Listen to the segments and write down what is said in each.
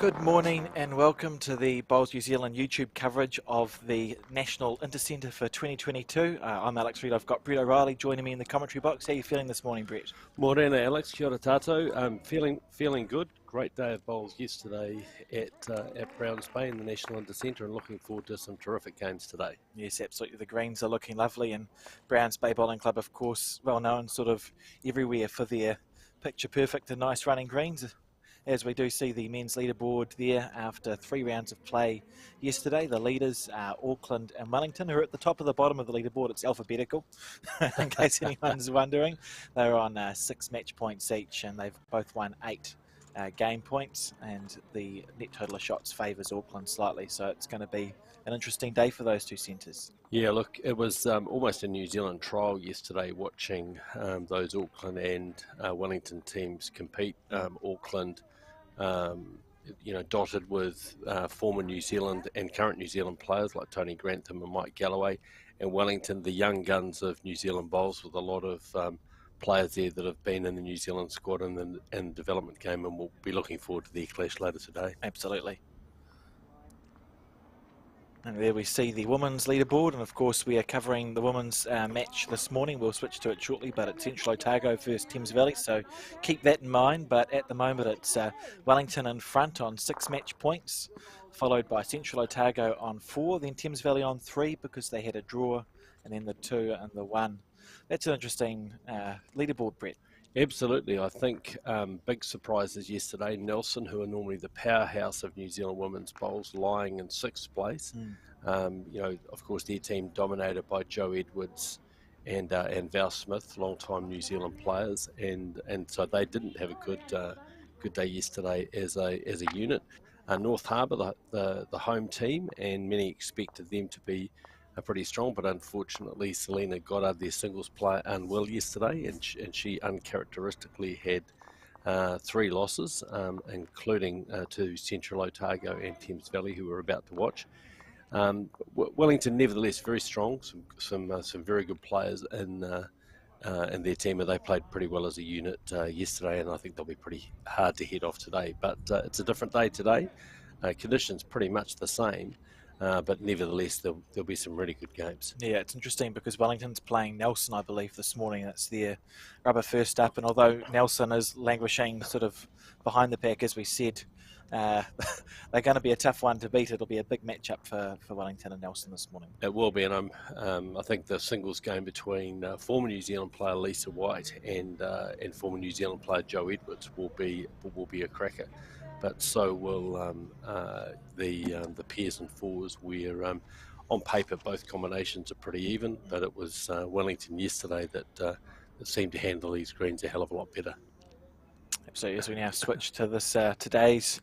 Good morning and welcome to the Bowls New Zealand YouTube coverage of the National Intercentre for 2022. I'm Alex Reid. I've got Brett O'Reilly joining me in the commentary box. How are you feeling this morning, Brett? Morena, Alex. Kia ora tātou. Feeling good. Great day of bowls yesterday at Browns Bay in the National Intercentre, and looking forward to some terrific games today. Yes, absolutely. The greens are looking lovely, and Browns Bay Bowling Club, of course, well known sort of everywhere for their picture perfect and nice running greens. As we do see the men's leaderboard there after 3 rounds of play yesterday. The leaders are Auckland and Wellington, who are at the top of the bottom of the leaderboard. It's alphabetical, in case anyone's wondering. They're on 6 match points each, and they've both won 8 game points, and the net total of shots favours Auckland slightly, so it's going to be an interesting day for those two centres. Yeah, look, it was almost a New Zealand trial yesterday watching those Auckland and Wellington teams compete. Auckland, dotted with former New Zealand and current New Zealand players like Tony Grantham and Mike Galloway, and Wellington, the young guns of New Zealand bowls, with a lot of players there that have been in the New Zealand squad and the development game, and we'll be looking forward to the clash later today. Absolutely. And there we see the women's leaderboard, and of course we are covering the women's match this morning. We'll switch to it shortly, but it's Central Otago versus Thames Valley, so keep that in mind. But at the moment it's Wellington in front on 6 match points, followed by Central Otago on 4, then Thames Valley on 3 because they had a draw, and then the 2 and the 1. That's an interesting leaderboard, Brett. Absolutely. I think big surprises yesterday. Nelson, who are normally the powerhouse of New Zealand women's bowls, lying in 6th place. Of course, their team dominated by Joe Edwards and Val Smith, long-time New Zealand players, and so they didn't have a good day yesterday as a unit. North Harbour, the home team, and many expected them to be pretty strong, but unfortunately Selena Goddard, their singles player, unwell yesterday, and she uncharacteristically had 3 losses, including to Central Otago and Thames Valley, who we're about to watch. Wellington, nevertheless, very strong. Some very good players in their team, and they played pretty well as a unit yesterday, and I think they'll be pretty hard to head off today. But it's a different day today. Conditions pretty much the same. But nevertheless, there'll be some really good games. Yeah, it's interesting because Wellington's playing Nelson, I believe, this morning. That's their rubber first up. And although Nelson is languishing sort of behind the pack, as we said, they're going to be a tough one to beat. It'll be a big matchup for Wellington and Nelson this morning. It will be, and I think the singles game between former New Zealand player Lisa White and former New Zealand player Joe Edwards will be a cracker. But so will the pairs and fours, where on paper both combinations are pretty even, but it was Wellington yesterday that seemed to handle these greens a hell of a lot better. Absolutely. As we now switch to this today's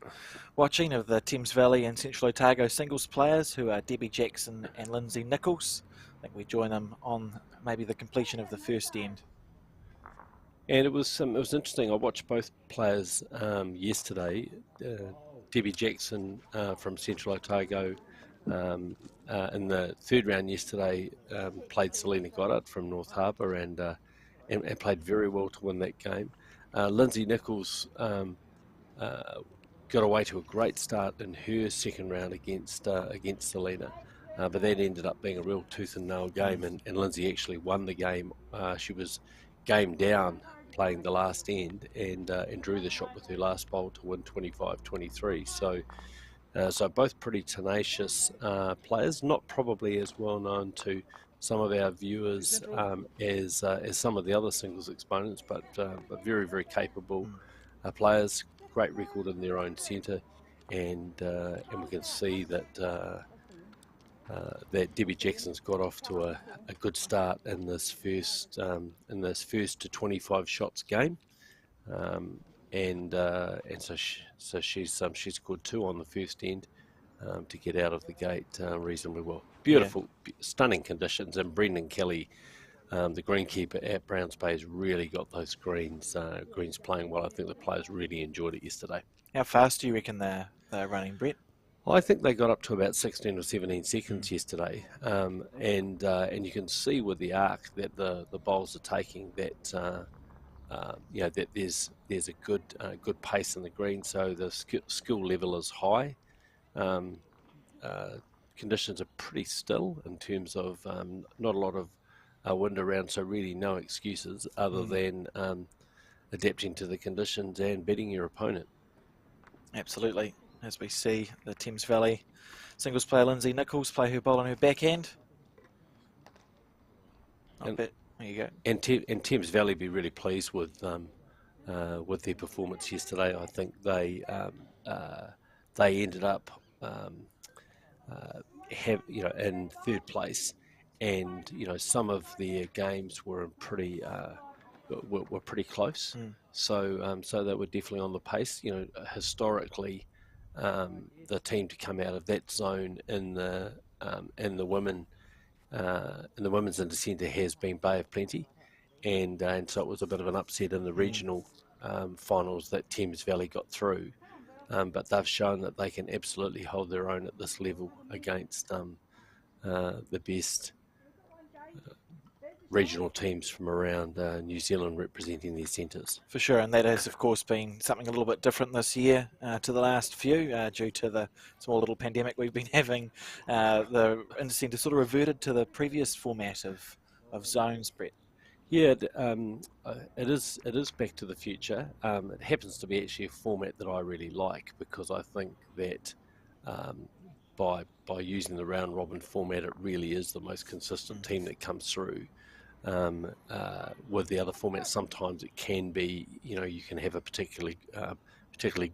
watching of the Thames Valley and Central Otago singles players, who are Debbie Jackson and Lindsay Nichols. I think we join them on maybe the completion of the first end. And it was interesting. I watched both players yesterday. Debbie Jackson from Central Otago in the third round yesterday played Selena Goddard from North Harbour and played very well to win that game. Lindsay Nichols got away to a great start in her second round against Selena, but that ended up being a real tooth and nail game, and Lindsay actually won the game. She was game down playing the last end and drew the shot with her last bowl to win 25-23. So both pretty tenacious players, not probably as well known to some of our viewers as some of the other singles exponents, but very, very capable players. Great record in their own centre, and we can see that that Debbie Jackson's got off to a good start in this first to 25 shots game, and so she's scored 2 on the first end to get out of the gate reasonably well. Beautiful, stunning conditions, and Brendan Kelly, the greenkeeper at Browns Bay, has really got those greens playing well. I think the players really enjoyed it yesterday. How fast do you reckon they're running, Brett? I think they got up to about 16 or 17 seconds yesterday, and you can see with the arc that the bowls are taking that that there's a good pace in the green, so the skill level is high. Conditions are pretty still in terms of not a lot of wind around, so really no excuses other than adapting to the conditions and beating your opponent. Absolutely. As we see the Thames Valley singles player Lindsay Nichols play her bowl on her backhand. There you go. And Thames Valley be really pleased with their performance yesterday. I think they ended up in third place, and some of their games were pretty close. So they were definitely on the pace. Historically, the team to come out of that zone in the women's Intercentre has been Bay of Plenty, and so it was a bit of an upset in the regional finals that Thames Valley got through. But they've shown that they can absolutely hold their own at this level against the best regional teams from around New Zealand representing their centres. For sure, and that has, of course, been something a little bit different this year to the last few due to the small little pandemic we've been having. The Intercentre sort of reverted to the previous format of zones, Brett. Yeah, it is back to the future. It happens to be actually a format that I really like, because I think that by using the round robin format, it really is the most consistent team that comes through. With the other formats, sometimes it can be, you can have a particularly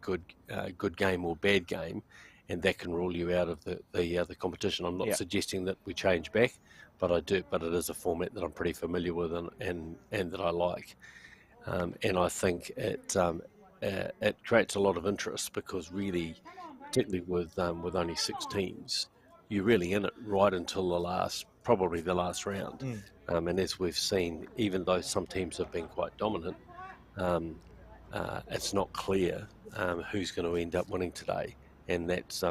good game or bad game, and that can rule you out of the competition. I'm not suggesting that we change back, but I do. But it is a format that I'm pretty familiar with and that I like, and I think it creates a lot of interest, because really, particularly with only 6 teams, you're really in it right until probably the last round. And as we've seen, even though some teams have been quite dominant, it's not clear who's going to end up winning today, and that's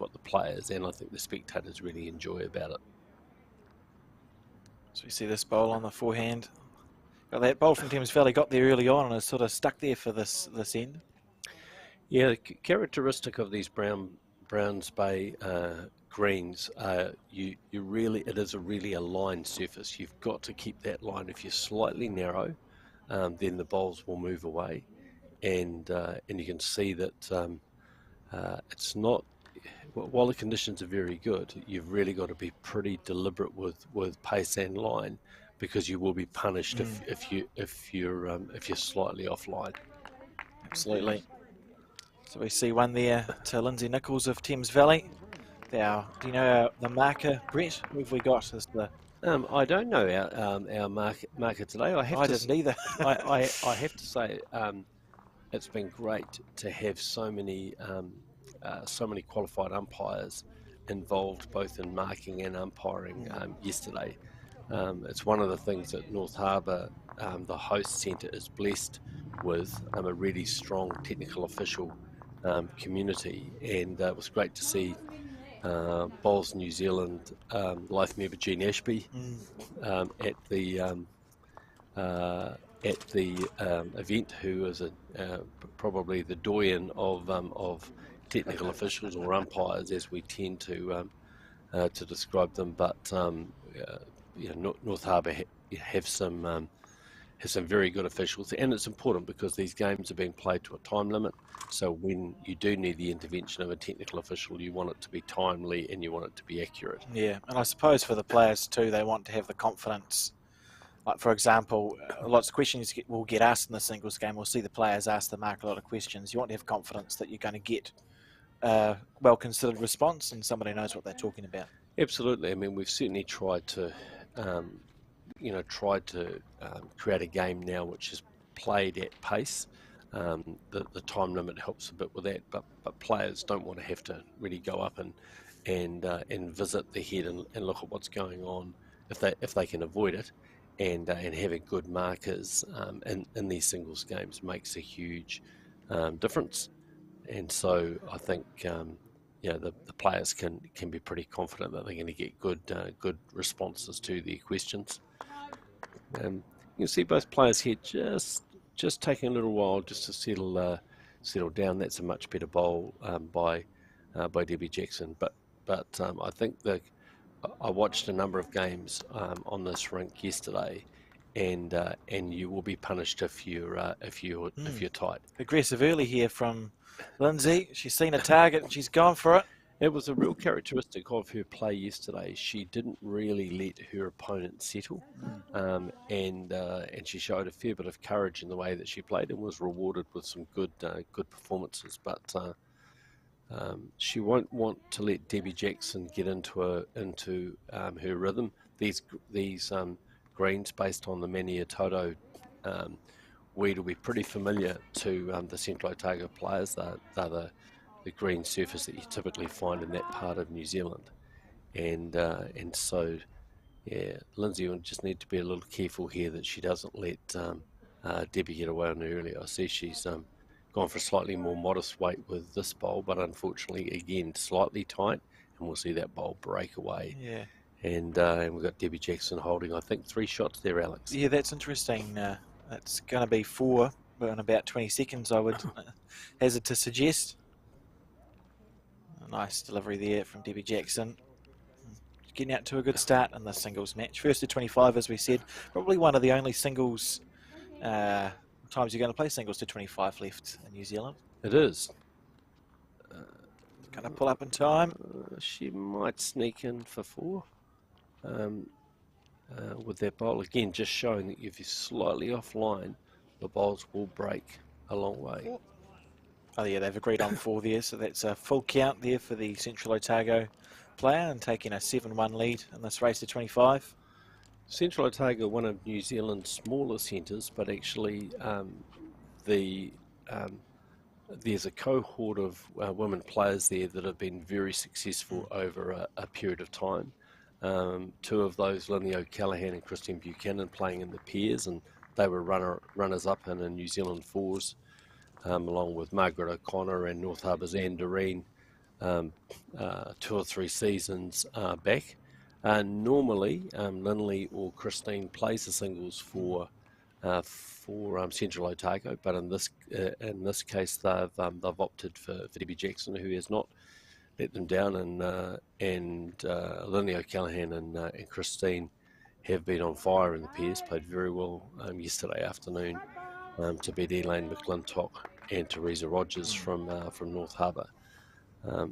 what the players and I think the spectators really enjoy about it. So we see this bowl on the forehand. Got that bowl from Thames Valley, got there early on and is sort of stuck there for this end. Yeah, the characteristic of these Browns Bay greens, it is really a line surface. You've got to keep that line. If you're slightly narrow, then the bowls will move away, and you can see that It's not, while the conditions are very good, you've really got to be pretty deliberate with pace and line, because you will be punished if you're slightly offline. Absolutely. So we see one there to Lindsay Nichols of Thames Valley. Now, do you know the marker, Brett? Who have we got as the... I don't know our marker today. I didn't either. I have to say, it's been great to have so many qualified umpires involved both in marking and umpiring yesterday. It's one of the things that North Harbour, the host centre, is blessed with, a really strong technical official community, and it was great to see Bowls New Zealand life member Gene Ashby at the event, who is probably the doyen of technical officials or umpires, as we tend to describe them. But North Harbour have some very good officials, and it's important because these games are being played to a time limit. So when you do need the intervention of a technical official, you want it to be timely and you want it to be accurate. Yeah, and I suppose for the players too, they want to have the confidence. Like, for example, lots of questions will get asked in the singles game. We'll see the players ask the mark a lot of questions. You want to have confidence that you're going to get a well-considered response and somebody knows what they're talking about. Absolutely. I mean, we've certainly tried to create a game now which is played at pace. The time limit helps a bit with that, but players don't want to have to really go up and visit the head and look at what's going on if they can avoid it. And having good markers in these singles games makes a huge difference. And so I think the players can be pretty confident that they're going to get good responses to their questions. You can see both players here just taking a little while just to settle down. That's a much better bowl by Debbie Jackson. But I think I watched a number of games on this rink yesterday, and you will be punished if you're tight. Aggressive early here from Lindsay. She's seen a target and she's gone for it. It was a real characteristic of her play yesterday. She didn't really let her opponent settle, and she showed a fair bit of courage in the way that she played, and was rewarded with some good performances. But she won't want to let Debbie Jackson get into her rhythm. These greens based on the Maniatoto weed will be pretty familiar to the Central Otago players. They're the green surface that you typically find in that part of New Zealand, and so Lindsay will just need to be a little careful here that she doesn't let Debbie get away on her early. I see she's gone for a slightly more modest weight with this bowl, but unfortunately again slightly tight, and we'll see that bowl break away. Yeah. And we've got Debbie Jackson holding, I think, 3 shots there, Alex. Yeah, that's interesting. That's going to be 4 in about 20 seconds, I would hazard to suggest. A nice delivery there from Debbie Jackson. Getting out to a good start in the singles match. First to 25, as we said. Probably one of the only singles times you're going to play singles to 25 left in New Zealand. It is. Going to pull up in time. She might sneak in for 4 with that bowl. Again, just showing that if you're slightly offline, the bowls will break a long way. Oh yeah, they've agreed on 4 there, so that's a full count there for the Central Otago player, and taking a 7-1 lead in this race to 25. Central Otago, one of New Zealand's smaller centres, but actually there's a cohort of women players there that have been very successful over a period of time. 2 of those, Lynley O'Callaghan and Christine Buchanan, playing in the pairs, and they were runners-up in a New Zealand fours, along with Margaret O'Connor and North Harbour's Anne Doreen 2 or 3 seasons back. Normally, Lynley or Christine plays the singles for Central Otago, but in this case they've opted for Debbie Jackson, who has not let them down, and Lynley O'Callaghan and Christine have been on fire in the pairs. Played very well yesterday afternoon to beat Elaine McClintock and Teresa Rogers from North Harbour.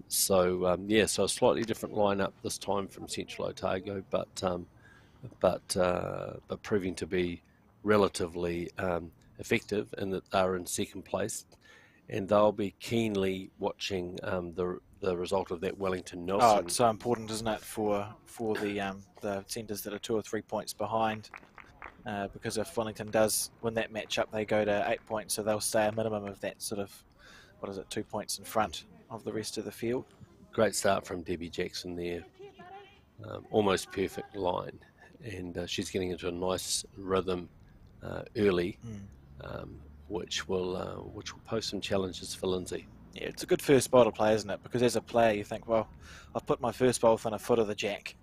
So a slightly different lineup this time from Central Otago, but proving to be relatively effective in that they're in second place, and they'll be keenly watching the result of that Wellington Oh, Nelson. it's so important, isn't it, for the centres that are 2 or 3 points behind? Because if Wellington does win that matchup, they go to 8 points, so they'll stay a minimum of that sort of 2 points in front of the rest of the field. Great start from Debbie Jackson there, almost perfect line, and she's getting into a nice rhythm early, which will pose some challenges for Lindsay. Yeah, it's a good first bowl to play, isn't it? Because as a player, you think, well, I've put my first bowl within a foot of the jack.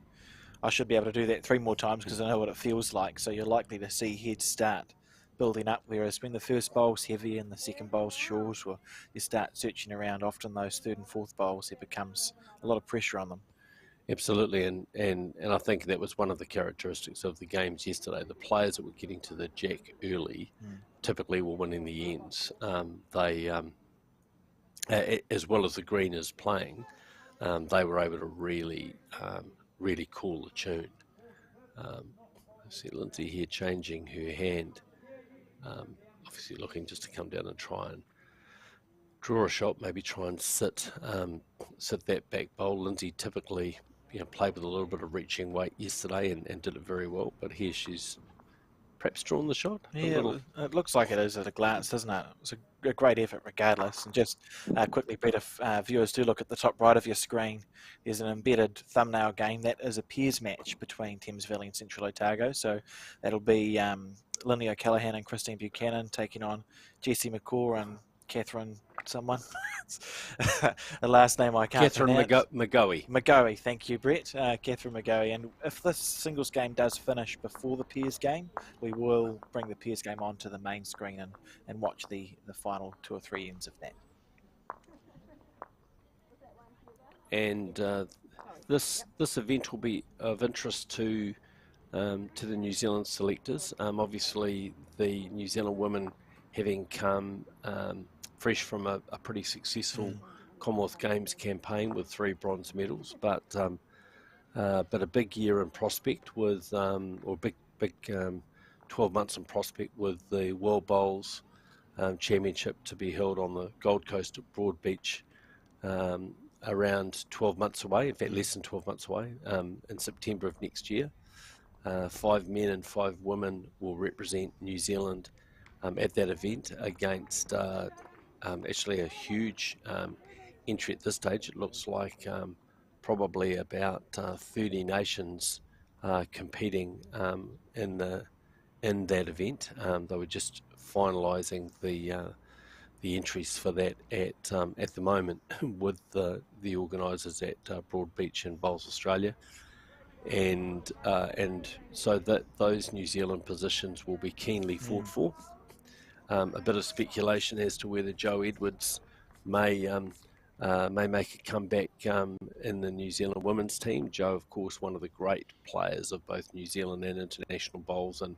I should be able to do that 3 more times because I know what it feels like. So you're likely to see heads start building up, whereas when the first bowl's heavy and the second bowl's short, or you start searching around, often those third and fourth bowls, there becomes a lot of pressure on them. Absolutely, and I think that was one of the characteristics of the games yesterday. The players that were getting to the jack early typically were winning the ends. As well as the greeners playing, they were able to really call the tune. I see Lindsay here changing her hand, obviously looking just to come down and try and draw a shot, maybe try and sit that back bowl. Lindsay typically played with a little bit of reaching weight yesterday and did it very well, but here she's perhaps drawn the shot. Yeah, it looks like it is at a glance, doesn't it? It's a great effort regardless. And just quickly, Brett, if viewers do look at the top right of your screen, there's an embedded thumbnail game. That is a pairs match between Thames Valley and Central Otago. So that'll be Lindy O'Callaghan and Christine Buchanan taking on Jessie McCaw and Catherine someone. A last name I can't pronounce. McGoey. McGoey, thank you, Brett. Catherine McGoey. And if this singles game does finish before the pairs game, we will bring the pairs game onto the main screen and watch the final 2 or 3 ends of that. And this event will be of interest to the New Zealand selectors. Obviously, the New Zealand women having come fresh from a pretty successful Commonwealth Games campaign with 3 bronze medals, but a big year in prospect with, or big 12 months in prospect with the World Bowls Championship to be held on the Gold Coast at Broadbeach around 12 months away, in fact less than 12 months away, in September of next year. 5 men and 5 women will represent New Zealand at that event against actually a huge entry at this stage. It looks like probably about 30 nations competing in that event. They were just finalising the entries for that at the moment with the organisers at Broadbeach and Bowls Australia, and so that those New Zealand positions will be keenly fought for. A bit of speculation as to whether Joe Edwards may make a comeback in the New Zealand women's team. Joe, of course, one of the great players of both New Zealand and international bowls, and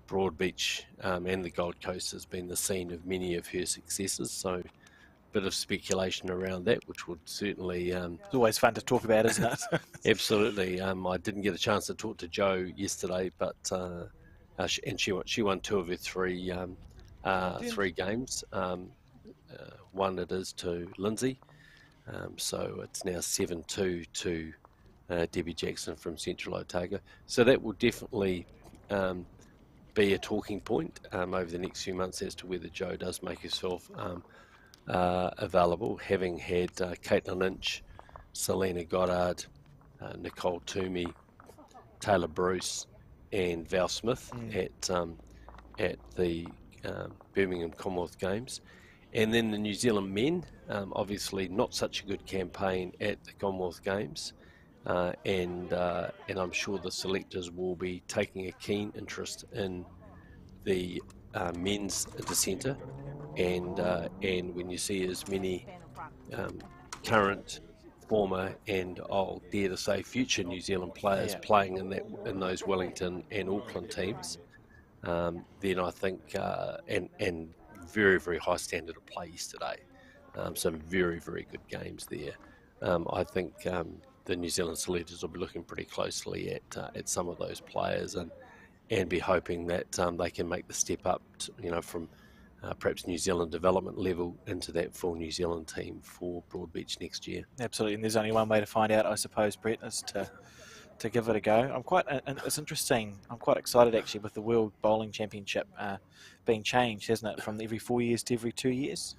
Broadbeach and the Gold Coast has been the scene of many of her successes. So a bit of speculation around that, which would certainly... it's always fun to talk about, isn't it? Absolutely. I didn't get a chance to talk to Joe yesterday, but and she won 2 of her 3 games. One it is to Lindsay, so it's now 7-2 to Debbie Jackson from Central Otago. So that will definitely be a talking point over the next few months as to whether Joe does make herself available, having had Caitlin Lynch, Selena Goddard, Nicole Toomey, Taylor Bruce and Val Smith at the Birmingham Commonwealth Games. And then the New Zealand men, obviously not such a good campaign at the Commonwealth Games, and I'm sure the selectors will be taking a keen interest in the men's Intercentre, and when you see as many current, former and I'll dare to say future New Zealand players playing in those Wellington and Auckland teams, then I think and very, very high standard of play yesterday. Some very, very good games there. I think the New Zealand selectors will be looking pretty closely at some of those players and be hoping that they can make the step up, from perhaps New Zealand development level into that full New Zealand team for Broadbeach next year. Absolutely, and there's only one way to find out, I suppose, Brett, is to give it a go. It's interesting. I'm quite excited actually with the World Bowling Championship being changed, hasn't it, from every 4 years to every 2 years?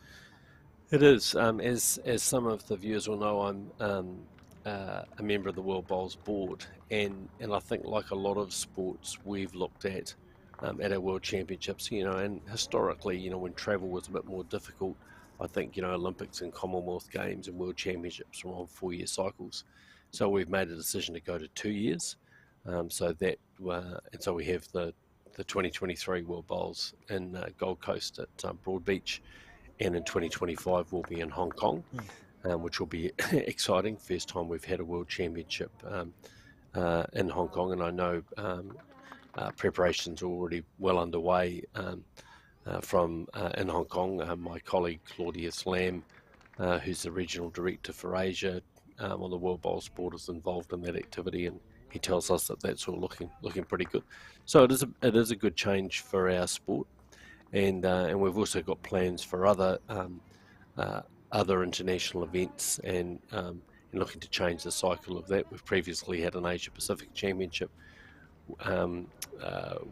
It is. As some of the viewers will know, I'm a member of the World Bowls Board, and I think like a lot of sports, we've looked at our World Championships, and historically, when travel was a bit more difficult, I think, Olympics and Commonwealth Games and World Championships were on 4-year cycles. So we've made a decision to go to 2 years. And so we have the 2023 World Bowls in Gold Coast at Broadbeach, and in 2025 we'll be in Hong Kong, which will be exciting. First time we've had a World Championship in Hong Kong, and I know preparations are already well underway from in Hong Kong. My colleague Claudius Lamb, who's the regional director for Asia on the World Bowls Board, is involved in that activity, and he tells us that that's all looking pretty good. So it is a good change for our sport, and we've also got plans for other international events, and looking to change the cycle of that. We've previously had an Asia Pacific Championship,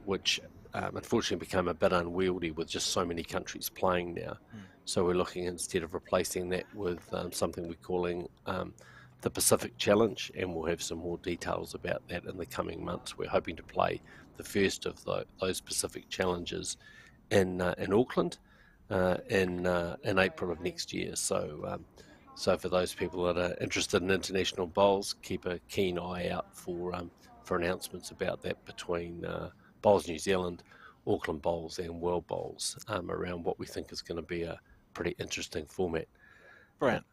which unfortunately became a bit unwieldy with just so many countries playing now. So we're looking, instead of replacing that with something we're calling the Pacific Challenge, and we'll have some more details about that in the coming months. We're hoping to play the first of those Pacific Challenges in Auckland in April of next year. So for those people that are interested in international bowls, keep a keen eye out for announcements about that between Bowls New Zealand, Auckland Bowls and World Bowls around what we think is going to be a pretty interesting format. Brilliant.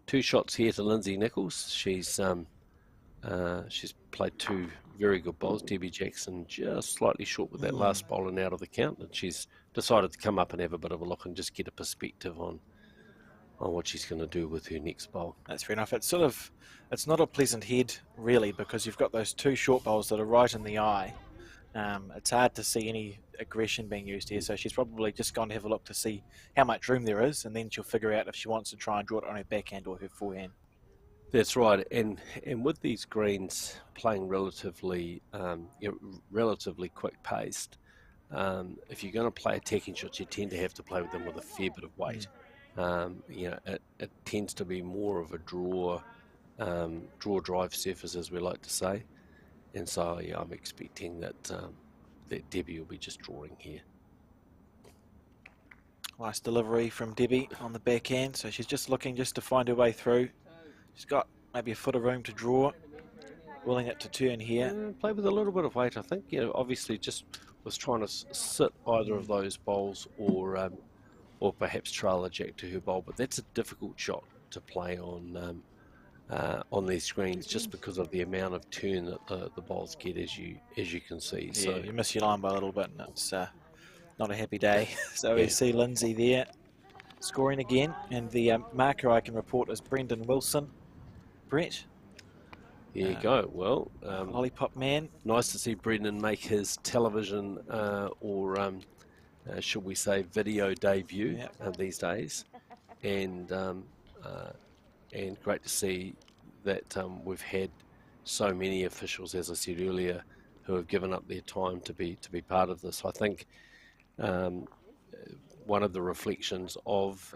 2 shots here to Lindsay Nichols. She's played 2 very good bowls. Debbie Jackson just slightly short with that last bowling out of the count, and she's decided to come up and have a bit of a look and just get a perspective on what she's going to do with her next bowl. That's fair enough. It's not a pleasant head really, because you've got those 2 short bowls that are right in the eye. It's hard to see any aggression being used here, so she's probably just gone to have a look to see how much room there is, and then she'll figure out if she wants to try and draw it on her backhand or her forehand. That's right, and with these greens playing relatively quick paced, if you're going to play attacking shots, you tend to have to play with them with a fair bit of weight. It tends to be more of a draw drive surface, as we like to say, and so I'm expecting that Debbie will be just drawing here. Nice delivery from Debbie on the backhand, so she's just looking to find her way through. She's got maybe a foot of room to draw, willing it to turn here. Play with a little bit of weight, I think. Obviously just was trying to sit either of those bowls or perhaps trail a jack to her bowl, but that's a difficult shot to play on these screens, just because of the amount of turn that the bowls get, as you can see. Yeah, so you miss your line by a little bit, and it's not a happy day. So we see Lindsay there scoring again, and the marker I can report is Brendan Wilson. Brett. There you go. Well, Lollipop Man. Nice to see Brendan make his television or should we say video debut these days, and great to see that we've had so many officials, as I said earlier, who have given up their time to be part of this. I think one of the reflections of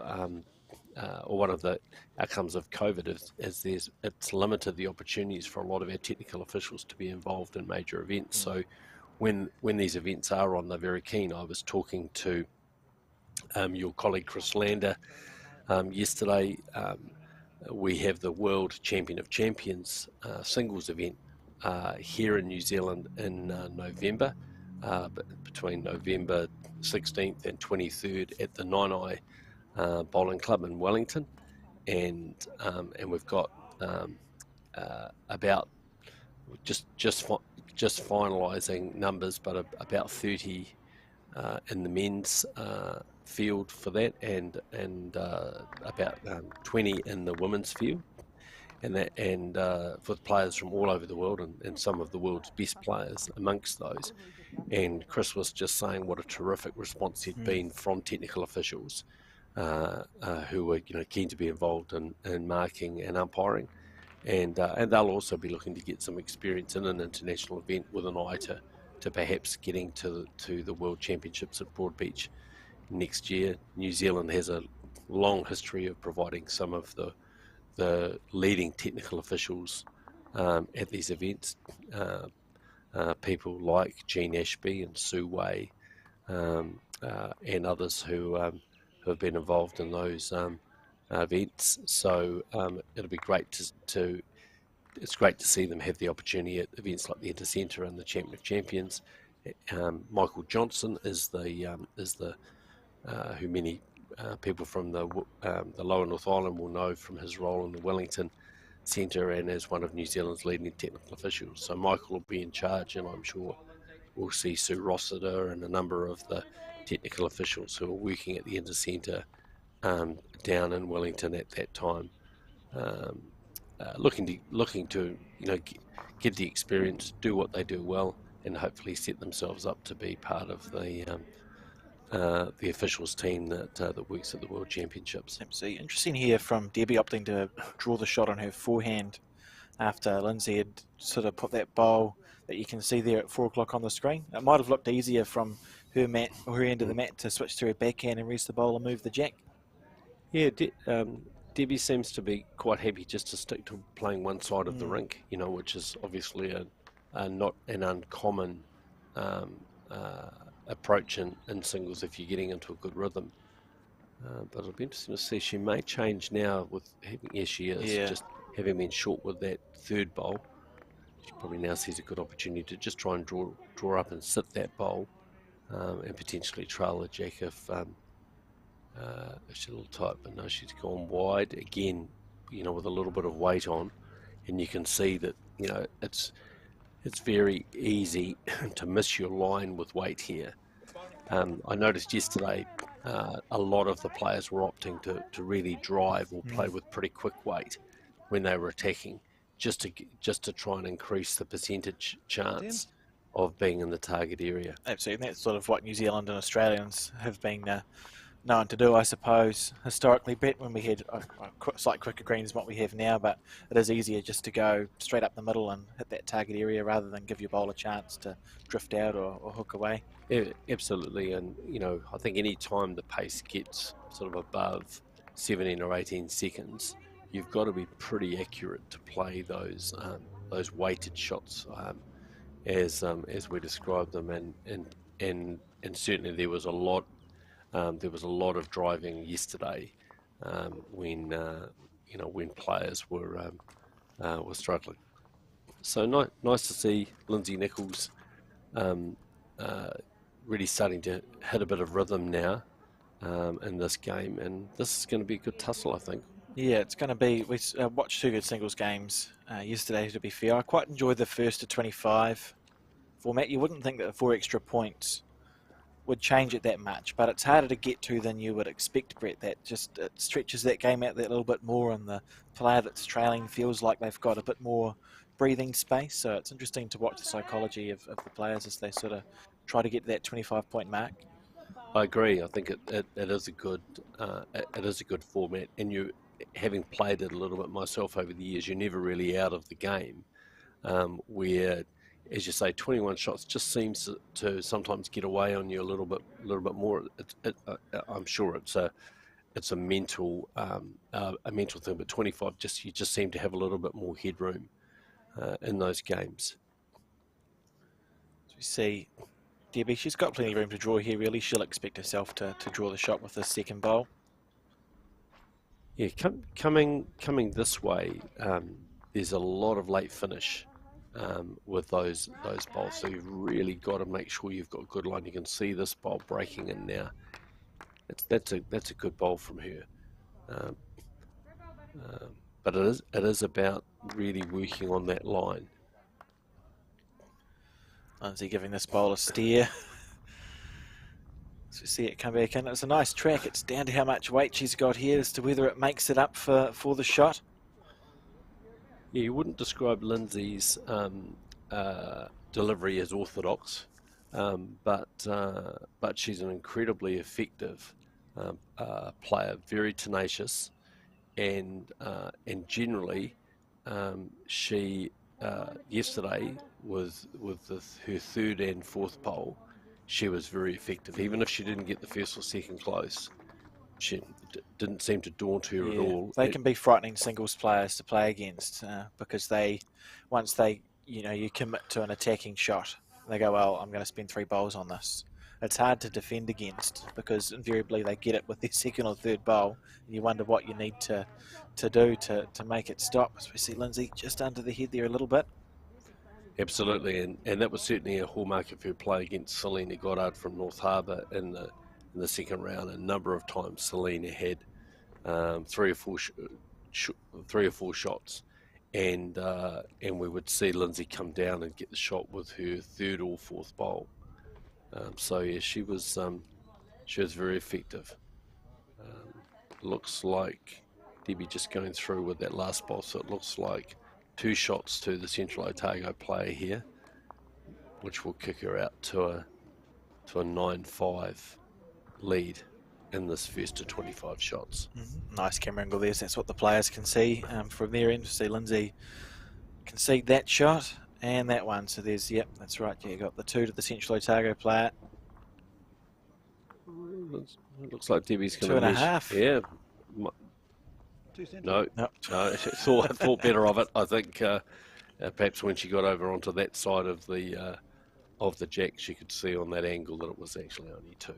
or one of the outcomes of COVID is it's limited the opportunities for a lot of our technical officials to be involved in major events. So when these events are on, they're very keen. I was talking to your colleague Chris Lander yesterday. We have the World Champion of Champions singles event here in New Zealand in November, between November 16th and 23rd at the Nine Eye Bowling Club in Wellington, and we've got about just finalising numbers, but about 30 in the men's field for that, and about 20 in the women's field, and with players from all over the world, and some of the world's best players amongst those. And Chris was just saying what a terrific response he'd been from technical officials who were keen to be involved in marking and umpiring, and they'll also be looking to get some experience in an international event with an eye to perhaps getting to the World Championships at Broadbeach next year. New Zealand has a long history of providing some of the leading technical officials at these events. People like Jean Ashby and Sue Way and others who have been involved in those events. So it'll be great it's great to see them have the opportunity at events like the Intercentre and the Champion of Champions. Michael Johnson is the who many people from the lower North Island will know from his role in the Wellington Centre and as one of New Zealand's leading technical officials. So Michael will be in charge, and I'm sure we'll see Sue Rossiter and a number of the technical officials who are working at the Intercentre down in Wellington at that time, looking to get the experience, do what they do well, and hopefully set themselves up to be part of the officials team that works at the World Championships. Absolutely. Interesting here from Debbie opting to draw the shot on her forehand after Lindsay had sort of put that bowl that you can see there at 4 o'clock on the screen. It might have looked easier from her end of the mat to switch to her backhand and rest the bowl and move the jack. Yeah, Debbie seems to be quite happy just to stick to playing one side of the rink, which is obviously not an uncommon approach in singles if you're getting into a good rhythm. But it'll be interesting to see. She may change now with having, yes, she is, just having been short with that third bowl. She probably now sees a good opportunity to just try and draw up and sit that bowl and potentially trail the jack if she's a little tight. But no, she's gone wide again, with a little bit of weight on, and you can see that it's very easy to miss your line with weight here. I noticed yesterday a lot of the players were opting to really drive or play with pretty quick weight when they were attacking, just to try and increase the percentage chance of being in the target area. Absolutely, and that's sort of what New Zealand and Australians have been known to do, I suppose, historically, Brett, when we had slightly quicker greens than what we have now, but it is easier just to go straight up the middle and hit that target area rather than give your bowler a chance to drift out or hook away. Yeah, absolutely, and I think any time the pace gets sort of above 17 or 18 seconds, you've got to be pretty accurate to play those weighted shots as we described them, and certainly there was a lot of driving yesterday when players were struggling. So nice to see Lindsay Nichols really starting to hit a bit of rhythm now in this game, and this is going to be a good tussle, I think. Yeah, it's going to be. We watched 2 good singles games yesterday, to be fair. I quite enjoyed the first to 25 format. You wouldn't think that the 4 extra points would change it that much, but it's harder to get to than you would expect, Brett. That just it stretches that game out that little bit more, and the player that's trailing feels like they've got a bit more breathing space. So it's interesting to watch the psychology of the players as they sort of try to get to that 25-point mark. I agree. I think it is a good format, and you, having played it a little bit myself over the years, you're never really out of the game. Where, as you say, 21 shots just seems to sometimes get away on you a little bit more. I'm sure it's a mental thing, but 25 you just seem to have a little bit more headroom in those games. As we see, Debbie, she's got plenty of room to draw here. Really, she'll expect herself to draw the shot with this second bowl. Yeah, coming this way, there's a lot of late finish with those bowls, so you've really got to make sure you've got good line. You can see this bowl breaking in now. That's a good bowl from her, but it is about really working on that line. Lindsay giving this bowl a steer. So see it come back in. It's a nice track. It's down to how much weight she's got here as to whether it makes it up for the shot. Yeah, you wouldn't describe Lindsay's delivery as orthodox, but she's an incredibly effective player, very tenacious, and generally she yesterday with her third and fourth bowl, she was very effective. Even if she didn't get the first or second close, she didn't seem to daunt her at all. They can be frightening singles players to play against because once they, you commit to an attacking shot, they go, well, I'm going to spend 3 bowls on this. It's hard to defend against because invariably they get it with their second or third bowl, and you wonder what you need to do to make it stop. Especially Lindsay just under the head there a little bit. Absolutely, and that was certainly a hallmark of her play against Selena Goddard from North Harbour in the second round. A number of times Selena had 3 or 4 shots, and we would see Lindsay come down and get the shot with her third or fourth bowl. So yeah, she was very effective. Looks like Debbie just going through with that last bowl, so it looks like 2 shots to the Central Otago player here, which will kick her out to a 9-5 lead in this first to 25 shots. Nice camera angle there. So that's what the players can see from their end. See Lindsay concede that shot and that one. So there's, yep, that's right. Yeah, you got the 2 to the Central Otago player. It looks like Debbie's going to 2.5. Yeah. No. I thought better of it. I think perhaps when she got over onto that side of the jack, she could see on that angle that it was actually only 2.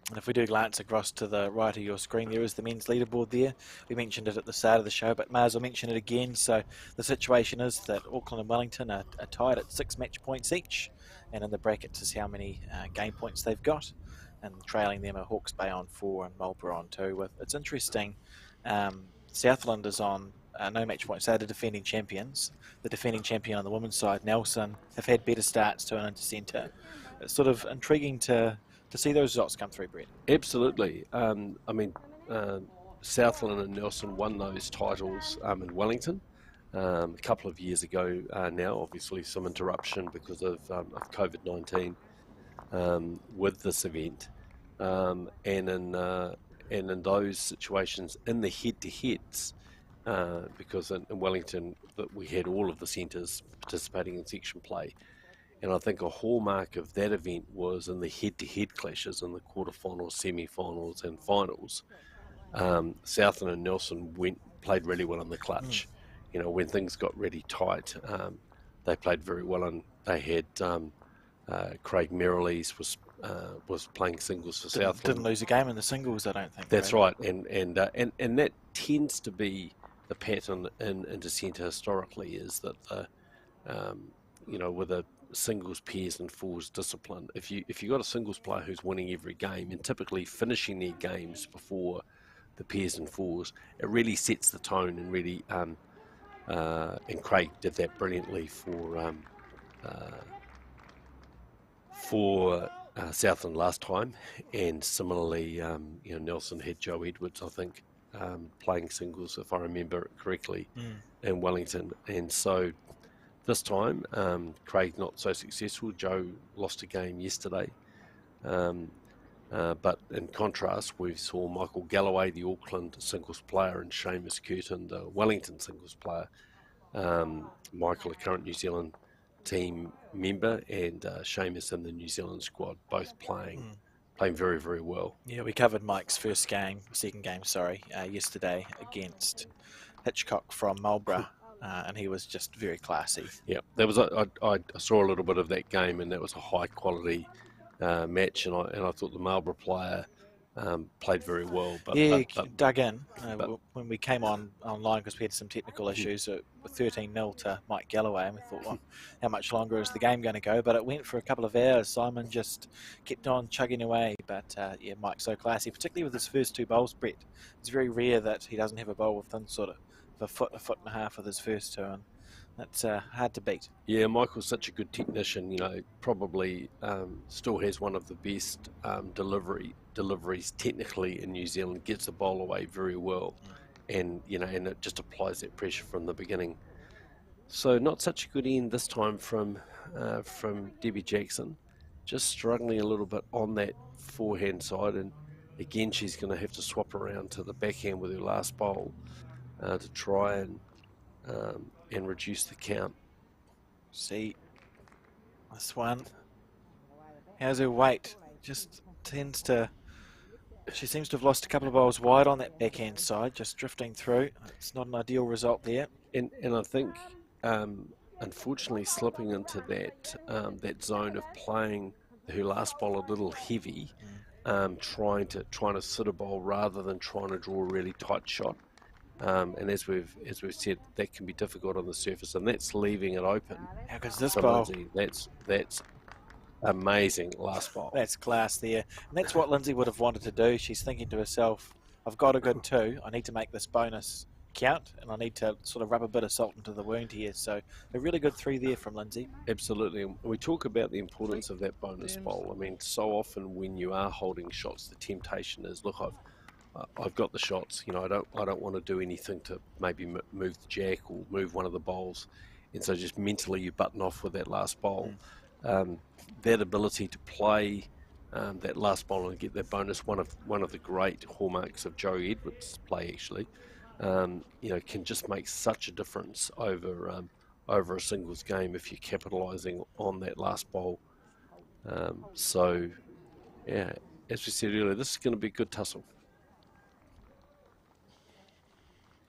And if we do glance across to the right of your screen, there is the men's leaderboard there. We mentioned it at the start of the show, but may as well mention it again. So the situation is that Auckland and Wellington are tied at 6 match points each, and in the brackets is how many game points they've got. And trailing them are Hawke's Bay on 4 and Marlborough on 2. It's interesting. Southland is on no match points. They're the defending champions. The defending champion on the women's side, Nelson, have had better starts to an Intercentre. It's sort of intriguing to see those results come through, Brett. Absolutely. Southland and Nelson won those titles in Wellington a couple of years ago now. Obviously, some interruption because of COVID-19 with this event, and in those situations, in the head-to-heads, because in Wellington we had all of the centres participating in section play. And I think a hallmark of that event was in the head-to-head clashes in the quarterfinals, semi-finals and finals. Southland and Nelson played really well in the clutch. When things got really tight, they played very well, and they had Craig Merrilees was playing singles for Southland. Didn't lose a game in the singles, I don't think. That's right, and that tends to be the pattern in Intercentre historically, is that with a singles, pairs and fours discipline, if you got a singles player who's winning every game and typically finishing their games before the pairs and fours, it really sets the tone, and really and Craig did that brilliantly for Southland last time, and similarly Nelson had Joe Edwards, I think, playing singles, if I remember correctly, in Wellington. And so this time, Craig not so successful. Joe lost a game yesterday. But in contrast, we saw Michael Galloway, the Auckland singles player, and Seamus Curtin, the Wellington singles player. Michael, a current New Zealand team member, and Seamus in the New Zealand squad, both playing very, very well. Yeah, we covered Mike's second game, yesterday against Hitchcock from Marlborough. And he was just very classy. Yeah, there was I saw a little bit of that game, and that was a high quality match, and I thought the Marlborough player played very well. But dug in when we came online, because we had some technical issues with 13-0 to Mike Galloway, and we thought, well, how much longer is the game going to go? But it went for a couple of hours. Simon just kept on chugging away. But Mike's so classy, particularly with his first 2 bowls, Brett. It's very rare that he doesn't have a bowl within sort of a foot and a half with his first 2, and That's hard to beat. Yeah, Michael's such a good technician. Probably still has one of the best deliveries technically in New Zealand. Gets the bowl away very well, and and it just applies that pressure from the beginning. So not such a good end this time from Debbie Jackson. Just struggling a little bit on that forehand side, and again she's going to have to swap around to the backhand with her last bowl to try and reduce the count. See, this one, how's her weight? Just tends to, she seems to have lost a couple of bowls wide on that backhand side, just drifting through. It's not an ideal result there. And I think, unfortunately, slipping into that zone of playing her last bowl a little heavy, trying to sit a bowl rather than trying to draw a really tight shot. And as we've said, that can be difficult on the surface, and that's leaving it open. How good's this bowl? Lindsay. That's amazing last bowl. That's class there, and that's what Lindsay would have wanted to do. She's thinking to herself, "I've got a good 2. I need to make this bonus count, and I need to sort of rub a bit of salt into the wound here." So a really good 3 there from Lindsay. Absolutely, and we talk about the importance of that bonus bowl. I mean, so often when you are holding shots, the temptation is, look, I've got the shots. I don't want to do anything to maybe move the jack or move one of the bowls, and so just mentally you button off with that last bowl. That ability to play that last bowl and get that bonus, one of the great hallmarks of Joe Edwards' play actually, can just make such a difference over a singles game if you're capitalising on that last bowl. So yeah, as we said earlier, this is going to be a good tussle.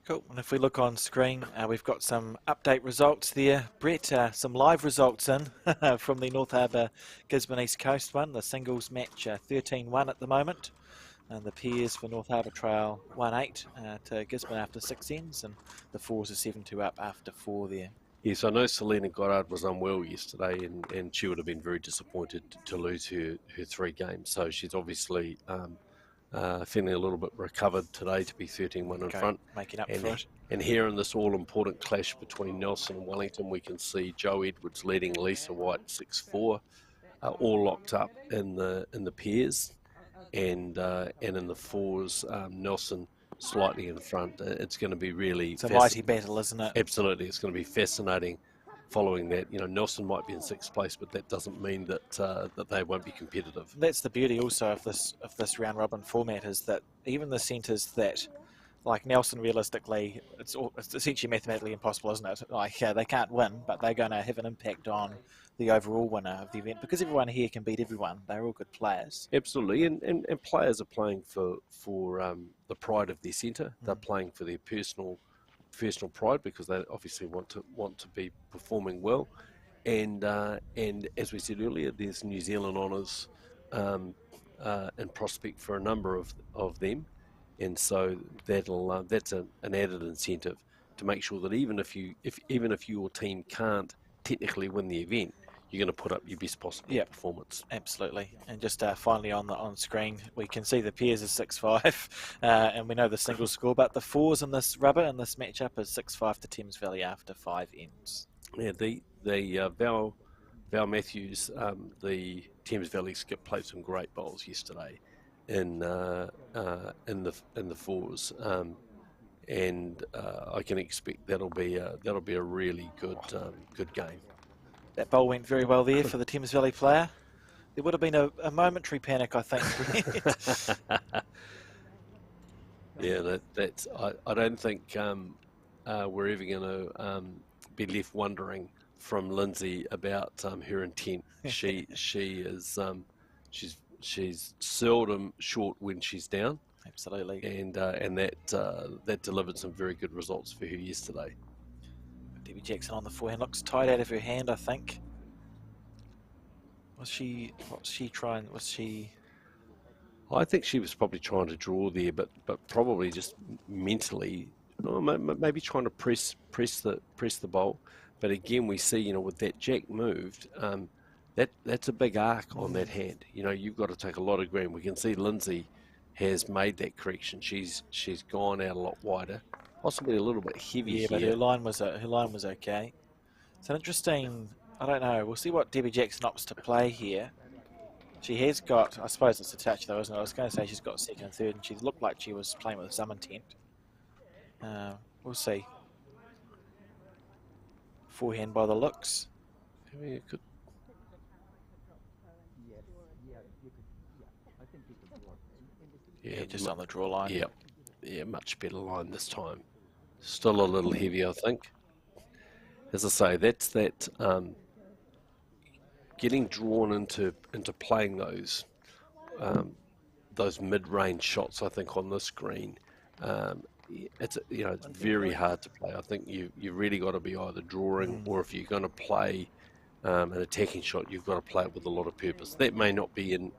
Cool, and if we look on screen, we've got some update results there. Brett, some live results in from the North Harbour Gisborne East Coast one. The singles match 13-1 at the moment, and the pairs for North Harbour Trail 1-8 to Gisborne after 6 ends, and the fours are 7-2 up after 4 there. Yes, I know Selena Goddard was unwell yesterday, and she would have been very disappointed to lose her 3 games. So she's obviously feeling a little bit recovered today to be 13-1 in front. Making up for it. And here in this all-important clash between Nelson and Wellington, we can see Joe Edwards leading Lisa White 6-4, all locked up in the pairs, and in the fours, Nelson slightly in front. It's going to be really... It's a mighty battle, isn't it? Absolutely. It's going to be fascinating following that. Nelson might be in 6th place, but that doesn't mean that they won't be competitive. That's the beauty also of this round robin format, is that even the centres that, like Nelson, realistically, it's essentially mathematically impossible, isn't it? Like they can't win, but they're going to have an impact on the overall winner of the event, because everyone here can beat everyone. They're all good players. Absolutely, and players are playing for the pride of their centre. They're playing for their personal pride, because they obviously want to be performing well, and as we said earlier, there's New Zealand honours in prospect for a number of them, and so that's an added incentive to make sure that even if your team can't technically win the event, you're going to put up your best possible performance. Absolutely. And just finally on screen, we can see the pairs is 6-5, and we know the single score, but the fours in this rubber in this matchup is 6-5 to Thames Valley after 5 ends. Yeah, the Val Matthews, the Thames Valley skip played some great bowls yesterday in the fours, and I can expect that'll be a really good game. That bowl went very well there for the Thames Valley player. There would have been a momentary panic, I think. Yeah, that's. I don't think we're ever going to be left wondering from Lindsay about her intent. She is she's seldom short when she's down. Absolutely. And that delivered some very good results for her yesterday. Debbie Jackson on the forehand looks tight out of her hand, I think. Was she trying? I think she was probably trying to draw there, but probably just mentally, maybe trying to press the bowl. But again, we see, with that jack moved, that's a big arc on that hand. You've got to take a lot of ground. We can see Lindsay has made that correction. She's gone out a lot wider, possibly a little bit heavy. Yeah, but her line was okay. It's an interesting, I don't know, we'll see what Debbie Jackson opts to play here. She has got, I suppose it's a touch though, isn't it? I was going to say she's got second and third, and she looked like she was playing with some intent. We'll see. Forehand by the looks. I mean, it could. Yeah, just on the draw line. Yeah, yeah, much better line this time. Still a little heavy, I think. As I say, that's that getting drawn into playing those mid-range shots. I think on this green, it's it's very hard to play. I think you really got to be either drawing or if you're going to play an attacking shot, you've got to play it with a lot of purpose. That may not be in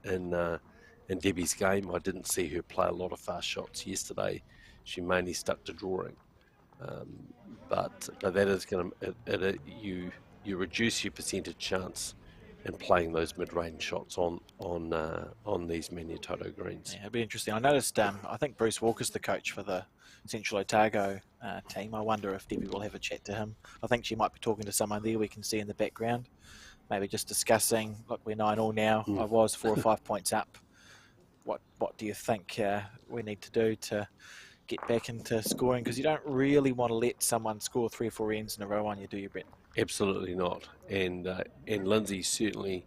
Debbie's game. I didn't see her play a lot of fast shots yesterday. She mainly stuck to drawing. But that is going to you reduce your percentage chance in playing those mid-range shots on these Maniototo greens. Yeah, it'll be interesting. I noticed. I think Bruce Walker's the coach for the Central Otago team. I wonder if Debbie will have a chat to him. I think she might be talking to someone there. We can see in the background, maybe just discussing. Look, we're 9-9 now. I was 4 or 5 points up. What do you think we need to do to get back into scoring? Because you don't really want to let someone score 3 or 4 ends in a row on you, do you, Brett? Absolutely not. And Lindsay certainly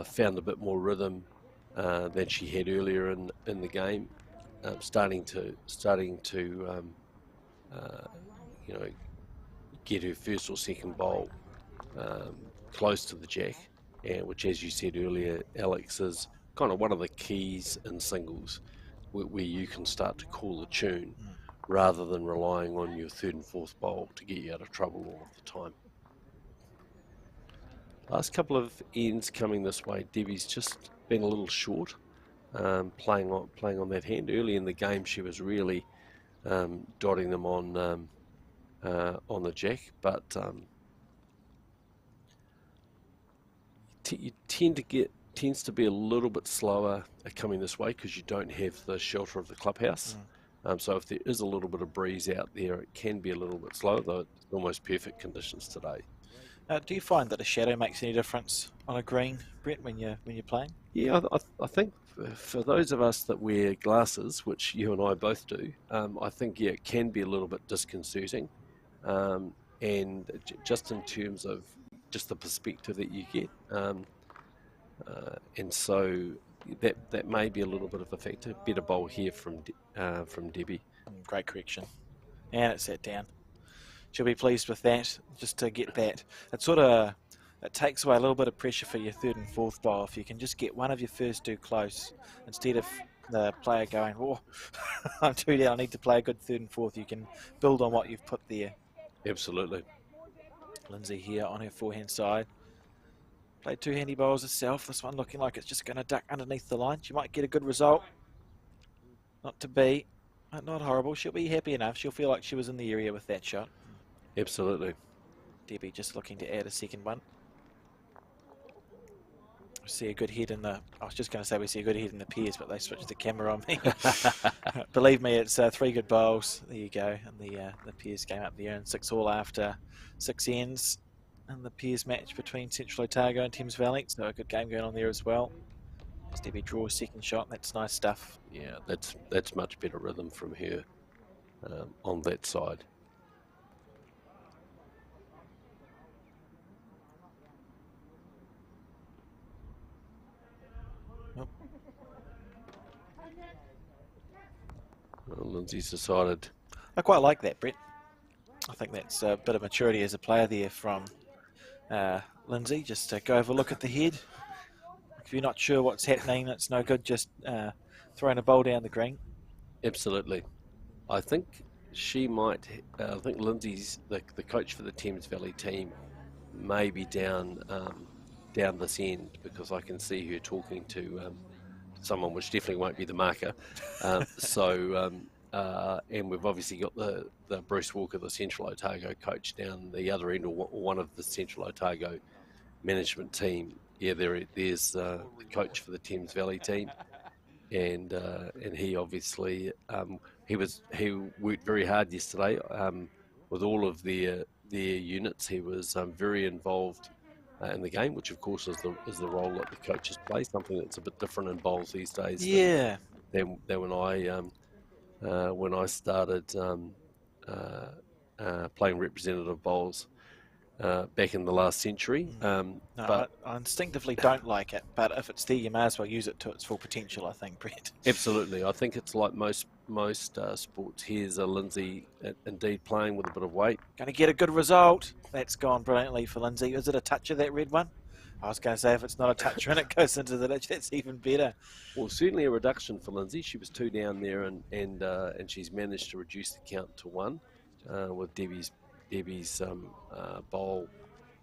found a bit more rhythm than she had earlier in the game, starting to get her first or second bowl close to the jack, and which, as you said earlier, Alex, is kind of one of the keys in singles where you can start to call the tune rather than relying on your third and fourth bowl to get you out of trouble all of the time. Last couple of ends coming this way, Debbie's just been a little short, playing on that hand. Early in the game, she was really dotting them on the jack, but you tends to be a little bit slower coming this way because you don't have the shelter of the clubhouse. So if there is a little bit of breeze out there, it can be a little bit slower, though it's almost perfect conditions today. Do you find that a shadow makes any difference on a green, Brett, when you're playing? Yeah, I think for those of us that wear glasses, which you and I both do, I think it can be a little bit disconcerting, and just in terms of just the perspective that you get, and so that may be a little bit of a factor. Better bowl here from Debbie. Great correction, and it's sat down. She'll be pleased with that, just to get that. It takes away a little bit of pressure for your third and fourth bowl. If you can just get one of your first two close, instead of the player going, oh, I'm too down, I need to play a good third and fourth, you can build on what you've put there. Absolutely. Lindsay here on her forehand side. Played 2 handy bowls herself. This one looking like it's just going to duck underneath the line. She might get a good result. Not to be, but not horrible. She'll be happy enough. She'll feel like she was in the area with that shot. Absolutely. Debbie just looking to add a second one. We see a good head in the... I was just going to say we see a good head in the pairs, but they switched the camera on me. Believe me, it's 3 good bowls. There you go. And the pairs came up there in 6-all after 6 ends. And the pairs match between Central Otago and Thames Valley. So a good game going on there as well. As Debbie draws second shot. That's nice stuff. Yeah, that's much better rhythm from her on that side. Well, Lindsay's decided. I quite like that, Brett. I think that's a bit of maturity as a player there from Lindsay. Just to go have a look at the head. If you're not sure what's happening, it's no good just throwing a bowl down the green. Absolutely. I think she might. I think Lindsay's the coach for the Thames Valley team may be down this end, because I can see her talking to someone, which definitely won't be the marker. And we've obviously got the Bruce Walker, the Central Otago coach, down the other end, or one of the Central Otago management team. Yeah, there's the coach for the Thames Valley team, and he obviously he worked very hard yesterday with all of their their units. He was very involved in the game, which of course is the role that the coaches play. Something that's a bit different in bowls these days Yeah. than when I started playing representative bowls back in the last century. No, But I instinctively don't like it, but if it's there, you may as well use it to its full potential, I think, Brett. absolutely, I think it's like most sports. Here's a Lindsay indeed playing with a bit of weight. Going to get a good result. That's gone brilliantly for Lindsay. Is it a touch of that red one? I was going to say if it's not a toucher and it goes into the ditch, that's even better. Well, certainly a reduction for Lindsay. She was 2 down there, and she's managed to reduce the count to 1 with Debbie's bowl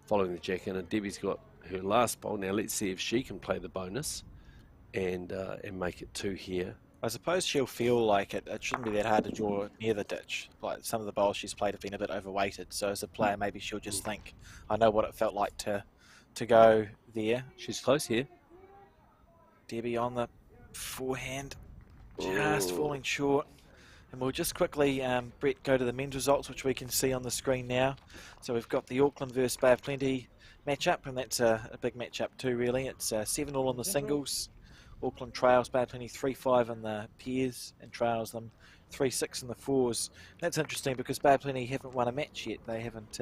following the jack in, and Debbie's got her last bowl. Now let's see if she can play the bonus and make it 2 here. I suppose she'll feel like it shouldn't be that hard to draw near the ditch. Like some of the bowls she's played have been a bit overweighted, so as a player maybe she'll just think, I know what it felt like to go there. She's close here. Debbie on the forehand, just falling short. And we'll just quickly, Brett, go to the men's results, which we can see on the screen now. So we've got the Auckland vs Bay of Plenty matchup, and that's a big matchup too, really. It's 7-all on the singles. Auckland trails Bay of Plenty 3-5 in the pairs, and trails them 3-6 in the fours. That's interesting because Bay of Plenty haven't won a match yet. They didn't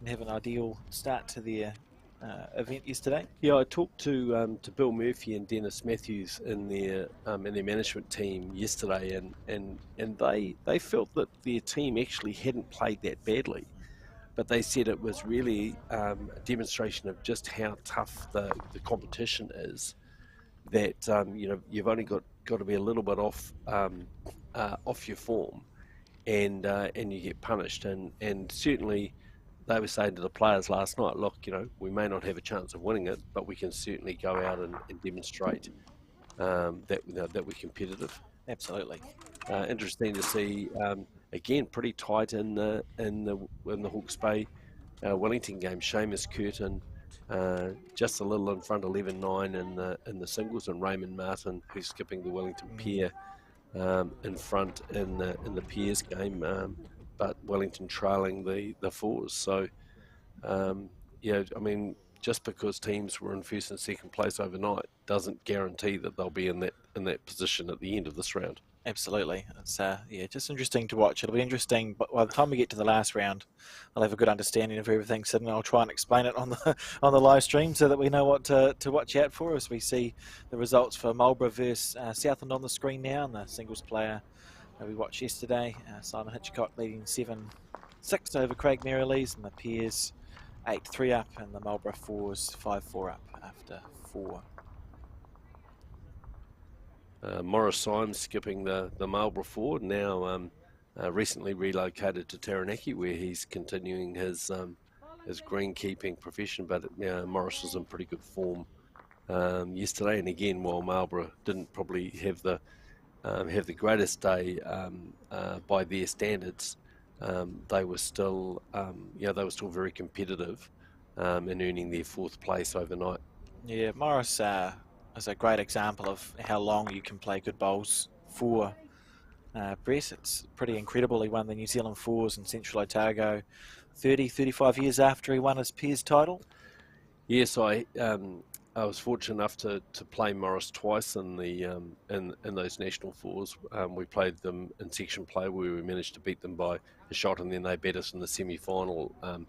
have an ideal start to their event yesterday. Yeah, I talked to Bill Murphy and Dennis Matthews in their management team yesterday, and they felt that their team actually hadn't played that badly, but they said it was really a demonstration of just how tough the competition is. That you've only got to be a little bit off your form, and you get punished, and certainly. They were saying to the players last night, look, we may not have a chance of winning it, but we can certainly go out and demonstrate that we're competitive. Absolutely. Interesting to see, again, pretty tight in the Hawke's Bay Wellington game. Seamus Curtin just a little in front, 11-9 in the singles, and Raymond Martin, who's skipping the Wellington pair, in front in the pairs game. But Wellington trailing the fours. So, just because teams were in first and second place overnight doesn't guarantee that they'll be in that position at the end of this round. Absolutely. It's just interesting to watch. It'll be interesting, but by the time we get to the last round, I'll have a good understanding of everything. So I'll try and explain it on the live stream so that we know what to watch out for as we see the results for Marlborough versus Southland on the screen now, and the singles player we watched yesterday, Simon Hitchcock leading 7-6 over Craig Merrilees, and the pairs 8-3 up, and the Marlborough fours 5-4 up after 4. Morris Symes skipping the Marlborough forward, now recently relocated to Taranaki, where he's continuing his greenkeeping profession. But Morris was in pretty good form yesterday, and again, while Marlborough didn't probably have the greatest day by their standards, they were still very competitive in earning their 4th place overnight. Yeah, Morris is a great example of how long you can play good bowls for. Brett, it's pretty incredible. He won the New Zealand fours in Central Otago 35 years after he won his pairs title. Yes, I was fortunate enough to play Morris twice in in those national fours. We played them in section play, where we managed to beat them by a shot, and then they beat us in the semi-final. I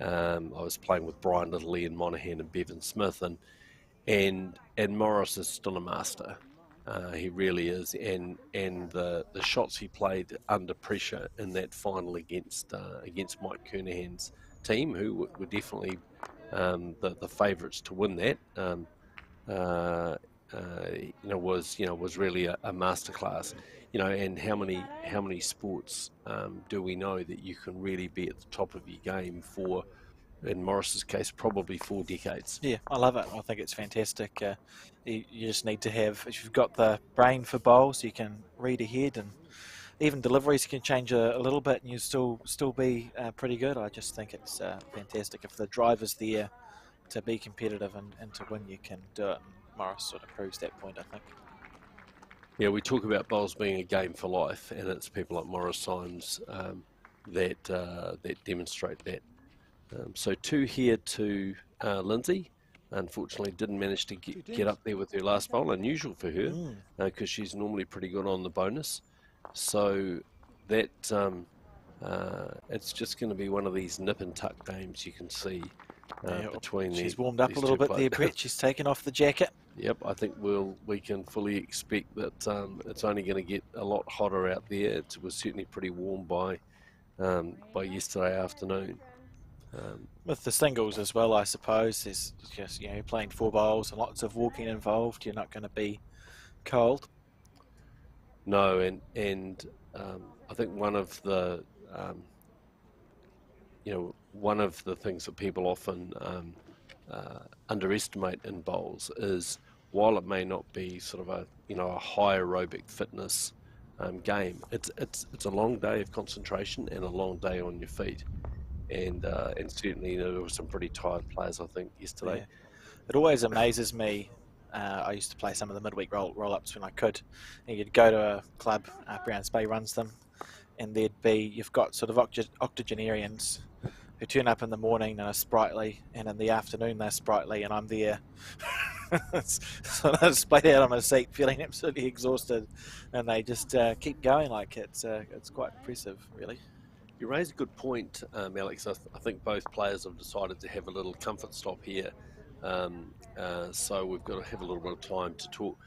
was playing with Brian Little, Ian Monaghan, and Bevan Smith, and Morris is still a master. He really is, and the shots he played under pressure in that final against Mike Kernahan's team, who were definitely the favourites to win that, was really a masterclass. And how many sports do we know that you can really be at the top of your game for? In Morris's case, probably 4 decades. Yeah, I love it. I think it's fantastic. You just need to have, if you've got the brain for bowls, you can read ahead, and even deliveries can change a little bit, and you still be pretty good. I just think it's fantastic. If the drive is there to be competitive and to win, you can do it. And Morris sort of proves that point, I think. Yeah, we talk about bowls being a game for life, and it's people like Morris Symes that demonstrate that. So 2 here to Lindsay. Unfortunately, didn't manage to get up there with her last bowl. Unusual for her, because she's normally pretty good on the bonus. So that it's just going to be one of these nip and tuck games. You can see between she's warmed up a little bit there, Brett. She's taken off the jacket. Yep, I think we can fully expect that it's only going to get a lot hotter out there. It was certainly pretty warm by yesterday afternoon. With the singles as well, I suppose, there's just, playing 4 bowls and lots of walking involved. You're not going to be cold. No, and I think one of the things that people often underestimate in bowls is, while it may not be sort of a high aerobic fitness game, it's a long day of concentration and a long day on your feet. And certainly there were some pretty tired players, I think, yesterday. Yeah. It always amazes me. I used to play some of the midweek roll-ups when I could. And you'd go to a club, Browns Bay runs them, and you've got sort of octogenarians who turn up in the morning and are sprightly, and in the afternoon they're sprightly, and I'm there. So I just played out on my seat feeling absolutely exhausted, and they just keep going. Like it's quite impressive, really. You raise a good point, Alex. I think both players have decided to have a little comfort stop here. So we've got to have a little bit of time to talk.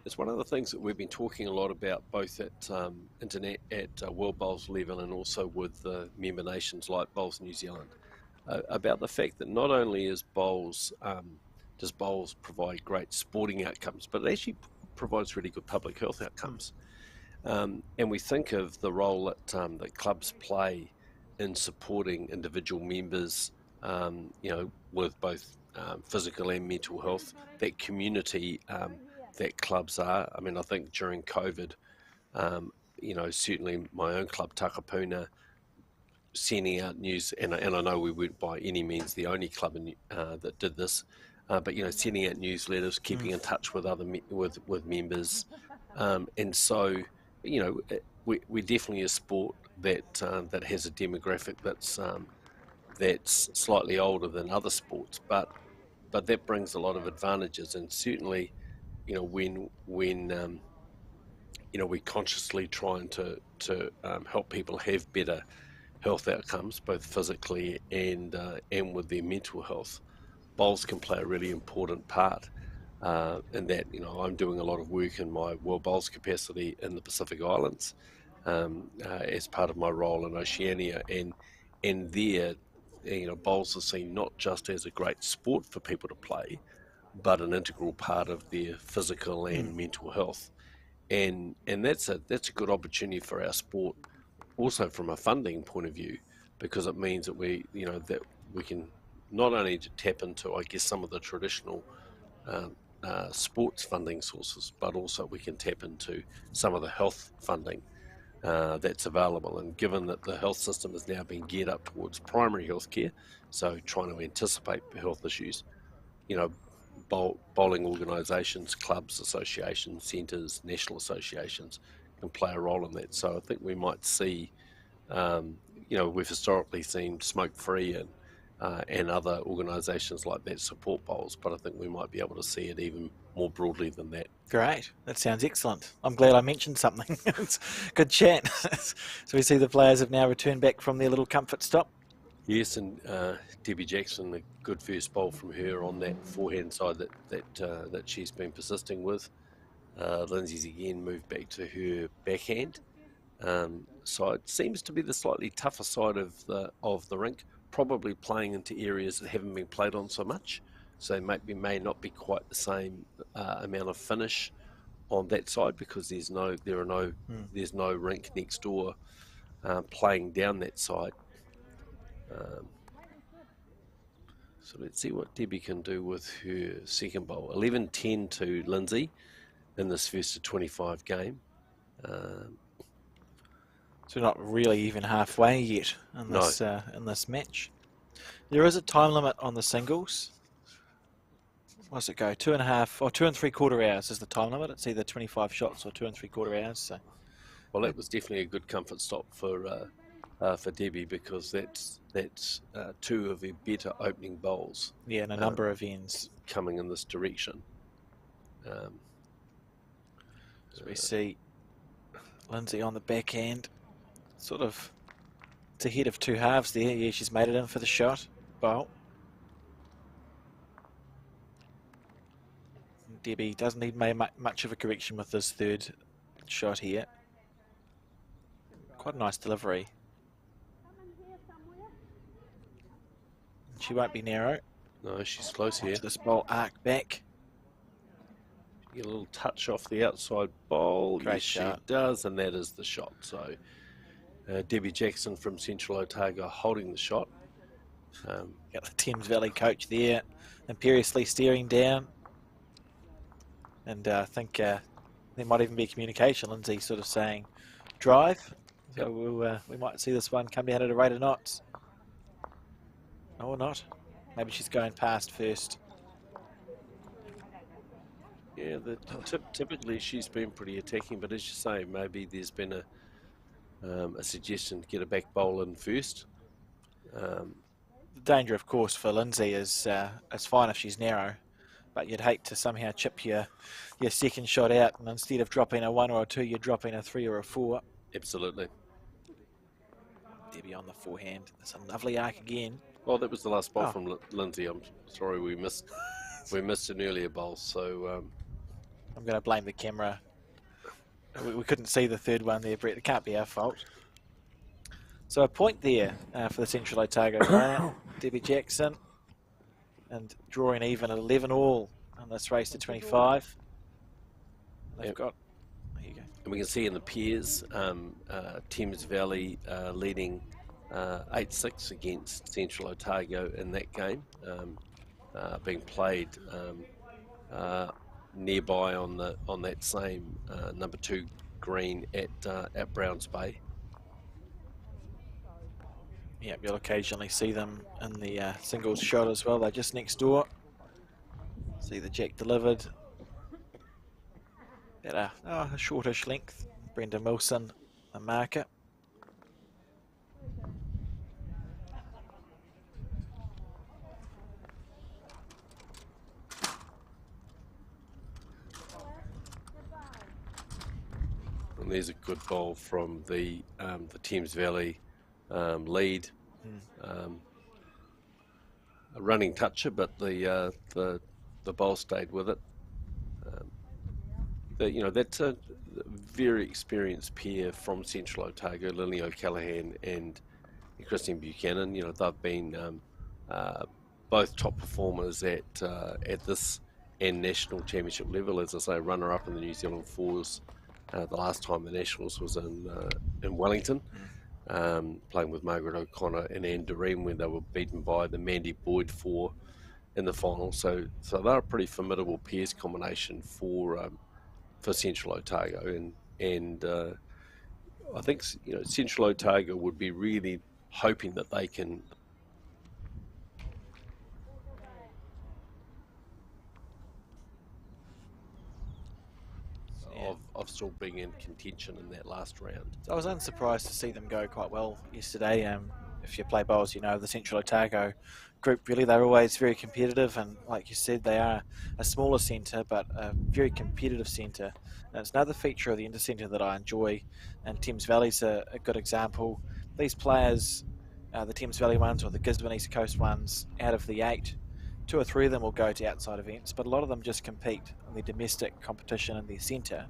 It's one of the things that we've been talking a lot about, both at Internet, at World Bowls level, and also with the member nations like Bowls New Zealand, about the fact that not only does bowls provide great sporting outcomes, but it actually provides really good public health outcomes. And we think of the role that clubs play in supporting individual members, with both physical and mental health, that community that clubs are. I mean, I think during COVID, certainly my own club, Takapuna, sending out news, and I know we weren't by any means the only club that did this, but sending out newsletters, keeping in touch with other with members, and so we're definitely a sport that has a demographic that's slightly older than other sports, but that brings a lot of advantages, and certainly when we're consciously trying to help people have better health outcomes, both physically and with their mental health, bowls can play a really important part. In that, I'm doing a lot of work in my World Bowls capacity in the Pacific Islands as part of my role in Oceania, and there, bowls are seen not just as a great sport for people to play, but an integral part of their physical and mental health, and that's a good opportunity for our sport, also from a funding point of view, because it means that we can not only tap into, I guess, some of the traditional sports funding sources, but also we can tap into some of the health funding that's available. And given that the health system is now being geared up towards primary health care, so trying to anticipate health issues, bowling organisations, clubs, associations, centres, national associations can play a role in that. So I think we might see, we've historically seen Smoke Free and other organisations like that support bowls, but I think we might be able to see it even more broadly than that. Great, that sounds excellent. I'm glad I mentioned something. It's good chat. So we see the players have now returned back from their little comfort stop. Yes, and Debbie Jackson, a good first bowl from her on that forehand side that she's been persisting with. Lindsay's again moved back to her backhand side. Seems to be the slightly tougher side of the rink, probably playing into areas that haven't been played on so much. So may not be quite the same amount of finish on that side, because there's no rink next door playing down that side. So let's see what Debbie can do with her second bowl. 11-10 to Lindsay in this first of 25 game. So not really even halfway yet in this match. There is a time limit on the singles. What does it go? 2.5 or 2 3/4 hours is the time limit. It's either 25 shots or 2 3/4 hours. So, well, that was definitely a good comfort stop for for Debbie, because that's two of her better opening bowls. Yeah, and a number of ends coming in this direction. So we see Lindsay on the back end, sort of it's ahead of two halves there. Yeah, she's made it in for the shot. Bowl. Debbie doesn't need much of a correction with this third shot here. Quite a nice delivery. She won't be narrow. No, she's close here. This bowl arc back. Get a little touch off the outside bowl. Great yes, shot. She does, and that is the shot. So Debbie Jackson from Central Otago holding the shot. Got the Thames Valley coach there, imperiously staring down. And I think there might even be communication. Lindsay sort of saying, drive. Yep. So we might see this one come down at a rate of knots. Or not. Maybe she's going past first. Yeah, typically she's been pretty attacking, but as you say, maybe there's been a suggestion to get a back bowl in first. The danger, of course, for Lindsay is it's fine if she's narrow, but you'd hate to somehow chip your second shot out, and instead of dropping a 1 or a 2, you're dropping a 3 or a 4. Absolutely. Debbie on the forehand. That's a lovely arc again. Well, that was the last bowl from Lindsay. I'm sorry we missed an earlier bowl. So I'm going to blame the camera. We couldn't see the third one there, Brett. It can't be our fault. So a point there for the Central Otago player, Debbie Jackson, and drawing even at 11 all on this race to 25. They've got. There you go. And we can see in the pairs, Thames Valley leading 8-6 against Central Otago in that game, being played nearby on that same number 2 green at Browns Bay. Yeah, you'll occasionally see them in the singles shot as well. They're just next door. See the jack delivered. At a shortish length. Brendan Wilson, the marker. And there's a good bowl from the Thames Valley lead. A running toucher, but the bowl stayed with it. That's a very experienced pair from Central Otago, Lily O'Callaghan and Christine Buchanan. They've been both top performers at this and national championship level. As I say, runner-up in the New Zealand Fours. The last time the Nationals was in Wellington, playing with Margaret O'Connor and Anne Doreen when they were beaten by the Mandy Boyd Four in the final. So they're a pretty formidable pairs combination for Central Otago, and I think Central Otago would be really hoping that they can. Of still being in contention in that last round. So I was unsurprised to see them go quite well yesterday. If you play bowls, the Central Otago group, really, they're always very competitive, and like you said, they are a smaller centre, but a very competitive centre. And it's another feature of the Intercentre that I enjoy, and Thames Valley's a good example. These players, the Thames Valley ones or the Gisborne East Coast ones, out of the 8, 2 or 3 of them will go to outside events, but a lot of them just compete in their domestic competition in their centre.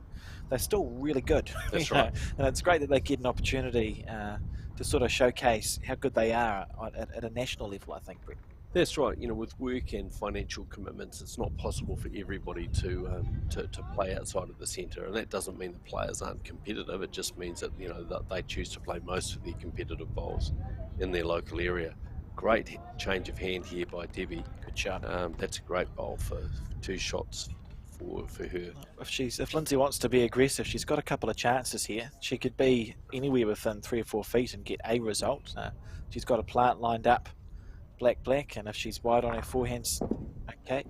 They're still really good. That's right. And it's great that they get an opportunity to sort of showcase how good they are at a national level, I think, Brett. That's right. With work and financial commitments, it's not possible for everybody to play outside of the centre, and that doesn't mean the players aren't competitive. It just means that that they choose to play most of their competitive bowls in their local area. Great change of hand here by Debbie. Good shot. That's a great bowl for 2 shots for her. If Lindsay wants to be aggressive, she's got a couple of chances here. She could be anywhere within 3 or 4 feet and get a result. She's got a plant lined up, black, and if she's wide on her forehands, okay.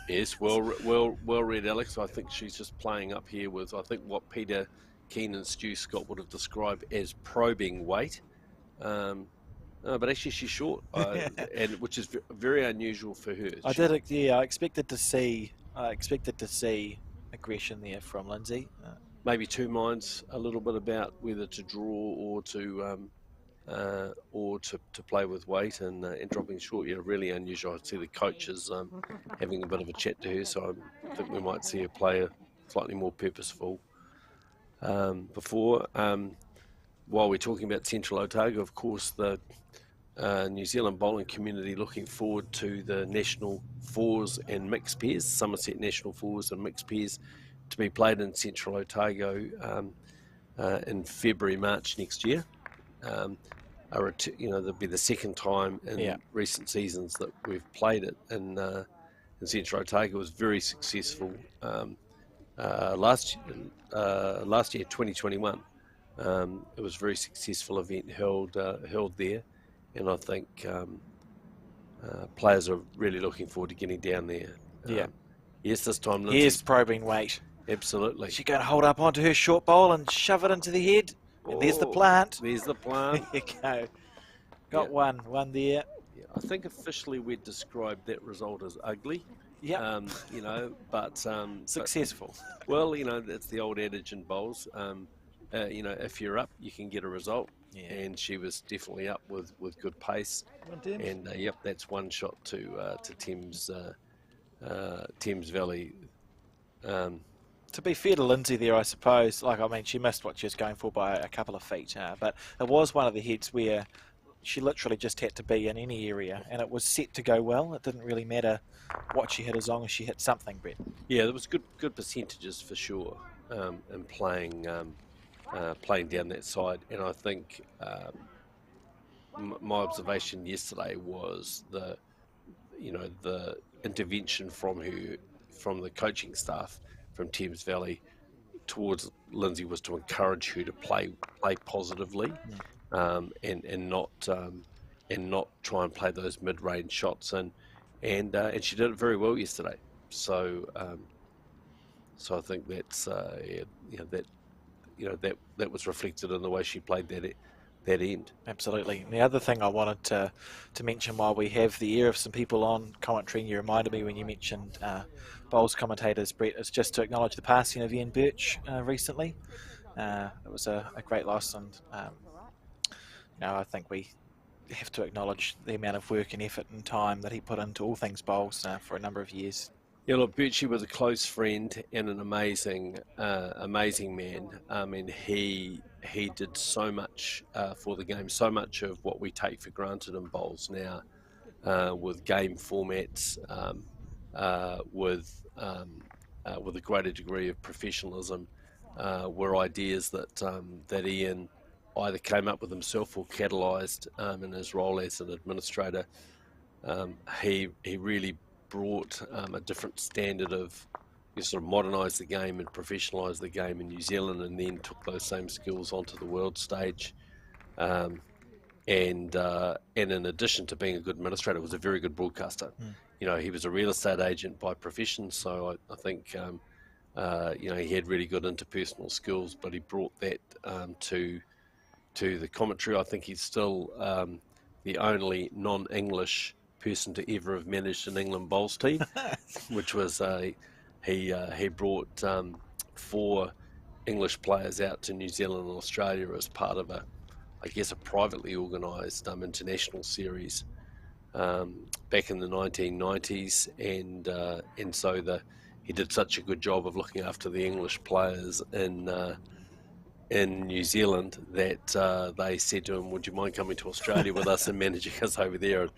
Yes, well read, Alex. I think she's just playing up here with what Peter Keane and Stu Scott would have described as probing weight. But actually she's short, and which is very unusual for her. I expected to see aggression there from Lindsay. Maybe two minds a little bit about whether to draw or to play with weight and dropping short. Yeah, really unusual. I see the coaches having a bit of a chat to her, so I think we might see her play a slightly more purposeful. Before, while we're talking about Central Otago, of course, the New Zealand bowling community looking forward to the national fours and mixed pairs, Somerset national fours and mixed pairs, to be played in Central Otago in February, March next year. There'll be the second time in recent seasons that we've played it in Central Otago. It was very successful last year, 2021. It was a very successful event held there, and I think players are really looking forward to getting down there. Yes, this time Lindsay's... Here's probing weight. Absolutely. She's going to hold up onto her short bowl and shove it into the head. And there's the plant. There's the plant. There you go. Got one there. Yeah, I think officially we'd describe that result as ugly. Yeah. But successful. Well, that's the old adage in bowls. If you're up, you can get a result. Yeah. And she was definitely up with good pace. And that's one shot to Thames Valley. To be fair to Lindsay there, I suppose, she missed what she was going for by a couple of feet, but it was one of the heads where she literally just had to be in any area, and it was set to go well. It didn't really matter what she hit as long as she hit something, Brett. Yeah, there was good percentages for sure in playing down that side, and I think my observation yesterday was the intervention from the coaching staff from Thames Valley towards Lindsay was to encourage her to play positively, and not try and play those mid-range shots, and she did it very well yesterday. So I think that's that was reflected in the way she played that end. Absolutely. And the other thing I wanted to mention while we have the ear of some people on commentary, and you reminded me when you mentioned bowls commentators, Brett, is just to acknowledge the passing of Ian Birch recently. It was a great loss, and I think we have to acknowledge the amount of work and effort and time that he put into all things bowls for a number of years. Yeah, look, Birchie was a close friend and an amazing man. And he did so much for the game, so much of what we take for granted in bowls now, with game formats, with a greater degree of professionalism, were ideas that Ian either came up with himself or catalysed in his role as an administrator. He really brought a different standard of sort of modernised the game and professionalised the game in New Zealand, and then took those same skills onto the world stage. And in addition to being a good administrator, was a very good broadcaster. He was a real estate agent by profession, so I think he had really good interpersonal skills, but he brought that to the commentary. I think he's still the only non-English person to ever have managed an England bowls team, which was he brought 4 English players out to New Zealand and Australia as part of a privately organised international series back in the 1990s, and so he did such a good job of looking after the English players in New Zealand that they said to him, "Would you mind coming to Australia with us and managing us over there?"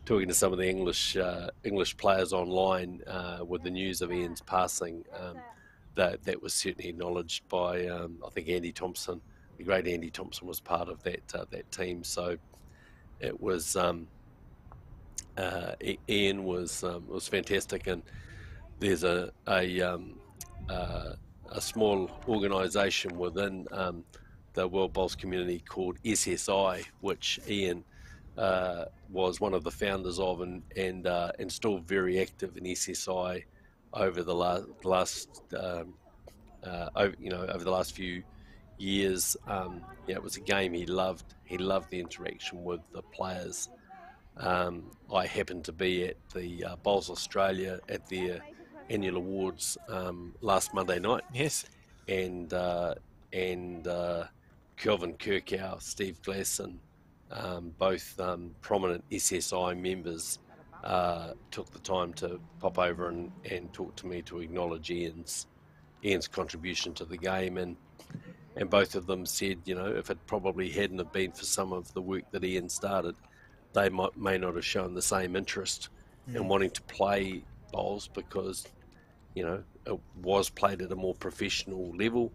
Talking to some of the English players online with the news of Ian's passing, that was certainly acknowledged by I think Andy Thompson. The great Andy Thompson was part of that team. So it was Ian was fantastic, and there's a small organisation within the World Bowls community called SSI, which Ian was one of the founders of, and still very active in SSI over the last over the last few years. It was a game he loved. He loved the interaction with the players. I happened to be at the Bowls Australia at their annual awards last Monday night, Yes. and Kelvin Kirkow, Steve Glasson, both prominent SSI members, took the time to pop over and talk to me to acknowledge Ian's contribution to the game, and both of them said, if it probably hadn't have been for some of the work that Ian started, they may not have shown the same interest in wanting to play bowls, because it was played at a more professional level.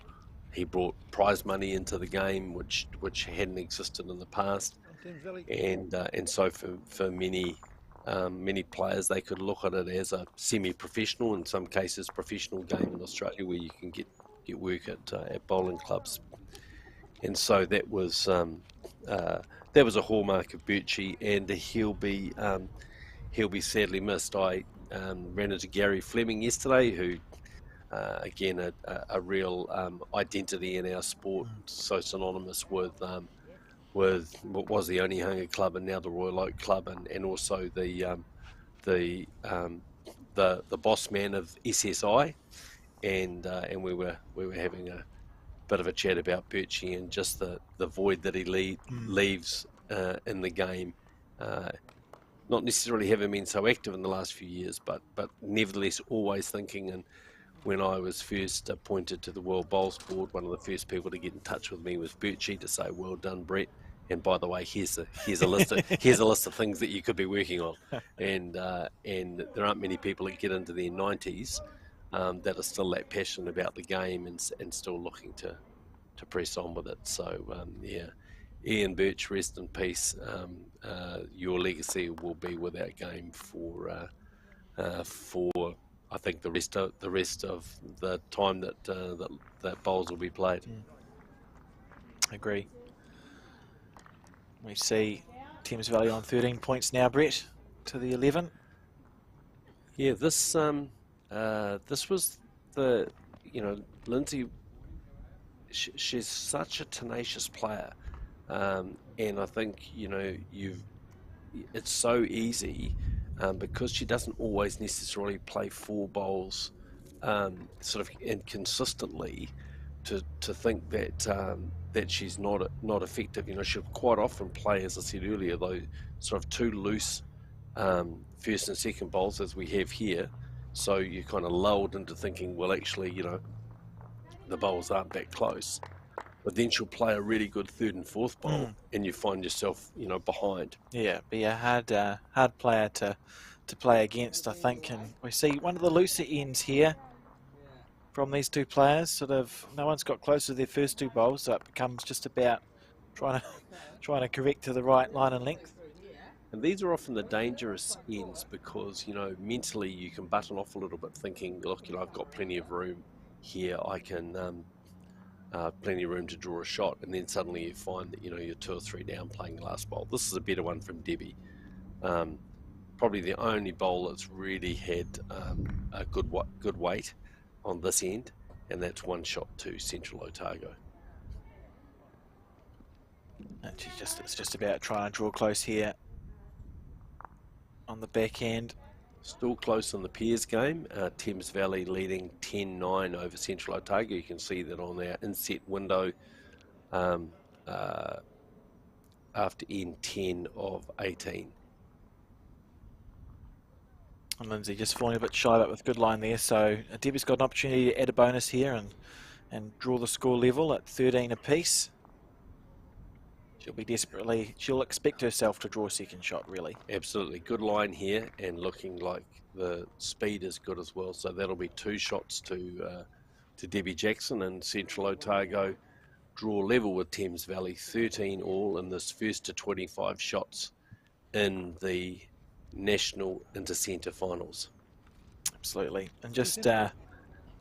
He brought prize money into the game, which hadn't existed in the past, and so for many players, they could look at it as a semi-professional, in some cases professional game in Australia, where you can get work at bowling clubs. And so that was a hallmark of Birchie, and he'll be sadly missed. I ran into Gary Fleming yesterday, who again a real identity in our sport, so synonymous with what was the Onehunga Club and now the Royal Oak Club, and also the boss man of SSI, and we were having a bit of a chat about Birchie and just the void that he leaves in the game. Not necessarily having been so active in the last few years, but nevertheless always thinking. And when I was first appointed to the World Bowls Board, one of the first people to get in touch with me was Birchie to say, "Well done, Brett. And by the way, here's a list of things that you could be working on." And there aren't many people that get into their 90s that are still that passionate about the game and still looking to press on with it. So Ian Birch, rest in peace. Your legacy will be with our game for I think the rest of the time that bowls will be played. Agree. We see Thames Valley on 13 points now, Brett, to the 11. Yeah, this was the Lindsay. She's such a tenacious player, and I think it's so easy because she doesn't always necessarily play 4 bowls sort of inconsistently to think that she's not effective. She'll quite often play, as I said earlier, though, sort of 2 loose first and second bowls as we have here. So you're kind of lulled into thinking, well, actually, the bowls aren't that close. But then she'll play a really good third and fourth bowl, and you find yourself, behind. Yeah, be a hard player to play against, I think. And we see one of the looser ends here from these two players. Sort of, no one's got close to their first 2 bowls, so it becomes just about trying to correct to the right line and length. And these are often the dangerous ends because, mentally you can button off a little bit thinking, look, I've got plenty of room here. I can, plenty of room to draw a shot. And then suddenly you find that, you're 2 or 3 down playing the last bowl. This is a better one from Debbie. Probably the only bowl that's really had a good weight on this end. And that's 1 shot to Central Otago. And it's just about trying to draw close here on the back end. Still close in the pairs game. Thames Valley leading 10-9 over Central Otago. You can see that on our inset window after end 10 of 18. And Lindsay just falling a bit shy, but with good line there. So Debbie's got an opportunity to add a bonus here and draw the score level at 13 apiece. She'll expect herself to draw a second shot, really. Absolutely. Good line here, and looking like the speed is good as well. So that'll be 2 shots to Debbie Jackson, and Central Otago draw level with Thames Valley, 13 all in this first to 25 shots in the National Intercentre finals. Absolutely. And just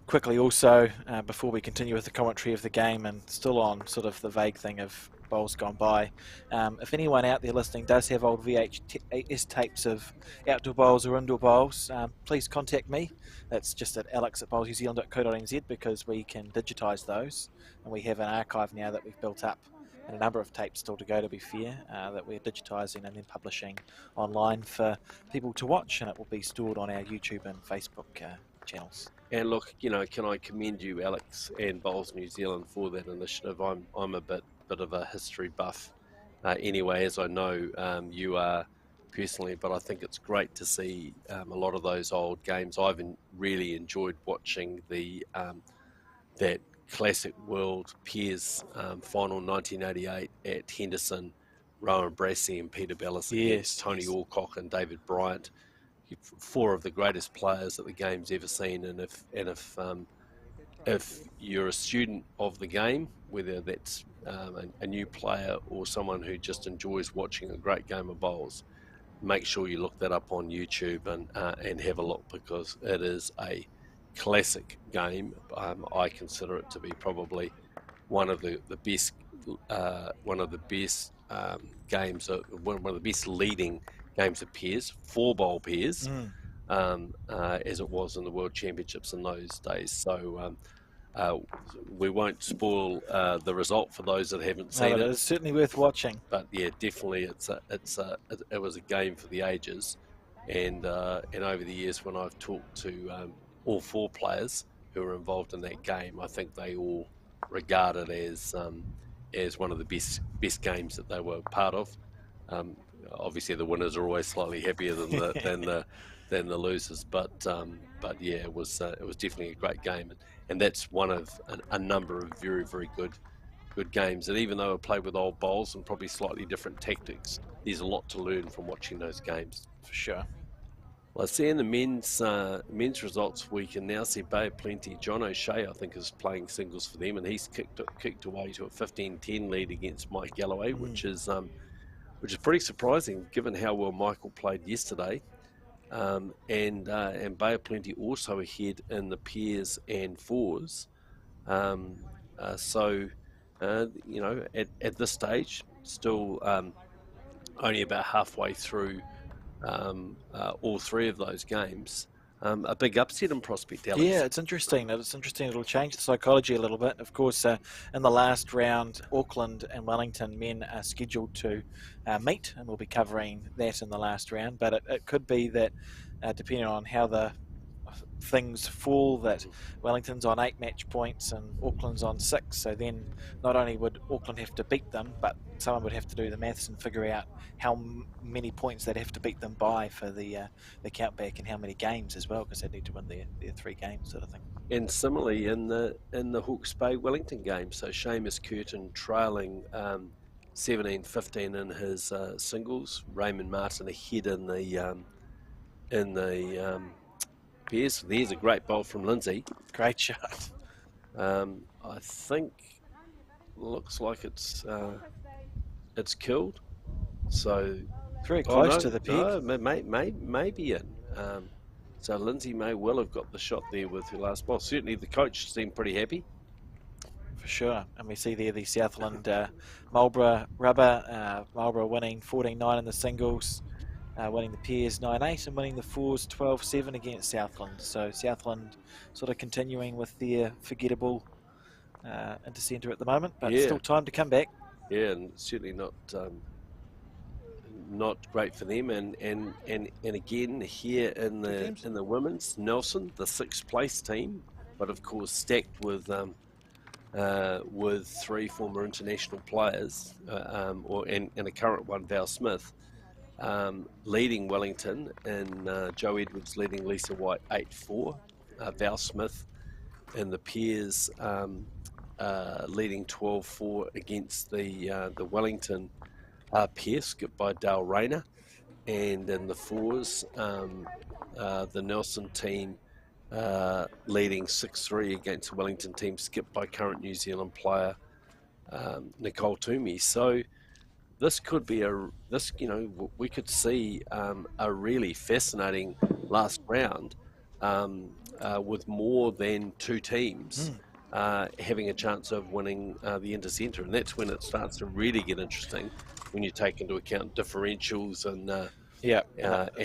quickly also, before we continue with the commentary of the game, and still on sort of the vague thing of bowls gone by. If anyone out there listening does have old VHS tapes of outdoor bowls or indoor bowls, please contact me. That's just at alex@bowlsnewzealand.co.nz, because we can digitise those, and we have an archive now that we've built up, and a number of tapes still to go, to be fair, that we're digitising and then publishing online for people to watch, and it will be stored on our YouTube and Facebook channels. And look, can I commend you, Alex, and Bowls New Zealand for that initiative? I'm a bit of a history buff, anyway, as I know you are personally. But I think it's great to see a lot of those old games. I've really enjoyed watching that classic World Peers final 1988 at Henderson. Rowan Brassey and Peter Bellis against Tony Alcock and David Bryant. 4 of the greatest players that the game's ever seen, and if you're a student of the game, whether that's a new player or someone who just enjoys watching a great game of bowls, make sure you look that up on YouTube and have a look, because it is a classic game. I consider it to be probably one of the best games, one of the best leading games of pairs, 4-bowl pairs, as it was in the World Championships in those days. So we won't spoil the result for those that haven't seen it. It's certainly worth watching. But yeah, definitely, it was a game for the ages. And over the years, when I've talked to all 4 players who were involved in that game, I think they all regard it as one of the best games that they were part of. Obviously, the winners are always slightly happier than the losers, but yeah, it was definitely a great game, and that's one of a number of very, very good games. And even though I played with old bowls and probably slightly different tactics, there's a lot to learn from watching those games. For sure. Well, I see in the men's results, we can now see Bay of Plenty. John O'Shea, I think, is playing singles for them, and he's kicked away to a 15-10 lead against Mike Galloway, which is pretty surprising given how well Michael played yesterday. And Bay of Plenty also ahead in the pairs and 4s. So at this stage, still only about halfway through all 3 of those games. A big upset in prospect, Alex. Yeah, it's interesting. It'll change the psychology a little bit. Of course, in the last round, Auckland and Wellington men are scheduled to meet, and we'll be covering that in the last round. But it could be that, depending on how the things fall, that Wellington's on 8 match points and Auckland's on 6. So then not only would Auckland have to beat them, but someone would have to do the maths and figure out how many points they'd have to beat them by for the count back, and how many games as well, because they need to win their 3 games, sort of thing. And similarly in the Hawke's Bay Wellington game, so Seamus Curtin trailing 17-15 in his singles. Raymond Martin ahead in the pairs. There's a great bowl from Lindsay. Great shot. I think looks like it's killed. So very close to the peg. No, maybe in. So Lindsay may well have got the shot there with her last bowl. Certainly the coach seemed pretty happy. For sure. And we see there the Southland Marlborough rubber. Marlborough winning 14-9 in the singles, winning the pairs 9-8, and winning the 4s 12-7 against Southland. So Southland sort of continuing with their forgettable Intercentre at the moment, but still time to come back. Yeah, and certainly not great for them. And again here in the women's, Nelson, the 6th place team, but of course stacked with 3 former international players, and a current one, Val Smith, leading Wellington, and Joe Edwards leading Lisa White 8-4. Val Smith in the pairs leading 12-4 against the Wellington pair, skipped by Dale Rayner. And in the 4s, the Nelson team leading 6-3 against the Wellington team, skipped by current New Zealand player Nicole Toomey. So this could be we could see a really fascinating last round with more than 2 teams having a chance of winning the Intercentre, and that's when it starts to really get interesting, when you take into account differentials and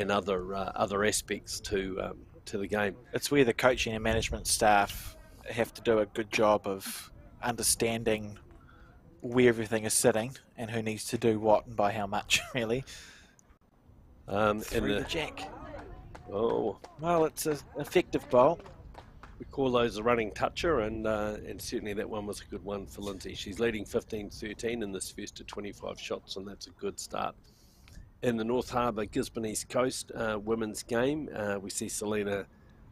other aspects to the game. It's where the coaching and management staff have to do a good job of understanding where everything is sitting and who needs to do what and by how much, really. Through the jack. Oh, well, it's an effective bowl. We call those a running toucher, and certainly that one was a good one for Lindsay. She's leading 15-13 in this first to 25 shots, and that's a good start. In the North Harbour Gisborne East Coast women's game, we see Selena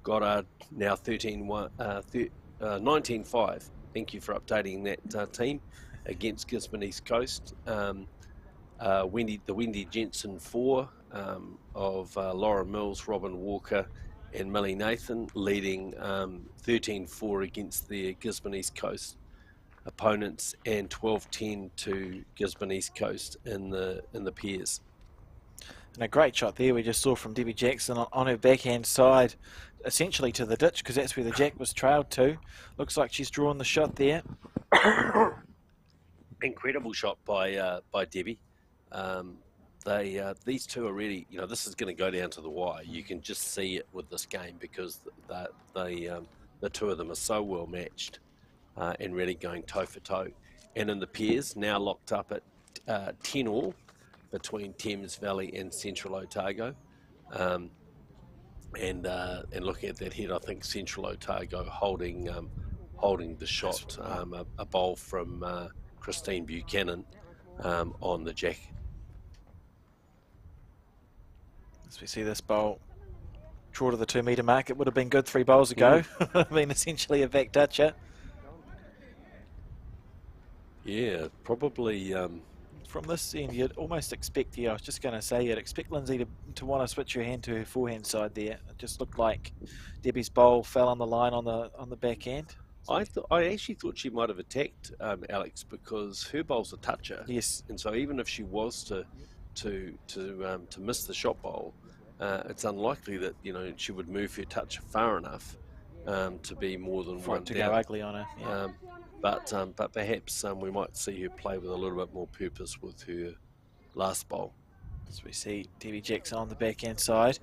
Goddard now 19-5. Thank you for updating that team against Gisborne East Coast. The Wendy Jensen 4 of Lauren Mills, Robin Walker, and Millie Nathan leading 13-4 against the Gisborne East Coast opponents, and 12-10 to Gisborne East Coast in the pairs. And a great shot there we just saw from Debbie Jackson on her backhand side, essentially to the ditch, because that's where the jack was trailed to. Looks like she's drawn the shot there. Incredible shot by Debbie. These two are really, this is going to go down to the wire. You can just see it with this game, because the two of them are so well matched and really going toe for toe. And in the pairs, now locked up at 10-all between Thames Valley and Central Otago. And looking at that head, I think Central Otago holding the shot, a bowl from Christine Buchanan on the jack. As we see this bowl draw to the 2 metre mark, it would have been good 3 bowls ago. It would have been essentially a back toucher. Yeah, probably. From this end, you'd almost expect, I was just going to say, you'd expect Lindsay to want to switch her hand to her forehand side there. It just looked like Debbie's bowl fell on the line on the back end. I actually thought she might have attacked Alex, because her bowl's a toucher. Yes. And so even if she was to miss the shot bowl, it's unlikely that she would move her touch far enough to be more than for one it to down. go ugly on her. Yeah. But perhaps we might see her play with a little bit more purpose with her last bowl. As we see Debbie Jackson on the backhand side.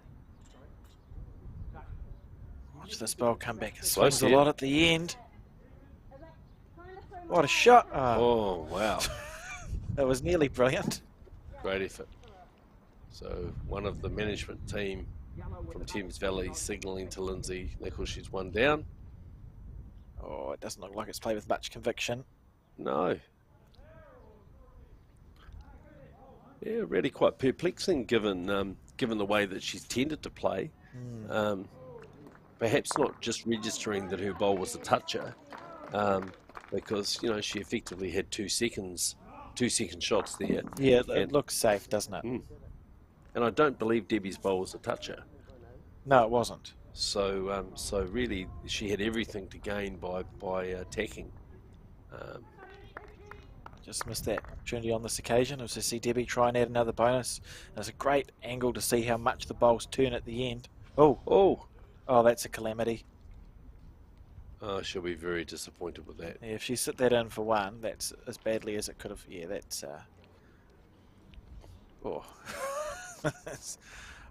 Watch this bowl come back. It swings a lot at the end. What a shot! Oh wow. That was nearly brilliant. Great effort. So one of the management team from Thames Valley signalling to Lindsay Nichols she's one down. Oh, it doesn't look like it's played with much conviction. No. Yeah, really quite perplexing given the way that she's tended to play. Perhaps not just registering that her bowl was a toucher, because she effectively had 2 second shots there. Yeah, it looks safe, doesn't it? And I don't believe Debbie's bowl was a toucher. No, it wasn't. So really, she had everything to gain by attacking. Just missed that opportunity on this occasion. It was to see Debbie try and add another bonus. There's a great angle to see how much the bowls turn at the end. Oh, that's a calamity. She'll be very disappointed with that. Yeah, if she sit that in for 1, that's as badly as it could have. Yeah, that's that's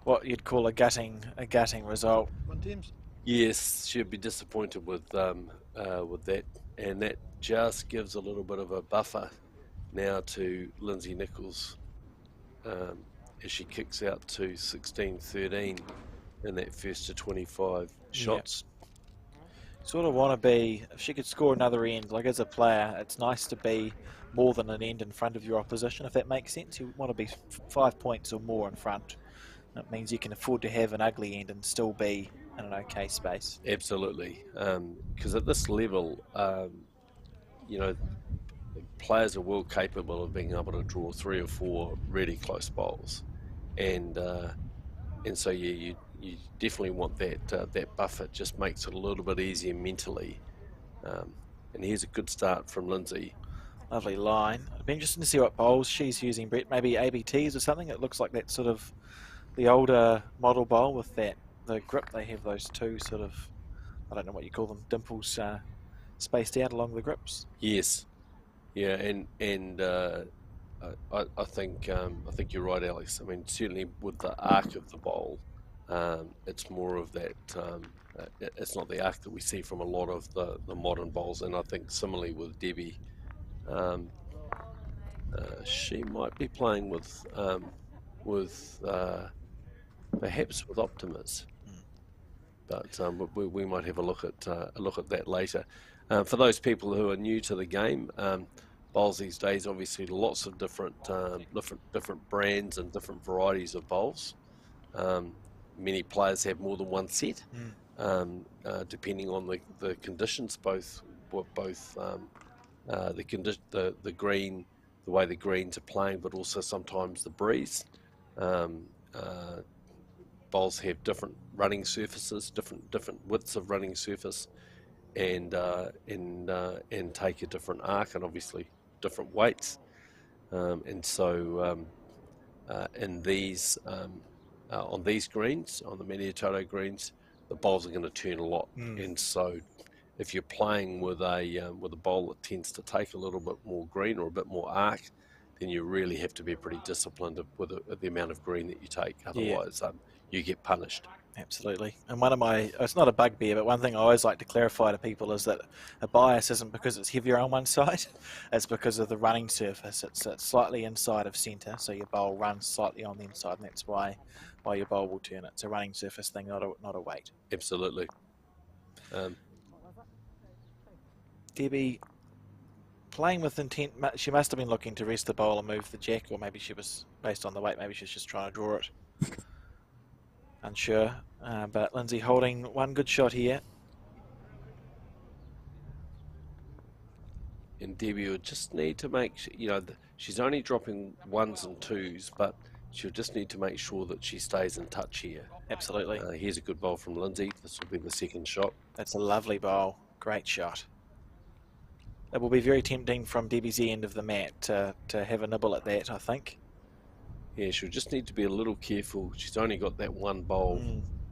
what you'd call a gutting result. Yes, she'll be disappointed with that, and that just gives a little bit of a buffer now to Lindsay Nichols as she kicks out to 16-13 in that first to 25 shots. Sort of want to be, if she could score another end, like as a player, it's nice to be more than an end in front of your opposition, if that makes sense. You want to be 5 points or more in front. That means you can afford to have an ugly end and still be in an okay space. Absolutely, because at this level, players are well capable of being able to draw 3 or 4 really close bowls, and so you definitely want that buffer. It just makes it a little bit easier mentally. And here's a good start from Lindsay. Lovely line. It'd be interesting to see what bowls she's using, Brett. Maybe ABTs or something. It looks like that's sort of the older model bowl with the grip. They have those 2 sort of, I don't know what you call them, dimples spaced out along the grips. Yes, yeah, and I think you're right, Alex. I mean, certainly with the arc of the bowl, it's more of that. It's not the arc that we see from a lot of the modern bowls, and I think similarly with Debbie, um, she might be playing with perhaps with Optimus, but we might have a look at that later. For those people who are new to the game, bowls these days, obviously lots of different brands and different varieties of bowls. Many players have more than one set, depending on the conditions, both the green, the way the greens are playing, but also sometimes the breeze. Bowls have different running surfaces, different widths of running surface, and take a different arc, and obviously different weights. And so in these on these greens, on the Maniapoto greens, the bowls are going to turn a lot, and so if you're playing with a bowl that tends to take a little bit more green or a bit more arc, then you really have to be pretty disciplined with the amount of green that you take. Otherwise, you get punished. Absolutely. And one of my, it's not a bugbear, but one thing I always like to clarify to people is that a bias isn't because it's heavier on one side, it's because of the running surface. It's slightly inside of centre, so your bowl runs slightly on the inside, and that's why your bowl will turn. It's a running surface thing, not a weight. Absolutely. Debbie, playing with intent, she must have been looking to rest the bowl and move the jack, or maybe she was, based on the weight, maybe she was just trying to draw it. Unsure, but Lindsay holding one good shot here. And Debbie would just need to make, she's only dropping ones and twos, but she'll just need to make sure that she stays in touch here. Absolutely. Here's a good bowl from Lindsay. This will be the second shot. That's a lovely bowl. Great shot. It will be very tempting from Debbie's end of the mat to have a nibble at that, I think. Yeah, she'll just need to be a little careful. She's only got that one bowl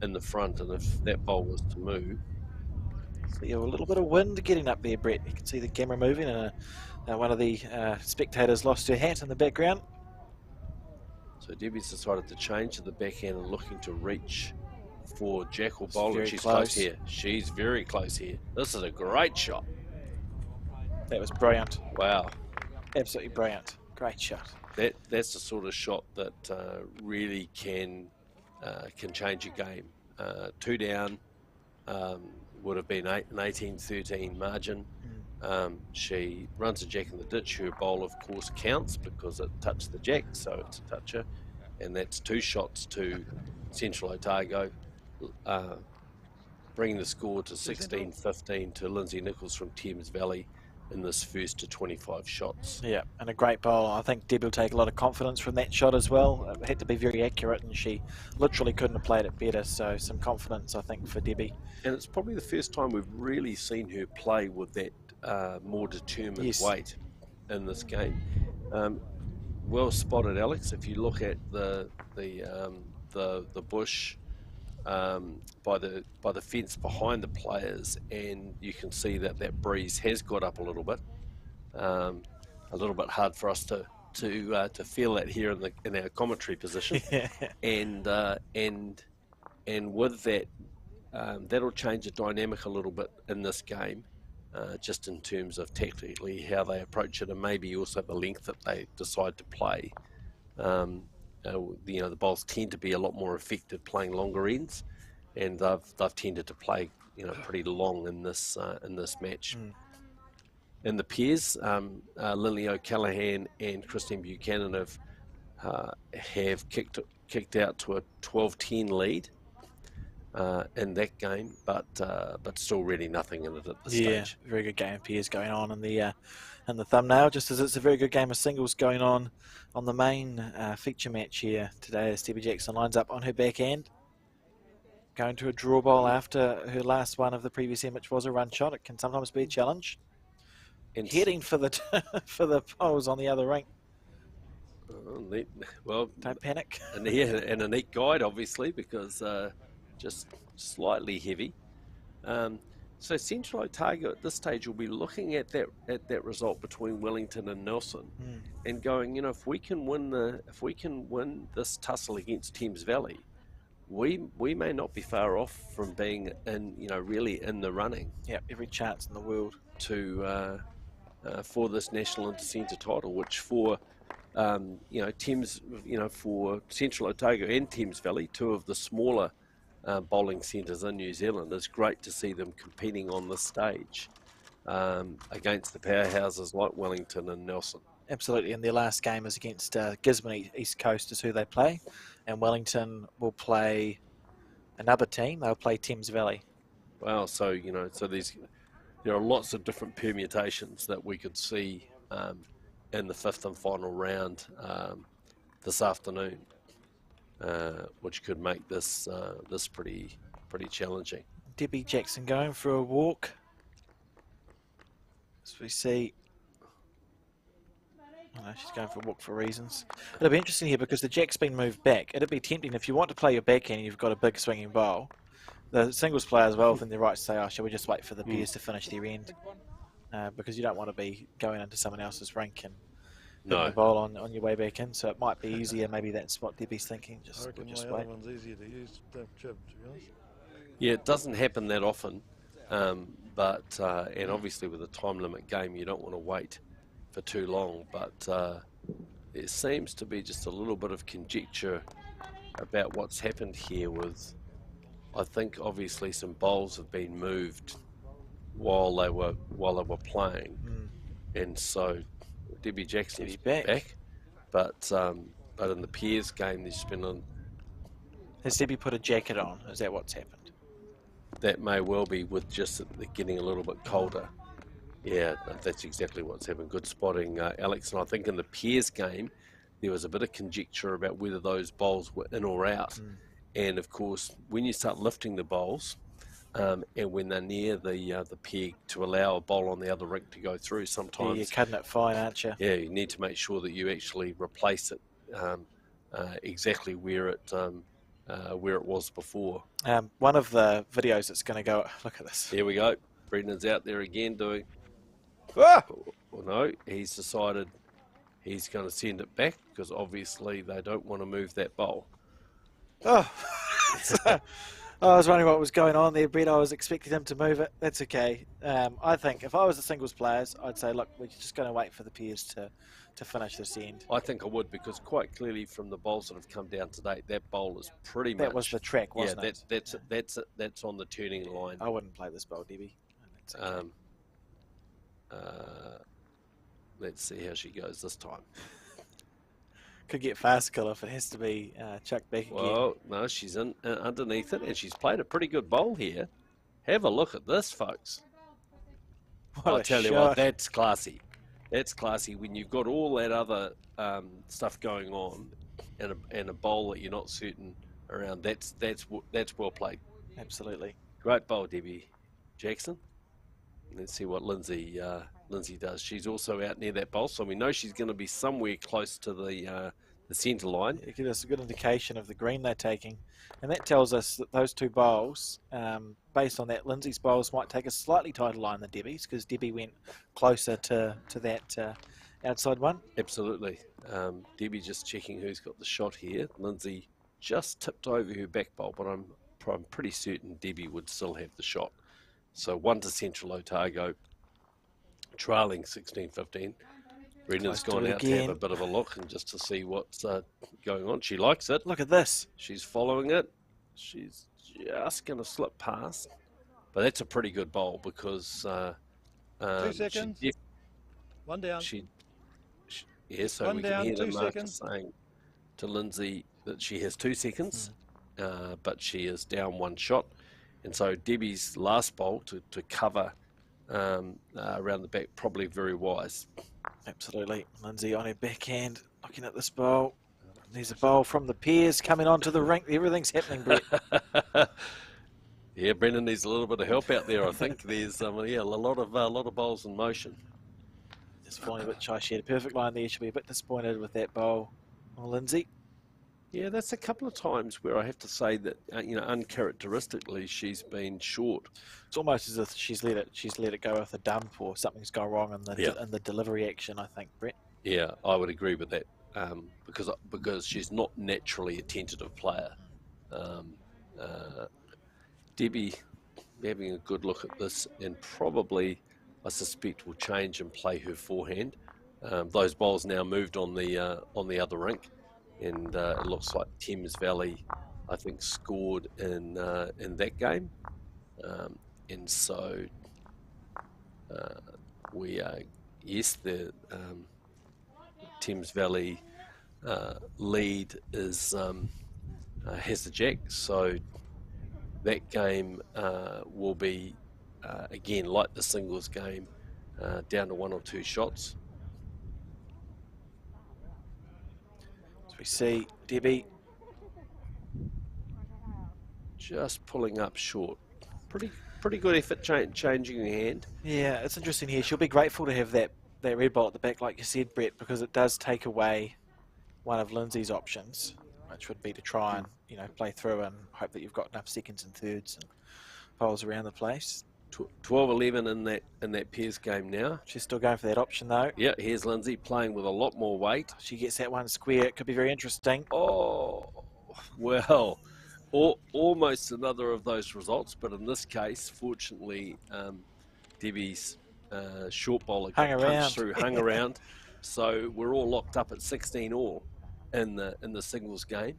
in the front, and if that bowl was to move... So you have a little bit of wind getting up there, Brett. You can see the camera moving, and one of the spectators lost her hat in the background. So Debbie's decided to change to the backhand and looking to reach for jack or bowl, and she's close here. She's very close here. This is a great shot. That was brilliant. Wow. Absolutely brilliant. Great shot. That's the sort of shot that really can change a game. 2 down would have been an 18-13 margin. She runs a jack in the ditch. Her bowl, of course, counts because it touched the jack, so it's a toucher. And that's 2 shots to Central Otago, bringing the score to 16-15 to Lindsay Nichols from Thames Valley in this first to 25 shots. Yeah, and a great bowl. I think Debbie will take a lot of confidence from that shot as well. It had to be very accurate, and she literally couldn't have played it better, so some confidence, I think, for Debbie. And it's probably the first time we've really seen her play with that more determined weight in this game. Well spotted, Alex. If you look at the bush by the fence behind the players, and you can see that breeze has got up a little bit. A little bit hard for us to feel that here in our commentary position. And with that, that'll change the dynamic a little bit in this game, just in terms of tactically how they approach it, and maybe also the length that they decide to play. The bowls tend to be a lot more effective playing longer ends, and they've tended to play pretty long in this match. In the pairs, Lily O'Callaghan and Christine Buchanan have kicked out to a 12-10 lead in that game, but still really nothing in it at this stage. Yeah, very good game of pairs going on in the thumbnail, just as it's a very good game of singles going on the main feature match here today, as Debbie Jackson lines up on her backhand, going to a draw bowl after her last one of the previous end, which was a run shot. It can sometimes be a challenge. And heading for the for the poles on the other rink. Well, don't panic. And a neat guide, obviously, because just slightly heavy. So Central Otago at this stage will be looking at that result between Wellington and Nelson, and going, if we can win this tussle against Thames Valley, we may not be far off from being really in the running. Yeah, every chance in the world to for this national Intercentre title, which for Thames, for Central Otago and Thames Valley, two of the smaller bowling centres in New Zealand, it's great to see them competing on this stage against the powerhouses like Wellington and Nelson. Absolutely, and their last game is against Gisborne East Coast is who they play, and Wellington will play another team. They'll play Thames Valley. Wow, so there are lots of different permutations that we could see in the fifth and final round this afternoon, which could make this pretty challenging. Debbie Jackson going for a walk, as we see. No, she's going for a walk for reasons. It'll be interesting here because the jack's been moved back. It'd be tempting if you want to play your backhand and you've got a big swinging bowl. The singles player as well within their right to say, shall we just wait for the pairs to finish their end? Because you don't want to be going into someone else's rink and putting the bowl on your way back in. So it might be easier. Maybe that's what Debbie's thinking. Just wait. One's easier to use, to be honest. Yeah, it doesn't happen that often, but and obviously with a time limit game, you don't want to wait for too long, but there seems to be just a little bit of conjecture about what's happened here with, I think obviously some bowls have been moved while they were playing, and so Debbie Jackson's back, but in the pairs game there's been Has Debbie put a jacket on? Is that what's happened? That may well be, with just getting a little bit colder. Yeah, that's exactly what's happened. Good spotting, Alex. And I think in the pairs game, there was a bit of conjecture about whether those bowls were in or out. And of course, when you start lifting the bowls, and when they're near the peg to allow a bowl on the other rink to go through, sometimes you're cutting it fine, aren't you? Yeah, you need to make sure that you actually replace it exactly where it was before. One of the videos that's going to go. Look at this. Here we go. Brendan's out there again doing. Ah! Well, no, he's decided he's going to send it back because obviously they don't want to move that bowl. Oh, I was wondering what was going on there, Brett. I was expecting him to move it. That's okay. I think if I was the singles players, I'd say, look, we're just going to wait for the pairs to finish this end. I think I would, because quite clearly from the bowls that have come down today, that bowl is pretty much... That was the track, wasn't it? That's on the turning line. I wouldn't play this bowl, Debbie. Okay. Let's see how she goes this time. Could get farcical if it has to be chucked back again. Well, no, she's in underneath it, and she's played a pretty good bowl here. Have a look at this, folks. I'll tell you what, that's classy. That's classy when you've got all that other stuff going on, and a bowl that you're not certain around. That's well played. Absolutely. Great bowl, Debbie Jackson. Let's see what Lindsay does. She's also out near that bowl, so we know she's going to be somewhere close to the centre line. It gives us a good indication of the green they're taking, and that tells us that those two bowls, based on that, Lindsay's bowls might take a slightly tighter line than Debbie's, because Debbie went closer to that outside one. Absolutely. Debbie just checking who's got the shot here. Lindsay just tipped over her back bowl, but I'm pretty certain Debbie would still have the shot. So 1 to Central Otago, trailing 16-15. Brendan's gone out to have a bit of a look and just to see what's going on. She likes it. Look at this. She's following it. She's just going to slip past. But that's a pretty good bowl because... 2 seconds. One down. Yeah, so one we down, can hear 2 the marker seconds. saying to Lindsay that she has 2 seconds, but she is down 1 shot. And so Debbie's last bowl to cover around the back, probably very wise. Absolutely. Lindsay on her backhand, looking at this bowl. There's a bowl from the pairs coming onto the rink. Everything's happening, Brett. Yeah, Brendan needs a little bit of help out there, I think. There's a lot of bowls in motion. Just falling a bit shy. She had a perfect line there. She'll be a bit disappointed with that bowl. Oh, Lindsay. Yeah, that's a couple of times where I have to say that uncharacteristically she's been short. It's almost as if she's let it go with a dump, or something's gone wrong in the delivery action, I think, Brett. Yeah, I would agree with that, because she's not naturally a tentative player. Debbie having a good look at this, and probably, I suspect, will change and play her forehand. Those bowls now moved on the other rink, and it looks like Thames Valley, I think, scored in that game, and so we are the Thames Valley lead is has the jack, so that game will be again like the singles game, down to 1 or 2 shots. As we see Debbie just pulling up short. Pretty good effort changing her hand. Yeah, it's interesting here. She'll be grateful to have that red ball at the back, like you said, Brett, because it does take away one of Lindsay's options, which would be to try and play through and hope that you've got enough seconds and thirds and bowls around the place. 12-11 in that pairs game now. She's still going for that option though. Yeah, here's Lindsay playing with a lot more weight. She gets that one square. It could be very interesting. Oh, well, almost another of those results, but in this case, fortunately, Debbie's short bowler hung around. So we're all locked up at 16 all in the singles game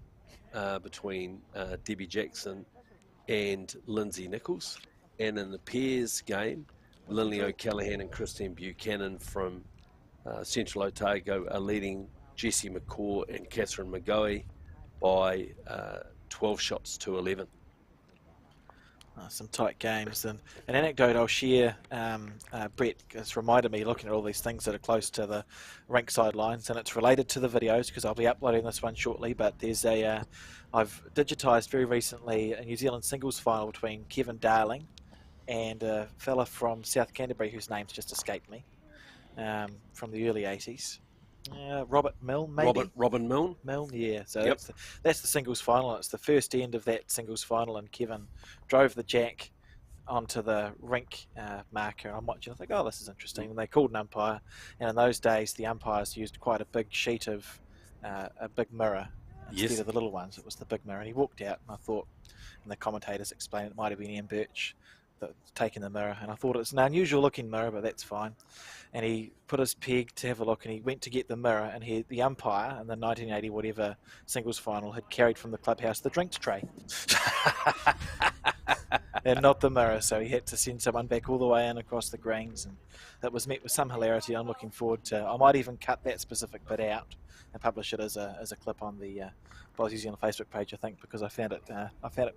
between Debbie Jackson and Lindsay Nichols. And in the pairs game, Lily O'Callaghan and Christine Buchanan from Central Otago are leading Jessie McCaw and Catherine McGoey by 12 shots to 11. Some tight games. And an anecdote I'll share, Brett, has reminded me, looking at all these things that are close to the rink sidelines, and it's related to the videos because I'll be uploading this one shortly, but there's I've digitised very recently a New Zealand singles final between Kevin Darling and a fella from South Canterbury whose name's just escaped me, from the early 80s. Robert Milne, maybe? Robin Milne? Milne, yeah. So yep. That's the singles final. It's the first end of that singles final, and Kevin drove the jack onto the rink marker. And I'm watching, I think, oh, this is interesting. And they called an umpire. And in those days, the umpires used quite a big sheet of, a big mirror instead of the little ones. It was the big mirror. And he walked out, and I thought, and the commentators explained it might have been Ian Birch that taken the mirror. And I thought it's an unusual looking mirror, but that's fine. And he put his peg to have a look, and he went to get the mirror, and the umpire in the 1980 whatever singles final had carried from the clubhouse the drinks tray. And not the mirror, so he had to send someone back all the way in across the greens, and that was met with some hilarity. I'm looking forward to, I might even cut that specific bit out and publish it as a clip on the Bowls New Zealand Facebook page, I think, because I found it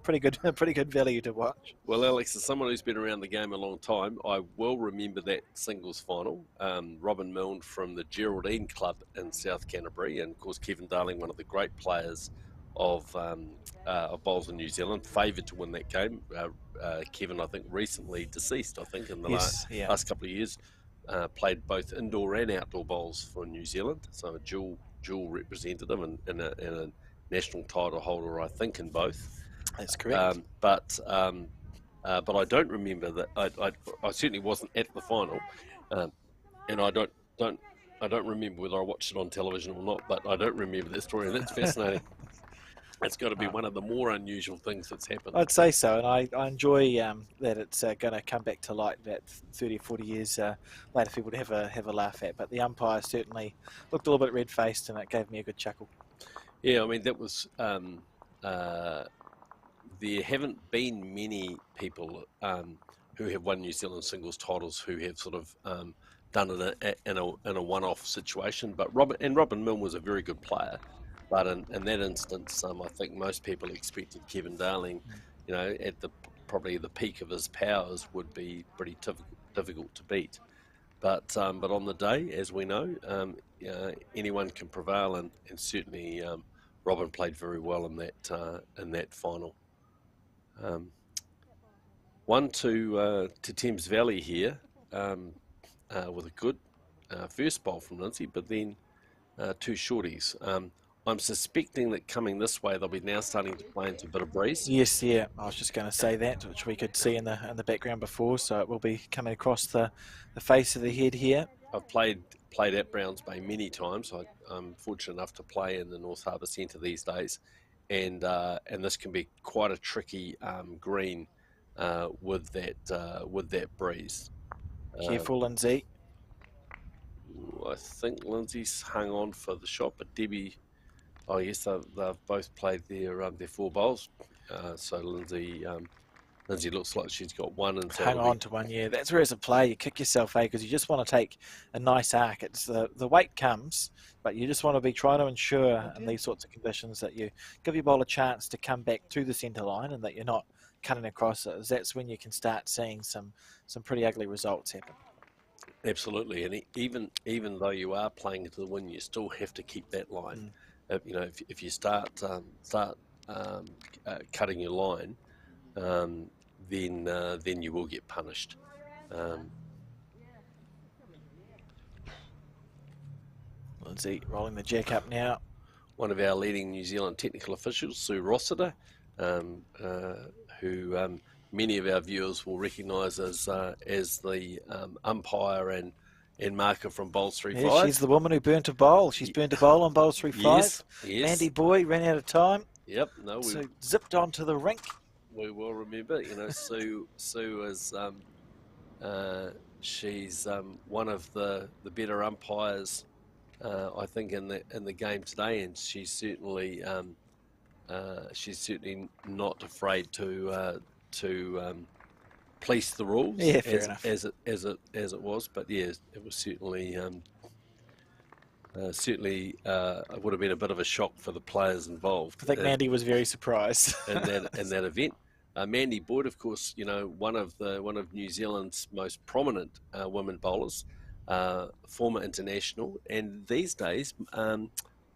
pretty good value to watch. Well, Alex, as someone who's been around the game a long time, I will remember that singles final. Robin Milne from the Geraldine Club in South Canterbury, and of course Kevin Darling, one of the great players of bowls in New Zealand, favoured to win that game. Kevin, I think, recently deceased, I think, in the last couple of years, played both indoor and outdoor bowls for New Zealand, so a dual representative and a national title holder, I think, in both. That's correct. But I don't remember that. I certainly wasn't at the final, and I don't remember whether I watched it on television or not. But I don't remember that story, and that's fascinating. It's got to be one of the more unusual things that's happened. I'd say so, and I enjoy that it's going to come back to light that 30 or 40 years later people would have a laugh at. But the umpire certainly looked a little bit red-faced, and it gave me a good chuckle. Yeah, I mean, that was... there haven't been many people who have won New Zealand singles titles who have sort of done it in a one-off situation. But Robin Milne was a very good player. But in that instance, I think most people expected Kevin Darling, at probably the peak of his powers, would be pretty difficult to beat. But on the day, as we know, anyone can prevail, and certainly Robin played very well in that final. One to Thames Valley here, with a good first bowl from Lindsay, but then 2 shorties. I'm suspecting that coming this way, they'll be now starting to play into a bit of breeze. Yes, yeah. I was just going to say that, which we could see in the background before. So it will be coming across the face of the head here. I've played at Browns Bay many times. I'm fortunate enough to play in the North Harbour Centre these days, and this can be quite a tricky green with that breeze. Careful, Lindsay. I think Lindsay's hung on for the shot, but Debbie. Oh yes, they've both played their 4 bowls. So Lindsay looks like she's got one, and so hang on to one. Yeah, that's where as a player you kick yourself, because you just want to take a nice arc. It's the weight comes, but you just want to be trying to ensure in these sorts of conditions that you give your ball a chance to come back to the centre line and that you're not cutting across it. That's when you can start seeing some pretty ugly results happen. Absolutely, and even though you are playing into the wind, you still have to keep that line. If you start cutting your line, then you will get punished. Lindsay rolling the jack up now. One of our leading New Zealand technical officials, Sue Rossiter, who many of our viewers will recognise as the umpire and marker from bowls 3-5. Yeah, she's the woman who burnt a bowl. She's burnt a bowl on bowls 3-5. Yes. Mandy Boy ran out of time. Yep. No, so zipped onto the rink. We will remember. Sue is she's one of the better umpires, I think, in the game today, and she's certainly not afraid to police the rules. Yeah, fair enough. As it was, but yeah, it was certainly it would have been a bit of a shock for the players involved. I think Mandy was very surprised in that event. Mandy Boyd, of course, one of New Zealand's most prominent women bowlers, former international, and these days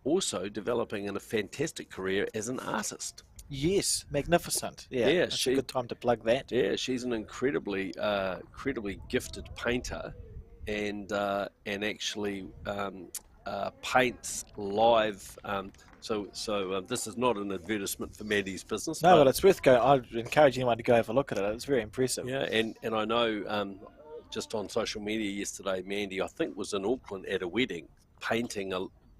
also developing in a fantastic career as an artist. Yes, magnificent. Yeah, it's a good time to plug that. Yeah, she's an incredibly gifted painter, and actually paints live. So this is not an advertisement for Mandy's business. No, but it's worth going. I'd encourage anyone to go have a look at it. It's very impressive. Yeah, and I know just on social media yesterday, Mandy, I think, was in Auckland at a wedding,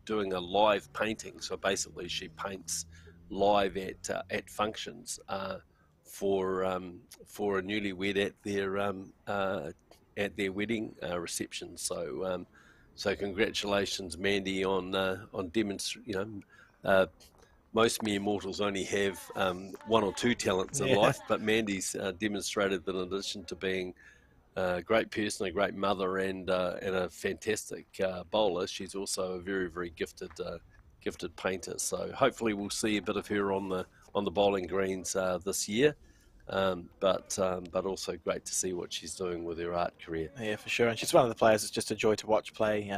doing a live painting. So basically, she paints live at functions for a newlywed at their wedding reception. So congratulations, Mandy, on demonstrating. Most mere mortals only have one or two talents in life, but Mandy's demonstrated that in addition to being a great person, a great mother, and a fantastic bowler, she's also a very, very gifted painter. So hopefully we'll see a bit of her on the bowling greens this year. But also great to see what she's doing with her art career. Yeah, for sure. And she's one of the players that's just a joy to watch play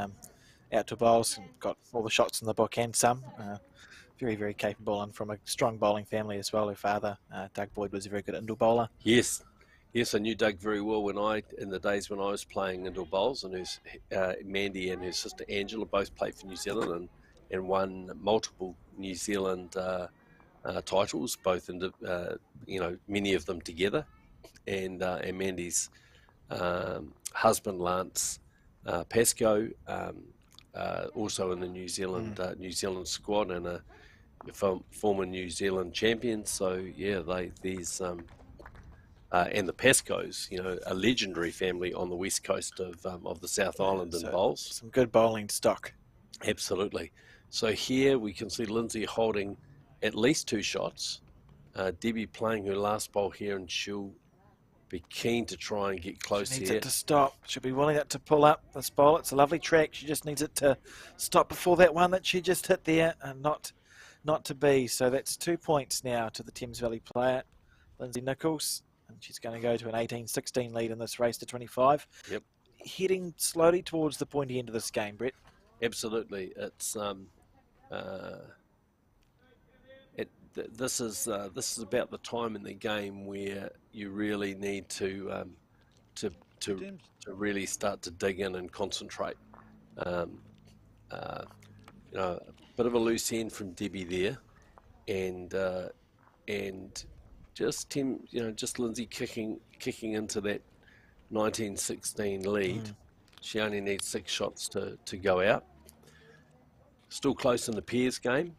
outdoor bowls. And got all the shots in the book and some. Very, very capable, and from a strong bowling family as well. Her father, Doug Boyd, was a very good indoor bowler. Yes, I knew Doug very well in the days when I was playing indoor bowls, and Mandy and her sister Angela both played for New Zealand and won multiple New Zealand titles, both many of them together, and Mandy's husband Lance Pascoe, also in the New Zealand squad, and a former New Zealand champion. So yeah, and the Pascoes, a legendary family on the west coast of the South Island in bowls. Some good bowling stock. Absolutely. So here we can see Lindsay holding at least 2 shots. Debbie playing her last bowl here, and she'll be keen to try and get close here. She needs it to stop. She'll be willing to pull up this bowl. It's a lovely track. She just needs it to stop before that one that she just hit there, and not to be. So that's 2 points now to the Thames Valley player, Lindsay Nichols, and she's going to go to an 18-16 lead in this race to 25. Yep. Heading slowly towards the pointy end of this game, Brett. Absolutely. It's this is about the time in the game where you really need to really start to dig in and concentrate. A bit of a loose end from Debbie there, and just Tim, just Lindsay kicking into that 19-16 lead. She only needs 6 shots to go out. Still close in the pairs game.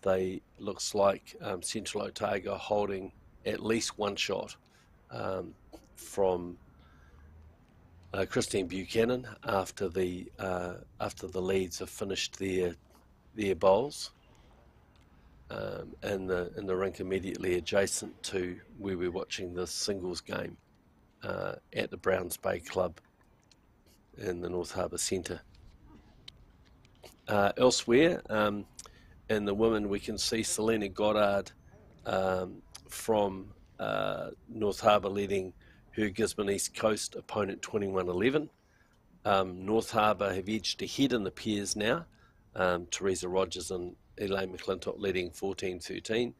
They looks like Central Otago holding at least 1 shot from Christine Buchanan after the leads have finished their bowls, in the rink immediately adjacent to where we're watching the singles game at the Browns Bay Club in the North Harbour Centre. Elsewhere, in the women, we can see Selena Goddard from North Harbour leading her Gisborne East Coast opponent 21-11. North Harbour have edged ahead in the pairs now. Teresa Rogers and Elaine McClintock leading 14-13,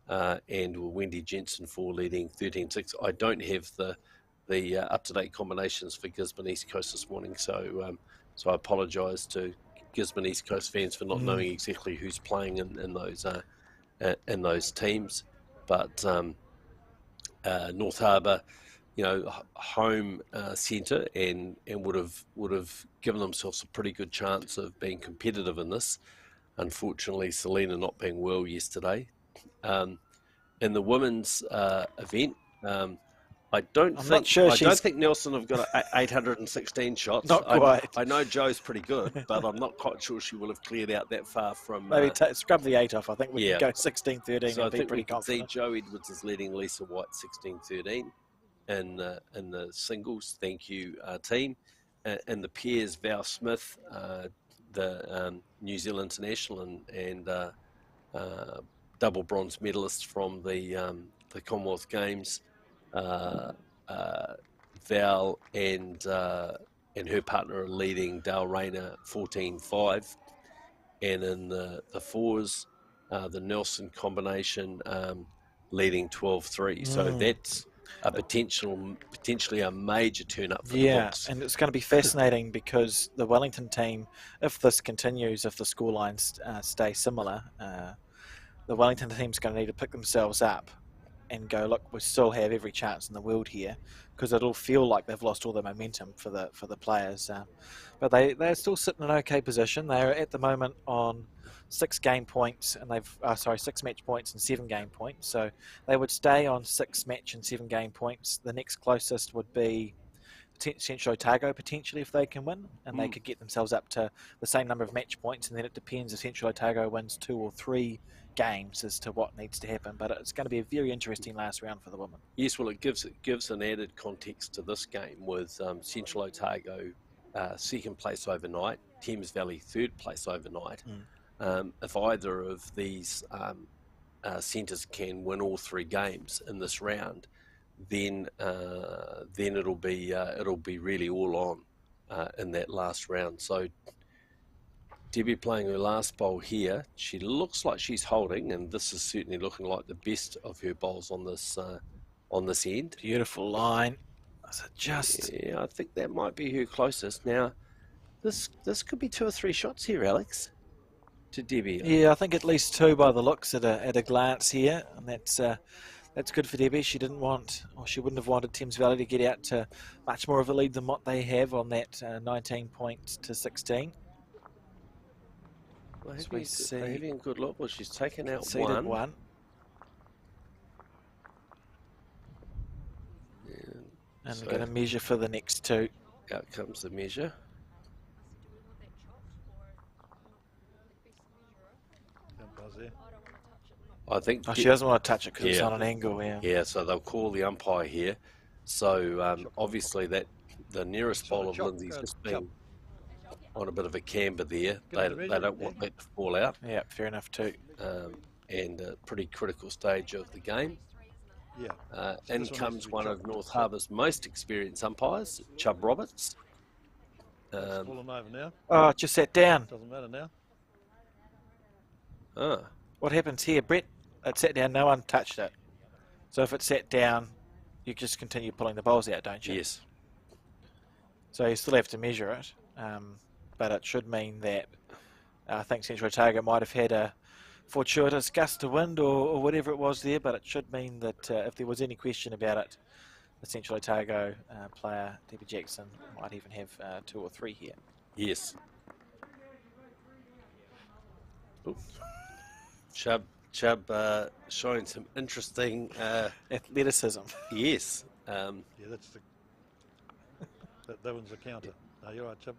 and Wendy Jensen 4 leading 13-6. I don't have the up-to-date combinations for Gisborne East Coast this morning, so I apologise to Gisborne East Coast fans for not knowing exactly who's playing in those teams. But North Harbour, home centre, and would have given themselves a pretty good chance of being competitive in this. Unfortunately, Selena not being well yesterday. In the women's event, I don't think Nelson have got 816 shots. Not quite. I know Joe's pretty good, but I'm not quite sure she will have cleared out that far from. Maybe scrub the 8 off. I think we can go 16-13 so and be pretty confident. See Joe Edwards is leading Lisa White 16-13 in the singles. Thank you, team. In the pairs, Val Smith, the New Zealand international and double bronze medalist from the Commonwealth Games. Val and her partner are leading Dale Rayner 14-5, and in the fours, the Nelson combination leading 12-3. So that's a potentially a major turn up for the Books. And it's going to be fascinating because the Wellington team, if this continues, if the scorelines stay similar, the Wellington team's going to need to pick themselves up and go, look, we still have every chance in the world here, because it'll feel like they've lost all the momentum for the players. But they're still sitting in an okay position. They're at the moment on 6 game points, and 6 match points and 7 game points. So they would stay on 6 match and 7 game points. The next closest would be Central Otago potentially, if they can win, and they could get themselves up to the same number of match points. And then it depends if Central Otago wins 2 or 3 games as to what needs to happen. But it's going to be a very interesting last round for the women. Yes, well, it gives an added context to this game with Central Otago 2nd place overnight, Thames Valley 3rd place overnight. If either of these centres can win all 3 games in this round, then it'll be really all on in that last round. So Debbie playing her last bowl here. She looks like she's holding, and this is certainly looking like the best of her bowls on this end. Beautiful line. Yeah, I think that might be her closest. Now, this could be 2 or 3 shots here, Alex, to Debbie. Yeah, I think at least 2 by the looks at a glance here, and that's good for Debbie. She wouldn't have wanted Thames Valley to get out to much more of a lead than what they have on that 19 points to 16. Well, having a good look. Well, she's taken out one. And so we're going to measure for the next 2. Out comes the measure. I think she doesn't want to touch it because it's on an angle. Yeah, so they'll call the umpire here. So obviously that the nearest bowl of Lindsay's just been on a bit of a camber there. They don't want that to fall out. Yeah, fair enough too. And a pretty critical stage of the game. In comes one of North Harbour's most experienced umpires, Chubb Roberts. Fallen over now. Oh, it just sat down. Doesn't matter now. What happens here, Brett? It sat down, no one touched it. So if it sat down, you just continue pulling the bowls out, don't you? Yes. So you still have to measure it, but it should mean that I think Central Otago might have had a fortuitous gust of wind or whatever it was there, but it should mean that if there was any question about it, the Central Otago player, Debbie Jackson, might even have 2 or 3 here. Yes. Ooh. Chubb showing some interesting athleticism. Yes. Yeah, that's that one's a counter. No, you're right, Chubb.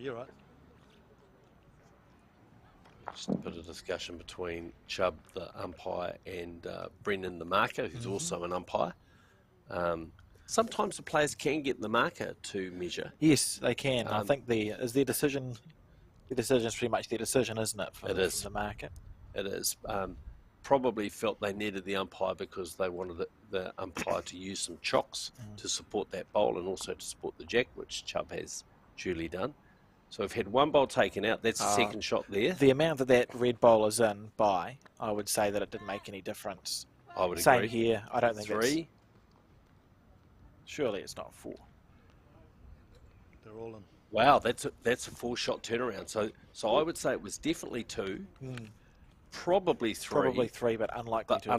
You're right. Just a bit of discussion between Chubb, the umpire, and Brendan, the marker, who's also an umpire. Sometimes the players can get the marker to measure. Yes, they can. I think their decision is pretty much their decision, isn't it? From the marker. It is. Probably felt they needed the umpire because they wanted the umpire to use some chocks to support that bowl and also to support the jack, which Chubb has duly done. So we've had one bowl taken out. That's the second shot there. The amount that red bowl is in by, I would say that it didn't make any difference. I would agree. Same here. I don't think 3. Surely it's not 4. They're all in. Wow, that's a 4-shot turnaround. So I would say it was definitely 2, probably 3. Probably 3, but unlikely to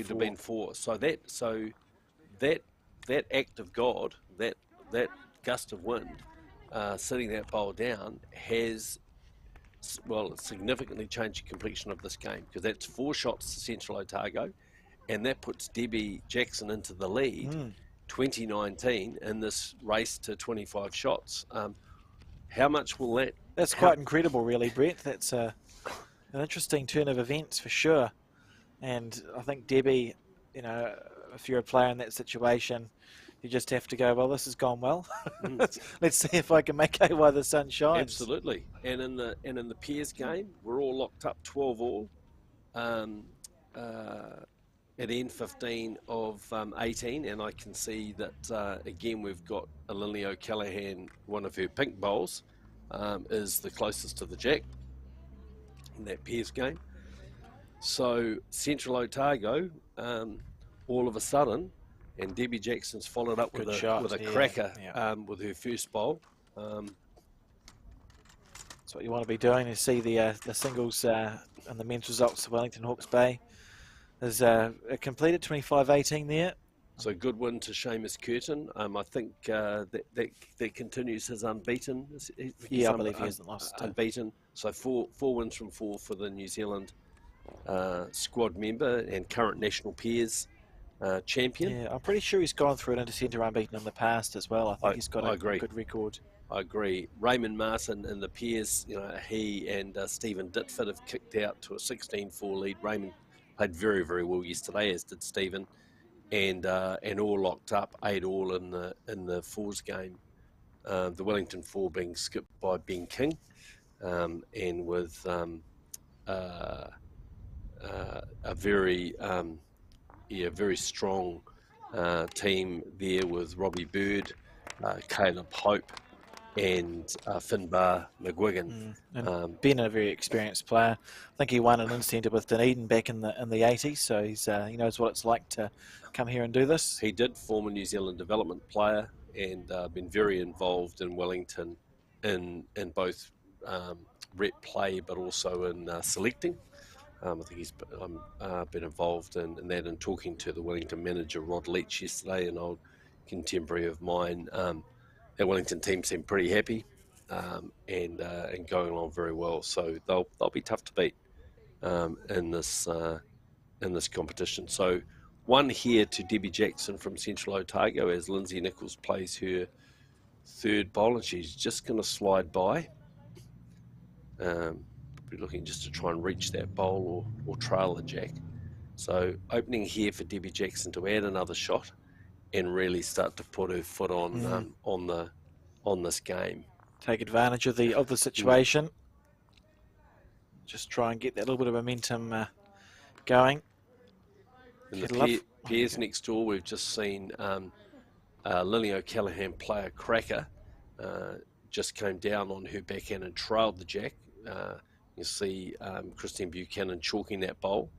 have been 4. So that act of God, that gust of wind, sitting that bowl down has, well, significantly changed the complexion of this game, because that's 4 shots to Central Otago, and that puts Debbie Jackson into the lead 2019 in this race to 25 shots. How much will that... That's quite incredible, really, Brett. That's an interesting turn of events for sure. And I think Debbie, you know, if you're a player in that situation, you just have to go, well, this has gone well. Let's see if I can make hay while the sun shines. Absolutely. And in the pairs game, we're all locked up 12 all. At end 15 of 18, and I can see that again we've got a Lily O'Callaghan, one of her pink bowls, is the closest to the jack in that pairs game. So Central Otago, all of a sudden, and Debbie Jackson's followed up with a cracker with her first bowl. That's what you want to be doing. You see the singles and the men's results of Wellington Hawke's Bay is completed 25-18 there. So good win to Seamus Curtin. I think that continues his unbeaten. I believe he hasn't lost. Unbeaten. So four wins from 4 for the New Zealand squad member and current national pairs champion. Yeah, I'm pretty sure he's gone through an Intercentre unbeaten in the past as well. I think he's got a good record. I agree. Raymond Martin in the pairs, you know, he and Stephen Ditford have kicked out to a 16-4 lead. Raymond played very, very well yesterday, as did Stephen, and all locked up 8 all in the fours game. The Wellington 4 being skipped by Ben King, and with a very strong team there with Robbie Bird, Caleb Hope, and Finbar McGuigan. And Ben, a very experienced player. I think he won an Intercentre with Dunedin back in the 80s, so he knows what it's like to come here and do this. He did form a New Zealand development player and been very involved in Wellington in both rep play but also in selecting. I think he's been involved in that, and talking to the Wellington manager Rod Leach yesterday, an old contemporary of mine. The Wellington team seemed pretty happy and going along very well. So they'll be tough to beat in this competition. So 1 here to Debbie Jackson from Central Otago as Lindsay Nichols plays her 3rd bowl, and she's just going to slide by. Be looking just to try and reach that bowl or trail the jack. So opening here for Debbie Jackson to add another shot and really start to put her foot on this game. Take advantage of the situation. Just try and get that little bit of momentum going. In the pairs next door, we've just seen Lily O'Callaghan play a cracker. Just came down on her backhand and trailed the jack. You see Christine Buchanan chalking that bowl,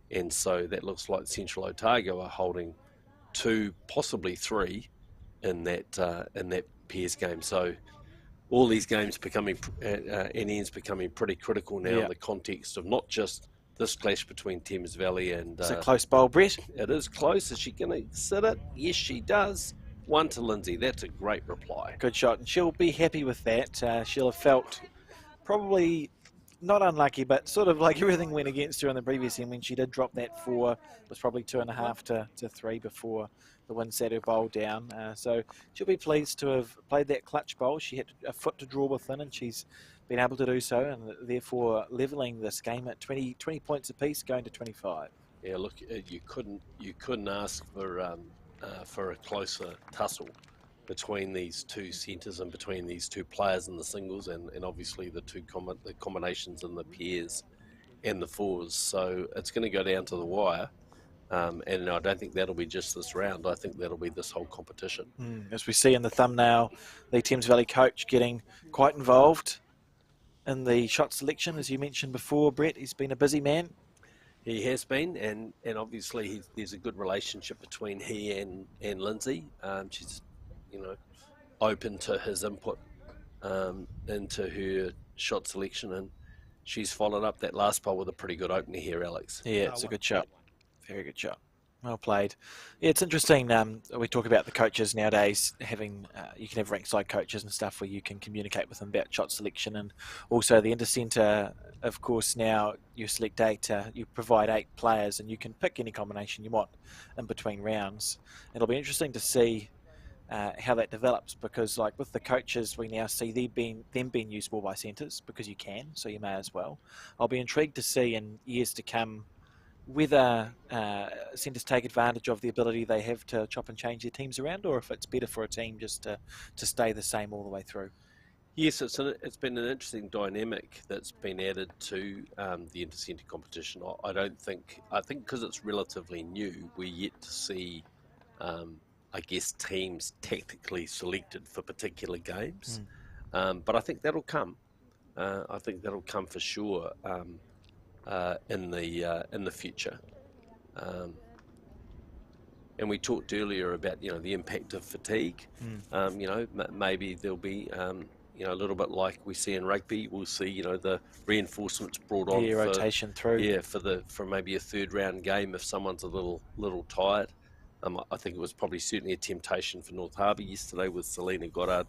and so that looks like Central Otago are holding 2, possibly 3, in that pairs game. So all these games becoming ends becoming pretty critical now in the context of not just this clash between Thames Valley and... It's a close bowl, Brett. It is close. Is she going to sit it? Yes, she does. 1 to Lindsay. That's a great reply. Good shot, and she'll be happy with that. She'll have felt probably not unlucky, but sort of like everything went against her in the previous end when she did drop that 4. It was probably 2.5 to 3 before the wind sat her bowl down. So she'll be pleased to have played that clutch bowl. She had a foot to draw within, and she's been able to do so, and therefore levelling this game at 20 points apiece, going to 25. Yeah, look, you couldn't ask for a closer tussle between these two centres and between these two players in the singles, and obviously the combinations in the pairs and the fours. So it's going to go down to the wire, and I don't think that'll be just this round. I think that'll be this whole competition. As we see in the thumbnail, the Thames Valley coach getting quite involved in the shot selection, as you mentioned before, Brett. He's been a busy man. He has been, and obviously there's a good relationship between he and Lindsay. She's, open to his input into her shot selection, and she's followed up that last bowl with a pretty good opener here, Alex. Yeah, it's a good shot. Very good shot. Well played. Yeah, it's interesting. We talk about the coaches nowadays having, you can have rank side coaches and stuff where you can communicate with them about shot selection, and also the Intercentre, of course, now you select 8, you provide 8 players, and you can pick any combination you want in between rounds. It'll be interesting to see how that develops, because like with the coaches, we now see them being used more by centres because you can, so you may as well. I'll be intrigued to see in years to come whether centres take advantage of the ability they have to chop and change their teams around, or if it's better for a team just to stay the same all the way through. Yes, it's been an interesting dynamic that's been added to the Intercentre competition. I think because it's relatively new, we're yet to see, I guess, teams tactically selected for particular games. But I think that'll come. I think that'll come for sure in the future. And we talked earlier about the impact of fatigue. Maybe there'll be a little bit like we see in rugby. We'll see the reinforcements brought on for rotation through. Yeah, for maybe a third round game if someone's a little tired. I think it was probably certainly a temptation for North Harbour yesterday with Selena Goddard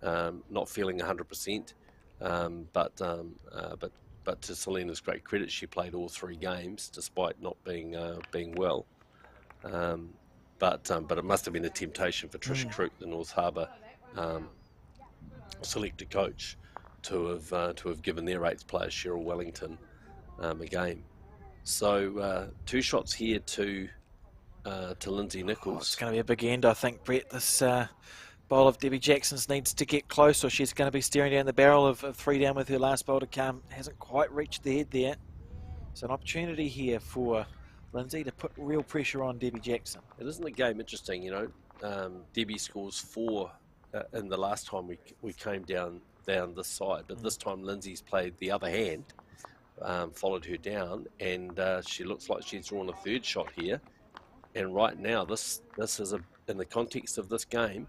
not feeling 100%. But to Selena's great credit, she played all 3 games despite not being well. But it must have been a temptation for Trish Crook, the North Harbour selected coach, to have given their 8th player, Cheryl Wellington, a game. So 2 shots here to Lindsay Nichols. It's going to be a big end, I think, Brett. This bowl of Debbie Jackson's needs to get close, or she's going to be staring down the barrel of 3 down with her last bowl to come. Hasn't quite reached the head there. So an opportunity here for Lindsay to put real pressure on Debbie Jackson. It isn't the game interesting, Debbie scores 4 in the last time we came down this side, but this time Lindsay's played the other hand, followed her down, and she looks like she's drawn a 3rd shot here. And right now, this is in the context of this game,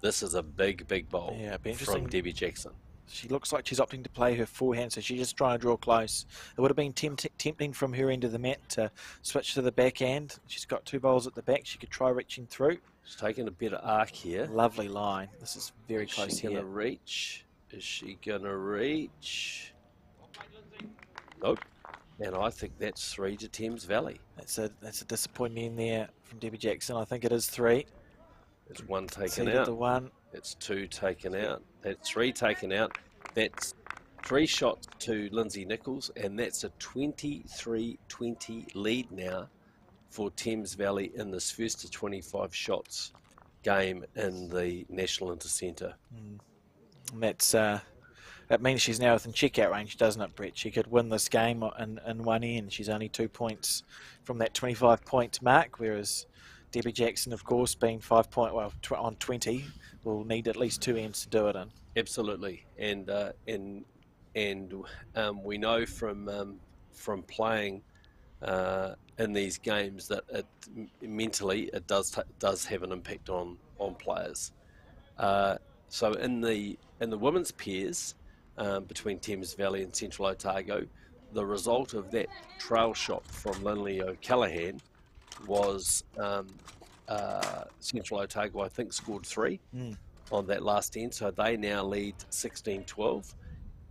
this is a big bowl from Debbie Jackson. She looks like she's opting to play her forehand, so she's just trying to draw close. It would have been tempting from her end of the mat to switch to the backhand. She's got 2 bowls at the back. She could try reaching through. She's taking a better arc here. Lovely line. This is very close here. Is she going to reach? Nope. And I think that's 3 to Thames Valley. That's a disappointing end there from Debbie Jackson. I think it is 3. There's 1 taken out. The 1. That's 2 taken out. That's 3 taken out. That's 3 shots to Lindsay Nichols, and that's a 23-20 lead now for Thames Valley in this first to 25 shots game in the National Intercentre. And that means she's now within checkout range, doesn't it, Brett? She could win this game in one end. She's only 2 points from that 25-point mark, whereas Debbie Jackson, of course, being on 20, will need at least 2 ends to do it in. Absolutely, and we know from playing in these games that mentally it does have an impact on players. So in the women's pairs between Thames Valley and Central Otago, the result of that trail shot from Lindley O'Callaghan was Central Otago, I think, scored 3 on that last end. So they now lead 16-12,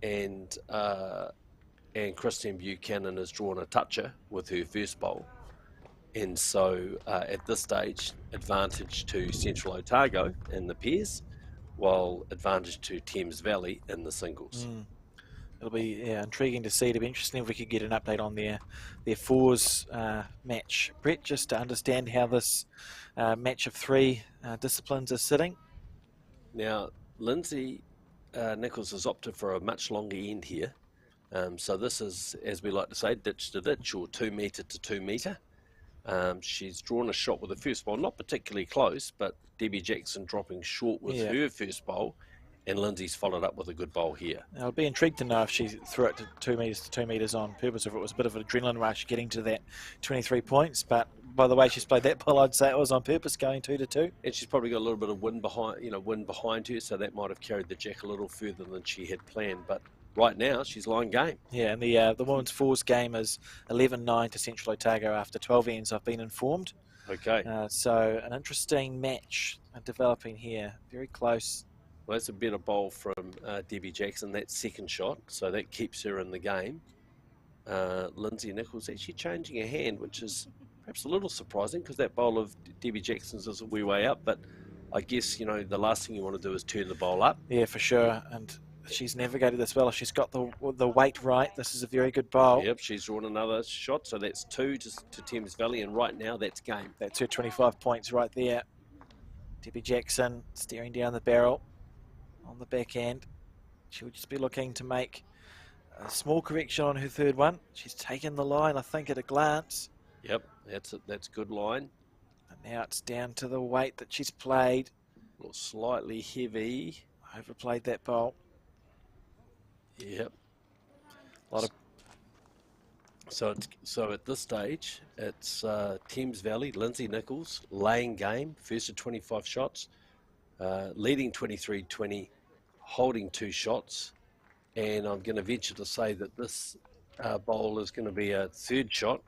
and Christine Buchanan has drawn a toucher with her first bowl. And so at this stage, advantage to Central Otago in the pairs, while advantage to Thames Valley in the singles. It'll be intriguing to see. It'll be interesting if we could get an update on their fours match, Brett, just to understand how this match of 3 disciplines is sitting. Now, Lindsay Nichols has opted for a much longer end here. So this is, as we like to say, ditch to ditch, or 2 metre to 2 metre. She's drawn a shot with the first bowl, not particularly close, but Debbie Jackson dropping short with her first bowl, and Lindsay's followed up with a good bowl here. I'll be intrigued to know if she threw it to 2 metres on purpose, or if it was a bit of an adrenaline rush getting to that 23 points. But by the way she's played that bowl, I'd say it was on purpose, going 2-2. And she's probably got a little bit of wind behind her, so that might have carried the jack a little further than she had planned. But right now, she's lying game. Yeah, and the women's fours game is 11-9 to Central Otago after 12 ends, I've been informed. Okay. So an interesting match developing here, very close. Well, that's a better bowl from Debbie Jackson, that second shot, so that keeps her in the game. Lindsay Nichols actually changing her hand, which is perhaps a little surprising, because that bowl of Debbie Jackson's is a wee way up, but I guess, the last thing you want to do is turn the bowl up. Yeah, for sure, and she's navigated this well. If she's got the weight right, this is a very good bowl. Yep, she's drawn another shot, so that's 2 to Thames Valley, and right now that's game. That's her 25 points right there. Debbie Jackson staring down the barrel on the back end. She would just be looking to make a small correction on her third one. She's taken the line, I think, at a glance. Yep, that's a good line. And now it's down to the weight that she's played. Well, slightly heavy. Overplayed that bowl. Yep. So at this stage, it's Thames Valley, Lindsay Nichols, laying game, first of 25 shots, leading 23-20, holding 2 shots, and I'm going to venture to say that this bowl is going to be a third shot.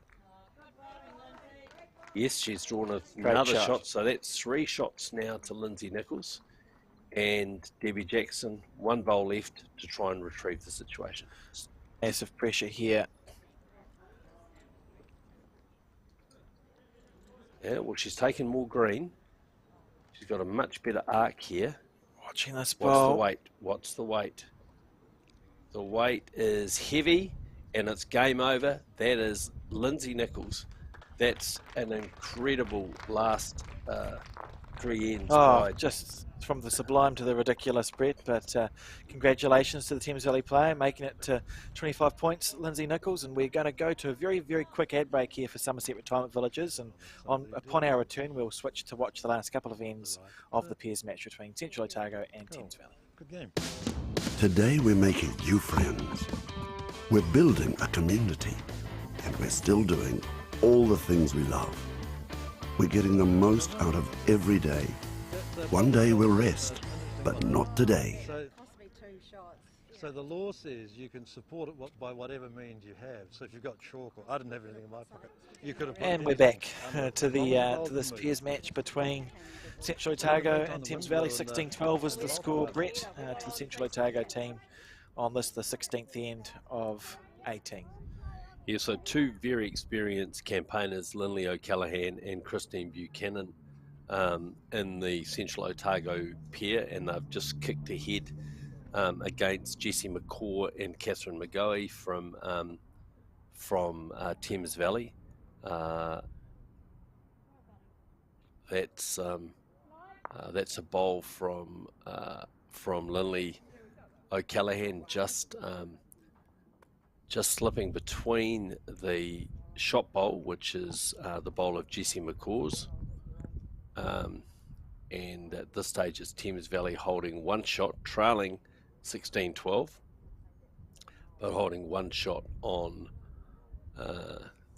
Yes, she's drawn another shot, so that's 3 shots now to Lindsay Nichols. And Debbie Jackson, 1 bowl left to try and retrieve the situation. Massive pressure here. Yeah, well, she's taken more green. She's got a much better arc here. Watching this bowl. What's the weight? The weight is heavy, and it's game over. That is Lindsay Nichols. That's an incredible last 3 ends. Just from the sublime to the ridiculous, Brett. But congratulations to the Thames Valley player, making it to 25 points, Lindsay Nichols. And we're going to go to a very, very quick ad break here for Somerset Retirement Villages. And upon our return, we'll switch to watch the last couple of ends of the pairs match between Central Otago and Thames Valley. Good game. Today we're making new friends. We're building a community. And we're still doing all the things we love. We're getting the most out of every day. One day we'll rest, but not today. So the law says you can support it by whatever means you have. So if you've got chalk, or I didn't have anything in my pocket, you could have. And we're back to this pairs match between Central Otago and Thames Valley. 16-12 was the score, Brett, to the Central Otago team on this, the 16th end of 18. Yeah, so 2 very experienced campaigners, Lindley O'Callaghan and Christine Buchanan, in the Central Otago pair, and they've just kicked ahead against Jessie McCaw and Catherine McGoey from Thames Valley. That's a bowl from Lindley O'Callaghan, just slipping between the shot bowl, which is the bowl of Jessie McCaw's. And at this stage, it's Thames Valley holding 1 shot, trailing 16-12, but holding 1 shot on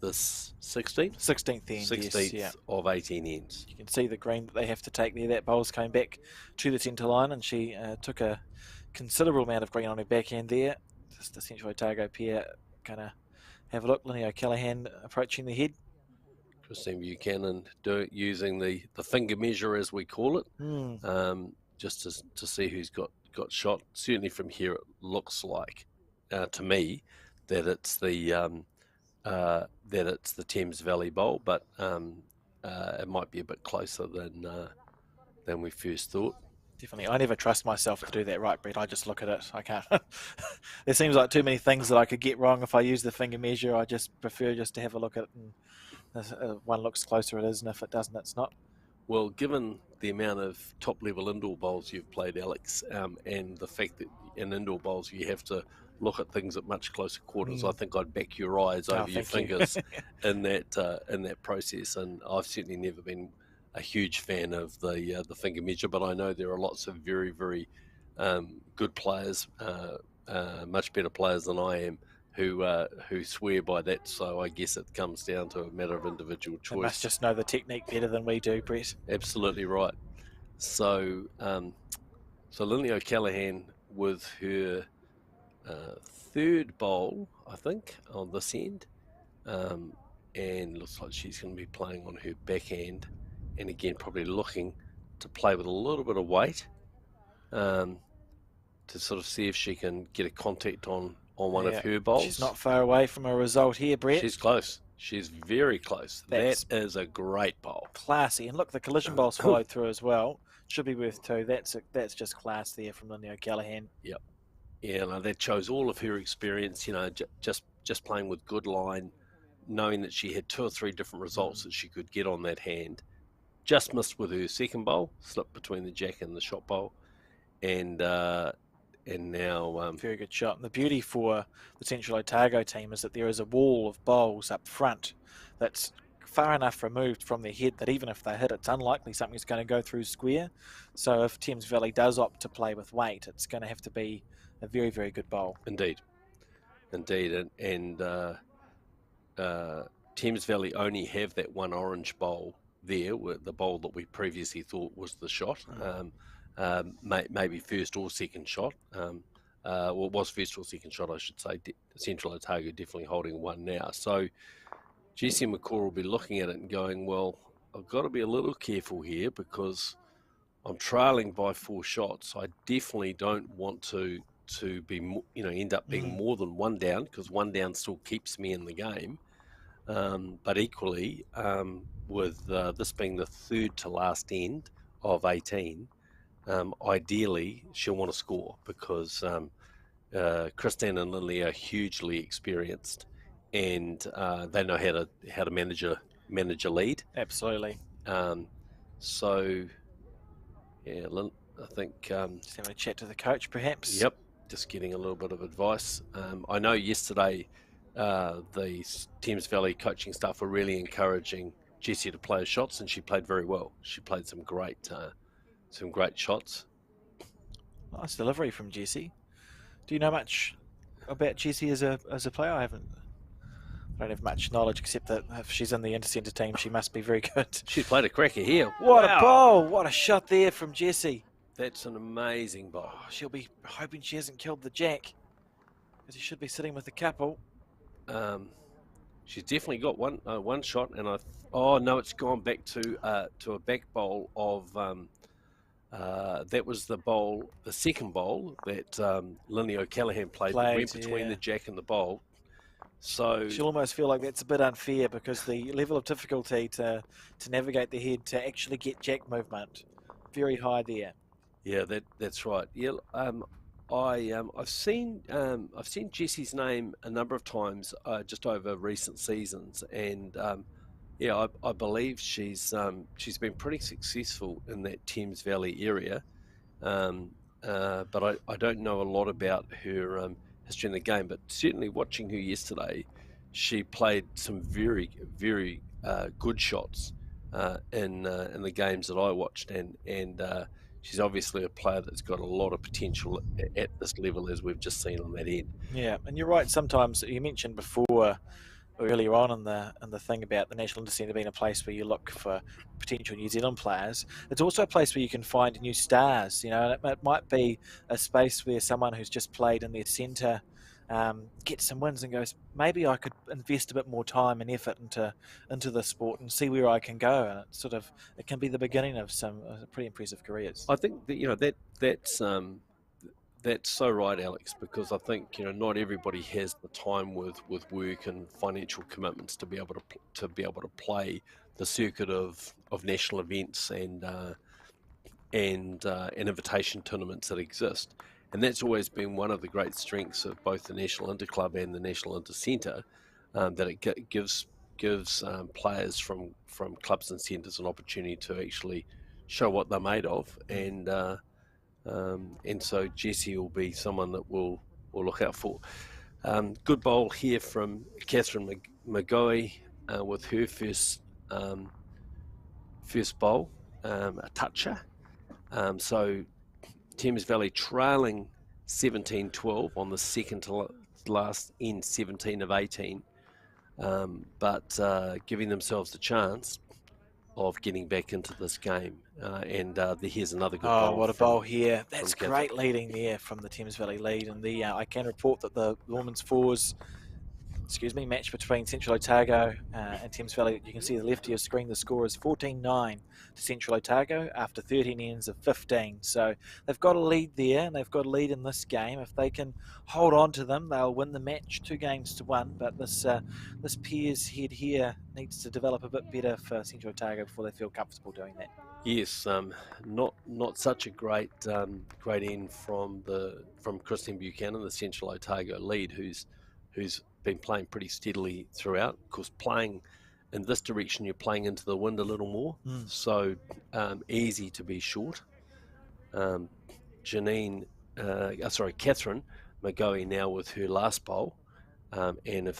this 16th? 16th end, 16th yes, yeah. of 18 ends. You can see the green that they have to take there. That bowl's came back to the centre line, and she took a considerable amount of green on her backhand there. Just the Central Otago pair going to have a look. Lynn O'Callaghan approaching the head. Christine Buchanan using the finger measure, as we call it, just to see who's got shot. Certainly from here, it looks like to me that it's the Thames Valley bowl, but it might be a bit closer than we first thought. Definitely. I never trust myself to do that right, Brett. I just look at it. I can't. There seems like too many things that I could get wrong if I use the finger measure. I just prefer just to have a look at it, and if one looks closer it is, and if it doesn't, it's not. Well, given the amount of top-level indoor bowls you've played, Alex, and the fact that in indoor bowls you have to look at things at much closer quarters, I think I'd back your eyes over your fingers in that process. And I've certainly never been a huge fan of the finger measure, but I know there are lots of very, very good players, much better players than I am, who swear by that. So I guess it comes down to a matter of individual choice. They must just know the technique better than we do, Brett. Absolutely right. So Lynley O'Callaghan with her third bowl, I think, on this end, and looks like she's going to be playing on her backhand, and again probably looking to play with a little bit of weight, to sort of see if she can get a contact on one of her bowls. She's not far away from a result here, Brett. She's close. She's very close. That is a great bowl. Classy. And look, the collision bowl's followed through as well. Should be worth two. That's just class there from Lynley O'Callaghan. Yep. Yeah, no, that shows all of her experience, just playing with good line, knowing that she had 2 or 3 different results that she could get on that hand. Just missed with her second bowl, slipped between the jack and the shot bowl, and now very good shot. And the beauty for the Central Otago team is that there is a wall of bowls up front that's far enough removed from their head that even if they hit, it's unlikely something's going to go through square. So if Thames Valley does opt to play with weight, it's going to have to be a very, very good bowl. Indeed. And Thames Valley only have that one orange bowl there, the bowl that we previously thought was the shot. Maybe first or second shot. Well, it was first or second shot, I should say. Central Otago definitely holding one now. So Jessie McCaw will be looking at it and going, well, I've got to be a little careful here because I'm trailing by 4 shots. I definitely don't want to be, end up being more than 1 down, because 1 down still keeps me in the game. But equally, with this being the third to last end of 18, ideally she'll want to score because Christine and Lynley are hugely experienced, and they know how to manage a lead. Absolutely. So yeah, I think just having a chat to the coach, perhaps. Yep, just getting a little bit of advice. I know yesterday the Thames Valley coaching staff were really encouraging Jessie to play her shots, and she played very well. She played some great shots. Nice delivery from Jessie. Do you know much about Jessie as a player? I don't have much knowledge, except that if she's in the Intercentre team, she must be very good. She played a cracker here. What a bowl! What a shot there from Jessie. That's an amazing bowl. Oh, she'll be hoping she hasn't killed the jack, because he should be sitting with a couple. She's definitely got one shot, and oh no, it's gone back to a back bowl of that was the second bowl that Lynley O'Callaghan played that went between the jack and the bowl. So she'll almost feel like that's a bit unfair, because the level of difficulty to navigate the head to actually get jack movement, very high there. Yeah, that's right. Yeah, I've seen Jessie's name a number of times just over recent seasons, and yeah, I believe she's been pretty successful in that Thames Valley area, but I don't know a lot about her history in the game. But certainly watching her yesterday, she played some very, very good shots in the games that I watched, and she's obviously a player that's got a lot of potential at this level, as we've just seen on that end. Yeah, and you're right. Sometimes, you mentioned before, earlier on in the thing about the National Intercentre being a place where you look for potential New Zealand players, it's also a place where you can find new stars. And it might be a space where someone who's just played in their centre gets some wins and goes, maybe I could invest a bit more time and effort into the sport and see where I can go. And it can be the beginning of some pretty impressive careers. I think that that's so right, Alex, because I think not everybody has the time with work and financial commitments to be able to play the circuit of national events and invitation tournaments that exist, and that's always been one of the great strengths of both the National Interclub and the National Intercentre, that it gives players from clubs and centres an opportunity to actually show what they're made of, and so Jessie will be someone that we'll look out for. Good bowl here from Catherine McGoey with her first bowl, a toucher. So Thames Valley trailing 17-12 on the second to last end, 17 of 18, but giving themselves a chance of getting back into this game. And here's another good bowl. Oh, what a bowl here. That's great leading there from the Thames Valley lead. And I can report that the women's fours, match between Central Otago and Thames Valley. You can see the left of your screen, the score is 14-9 to Central Otago after 13 ends of 15. So they've got a lead there, and they've got a lead in this game. If they can hold on to them, they'll win the match 2-1. But this Piers head here needs to develop a bit better for Central Otago before they feel comfortable doing that. Yes, not such a great end from Christine Buchanan, the Central Otago lead, who's been playing pretty steadily throughout. Of course, playing in this direction, you're playing into the wind a little more, so easy to be short. Catherine McGoey now with her last bowl, and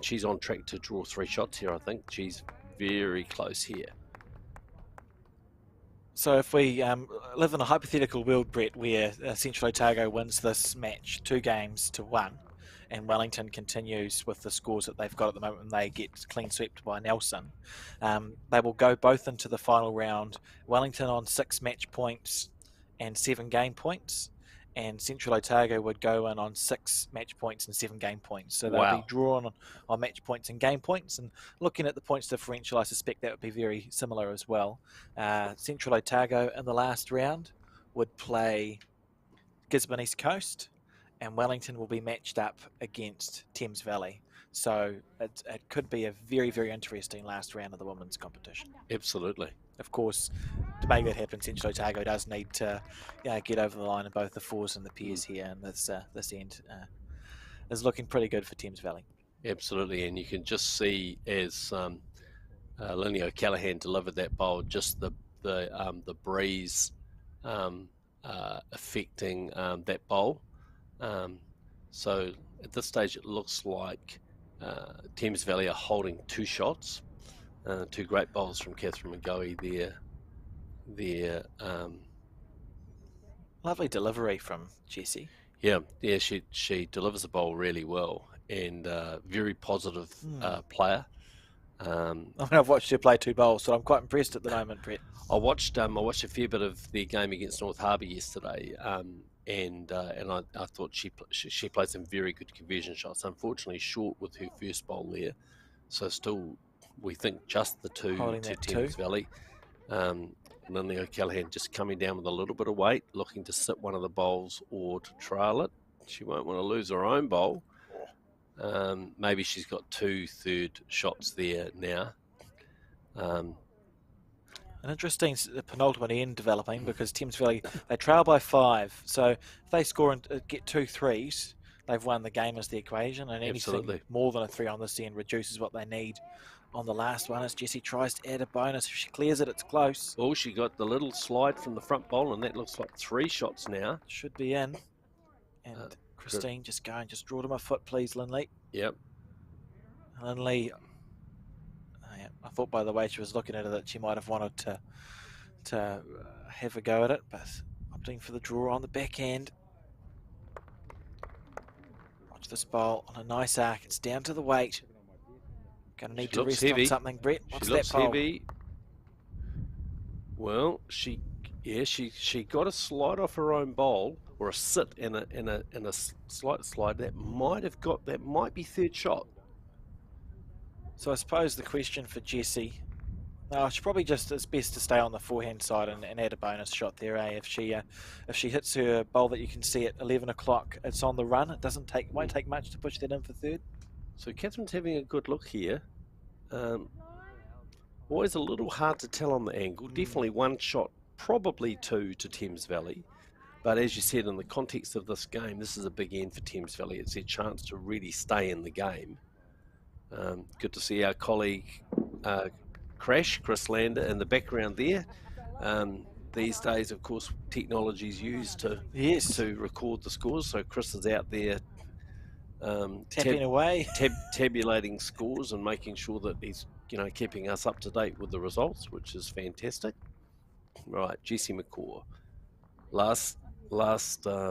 she's on track to draw 3 shots here. I think she's very close here. So if we live in a hypothetical world, Brett, where Central Otago wins this match 2-1, and Wellington continues with the scores that they've got at the moment and they get clean swept by Nelson, they will go both into the final round. Wellington on 6 match points and 7 game points, and Central Otago would go in on 6 match points and 7 game points. So they'll be drawn on match points and game points. And looking at the points differential, I suspect that would be very similar as well. Central Otago in the last round would play Gisborne East Coast, and Wellington will be matched up against Thames Valley. So it could be a very, very interesting last round of the women's competition. Absolutely. Of course, to make that happen, Central Otago does need to get over the line in both the fours and the pairs here, and this end is looking pretty good for Thames Valley. Absolutely, and you can just see as Lynley O'Callaghan delivered that bowl, just the breeze affecting that bowl. So at this stage, it looks like Thames Valley are holding 2 shots. 2 great bowls from Catherine McGoey there. Lovely delivery from Jessie. Yeah, she delivers the bowl really well, and very positive player. I've watched her play 2 bowls, so I'm quite impressed at the moment, Brett. I watched a fair bit of their game against North Harbour yesterday, and I thought she played some very good conversion shots. Unfortunately, short with her first bowl there, so still we think just the 2 to Thames Valley. Lynley O'Callaghan just coming down with a little bit of weight, looking to sit one of the bowls or to trail it. She won't want to lose her own bowl. Maybe she's got 2 third shots there now. An interesting penultimate end developing, because Thames Valley, they trail by 5. So if they score and get 2 threes, they've won the game as the equation, and anything more than a 3 on this end reduces what they need on the last one. As Jessie tries to add a bonus, if she clears it, it's close. Well, she got the little slide from the front bowl, and that looks like 3 shots now. Should be in. And Christine just draw to my foot, please, Lynley. Yep. Lynley, I thought by the way she was looking at it that she might have wanted to have a go at it, but opting for the draw on the backhand. Watch this bowl on a nice arc. It's down to the weight. Going to need to rest on something, Brett. What's that pole? Heavy. Well, she got a slide off her own bowl, or a sit and a slight slide. That might be third shot. So I suppose the question for Jessie, she probably just, it's best to stay on the forehand side and add a bonus shot there, eh? If she hits her bowl that you can see at 11 o'clock, it's on the run. It won't take much to push that in for third. So Catherine's having a good look here. Always a little hard to tell on the angle. Definitely one shot, probably two to Thames Valley. But as you said, in the context of this game, this is a big end for Thames Valley. It's their chance to really stay in the game. Good to see our colleague Crash, Chris Lander, in the background there. These days, of course, technology is used to record the scores. So Chris is out there tapping away, tabulating scores and making sure that he's keeping us up to date with the results, which is fantastic. Right, Jessie McCaw, last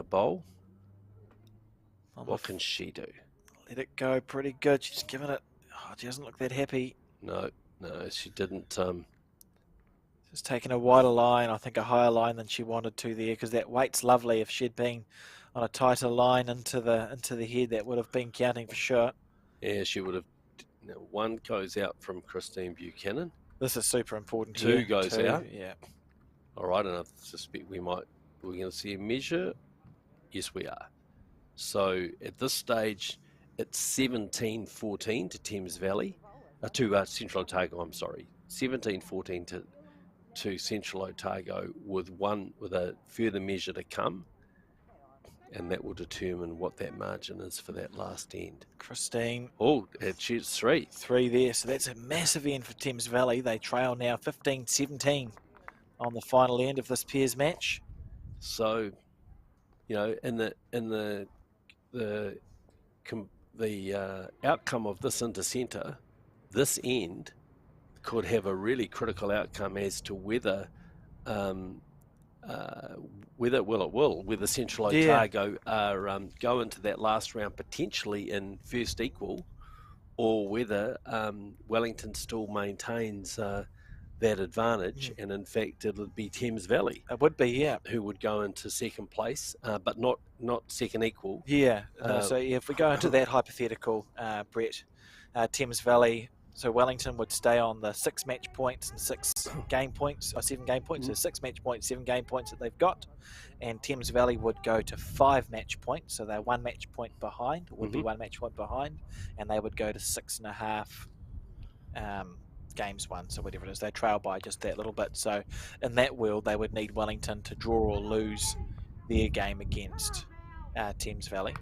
bowl. What can she do? Let it go pretty good. She's given it. She doesn't look that happy. No, she didn't. Just taking a wider line, I think a higher line than she wanted to there, because that weight's lovely. If she'd been on a tighter line into the head, that would have been counting for sure. Yeah, she would have. One goes out from Christine Buchanan. This is super important. Two goes out. Yeah. All right, and I suspect we're going to see a measure. Yes, we are. So at this stage, it's 17-14 to Thames Valley, to Central Otago. I'm sorry, 17-14 to Central Otago, with a further measure to come, and that will determine what that margin is for that last end. Christine. Oh, it shoots three there. So that's a massive end for Thames Valley. They trail now 15-17 on the final end of this pairs match. So, in the outcome of this Intercentre, this end could have a really critical outcome as to whether Central Otago are go into that last round potentially in first equal, or whether Wellington still maintains that advantage, and in fact it'll be Thames Valley. It would be, yeah. Who would go into second place, but not second equal. Yeah. So if we go into that hypothetical, Brett, Thames Valley. So Wellington would stay on the 6 match points and 7 game points. So 6 match points, 7 game points that they've got, and Thames Valley would go to 5 match points. So they're 1 match point behind. Would be 1 match point behind, and they would go to 6.5 games won. So whatever it is, they trail by just that little bit. So in that world, they would need Wellington to draw or lose their game against Thames Valley.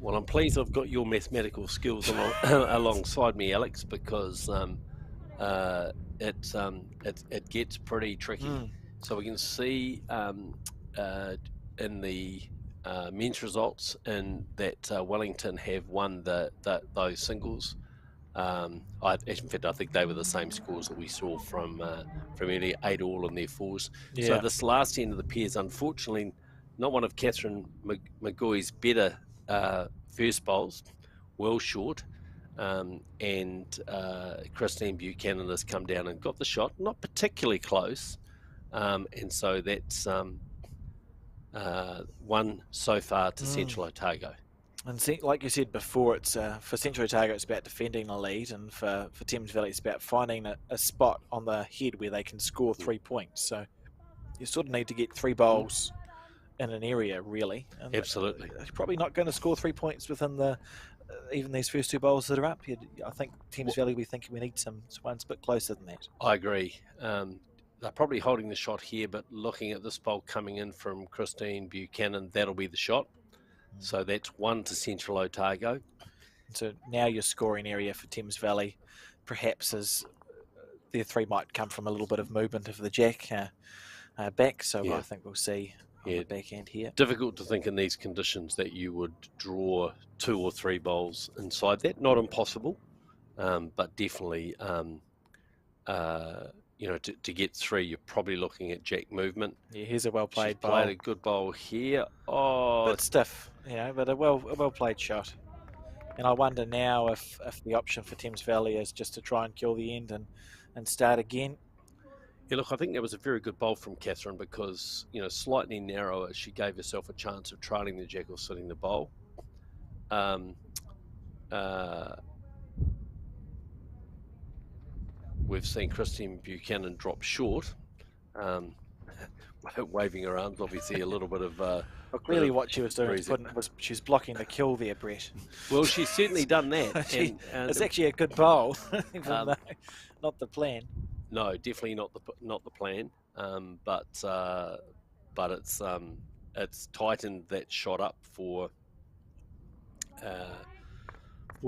Well, I'm pleased I've got your mathematical skills alongside me, Alex, because it gets pretty tricky. So we can see in the men's results in that Wellington have won those singles. In fact, I think they were the same scores that we saw from earlier, 8-all in their fours. Yeah. So this last end of the pairs, unfortunately, not one of Catherine McGoy's better first bowls, well short, and Christine Buchanan has come down and got the shot, not particularly close, and so that's one so far to Central Otago. And like you said before, it's for Central Otago, it's about defending the lead, and for Thames Valley, it's about finding a spot on the head where they can score 3 points. So you sort of need to get 3 bowls in an area, really. And absolutely. They're probably not going to score 3 points within even these first 2 bowls that are up here. I think Thames Valley, we think we need one's a bit closer than that. I agree. They're probably holding the shot here, but looking at this bowl coming in from Christine Buchanan, that'll be the shot. So that's 1 to Central Otago. So now your scoring area for Thames Valley perhaps is their 3 might come from a little bit of movement of the jack back. So I think we'll see on the back end here. Difficult to think in these conditions that you would draw 2 or 3 bowls inside that. Not impossible, but definitely, to get 3, you're probably looking at jack movement. Yeah, here's a well-played bowl. Played a good bowl here. Oh, bit stiff, but a well-played shot. And I wonder now if the option for Thames Valley is just to try and kill the end and start again. Yeah, look, I think that was a very good bowl from Catherine because, you know, slightly narrower, she gave herself a chance of trailing the jack or sitting the bowl. We've seen Christine Buchanan drop short, waving her arms, obviously a little bit of... well, clearly what she was doing was she's blocking the kill there, Brett. Well, she's certainly done that. It's actually a good bowl, even though not the plan. No, definitely not the plan. But it's tightened that shot up for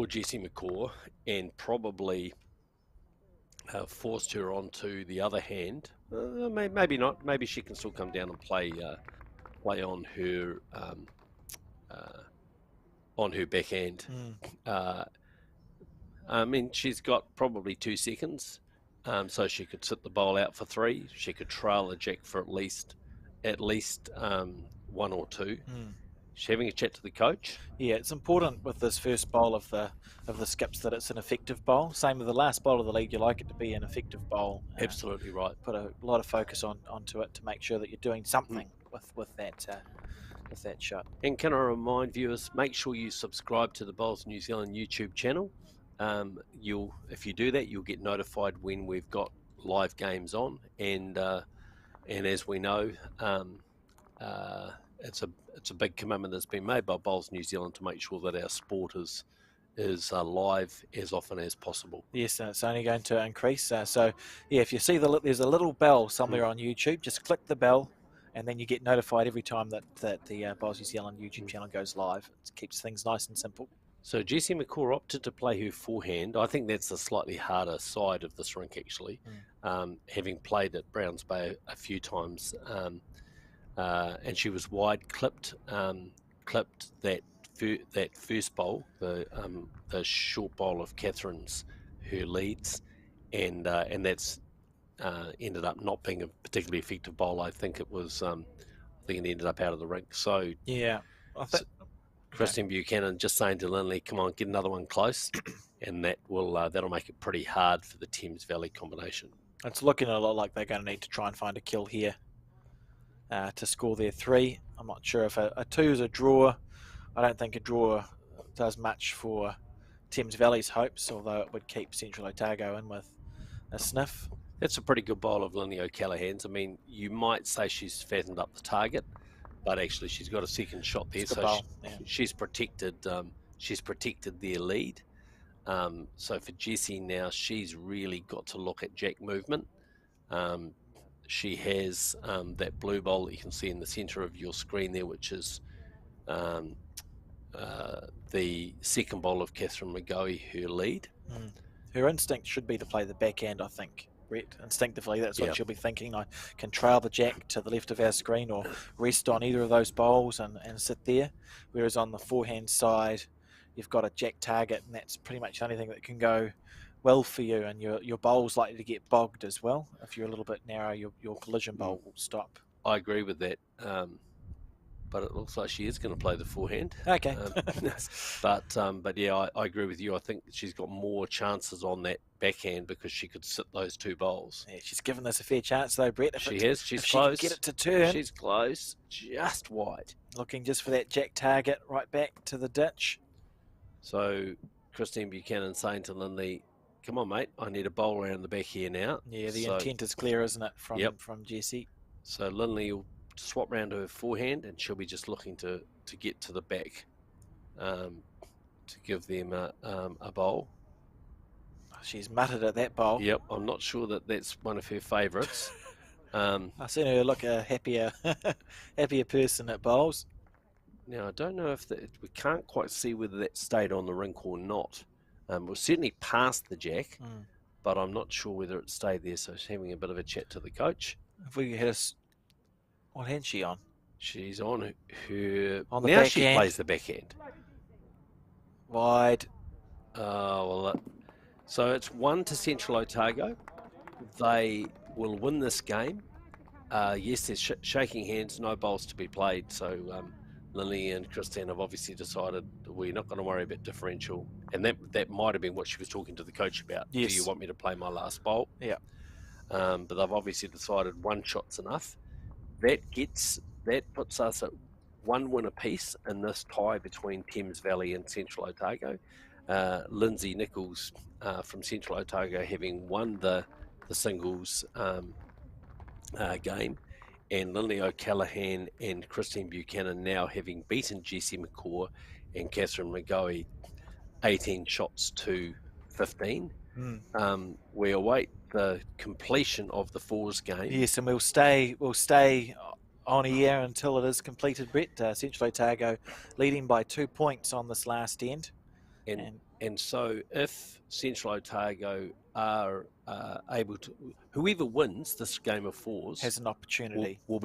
Jessie McCaw and probably forced her onto the other hand. Maybe not. Maybe she can still come down and play on her backhand. I mean, she's got probably 2 seconds. So she could sit the bowl out for 3. She could trail the jack for at least 1 or 2. She's having a chat to the coach. Yeah, it's important with this first bowl of the skips that it's an effective bowl. Same with the last bowl of the league. You like it to be an effective bowl. Absolutely right. Put a lot of focus onto it to make sure that you're doing something with that shot. And can I remind viewers, make sure you subscribe to the Bowls New Zealand YouTube channel. If you do that, you'll get notified when we've got live games on, and as we know, it's a big commitment that's been made by Bowls New Zealand to make sure that our sport is live as often as possible. Yes, and it's only going to increase. So yeah, if you see there's a little bell somewhere on YouTube, just click the bell, and then you get notified every time that the Bowls New Zealand YouTube channel goes live. It keeps things nice and simple. So Jessie McCaw opted to play her forehand. I think that's the slightly harder side of this rink, actually. Having played at Browns Bay a few times, and she was wide, clipped that first bowl, the short bowl of Catherine's, her leads, and that's ended up not being a particularly effective bowl. I think it was. I think it ended up out of the rink. So yeah. Christine Buchanan just saying to Lindley, come on, get another one close, and that'll make it pretty hard for the Thames Valley combination. It's looking a lot like they're going to need to try and find a kill here to score their 3. I'm not sure if a 2 is a draw. I don't think a draw does much for Thames Valley's hopes, although it would keep Central Otago in with a sniff. That's a pretty good bowl of Lynley O'Callaghan's. I mean, you might say she's fattened up the target, but actually she's got a second shot there, so she's protected. She's protected their lead. So for Jessie now, she's really got to look at jack movement. She has that blue bowl that you can see in the centre of your screen there, which is the second bowl of Catherine McGoey, her lead. Her instinct should be to play the backhand, I think. Brett, instinctively, that's what she'll be thinking. I can trail the jack to the left of our screen or rest on either of those bowls and sit there. Whereas on the forehand side, you've got a jack target, and that's pretty much the only thing that can go well for you, and your bowl's likely to get bogged as well. If you're a little bit narrow, your collision bowl will stop. I agree with that, but it looks like she is going to play the forehand. Okay. But yeah, I agree with you. I think she's got more chances on that backhand because she could sit those 2 bowls. Yeah, she's given this a fair chance though, Brett. She's close. She get it to turn. She's close, just wide. Looking just for that jack target right back to the ditch. So Christine Buchanan saying to Lindley, come on, mate, I need a bowl around the back here now. Yeah, the intent is clear, isn't it, from Jessie? So Lindley will swap round to her forehand, and she'll be just looking to get to the back to give them a bowl. She's muttered at that bowl. Yep, I'm not sure that that's one of her favourites. I've seen her look a happier person at bowls. Now, I don't know if we can't quite see whether that stayed on the rink or not. We're certainly past the jack, but I'm not sure whether it stayed there, so she's having a bit of a chat to the coach. If we had what hand's she on? She's on her... On the now backhand. She plays the backhand. Wide. So it's 1 to Central Otago. They will win this game. Yes, there's shaking hands, no bowls to be played, so Lily and Christine have obviously decided we're not going to worry about differential, and that might have been what she was talking to the coach about. Yes. Do you want me to play my last bowl? Yeah. But they've obviously decided one shot's enough. That puts us at 1 win apiece in this tie between Thames Valley and Central Otago. Lindsay Nichols from Central Otago having won the singles game, and Lily O'Callaghan and Christine Buchanan now having beaten Jessie McCaw and Catherine McGoey 18 shots to 15. We await the completion of the fours game. Yes, and we'll stay on air until it is completed, Brett. Central Otago leading by 2 points on this last end. And so if Central Otago are able to, whoever wins this game of fours has an opportunity. Will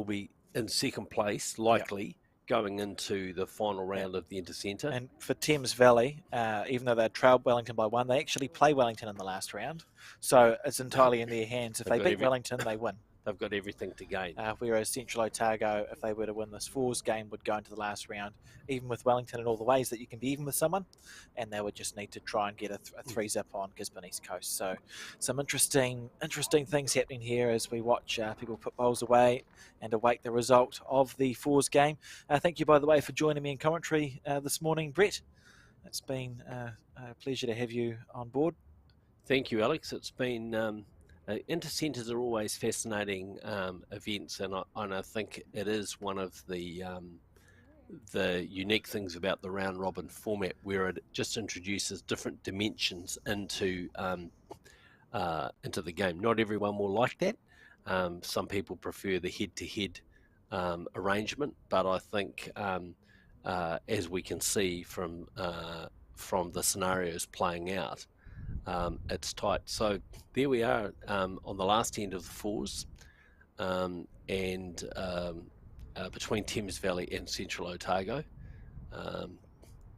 be in second place, likely, going into the final round of the Intercentre. And for Thames Valley, even though they trailed Wellington by 1, they actually play Wellington in the last round. So it's entirely in their hands. If they beat Wellington, they win. They've got everything to gain. Whereas Central Otago, if they were to win this fours game, would go into the last round, even with Wellington, in all the ways that you can be even with someone, and they would just need to try and get a 3-zip on Gisborne East Coast. So some interesting things happening here as we watch people put bowls away and await the result of the fours game. Thank you, by the way, for joining me in commentary this morning, Brett. It's been a pleasure to have you on board. Thank you, Alex. It's been... Intercentres are always fascinating events, and I think it is one of the unique things about the round robin format, where it just introduces different dimensions into the game. Not everyone will like that. Some people prefer the head-to-head arrangement, but I think as we can see from the scenarios playing out, it's tight. So there we are on the last end of the fours, and between Thames Valley and Central Otago.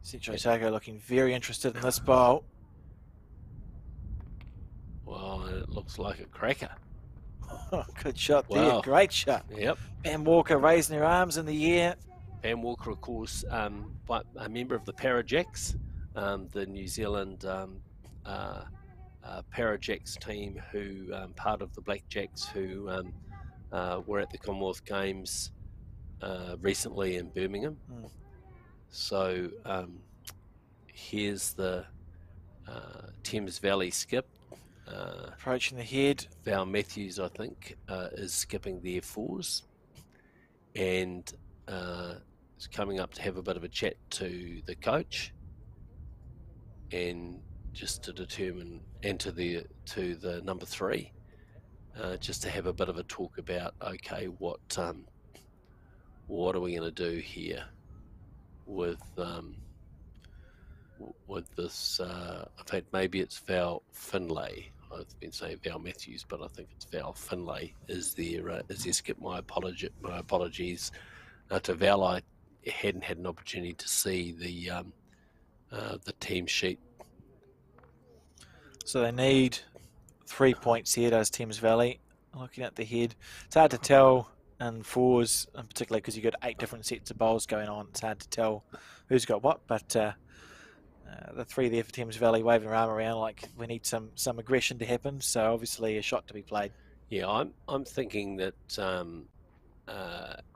Central Otago looking very interested in this bowl. Well, it looks like a cracker. Good shot there, great shot. Yep. Pam Walker raising her arms in the air. Pam Walker, of course, a member of the Parajacks, the New Zealand Parajacks team, who part of the Blackjacks, who were at the Commonwealth Games recently in Birmingham. So here's the Thames Valley skip. Approaching the head. Val Matthews, I think, is skipping their fours, and is coming up to have a bit of a chat to the coach, and just to determine, and to the number 3, just to have a bit of a talk about, okay, what are we going to do here with this? In fact, maybe it's Val Finlay. I've been saying Val Matthews, but I think it's Val Finlay is their skip. My apologies to Val. I hadn't had an opportunity to see the team sheet. So they need 3 points here, does Thames Valley. Looking at the head, it's hard to tell in fours, and particularly because you've got 8 different sets of bowls going on. It's hard to tell who's got what, but the 3 there for Thames Valley waving their arm around like we need some aggression to happen. So obviously a shot to be played. Yeah, I'm thinking that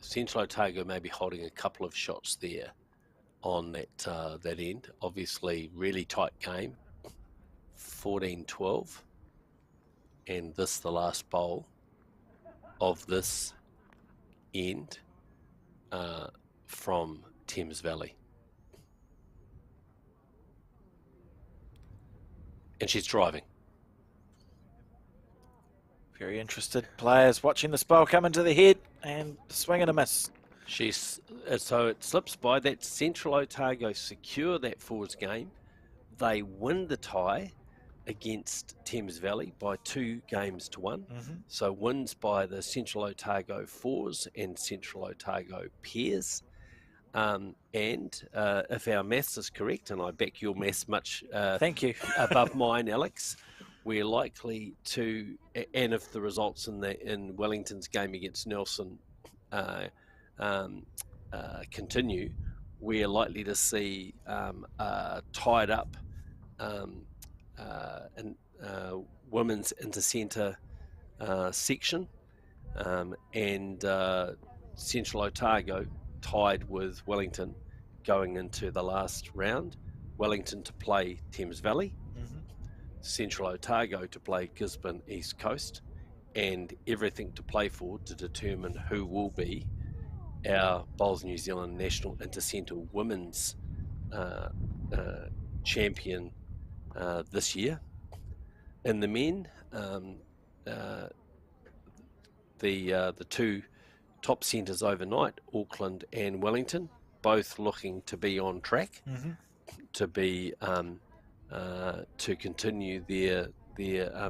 Central Otago may be holding a couple of shots there on that end. Obviously, really tight game. 14-12, and this the last bowl of this end from Thames Valley, and she's driving. Very interested players watching this bowl come into the head and swing and a miss. So it slips by. That Central Otago secure that fours game. They win the tie against Thames Valley by 2 games to 1. So wins by the Central Otago fours and Central Otago pairs. And if our maths is correct, and I back your maths much thank you above mine, Alex, we're likely to, and if the results in Wellington's game against Nelson continue, we're likely to see a tied up women's intercentre section, and Central Otago tied with Wellington going into the last round. Wellington to play Thames Valley, Central Otago to play Gisborne East Coast, and everything to play for to determine who will be our Bowls New Zealand National Intercentre Women's champion this year. In the men, the two top centres overnight, Auckland and Wellington, both looking to be on track to be to continue their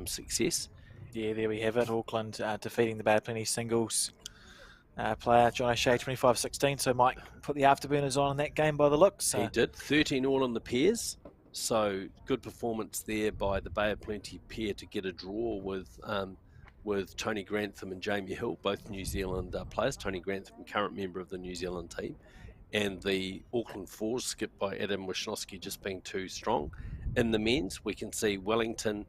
success. Yeah, there we have it. Auckland defeating the Bad Plenty singles player John O'Shea 25-16. So Mike put the afterburners on in that game by the looks. He did 13 all in the pairs. So good performance there by the Bay of Plenty pair to get a draw with Tony Grantham and Jamie Hill, both New Zealand players. Tony Grantham, current member of the New Zealand team, and the Auckland Fours, skipped by Adam Wisnowski, just being too strong. In the men's, we can see Wellington,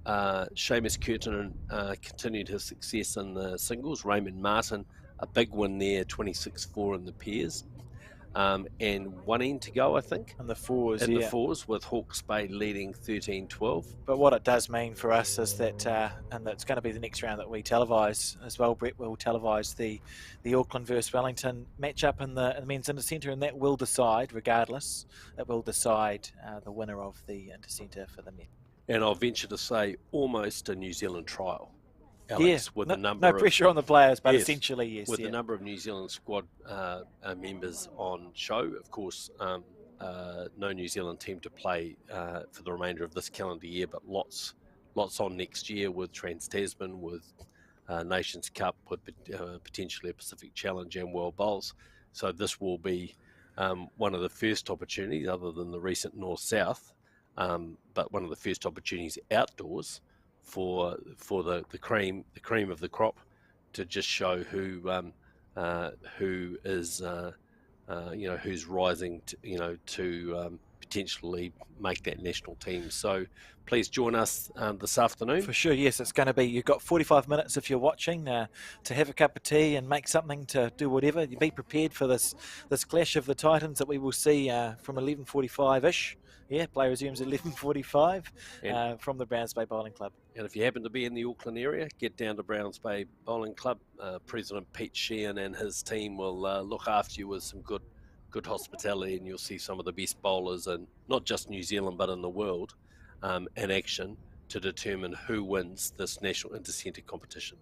Seamus Curtin continued his success in the singles. Raymond Martin, a big win there, 26-4 in the pairs. And one end to go, I think. And the fours, the fours, with Hawke's Bay leading 13-12. But what it does mean for us is that, and that's going to be the next round that we televise as well, Brett, will televise the Auckland vs Wellington matchup in the men's Intercentre, and that will decide, regardless, it will decide the winner of the Intercentre for the men. And I'll venture to say almost a New Zealand trial, Alex, with no pressure on the players, but essentially, yes. With the number of New Zealand squad members on show, of course, no New Zealand team to play for the remainder of this calendar year, but lots on next year with Trans-Tasman, with Nations Cup, with potentially a Pacific Challenge and World Bowls. So this will be one of the first opportunities, other than the recent North-South, but one of the first opportunities outdoors for the cream of the crop to just show who is who's rising to potentially make that national team. So please join us this afternoon. For sure, yes, it's going to be, you've got 45 minutes if you're watching to have a cup of tea and make something, to do whatever. You be prepared for this clash of the Titans that we will see from 11:45-ish. Yeah, play resumes at 11:45 from the Browns Bay Bowling Club. And if you happen to be in the Auckland area, get down to Browns Bay Bowling Club. President Pete Sheehan and his team will look after you with some good hospitality, and you'll see some of the best bowlers, and not just New Zealand but in the world, in action to determine who wins this national intercentre competition.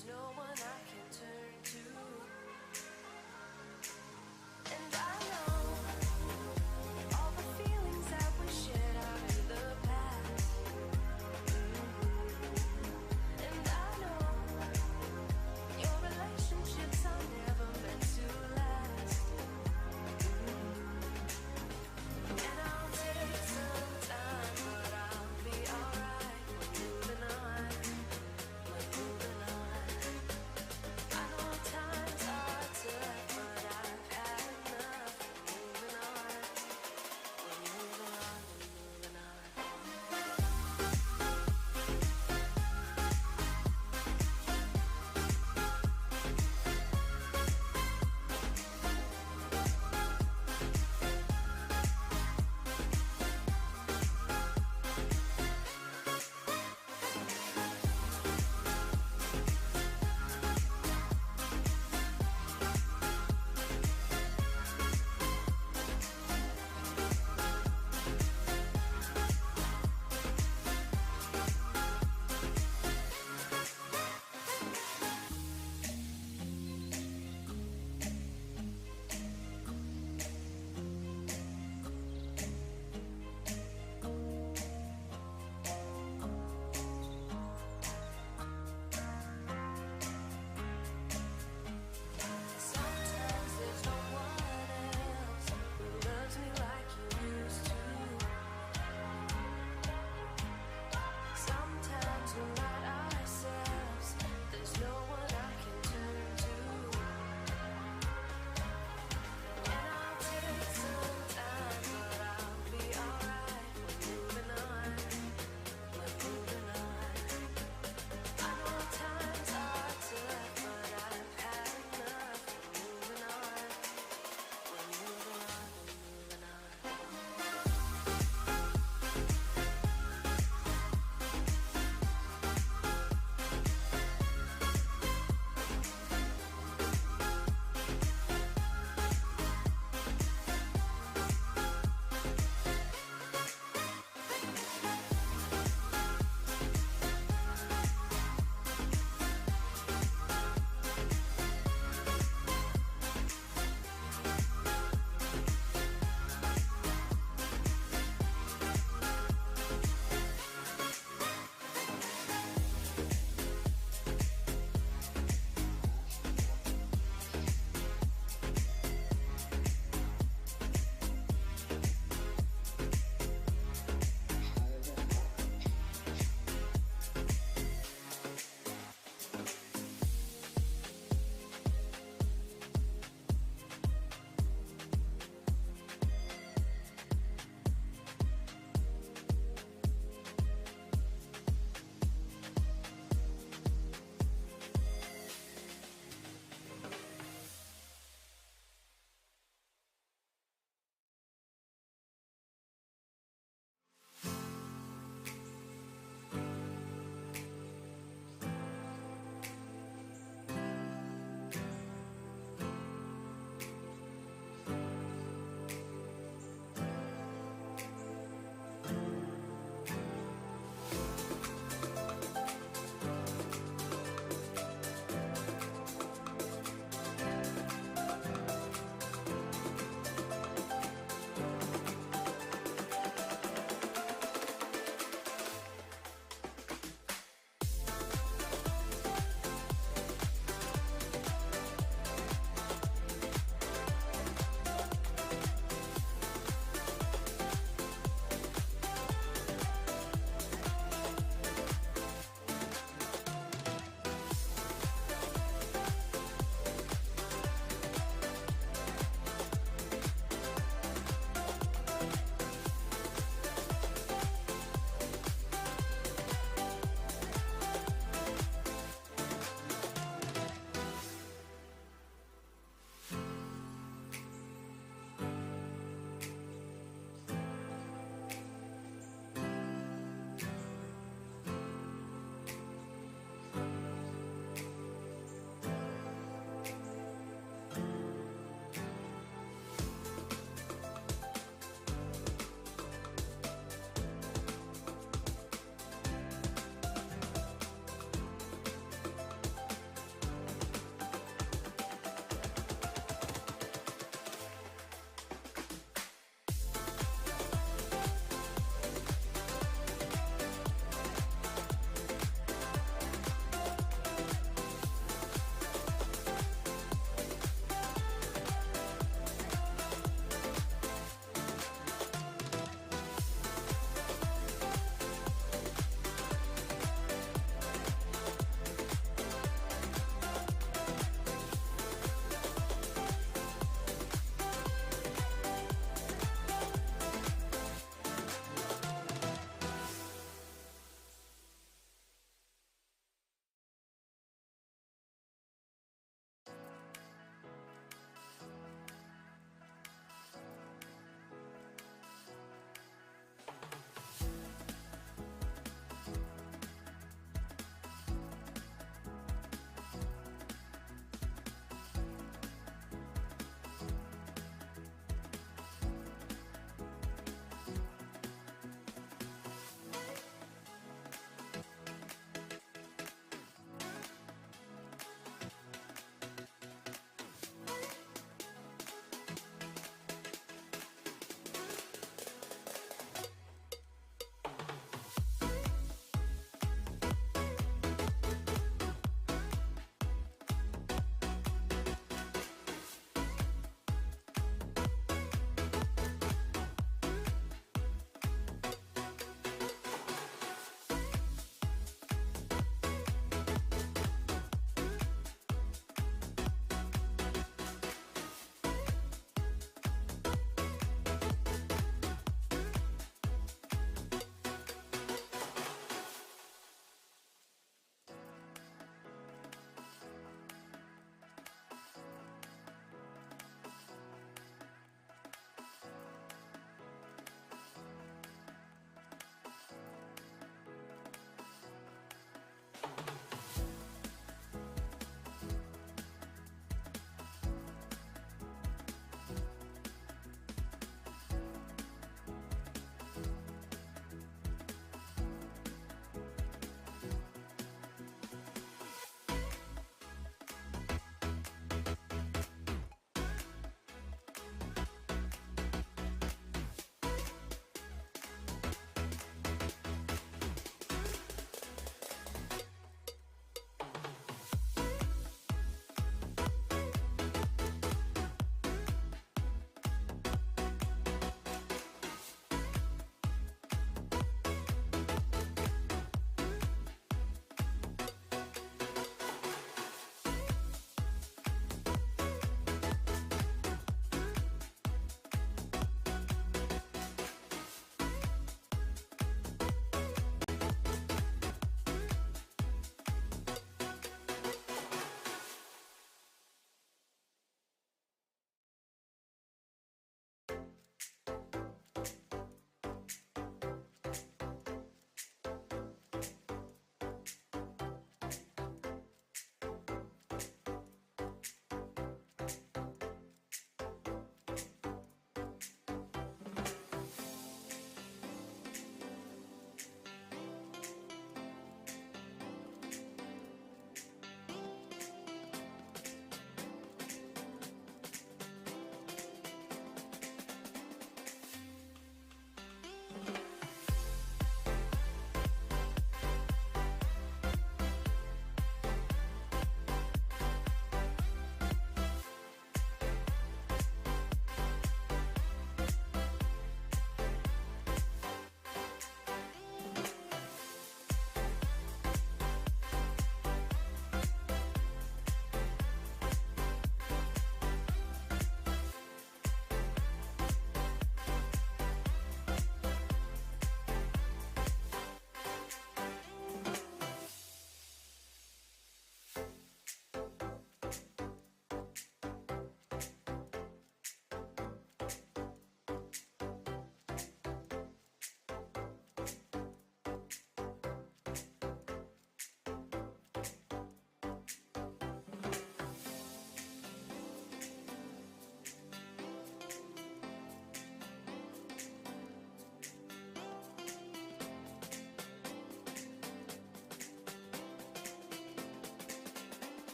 there's no one I can turn to. And I know all the feelings that we shared are in the past. And I know your relationships are never meant to last. And I'll take some time, but I'll be alright. We're moving on, we're moving on.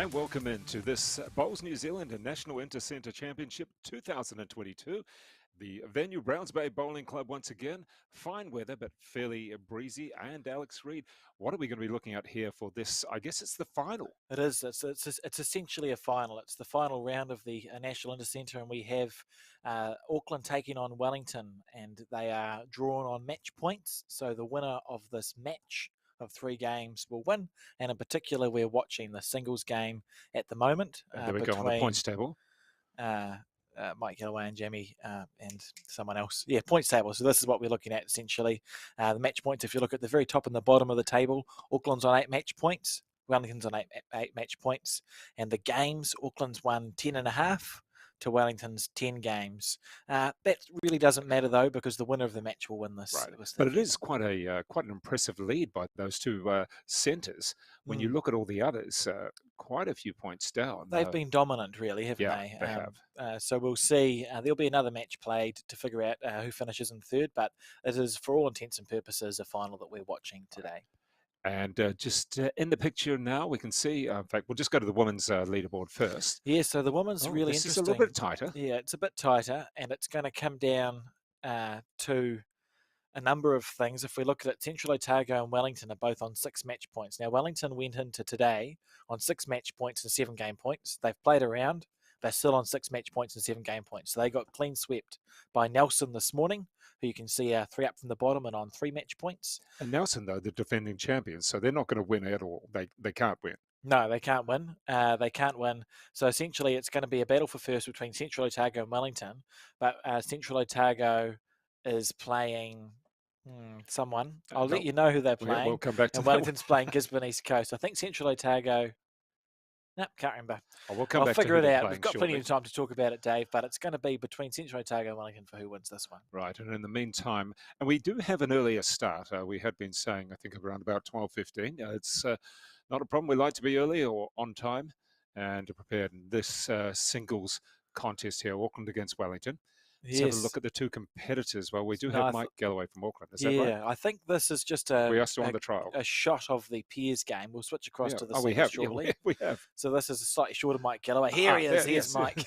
And welcome into this Bowls New Zealand and National Intercentre Championship 2022. The venue, Browns Bay Bowling Club, once again. Fine weather, but fairly breezy. And Alex Reid, what are we going to be looking at here for this? I guess it's the final. It is. It's essentially a final. It's the final round of the National Intercentre, and we have Auckland taking on Wellington, and they are drawn on match points. So the winner of this match of 3 games will win. And in particular, we're watching the singles game at the moment. And there we go on the points table. Mike Galloway and Jamie and someone else. Yeah, points table. So this is what we're looking at essentially. The match points, if you look at the very top and the bottom of the table, Auckland's on 8 match points. Wellington's on eight match points. And the games, Auckland's won 10.5 to Wellington's 10 games. That really doesn't matter though, because the winner of the match will win this. Right. But it is quite an impressive lead by those two centres. When you look at all the others, quite a few points down. They've been dominant, really, haven't they? They have. So we'll see. There'll be another match played to figure out who finishes in third, but it is, for all intents and purposes, a final that we're watching today. And just in the picture now, we can see, in fact, we'll just go to the women's leaderboard first. Yeah, so the women's really this interesting. is a little bit tighter. Yeah, it's a bit tighter, and it's going to come down to a number of things. If we look at it, Central Otago and Wellington are both on 6 match points. Now, Wellington went into today on 6 match points and 7 game points. They've played around. They're still on 6 match points and 7 game points. So they got clean swept by Nelson this morning, who you can see 3 up from the bottom and on 3 match points. And Nelson, though, the defending champions, so they're not going to win at all. They can't win. No, they can't win. They can't win. So essentially, it's going to be a battle for first between Central Otago and Wellington. But Central Otago is playing someone. I'll let you know who they're playing. We'll come back to and that Wellington's playing Gisborne East Coast. I think Central Otago. No, can't remember. I'll figure it out. We've got plenty of time to talk about it, Dave, but it's going to be between Central Otago and Wellington for who wins this one. Right, and in the meantime, and we do have an earlier start. We had been saying, I think, around about 12:15. It's not a problem. We like to be early or on time and prepared in this singles contest here, Auckland against Wellington. Let's have a look at the two competitors. Well, we do have Mike Galloway from Auckland. Is that right? Yeah, I think this is just we are still on the trial. A shot of the Piers game. We'll switch across to the we have shortly. Yeah, we have. So this is a slightly shorter Mike Galloway. Here he is. Here's Mike.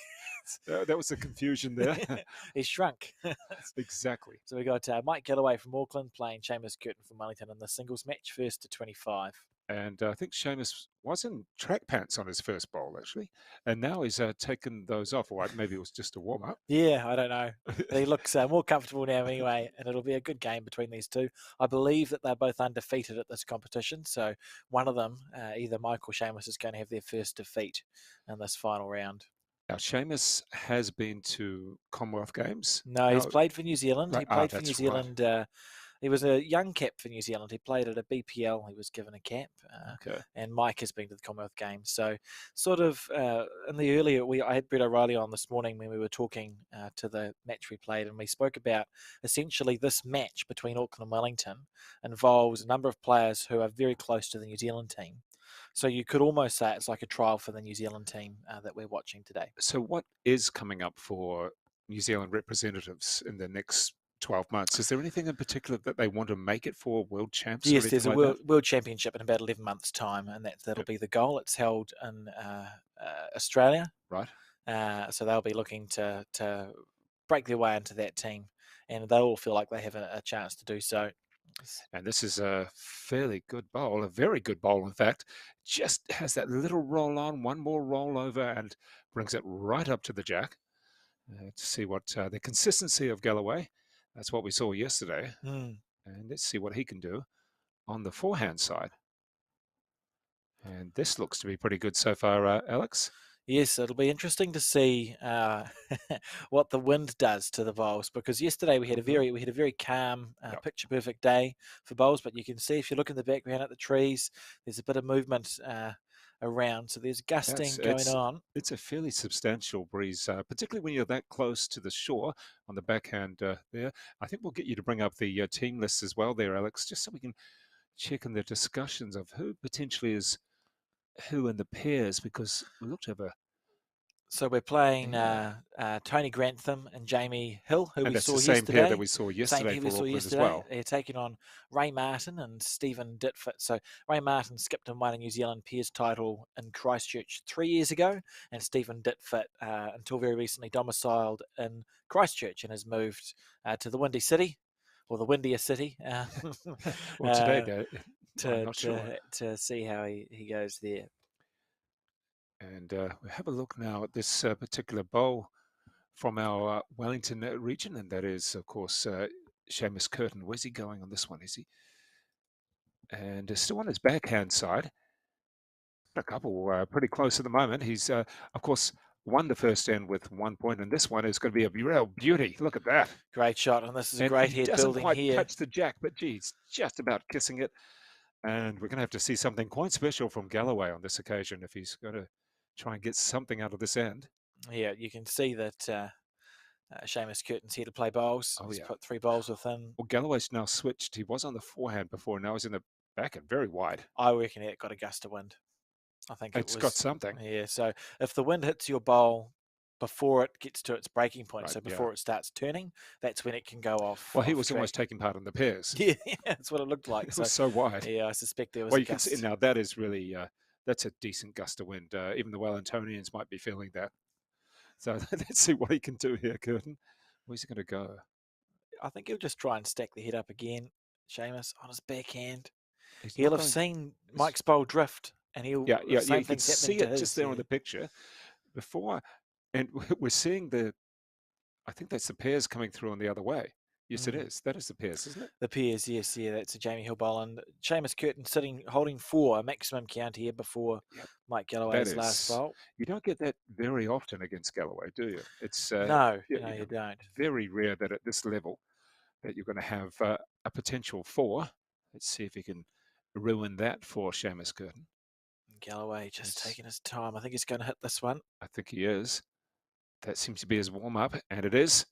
That was the confusion there. He's shrunk. Exactly. So we got Mike Galloway from Auckland playing Seamus Curtin from Wellington in the singles match, 1st to 25. And I think Seamus was in track pants on his first bowl, actually. And now he's taken those off. Or maybe it was just a warm-up. Yeah, I don't know. He looks more comfortable now anyway, and it'll be a good game between these two. I believe that they're both undefeated at this competition, so one of them, either Mike or Seamus, is going to have their first defeat in this final round. Now, Seamus has been to Commonwealth Games. No, he's played for New Zealand. Right. He played for New Zealand. Right. He was a young cap for New Zealand. He played at a BPL. He was given a cap. And Mike has been to the Commonwealth Games. So sort of in the earlier, I had Brett O'Reilly on this morning when we were talking to the match we played, and we spoke about essentially this match between Auckland and Wellington involves a number of players who are very close to the New Zealand team. So you could almost say it's like a trial for the New Zealand team that we're watching today. So what is coming up for New Zealand representatives in the next 12 months? Is there anything in particular that they want to make it for World Champs? Yes, there's a World Championship in about 11 months' time, and that'll be the goal. It's held in Australia. Right. So they'll be looking to break their way into that team, and they'll all feel like they have a chance to do so. And this is a fairly good bowl, a very good bowl, in fact. Just has that little roll on, one more roll over, and brings it right up to the jack. To see what the consistency of Galloway, that's what we saw yesterday. And let's see what he can do on the forehand side. And this looks to be pretty good so far, Alex. Yes, it'll be interesting to see what the wind does to the bowls, because yesterday we had a very calm, picture perfect day for bowls. But you can see if you look in the background at the trees, there's a bit of movement around, so there's gusting going on. It's a fairly substantial breeze, particularly when you're that close to the shore on the backhand there. I think we'll get you to bring up the team list as well there, Alex, just so we can check in the discussions of who potentially is who in the pairs, because we look to have a So we're playing Tony Grantham and Jamie Hill, who And we that's saw the same yesterday. pair that we saw yesterday for Auckland as well. They're taking on Ray Martin and Stephen Ditfit. So Ray Martin skipped and won a New Zealand pairs title in Christchurch 3 years ago, and Stephen Ditfit, until very recently, domiciled in Christchurch and has moved to the Windy City, or the windier city. Well, today, I'm not sure. To see how he goes there. And we have a look now at this particular bowl from our Wellington region, and that is, of course, Seamus Curtin. Where's he going on this one, is he? And still on his backhand side. A couple pretty close at the moment. He's, of course, won the first end with 1 point, and this one is going to be a real beauty. Look at that. Great shot, and this is a great head building here. Doesn't quite touch the jack, but geez, just about kissing it. And we're going to have to see something quite special from Galloway on this occasion if he's going to try and get something out of this end. Yeah, you can see that Seamus Curtin's here to play bowls. He's put 3 bowls within. Well, Galloway's now switched. He was on the forehand before. Now he's in the backhand, very wide. I reckon it got a gust of wind. I think it's got something. Yeah, so if the wind hits your bowl before it gets to its breaking point, so before it starts turning, that's when it can go off. Well, he was almost taking part in the pairs. Yeah, that's what it looked like. It was so wide. Yeah, I suspect there was well, a you gust. can see now that is really, that's a decent gust of wind. Even the Wellingtonians might be feeling that. So let's see what he can do here, Curtin. Where's he going to go? I think he'll just try and stack the head up again, Seamus, on his backhand. He'll have seen Mike's bowl drift, and he'll you can see it just there on the picture before, and we're seeing I think that's the pairs coming through on the other way. Yes, it is. That is the pairs, isn't it? The pairs, yes, yeah. That's a Jamie Hill bowl, and Seamus Curtin holding 4, a maximum count here before Mike Galloway's last bowl. You don't get that very often against Galloway, do you? It's no, you don't. Very rare that at this level that you're going to have a potential 4. Let's see if he can ruin that for Seamus Curtin. Galloway just taking his time. I think he's going to hit this one. I think he is. That seems to be his warm-up, and it is.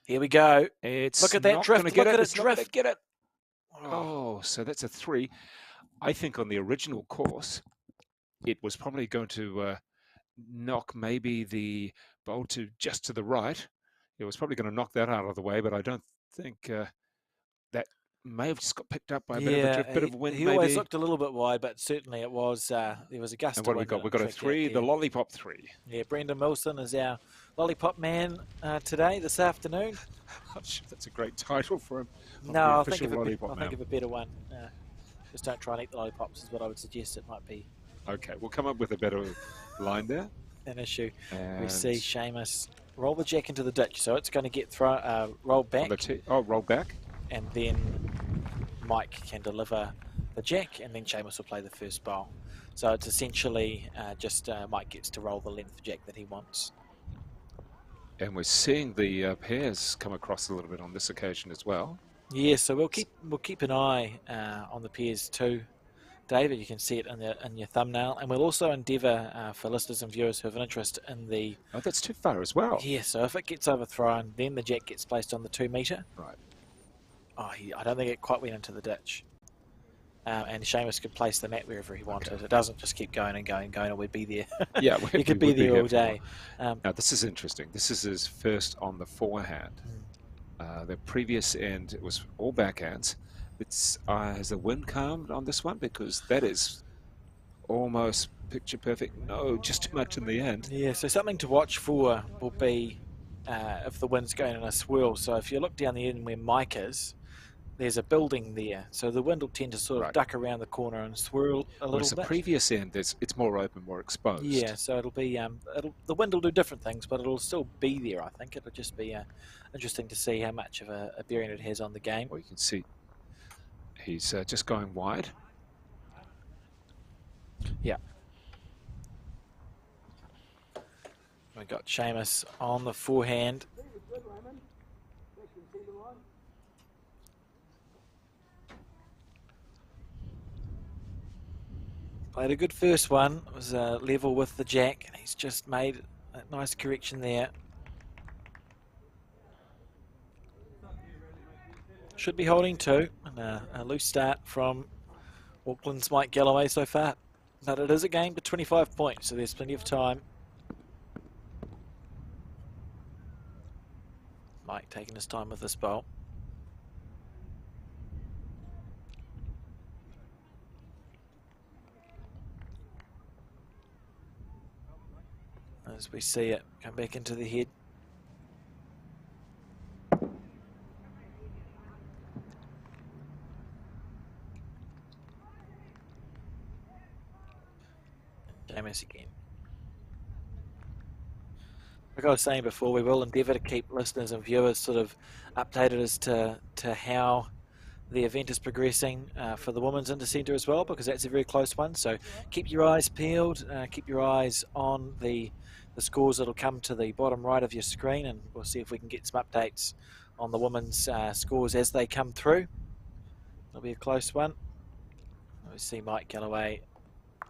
Here we go. Look at that drift. Look at it drift. Get it. Oh, so that's a 3. I think on the original course, it was probably going to knock maybe the bowl just to the right. It was probably going to knock that out of the way, but I don't think that may have just got picked up by a bit of wind. He always looked a little bit wide, but certainly it was there was a gust of wind. And what we've got a 3, the lollipop 3. Yeah, Brendan Wilson is our lollipop man this afternoon. I'm sure that's a great title for him. No, I'll think of a better one. Just don't try and eat the lollipops is what I would suggest it might be. Okay, we'll come up with a better line there. An issue. We see Seamus roll the jack into the ditch, so it's going to get rolled back. Roll back. And then Mike can deliver the jack, and then Seamus will play the first bowl. So it's essentially just Mike gets to roll the length jack that he wants. And we're seeing the pairs come across a little bit on this occasion as well. Yeah, so we'll keep an eye on the pairs too, David. You can see it in your thumbnail, and we'll also endeavour for listeners and viewers who have an interest in the. Oh, that's too far as well. Yeah, so if it gets overthrown, then the jack gets placed on the 2 metre. Right. Oh, I don't think it quite went into the ditch. And Seamus could place the mat wherever he wanted. Okay. It doesn't just keep going and going and going, and we'd be there. Yeah, you could be there all day. Now, this is interesting. This is his first on the forehand. The previous end, it was all backhands. Has the wind calmed on this one? Because that is almost picture perfect. No, just too much in the end. Yeah, so something to watch for will be if the wind's going in a swirl. So if you look down the end where Mike is, there's a building there, so the wind will tend to sort of duck around the corner and swirl a little bit. The previous end, it's more open, more exposed. Yeah, so it'll be the wind will do different things, but it'll still be there. I think it'll just be interesting to see how much of a bearing it has on the game. Well, you can see he's just going wide. Yeah. We got Seamus on the forehand. Played a good first one. It was level with the jack, and he's just made a nice correction there. Should be holding 2, and a loose start from Auckland's Mike Galloway so far. But it is a game to 25 points, so there's plenty of time. taking his time with this bowl. As we see it come back into the head. James again. Like I was saying before, we will endeavour to keep listeners and viewers sort of updated as to how the event is progressing for the women's Intercentre as well, because that's a very close one. So keep your eyes peeled, keep your eyes on the scores that'll come to the bottom right of your screen, and we'll see if we can get some updates on the women's scores as they come through. It'll be a close one. We see Mike Galloway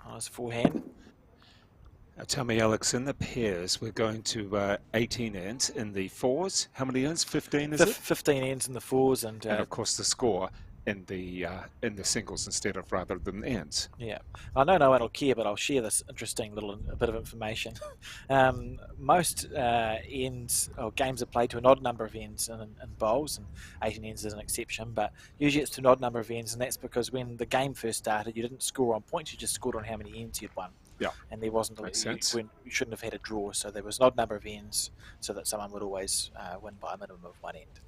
on his forehand. Tell me, Alex, in the pairs, we're going to 18 ends in the fours. How many ends? 15, is it? 15 ends in the fours, and of course the score in the singles instead of rather than ends. Yeah, I know no one will care, but I'll share this interesting little bit of information. Most ends or games are played to an odd number of ends in bowls, and 18 ends is an exception, but usually it's to an odd number of ends, and that's because when the game first started, you didn't score on points, you just scored on how many ends you'd won. Yeah, and there wasn't you shouldn't have had a draw, so there was an odd number of ends, so that someone would always win by a minimum of one end.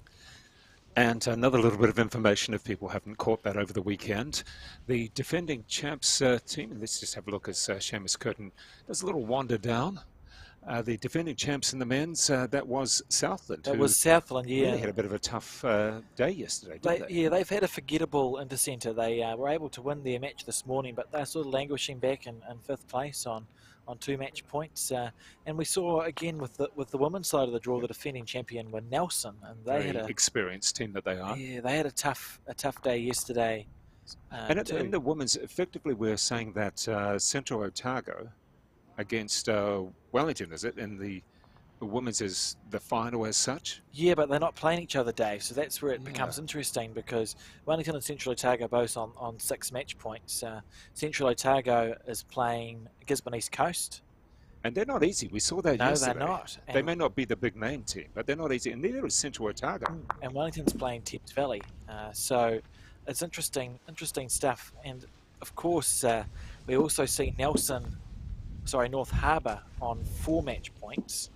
And another little bit of information, if people haven't caught that over the weekend, the defending champs team, and let's just have a look as Seamus Curtin does a little wander down. The defending champs in the men's, that was Southland. That was Southland, yeah. They had a bit of a tough day yesterday, didn't they? Yeah, they've had a forgettable Intercentre. They were able to win their match this morning, but they're sort of languishing back in fifth place on 2 match points. And we saw again with the women's side of the draw, the defending champion were Nelson, and they Very had an experienced team that they are. Yeah, they had a tough day yesterday. And in the women's, effectively, we're saying that Central Otago against Wellington, is it? And the women's is the final as such? Yeah, but they're not playing each other, Dave, so that's where it becomes interesting, because Wellington and Central Otago both on 6 match points. Central Otago is playing Gisborne East Coast. And they're not easy. We saw that yesterday. No, they're not. They may not be the big name team, but they're not easy. And neither is Central Otago. And Wellington's playing Thames Valley. So it's interesting stuff. And of course, we also see North Harbour on 4 match points.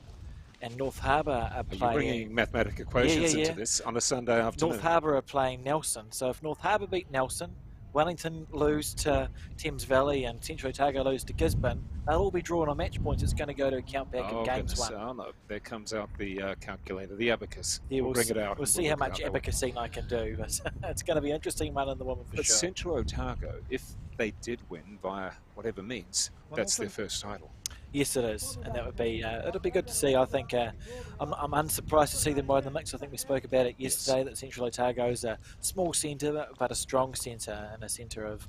And North Harbour are playing... You're bringing mathematical equations into this on a Sunday afternoon. North Harbour are playing Nelson. So if North Harbour beat Nelson, Wellington lose to Thames Valley, and Central Otago lose to Gisborne, they'll all be drawn on match points. It's going to go to account back in games one. Oh, no. There comes out the calculator, the abacus. Yeah, we'll bring it out. We'll see how much abacusing I can do. But it's going to be an interesting one in the women for sure. But Central Otago, if they did win via whatever means, that's their first title. Yes, it is, and that would be it'll be good to see. I think I'm unsurprised to see them right in the mix. I think we spoke about it yesterday, that Central Otago is a small centre, but a strong centre, and a centre of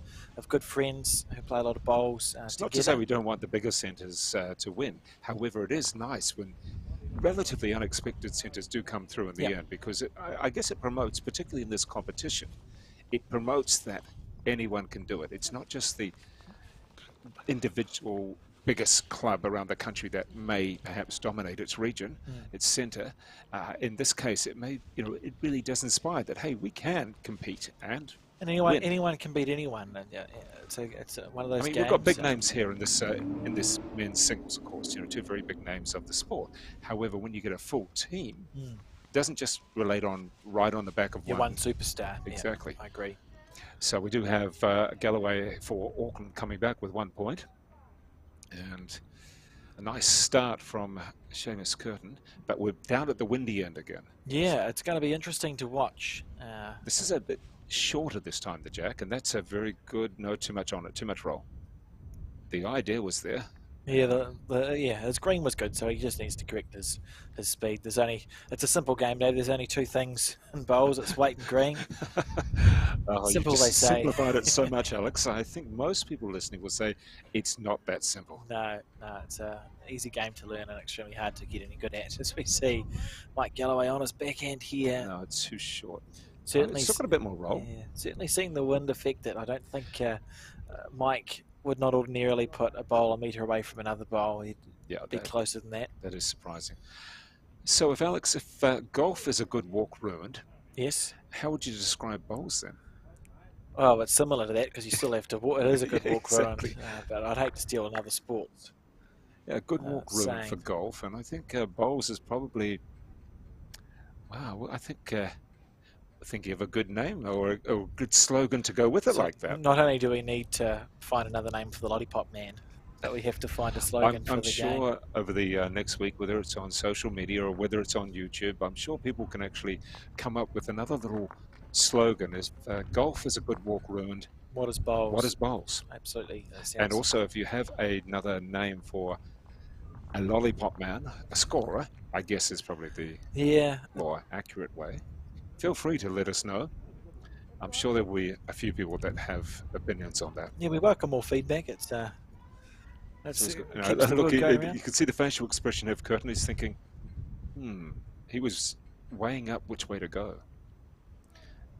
good friends who play a lot of bowls. It's not to say we don't want the bigger centres to win. However, it is nice when relatively unexpected centres do come through in the end, because I guess it promotes, particularly in this competition, it promotes that anyone can do it. It's not just the individual biggest club around the country that may perhaps dominate its region, its centre. In this case, it may, it really does inspire that, hey, we can compete and anyone can beat anyone. And it's one of those. We've got big names here in this men's singles, of course. 2 very big names of the sport. However, when you get a full team, it doesn't just relate on the back of one superstar. Exactly. Yeah, I agree. So we do have Galloway for Auckland coming back with 1 point. And a nice start from Seamus Curtin, but we're down at the windy end again. Yeah, it's going to be interesting to watch. This is a bit shorter this time, the jack, and that's a very good, no too much on it, too much roll. The idea was there. Yeah, his green was good, so he just needs to correct his speed. It's a simple game, Dave. There's only 2 things in bowls. It's weight and green. Simple, they say. Simplified it so much, Alex. I think most people listening will say it's not that simple. No, it's an easy game to learn and extremely hard to get any good at. As we see Mike Galloway on his backhand here. No, it's too short. Certainly, it's still got a bit more roll. Yeah, certainly seeing the wind affect it. I don't think Mike would not ordinarily put a bowl a metre away from another bowl. He'd be closer than that. That is surprising. So if Alex, if golf is a good walk ruined, Yes. how would you describe bowls then? Oh, it's similar to that because you still have to walk. It is a good Yeah, walk exactly. ruined, but I'd hate to steal another sport. Yeah, good walk ruined for Saying. golf, and I think bowls is probably, wow, well, I think you have a good name or a good slogan to go with it So like that. not only do we need to find another name for the Lollipop Man, but we have to find a slogan for I'm the sure over the next week, whether it's on social media or whether it's on YouTube, I'm sure people can actually come up with another little slogan. Is golf is a good walk ruined. game. What is bowls? What is bowls? Absolutely. That sounds And also, if you have another name for a lollipop man, a scorer, I guess is probably the yeah. more accurate way. Feel free to let us know. I'm sure there will be a few people that have opinions on that. Yeah, we welcome more feedback. It's So that's it's keeps good. the Look, word going you around. can see the facial expression of Curtin. He's thinking, he was weighing up which way to go.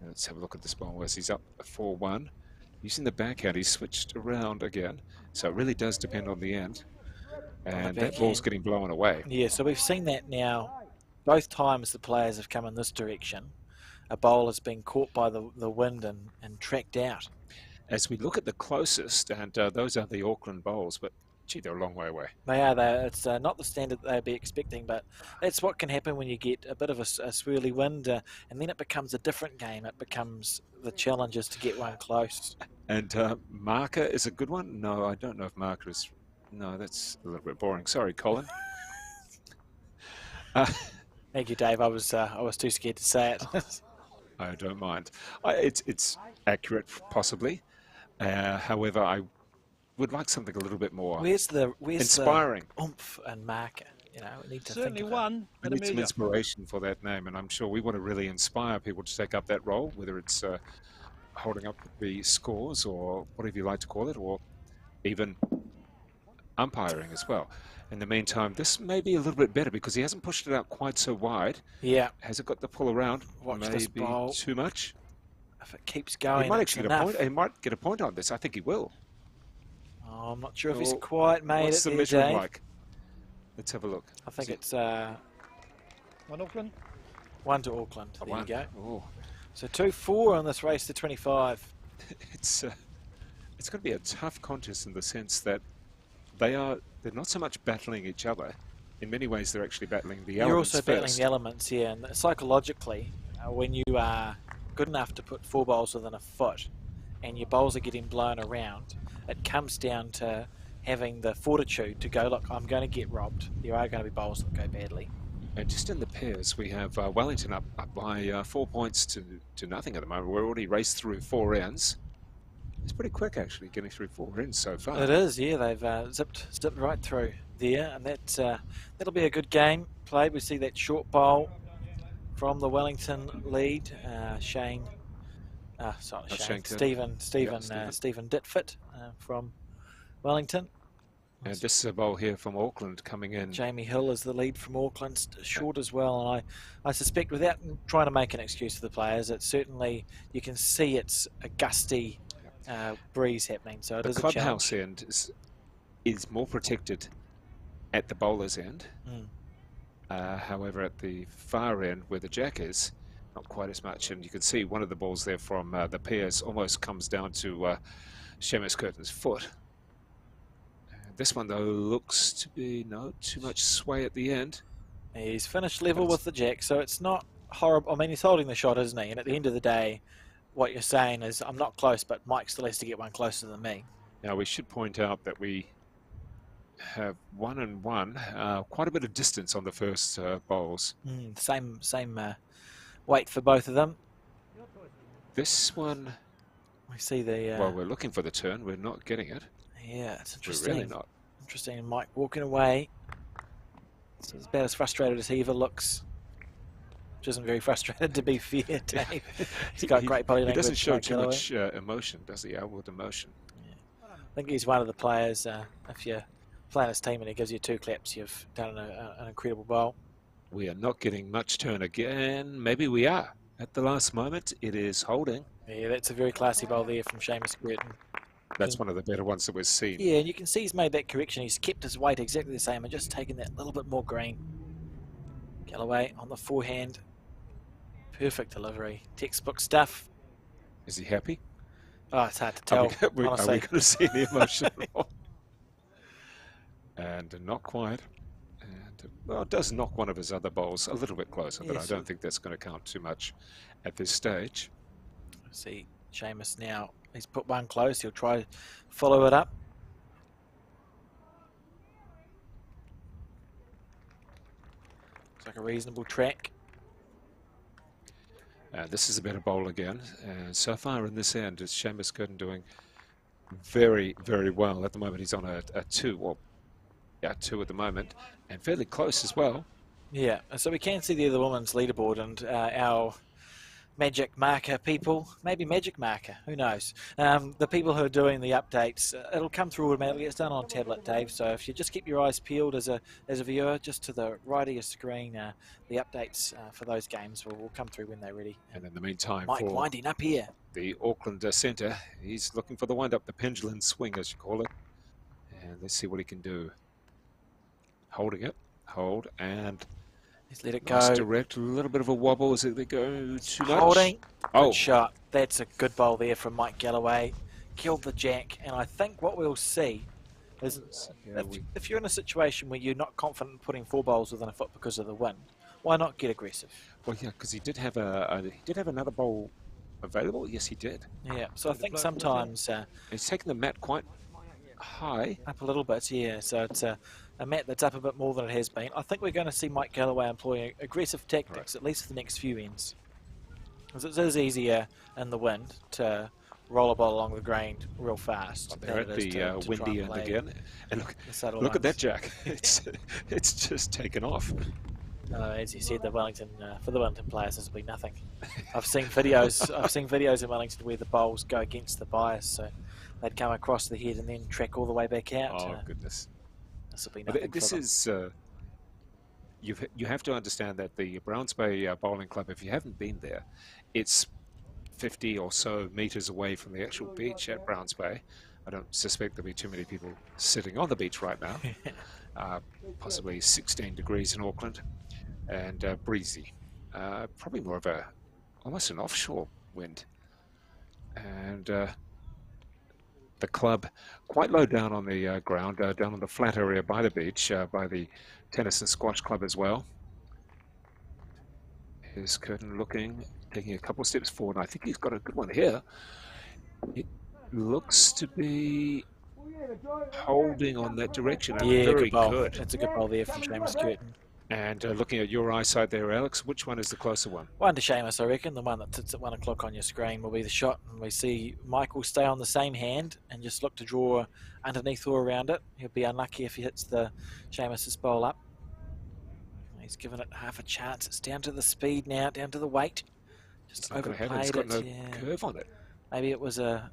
Let's have a look at this ball as he's up 4-1. Using the backhand, he's switched around again. So it really does depend on the end. And that ball's backhand. getting blown away. Yeah, so we've seen that now. Both times the players have come in this direction, a bowl has been caught by the wind and tracked out. As we look at the closest, and those are the Auckland bowls, but gee, they're a long way away. They are. It's not the standard they'd be expecting, but that's what can happen when you get a bit of a swirly wind, and then it becomes a different game. It becomes the challenge is to get one close. And marker is a good one? No, I don't know if marker is... No, that's a little bit boring. Sorry, Colin. Thank you, Dave. I was too scared to say it. I don't mind. It's accurate, possibly. However, I would like something a little bit more Where's inspiring. the oomph and marker? You know, we need to Certainly think of one. We need some inspiration for that name, and I'm sure we want to really inspire people to take up that role, whether it's holding up the scores or whatever you like to call it, or even umpiring as well. In the meantime, this may be a little bit better because he hasn't pushed it out quite so wide. Yeah. Has it got the pull around? Watch Maybe this bowl. too much. If it keeps going, He might it's actually get enough. a point. He might get a point on this. I think he will. Oh, I'm not sure if he's Oh, quite made What's it the there, measuring Dave. like? Let's have a look. I think Is it it's One Auckland. 1 to Auckland. a There one? you go. Oh, So 2-4 on this race to 25. it's going to be a tough contest in the sense that they're not so much battling each other. In many ways, they're actually battling the You're elements also battling first. the elements here, and psychologically, when you are good enough to put 4 bowls within a foot, and your bowls are getting blown around, it comes down to having the fortitude to go, look, I'm going to get robbed. There are going to be bowls that go badly. And just in the pairs, we have Wellington up by 4 points to nothing at the moment. We're already raced through 4 ends. It's pretty quick, actually, getting through 4 ends so far. It is, yeah. They've zipped right through there, and that'll be a good game played. We see that short bowl from the Wellington lead. Shane Shane Stephen Ditfit from Wellington. And this is a bowl here from Auckland coming in. Jamie Hill is the lead from Auckland, short as well. And I suspect, without trying to make an excuse for the players, it's certainly, you can see it's a gusty breeze happening. So it The is a clubhouse challenge. end is more protected at the bowler's end. However, at the far end where the jack is, not quite as much. And you can see one of the balls there from the pairs almost comes down to Seamus Curtin's foot. This one, though, looks to be too much sway at the end. He's finished level with the jack, so it's not horrible. I mean, he's holding the shot, isn't he? And at the end of the day, what you're saying is, I'm not close, but Mike still has to get one closer than me. Now, we should point out that we have 1 and 1, quite a bit of distance on the first bowls. Same weight for both of them. This one, We see the... well, we're looking for the turn. We're not getting it. yeah, it's We're interesting. really not. Interesting. Mike walking away. So it's about as frustrated as he ever looks. Which isn't very frustrated, to be fair, Dave. He's got great body language. He doesn't show like too Galloway. much emotion, does he? Outward emotion. I think he's one of the players, if you're playing his team and he gives you 2 claps, you've done an incredible bowl. We are not getting much turn again. Maybe we are. At the last moment, it is holding. Yeah, that's a very classy bowl there from Seamus Curtin. That's one of the better ones that we've seen. Yeah, and you can see he's made that correction. He's kept his weight exactly the same and just taken that little bit more green. Galloway on the forehand. Perfect delivery. Textbook stuff. Is he happy? Oh, it's hard to Are tell, we honestly. going to see the emotion? And not quite. And well, it does knock one of his other bowls a little bit closer, but I Yes. don't think that's going to count too much at this stage. See, Seamus now, he's put one close. He'll try to follow it up. Looks like a reasonable track. This is a better bowl again. And so far in this end, is Seamus Curtin doing very, very well. At the moment, he's on a 2, or yeah, 2 at the moment, and fairly close as well. Yeah, so we can see there the women's leaderboard, and our magic marker people, maybe magic marker, who knows, the people who are doing the updates, it'll come through automatically. It's done on tablet, Dave, so if you just keep your eyes peeled as a viewer, just to the right of your screen, the updates for those games will come through when they're ready. And in the meantime, Mike for winding up here. the Auckland Centre, he's looking for the wind-up, the pendulum swing, as you call it. And let's see what he can do. Holding it, hold, and He's let it nice go. direct, a little bit of a wobble. Is it they go too much? Holding. Oh, Good shot. That's a good bowl there from Mike Galloway. Killed the jack, and I think what we'll see is yeah, if you're in a situation where you're not confident in putting 4 bowls within a foot because of the wind, why not get aggressive? well, yeah, because he did have another bowl available. Yes, he did. Yeah, so I think sometimes He's taken the mat quite high. up a little bit, yeah. So it's a mat that's up a bit more than it has been. I think we're going to see Mike Galloway employing aggressive tactics, at least for the next few ends. Because it is easier in the wind to roll a ball along the green real fast. They're than at it is the to try windy and end play again. And the subtle look at that ones. jack. It's just taken off. As you said, the Wellington for the Wellington players, this will be nothing. I've seen videos. I've seen videos in Wellington where the bowls go against the bias, so they'd come across the head and then track all the way back out. Oh goodness! This will be But nothing. this for them. is you have to understand that the Browns Bay Bowling Club, if you haven't been there, it's 50 or so meters away from the actual beach at Browns Bay. I don't suspect there'll be too many people sitting on the beach right now. Possibly 16 degrees in Auckland, and breezy. Probably more of almost an offshore wind. And the club quite low down on the ground, down on the flat area by the beach, by the tennis and squash club as well. Here's Curtin looking, taking a couple of steps forward. And I think he's got a good one here. It looks to be holding on that direction. Yeah, Very good bowl. good. That's a good bowl there from Seamus Curtin. And looking at your eyesight there, Alex, which one is the closer one? One to Seamus, I reckon. The one that sits at 1 o'clock on your screen will be the shot. And we see Michael stay on the same hand and just look to draw underneath or around it. He'll be unlucky if he hits the Seamus's bowl up. He's given it half a chance. It's down to the speed now, down to the weight. Just It's not going to happen. overplayed It's got it. no Yeah. curve on it. Maybe it was a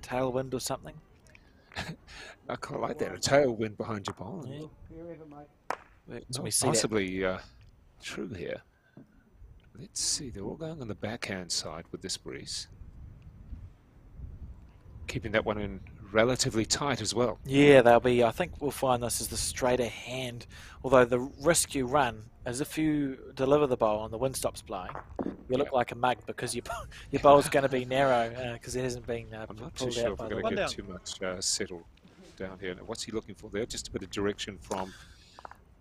tailwind or something. I quite like that. A tailwind behind your bowl. Yeah. So Not we see that. possibly true here. Let's see. They're all going on the backhand side with this breeze. Keeping that one in relatively tight as well. Yeah, they'll be. I think we'll find this as the straighter hand. Although the risk you run is if you deliver the bowl and the wind stops blowing, you look like a mug because your bowl's going to be narrow because it hasn't been I'm not too pulled sure out if by we're the going wind. to get too much settled down here. Now, what's he looking for there? Just a bit of direction from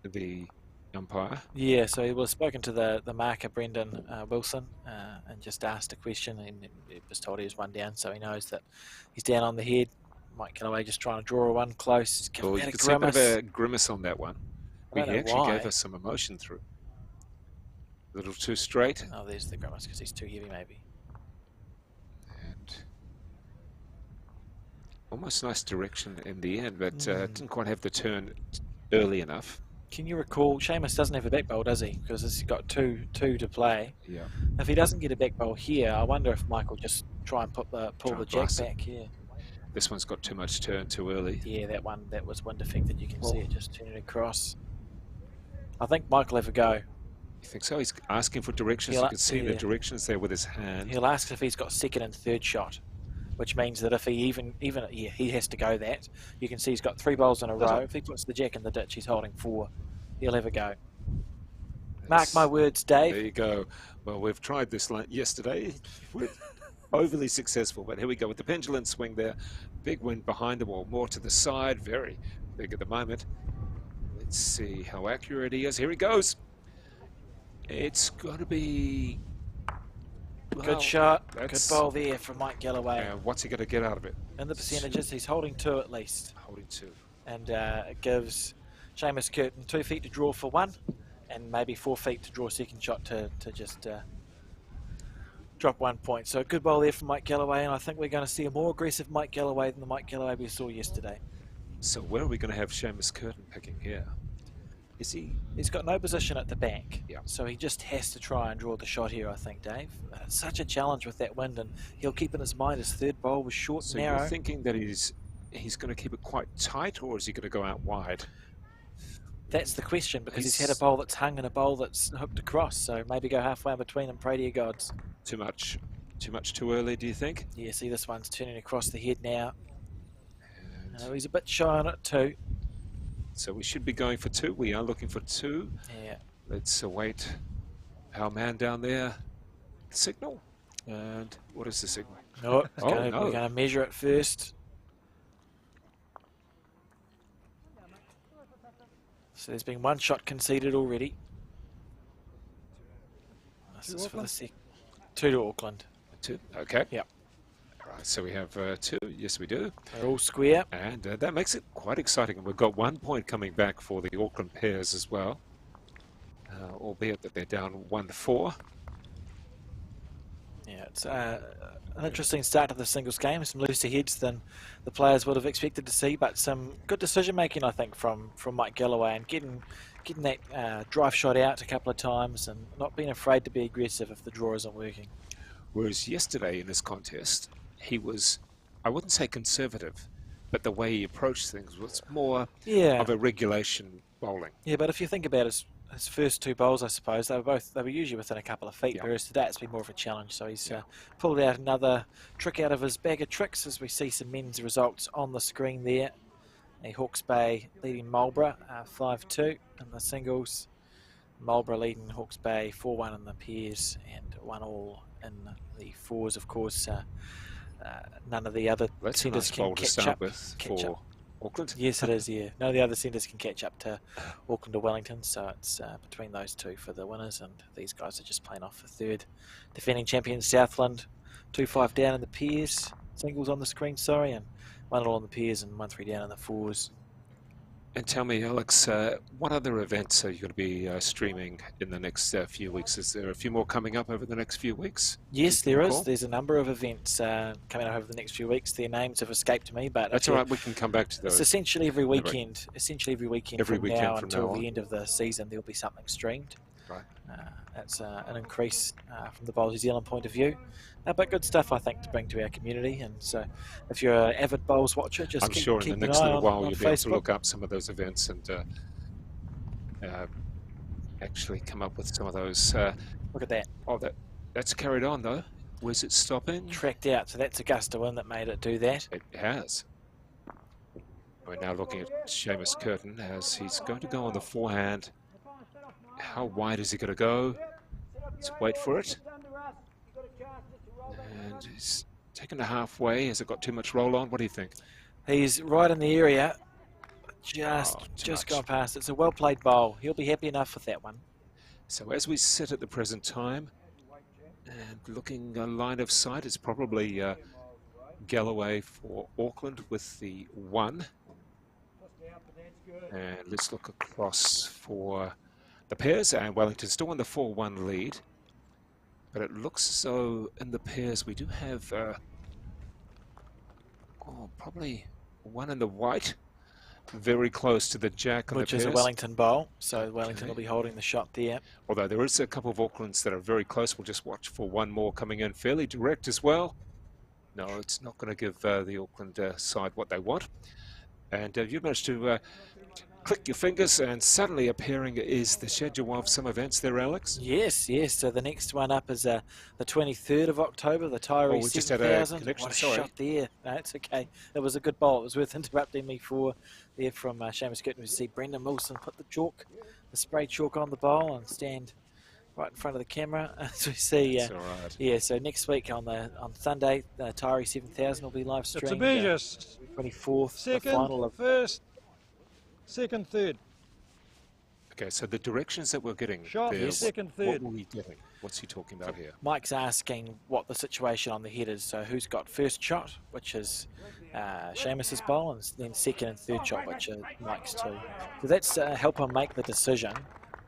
the umpire. Yeah, so he was spoken to the marker, Brendan Wilson, and just asked a question, and he was told he was one down, so he knows that he's down on the head. Mike Galloway just trying to draw a one close. He's giving Well, that you a can see a bit grimace. of a grimace on that one. I don't He know actually why. gave us some emotion through. A little too straight. Oh, there's the grimace because he's too heavy, maybe. And almost nice direction in the end, but didn't quite have the turn early enough. Can you recall, Seamus doesn't have a back bowl, does he? Because he's got two to play. Yeah. If he doesn't get a back bowl here, I wonder if Mike will just try and pull Try the and jack blast it. back. Yeah, This one's got too much turn too early. yeah, that was wind affected. You can see it just turning across. I think Mike will have a go. You think so? He's asking for directions. He'll- You can see the yeah. directions there with his hand. He'll ask if he's got second and third shot, which means that if he even he has to go that. You can see he's got 3 bowls in a Does row. it? If he puts the jack in the ditch, he's holding 4. He'll have a go. Mark my words, Dave. There you go. Well, we've tried this yesterday. We're overly successful, but here we go with the pendulum swing there. Big wind behind the wall, more to the side, very big at the moment. Let's see how accurate he is. Here he goes. It's got to be... Well, Good shot. Good bowl there from Mike Galloway. And what's he going to get out of it? In the percentages, he's holding 2 at least. Holding 2. And it gives Seamus Curtin 2 feet to draw for 1, and maybe 4 feet to draw a second shot to just drop 1 point. So a good bowl there from Mike Galloway, and I think we're going to see a more aggressive Mike Galloway than the Mike Galloway we saw yesterday. So where are we going to have Seamus Curtin picking here? Is he? He's got no position at the back, Yeah. so he just has to try and draw the shot here, I think, Dave. It's such a challenge with that wind, and he'll keep in his mind his third bowl was short, So narrow. you're thinking that he's going to keep it quite tight, or is he going to go out wide? That's the question, because he's had a bowl that's hung and a bowl that's hooked across, so maybe go halfway in between and pray to your gods. Too much too early, do you think? Yeah, see this one's turning across the head now. He's a bit shy on it too. So we should be going for 2. We are looking for 2. Yeah. Let's await our man down there. Signal. And what is the signal? No, Oh, we're no. going to measure it first. So there's been 1 shot conceded already. This is for the 2 to Auckland. 2. Okay. Yep. All right. So we have 2. Yes, we do. They're all square. And that makes it quite exciting. And we've got 1 point coming back for the Auckland pairs as well. Albeit that they're down 1-4. Yeah, it's an interesting start to the singles game. Some looser heads than the players would have expected to see, but some good decision making, I think, from Mike Galloway, and getting that drive shot out a couple of times and not being afraid to be aggressive if the draw isn't working. Whereas yesterday in this contest, he was, I wouldn't say conservative, but the way he approached things was more of a regulation bowling. Yeah, but if you think about his first 2 bowls, I suppose they were usually within a couple of feet, whereas today it's been more of a challenge. So he's pulled out another trick out of his bag of tricks, as we see some men's results on the screen there. Hawke's Bay leading Marlborough 5-2 in the singles. Marlborough leading Hawke's Bay 4-1 in the pairs, and 1-1 in the fours. Of course, none of the other centres can catch up for Auckland. Yes, it is, yeah. None of the other centres can catch up to Auckland or Wellington, so it's between those 2 for the winners, and these guys are just playing off for 3rd. Defending champions Southland, 2-5 down in the pairs, singles on the screen, sorry, and 1-1 in the pairs and 1-3 down in the fours. And tell me, Alex, what other events are you going to be streaming in the next few weeks? Is there a few more coming up over the next few weeks? Yes, there is. There's a number of events coming up over the next few weeks. Their names have escaped me, but that's all right. We can come back to those. It's essentially every weekend. Essentially every weekend from now until the end of the season, there'll be something streamed. Right. That's an increase from the Bowl New Zealand point of view. But good stuff, I think, to bring to our community. And so if you're an avid Bowls watcher, just keep in the next little while you'll be able to look up some of those events and actually come up with some of those. Look at that. Oh, that's carried on, though. Where's it stopping? Tracked out. So that's a gust of wind that made it do that. It has. We're now looking at Seamus Curtin as he's going to go on the forehand. How wide is he going to go? Let's wait for it. And he's taken to halfway. Has it got too much roll on? What do you think? He's right in the area. Just gone past. It's a well-played bowl. He'll be happy enough with that one. So as we sit at the present time, and looking a line of sight, it's probably Galloway for Auckland with the 1. And let's look across for the pairs, and Wellington still in the 4-1 lead. But it looks as though in the pairs we do have probably 1 in the white, very close to the jack on the pairs. Which is a Wellington bowl, so Wellington will be holding the shot there. Although there is a couple of Aucklands that are very close. We'll just watch for 1 more coming in fairly direct as well. No, it's not going to give the Auckland side what they want. And you've managed to click your fingers, and suddenly appearing is the schedule of some events there, Alex. Yes. So the next one up is the 23rd of October, the Tyree 7000. What a shot there. No, it's okay. It was a good bowl. It was worth interrupting me for there from Seamus Curtin. We see Brendan Wilson put the chalk the spray chalk on the bowl and stand right in front of the camera as we see. That's all right. Yeah, so next week on Sunday, the Tyree 7000 will be live It's streamed. a measure. 24th, the Second, final of first, second, third. Okay, so the directions that we're getting Shot, there, second, what third. were we getting? What's he talking about here? Mike's asking what the situation on the head is. So who's got first shot, which is Seamus's bowl, and then second and third shot, which are Mike's too. So that's help him make the decision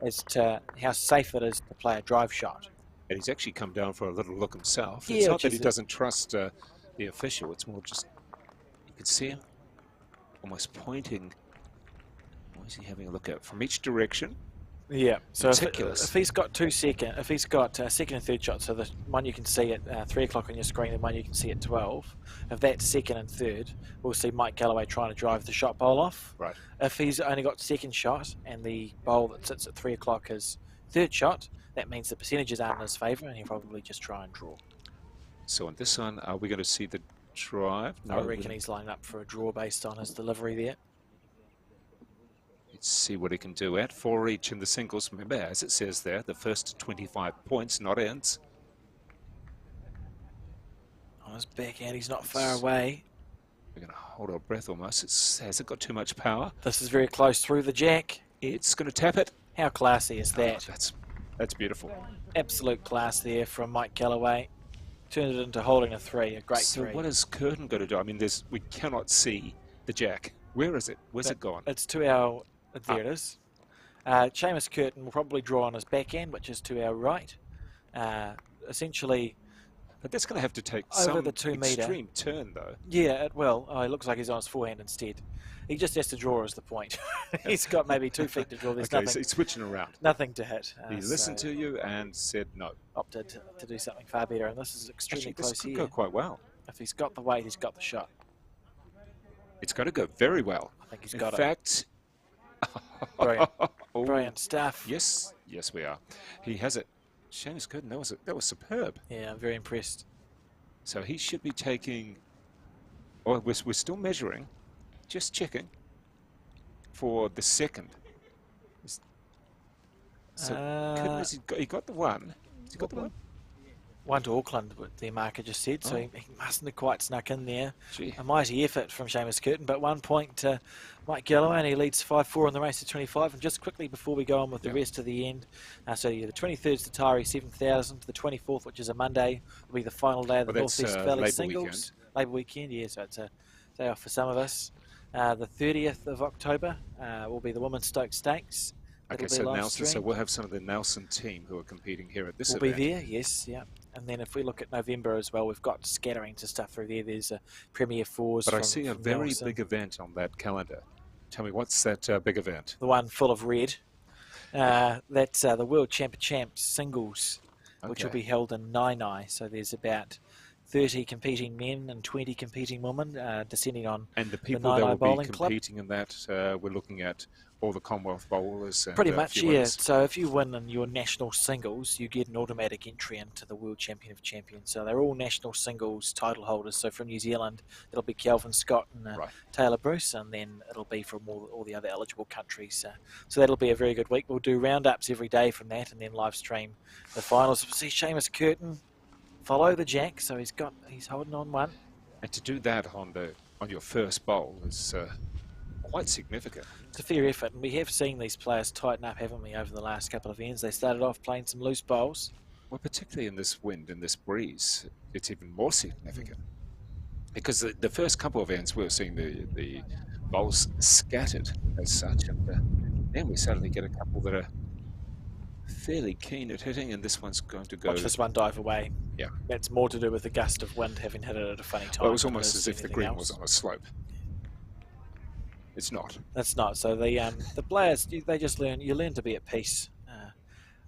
as to how safe it is to play a drive shot. And he's actually come down for a little look himself. Yeah, It's not which that he is doesn't trust the official. It's more just, you can see him almost pointing. What is he having a look at? From each direction. Yeah, so Meticulous. if he's got second and third shots, so the one you can see at 3 o'clock on your screen and one you can see at 12, if that's second and third, we'll see Mike Galloway trying to drive the shot bowl off. Right. If he's only got second shot and the bowl that sits at 3 o'clock is third shot, that means the percentages aren't in his favour and he'll probably just try and draw. So on this one, are we going to see the drive? I reckon he's lining up for a draw based on his delivery there. Let's see what he can do at 4 each in the singles. Remember, as it says there, the first 25 points, not ends. On his backhand, he's not far away. We're going to hold our breath almost. Has it got too much power? This is very close through the jack. It's going to tap it. How classy is that? Oh, that's beautiful. Absolute class there from Mike Galloway. Turned it into holding a 3, a great So 3. what is Curtin going to do? I mean, we cannot see the jack. Where is it? Where's it gone? It's to our... There it is. Seamus Curtin will probably draw on his backhand, which is to our right. Essentially... But that's going to have to take over some the 2 metre. extreme turn, though. Yeah, it will. Oh, it looks like he's on his forehand instead. He just has to draw is the point. He's got maybe 2 feet to draw. There's Okay, nothing, so he's switching around. nothing to hit. He listened so to you and said no. opted to do something far better, and this is extremely Actually, this close could here. go quite well. If he's got the weight, he's got the shot. It's going to go very well. I think he's In got fact, Brilliant. Oh, Brilliant stuff. Yes, we are. He has it. Seamus Curtin, that was superb. Yeah, I'm very impressed. So he should be taking. Oh, we're still measuring, just checking for the second. So Curtin, he got the one. Has he got the one? 1 to Auckland, what the marker just said, so he mustn't have quite snuck in there. Gee. A mighty effort from Seamus Curtin, but 1 point to Mike Galloway, and he leads 5-4 in the race to 25. And just quickly before we go on with the rest of the end, so the 23rd is the Tyree 7000, the 24th, which is a Monday, will be the final day of the North East Valley Labour Singles. weekend. Labour weekend, yeah, so it's a day off for some of us. The 30th of October will be the Women's Stokes Stakes. Okay, so Nelson, so we'll have some of the Nelson team who are competing here at this We'll event. be there, yes, yeah. And then if we look at November as well, we've got scatterings of stuff through there. There's a Premier Fours. But I see a very Nelson. big event on that calendar. Tell me, what's that big event? The one full of red. That's the World Champs singles, which will Okay. be held in Nainai. So there's about 30 competing men and 20 competing women, descending on And the people that Nainai will be Bowling Club. competing in that, we're looking at all the Commonwealth bowlers. And Pretty a much, few yeah. others. So if you win in your national singles, you get an automatic entry into the World Champion of Champions. So they're all national singles title holders. So from New Zealand, it'll be Kelvin Scott and Right. Taylor Bruce, and then it'll be from all the other eligible countries. So that'll be a very good week. We'll do roundups every day from that, and then live stream the finals. We'll see Seamus Curtin follow the jack, so he's holding on 1. And to do that on your first bowl is quite significant. It's a fair effort, and we have seen these players tighten up, haven't we, over the last couple of ends. They started off playing some loose bowls. Well, particularly in this wind, in this breeze, it's even more significant. Because the first couple of ends, we were seeing the bowls scattered as such, and then we suddenly get a couple that are fairly keen at hitting, and this one's going to go. Watch this one dive away. Yeah. That's more to do with the gust of wind having hit it at a funny time. Well, it was than almost is as if the anything green else. was on a slope. It's not. That's not. So the players, they just learn. You learn to be at peace.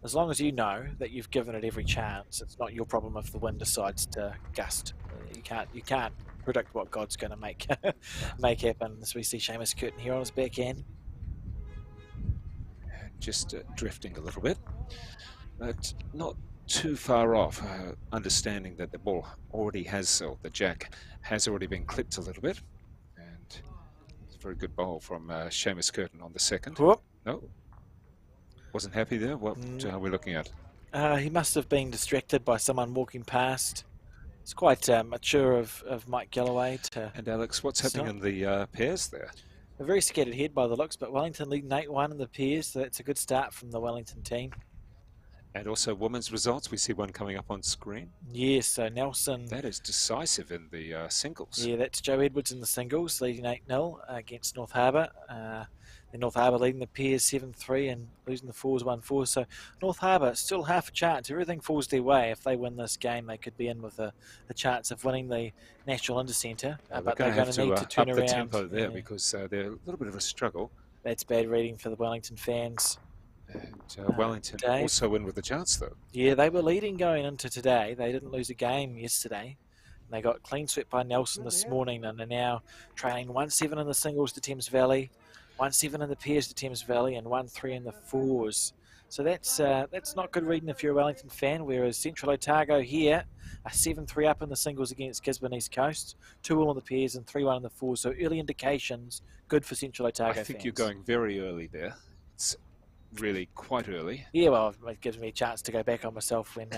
As long as you know that you've given it every chance, it's not your problem if the wind decides to gust. You can't predict what God's going to make make happen. As we see Seamus Curtin here on his backhand. Just drifting a little bit, but not too far off. Understanding that the ball already has, or the jack has already been clipped a little bit, and it's a very good bowl from Seamus Curtin on the second. Whoop. No, Wasn't happy there? What are we looking at? He must have been distracted by someone walking past. It's quite mature of Mike Galloway to... And Alex, what's happening in the pairs there? They're very scattered ahead by the looks, but Wellington leading 8-1 in the pairs, so that's a good start from the Wellington team. And also women's results, we see one coming up on screen. Yes, so Nelson... That is decisive in the singles. Yeah, that's Joe Edwards in the singles, leading 8-0 against North Harbour. Then North Harbour leading the pairs 7-3 and losing the fours 1-4. So North Harbour still half a chance. Everything falls their way. If they win this game, they could be in with a chance of winning the National Intercentre. But they're going to need to turn up around. the tempo there because they're a little bit of a struggle. That's bad reading for the Wellington fans. And Wellington Dave? also win with a chance, though. Yeah, they were leading going into today. They didn't lose a game yesterday. They got clean swept by Nelson this morning and are now trailing 1-7 in the singles to Thames Valley, 1-7 in the pairs to Thames Valley, and 1-3 in the fours. So that's not good reading if you're a Wellington fan, whereas Central Otago here are 7-3 up in the singles against Gisborne East Coast, 2-all in the pairs and 3-1 in the fours. So early indications, good for Central Otago fans. I think you're going very early there. It's really quite early. Yeah, well, it gives me a chance to go back on myself when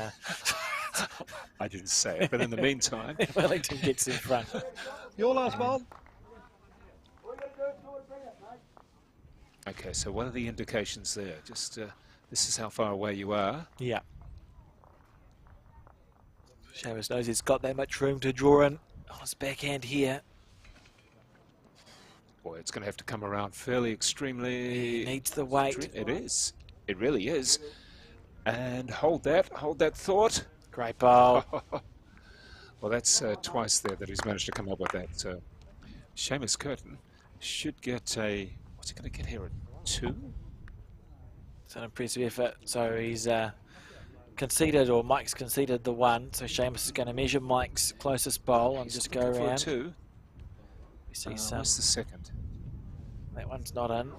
I didn't say it, but in the meantime, Wellington gets in front. Your last bowl. Okay, so what are the indications there? Just this is how far away you are. Yeah. Seamus knows he's got that much room to draw in on his backhand here. Boy, it's going to have to come around fairly extremely. He needs the weight. It is. It really is. And hold that thought. Great bowl. Well, that's twice there that he's managed to come up with that. Seamus Curtin should get a... What's he going to get here? A 2? It's an impressive effort. So he's conceded, or Mike's conceded the 1. So Seamus is going to measure Mike's closest bowl and just go looking around. for a 2. We see some. What's the second? That one's not in.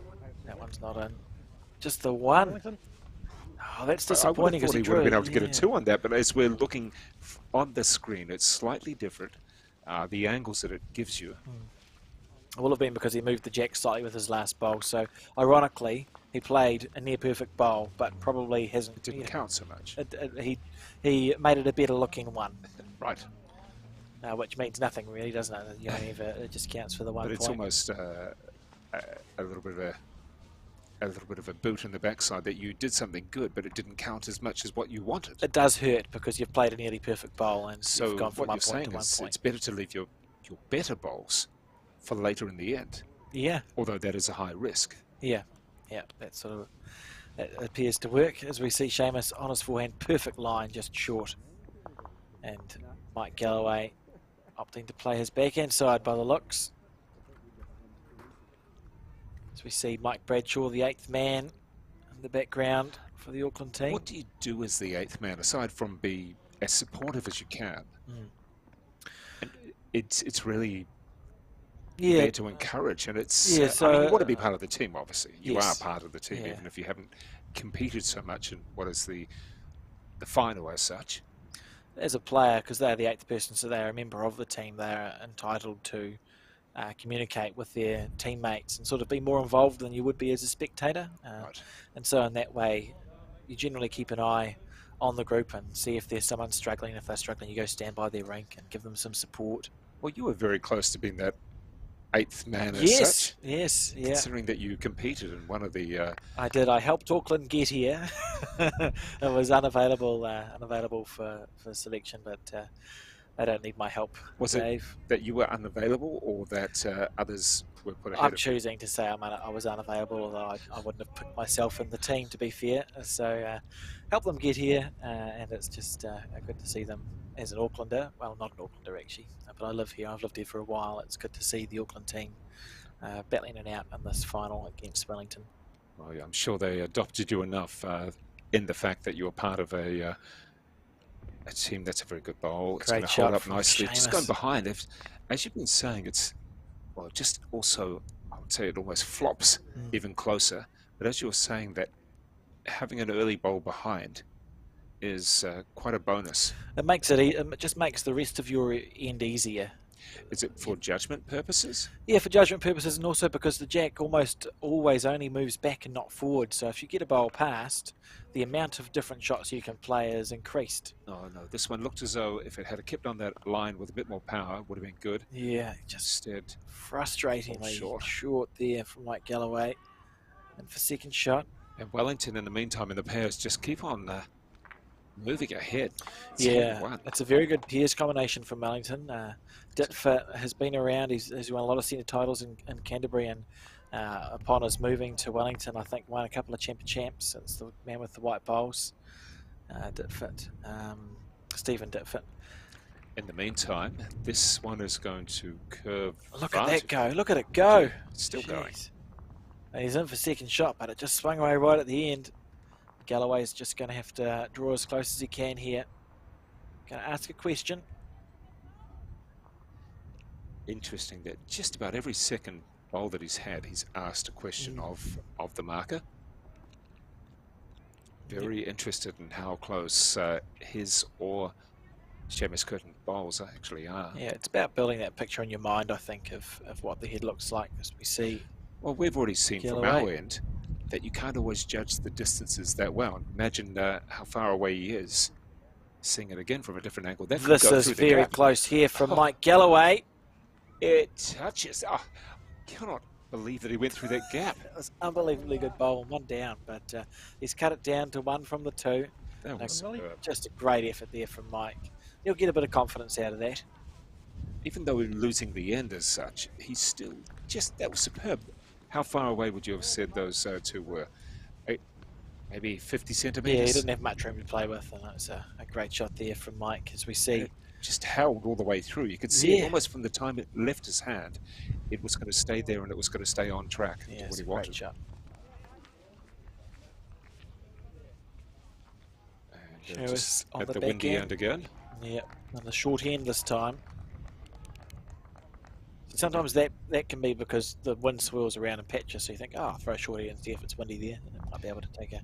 That one's not in. Just the 1. Oh, that's disappointing. I would have thought he would have been able to get a Yeah. 2 on that, but as we're looking on the screen, it's slightly different. The angles that it gives you. It will have been because he moved the jack slightly with his last bowl. So, ironically, he played a near-perfect bowl, but probably hasn't... It didn't count so much. He made it a better-looking 1. Right. Which means nothing, really, doesn't it? You only ever, it just counts for the 1 But point. it's almost a little bit of a boot in the backside that you did something good, but it didn't count as much as what you wanted. It does hurt because you've played a nearly perfect bowl and So you've gone from what 1 you're point saying to 1 is point. it's better to leave your better bowls for later in the end. Yeah, Although that is a high risk. yeah, that sort of that appears to work as we see Seamus on his forehand, perfect line, just short. And Mike Galloway opting to play his backhand side by the looks. As we see Mike Bradshaw, the 8th man in the background for the Auckland team. What do you do as the 8th man, aside from be as supportive as you can? And it's really there to encourage, and it's so, I mean, you want to be part of the team, obviously. You yes. are part of the team, Yeah. even if you haven't competed so much in what is the final as such. As a player, because they're the 8th person, so they're a member of the team, they're entitled to communicate with their teammates and sort of be more involved than you would be as a spectator. Right. And so in that way, you generally keep an eye on the group and see if there's someone struggling. If they're struggling, you go stand by their rink and give them some support. Well, you were very close to being that 8th man as such. Yes, yeah. Considering that you competed in one of the... I did. I helped Auckland get here. It was unavailable for selection, but they don't need my help. Was Dave. it that you were unavailable, or that others were put ahead I'm of choosing to say I was unavailable, although I wouldn't have picked myself in the team, to be fair. So help them get here, and it's just good to see them as an Aucklander. Well, not an Aucklander actually, but I live here. I've lived here for a while. It's good to see the Auckland team battling it out in this final against Wellington. Well, yeah, I'm sure they adopted you enough in the fact that you were part of a team that's a very good bowl. It's going Great to hold shot up from nicely. Just Seamus. going behind, as you've been saying, it's, well, just also, I would say it almost flops even closer. But as you were saying, that having an early bowl behind is quite a bonus. It makes it just makes the rest of your end easier. Is it for judgment purposes? Yeah, for judgment purposes, and also because the jack almost always only moves back and not forward. So if you get a bowl past, the amount of different shots you can play is increased. Oh, no, this one looked as though if it had kept on that line with a bit more power, it would have been good. Yeah, just Instead, frustratingly short there from Mike Galloway. And for second shot. and Wellington, in the meantime, in the pairs, just keep on moving ahead. It's Yeah, 1-1. it's a very good pairs combination from Wellington. Ditfit has been around. He's won a lot of senior titles in Canterbury, and upon his moving to Wellington, I think won a couple of champs since the man with the white bowls. Ditfit, Stephen Ditfit. In the meantime, this one is going to curve. Look far at that too- go! Look at it go! It's still going. Jeez. And he's in for second shot, but it just swung away right at the end. Galloway's just going to have to draw as close as he can here. Going to ask a question. Interesting that just about every second bowl that he's had, he's asked a question of the marker. Very interested in how close his or Seamus Curtin bowls actually are. Yeah, it's about building that picture in your mind, I think, of what the head looks like as we see. Well, we've already seen from Galloway. our end that you can't always judge the distances that well. Imagine how far away he is. Seeing it again from a different angle. That could This go is through the very gap. close here from Mike Galloway. It touches. Oh, cannot believe that he went through that gap. It was unbelievably good bowl, one down, but he's cut it down to one from the two. That was superb. Just a great effort there from Mike. He'll get a bit of confidence out of that. Even though we're losing the end as such, he's still just, that was superb. How far away would you have said those two were? Maybe 50 centimetres? Yeah, he didn't have much room to play with, and it was a great shot there from Mike, as we see. It just held all the way through. You could see it Yeah. almost from the time it left his hand. It was going to stay there and it was going to stay on track to Yeah, what it's he a great wanted. shot. And, Show us on at the the back windy end. end again. Yep, on the short end this time. Sometimes that can be because the wind swirls around and patches, so you think, oh, throw a short end and see if it's windy there, and it might be able to take a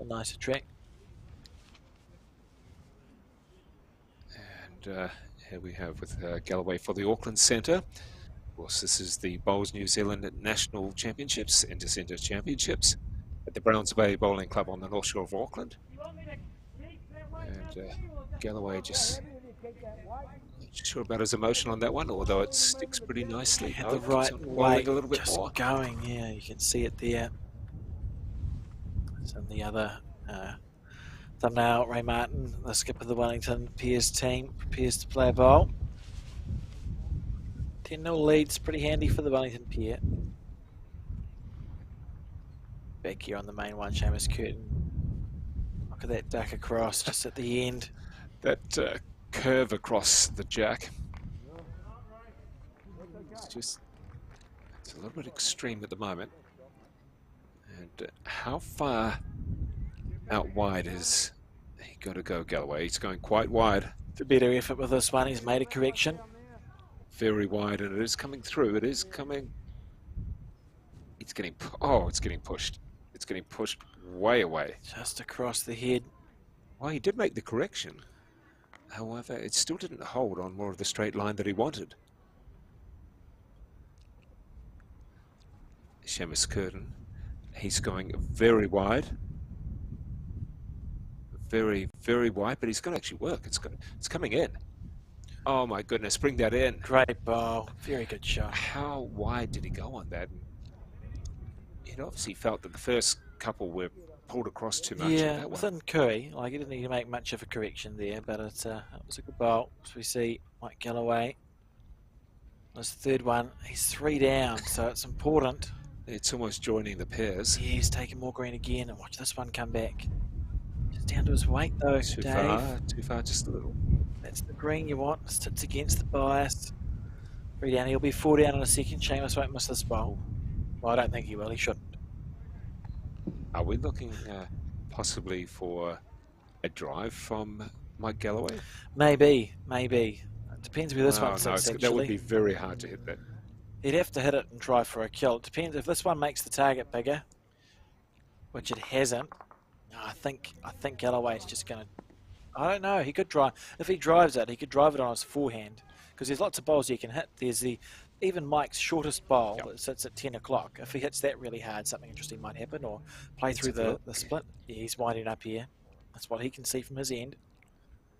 nicer track. And here we have with Galloway for the Auckland Centre. Of course, this is the Bowls New Zealand National Championships, Intercentre Championships at the Browns Bay Bowling Club on the North Shore of Auckland. And Galloway just not sure about his emotion on that one, although it sticks pretty nicely. Had Oh, the keeps right on way, rolling a little bit just more. going, yeah, you can see it there. It's in the other thumbnail. Ray Martin, the skipper of the Wellington Piers team, prepares to play a bowl. 10-0 lead's pretty handy for the Wellington Pier. Back here on the main one, Seamus Curtin. Look at that duck across just at the end. That curve across the jack. It's a little bit extreme at the moment. And how far out wide is he got to go, Galloway? He's going quite wide. The better effort with this one. He's made a correction. Very wide, and it is coming through. It is coming. It's getting. Oh, it's getting pushed. It's getting pushed way away. Just across the head. Well, he did make the correction. However, it still didn't hold on more of the straight line that he wanted. Seamus Curtin, he's going very wide. Very, very wide, but he's going to actually work. It's coming in. Oh my goodness, bring that in. Great bowl. Very good shot. How wide did he go on that? It obviously felt that the first couple were pulled across too much. Yeah, That one. within Curry, like he didn't need to make much of a correction there, but it was a good bowl. So we see Mike Galloway. His third one, he's 3 down, so it's important. It's almost joining the pairs. Yeah, he's taking more green again, and watch this one come back. Just down to his weight though, Too Dave. too far, just a little. That's the green you want. Sits against the bias. 3 down. He'll be 4 down in a second. Seamus won't miss this bowl. Well, I don't think he will. He shouldn't. Are we looking possibly for a drive from Mike Galloway? Maybe. It depends where this Oh, one no, sits, that actually. would be very hard to hit that. He'd have to hit it and try for a kill. It depends if this one makes the target bigger, which it hasn't. No, I think Galloway's just going to. I don't know. He could drive. If he drives it, he could drive it on his forehand because there's lots of bowls you can hit. There's even Mike's shortest bowl that sits at 10 o'clock. If he hits that really hard, something interesting might happen, or play through the split. Yeah, he's winding up here. That's what he can see from his end.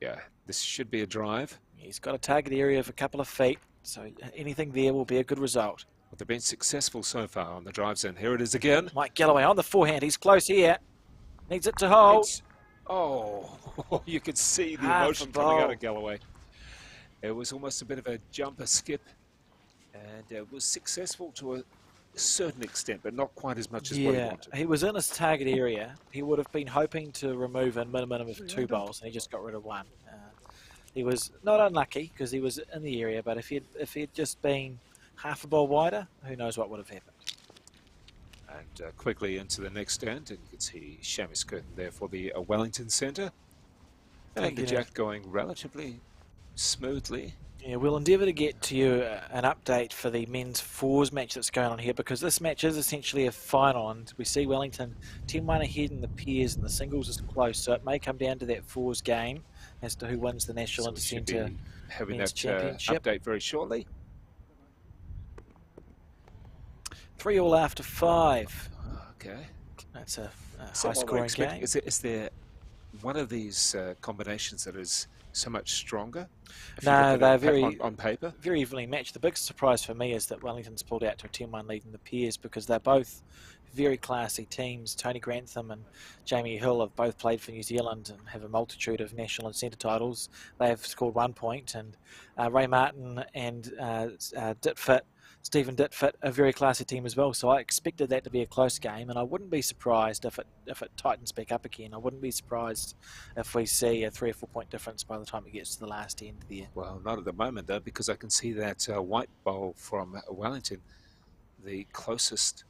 Yeah, this should be a drive. He's got a target area of a couple of feet, so anything there will be a good result. Well, they've been successful so far on the drives in. Here it is again. Mike Galloway on the forehand. He's close here. Needs it to hold. Oh, you could see the Half a emotion coming out bowl. of Galloway. It was almost a bit of a jumper skip, and it was successful to a certain extent, but not quite as much as what he wanted. He was in his target area. He would have been hoping to remove a minimum of 2 bowls, and he just got rid of 1. He was not unlucky because he was in the area, but if he'd just been half a bowl wider, who knows what would have happened. And quickly into the next end, and you can see Seamus Curtin there for the Wellington Centre. And the jack going relatively smoothly. Yeah, we'll endeavour to get to you an update for the men's fours match that's going on here, because this match is essentially a final, and we see Wellington 10-1 ahead in the pairs, and the singles is close, so it may come down to that fours game as to who wins the National Intercentre having Men's that Championship. update very shortly. 3-all after 5. Okay. That's a So what we're high-scoring expecting- game. Is there one of these combinations that is so much stronger? If you No, look they're at it very on paper. very evenly matched. The biggest surprise for me is that Wellington's pulled out to a 10-1 lead in the pairs, because they're both very classy teams. Tony Grantham and Jamie Hill have both played for New Zealand and have a multitude of national and centre titles. They have scored 1 point, and Ray Martin and Stephen Ditfit, a very classy team as well. So I expected that to be a close game, and I wouldn't be surprised if it tightens back up again. I wouldn't be surprised if we see a 3 or 4 point difference by the time it gets to the last end there. Well, not at the moment, though, because I can see that white bowl from Wellington, the closest.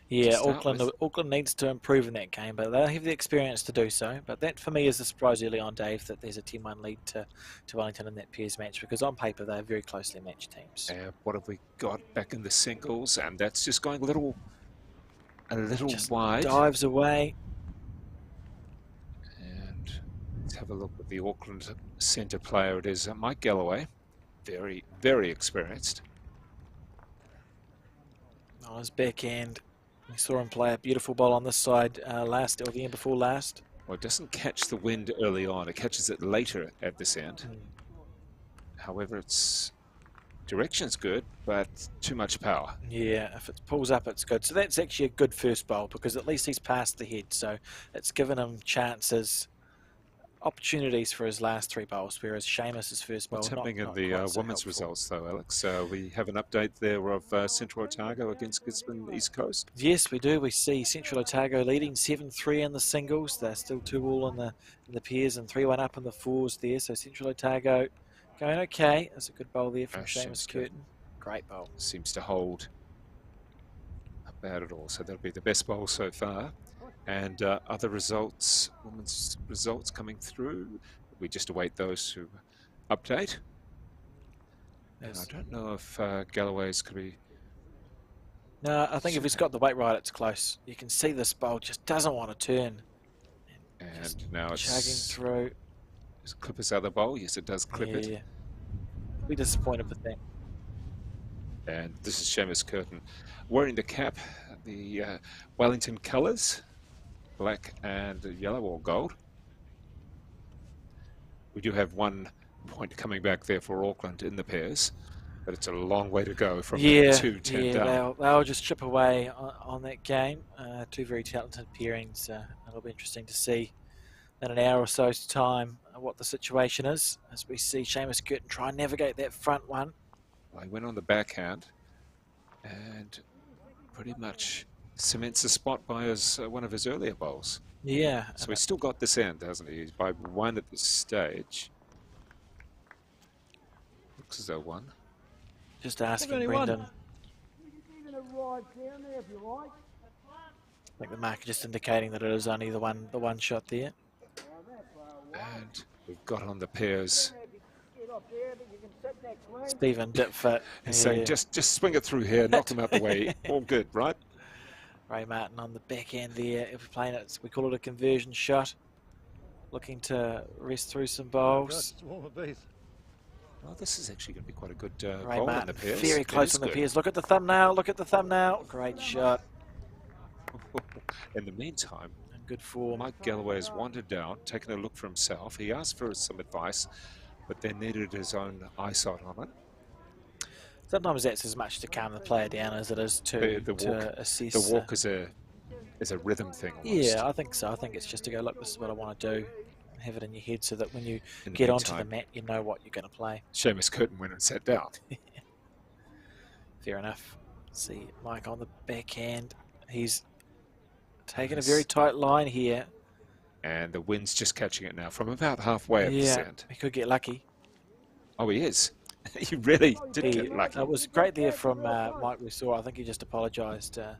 Yeah, start with. Auckland needs to improve in that game, but they'll have the experience to do so. But that, for me, is the surprise early on, Dave, that there's a 10-1 lead to Wellington in that pairs match, because on paper they're very closely matched teams. What have we got back in the singles? And that's just going a little Just wide. dives away. And let's have a look at the Auckland centre player. It is Mike Galloway, very, very experienced. On his backhand, we saw him play a beautiful ball on this side last, or the end before last. Well, it doesn't catch the wind early on. It catches it later at this end. However, its direction's good, but too much power. Yeah, if it pulls up, it's good. So that's actually a good first bowl, because at least he's past the head. So it's given him chances, opportunities for his last 3 bowls, whereas Seamus's first bowl. What's happening in not the quite so women's helpful. results, though, Alex? We have an update there of Central Otago against Gisborne East Coast. Yes, we do. We see Central Otago leading 7-3 in the singles. They're still 2-all in the pairs and 3-1 up in the fours there. So Central Otago going okay. That's a good bowl there from Seamus Curtin. Great bowl. Seems to hold not bad at all. So that'll be the best bowl so far. And other results, women's results coming through. We just await those to update. And Yes. I don't know if Galloway's could be. No, I think if he's got the weight right, it's close. You can see this bowl just doesn't want to turn. And now Chugging it's through. Does it clip his other bowl? Yes, it does clip it. Yeah. Be disappointed with that. And this is Seamus Curtin wearing the cap, the Wellington colours, black and yellow or gold. We do have 1 point coming back there for Auckland in the pairs, but it's a long way to go from 2-10 down. They'll just chip away on that game. 2 very talented pairings. It'll be interesting to see in an hour or so's time what the situation is, as we see Seamus Curtin try and navigate that front one. Well, he went on the backhand and pretty much cements the spot by one of his earlier bowls. Yeah. So he's still got this end, hasn't he? He's by 1 at this stage. Looks as though 1. Just asking 71. Brendan. I think the marker just indicating that it is only the one shot there. And we've got on the pairs. Stephen Ditfit. He's saying, just swing it through here, knock him out the way. All good, right? Ray Martin on the back end there. If we're playing it, we call it a conversion shot. Looking to rest through some bowls. Swarm of bees. Well, this is actually going to be quite a good Ray bowl in Martin, the pairs. very It close is on the good. pairs. Look at the thumbnail. Look at the thumbnail. Great shot. In the meantime, And good form. Mike Galloway has wandered down, taken a look for himself. He asked for some advice, but then needed his own eyesight on it. Sometimes that's as much to calm the player down as it is to, to assess. The walk is a rhythm thing almost. Yeah, I think so. I think it's just to go, look, this is what I want to do. Have it in your head so that when you In the get onto the meantime, mat, you know what you're going to play. Seamus Curtin went and sat down. Fair enough. See Mike on the backhand. He's taken a very tight line here. And the wind's just catching it now from about halfway at the sand. He could get lucky. Oh, he is. He really did get lucky. It was great there from Mike. We saw. I think he just apologised to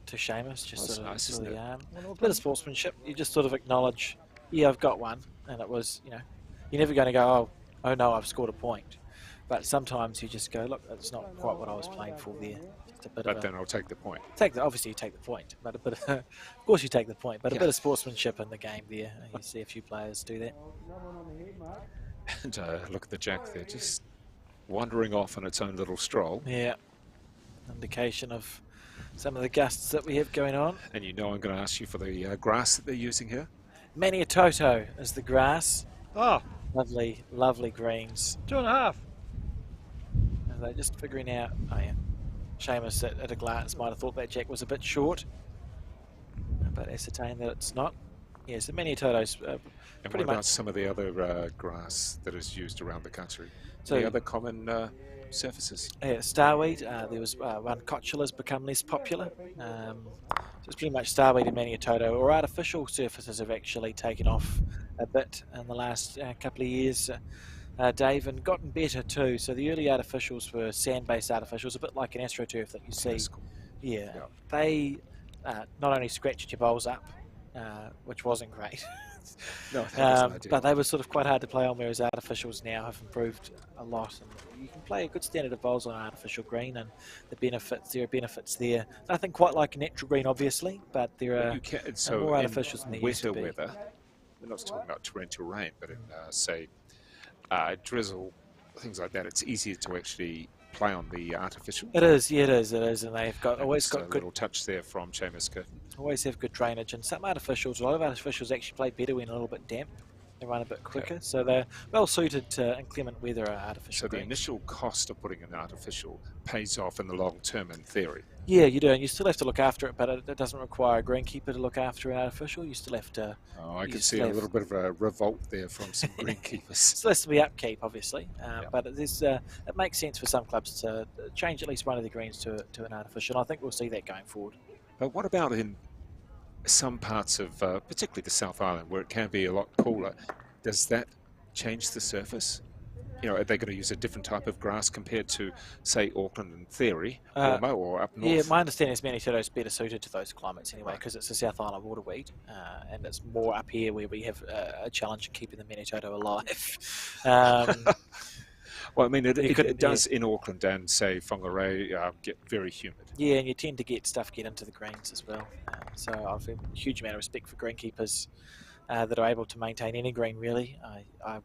Seamus. Just That's sort of nice, saw isn't the it? arm. A bit of sportsmanship. You just sort of acknowledge, yeah, I've got one, and it was, you're never going to go, oh no, I've scored a point. But sometimes you just go, look, that's not quite what I was playing for there. Just a bit But of then I'll take the point. obviously you take the point, but a bit of, of course you take the point, but a bit of sportsmanship in the game there. You see a few players do that. And look at the jack there, just wandering off on its own little stroll. Yeah, indication of some of the gusts that we have going on. And you know I'm going to ask you for the grass that they're using here. Maniatoto is the grass. Oh, Lovely, lovely greens. 2.5. And they're just figuring out, oh yeah, Seamus at a glance might have thought that jack was a bit short, but ascertain that it's not. Yes, the Maniatoto's And pretty what about much. some of the other grass that is used around the country? So- Any other common surfaces? Starweed, there was one Cotula's become less popular. So it's pretty much Starweed and Maniatoto, or artificial surfaces have actually taken off a bit in the last couple of years, Dave, and gotten better too. So the early artificials were sand-based artificials, a bit like an AstroTurf that you see. That's cool. Yeah, they not only scratched your bowls up, which wasn't great, No, that wasn't ideal. but they were sort of quite hard to play on, whereas artificials now have improved a lot. And you can play a good standard of bowls on an artificial green, and there are benefits there. Nothing quite like a natural green, obviously, but there are You can, more so artificials than there in used to wetter be. weather, we're not talking about torrential rain, but in, say, drizzle, things like that, it's easier to actually play on the artificial. It is, yeah, it is, and they've got always Just a got good, little touch there from Seamus Curtin. always have good drainage, and some artificials, a lot of artificials actually play better when a little bit damp. They run a bit quicker, so they're well suited to inclement weather artificial So the greens. initial cost of putting an artificial pays off in the long term in theory. Yeah, you do, and you still have to look after it, but it doesn't require a greenkeeper to look after an artificial. You still have to. Oh, I You can just see a have- little bit of a revolt there from some greenkeepers. Still has to be upkeep, obviously, but it makes sense for some clubs to change at least one of the greens to an artificial. And I think we'll see that going forward. But what about in some parts of, particularly the South Island, where it can be a lot cooler? Does that change the surface? Are they going to use a different type of grass compared to, say, Auckland in theory, warmer, or up north? Yeah, my understanding is Maniatoto is better suited to those climates anyway, because it's a South Island waterweed, and it's more up here where we have a challenge in keeping the Maniatoto alive. Well, I mean, You could- it does in Auckland and, say, Whangarei get very humid. Yeah, and you tend to get stuff get into the greens as well. So I've a huge amount of respect for greenkeepers that are able to maintain any green, really. I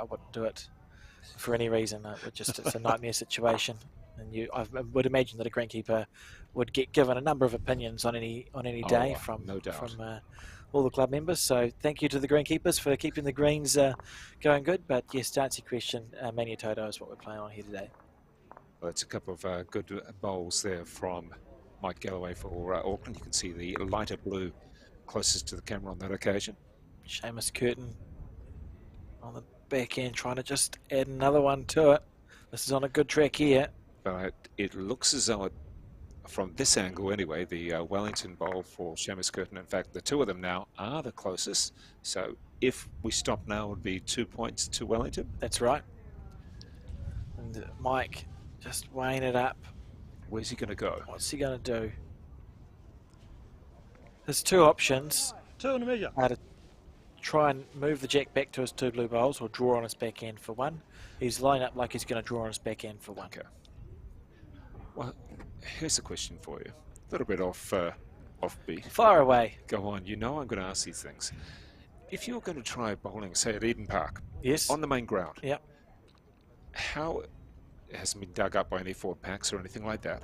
wouldn't do it for any reason. It's a nightmare situation. And I would imagine that a greenkeeper would get given a number of opinions on any day from no doubt. from all the club members. So thank you to the greenkeepers for keeping the greens going good. But yes, to answer your question, Maniatoto is what we're playing on here today. Well, it's a couple of good bowls there from Mike Galloway for Auckland. You can see the lighter blue closest to the camera on that occasion. Seamus Curtin on the back end trying to just add another one to it. This is on a good track here. But it looks as though, from this angle anyway, the Wellington bowl for Seamus Curtin, in fact, the two of them now are the closest. So if we stop now, it would be 2 points to Wellington. That's right. And Mike just weighing it up. Where's he going to go? What's he going to do? There's two options. 2 and a measure. To try and move the jack back to his two blue bowls or draw on his back end for one. He's lining up like he's going to draw on his back end for one. Okay. Well, here's a question for you. A little bit offbeat. Fire away. Go on. I'm going to ask these things. If you're going to try bowling, say at Eden Park, Yes. on the main ground, Yep. how it hasn't been dug up by any forward packs or anything like that.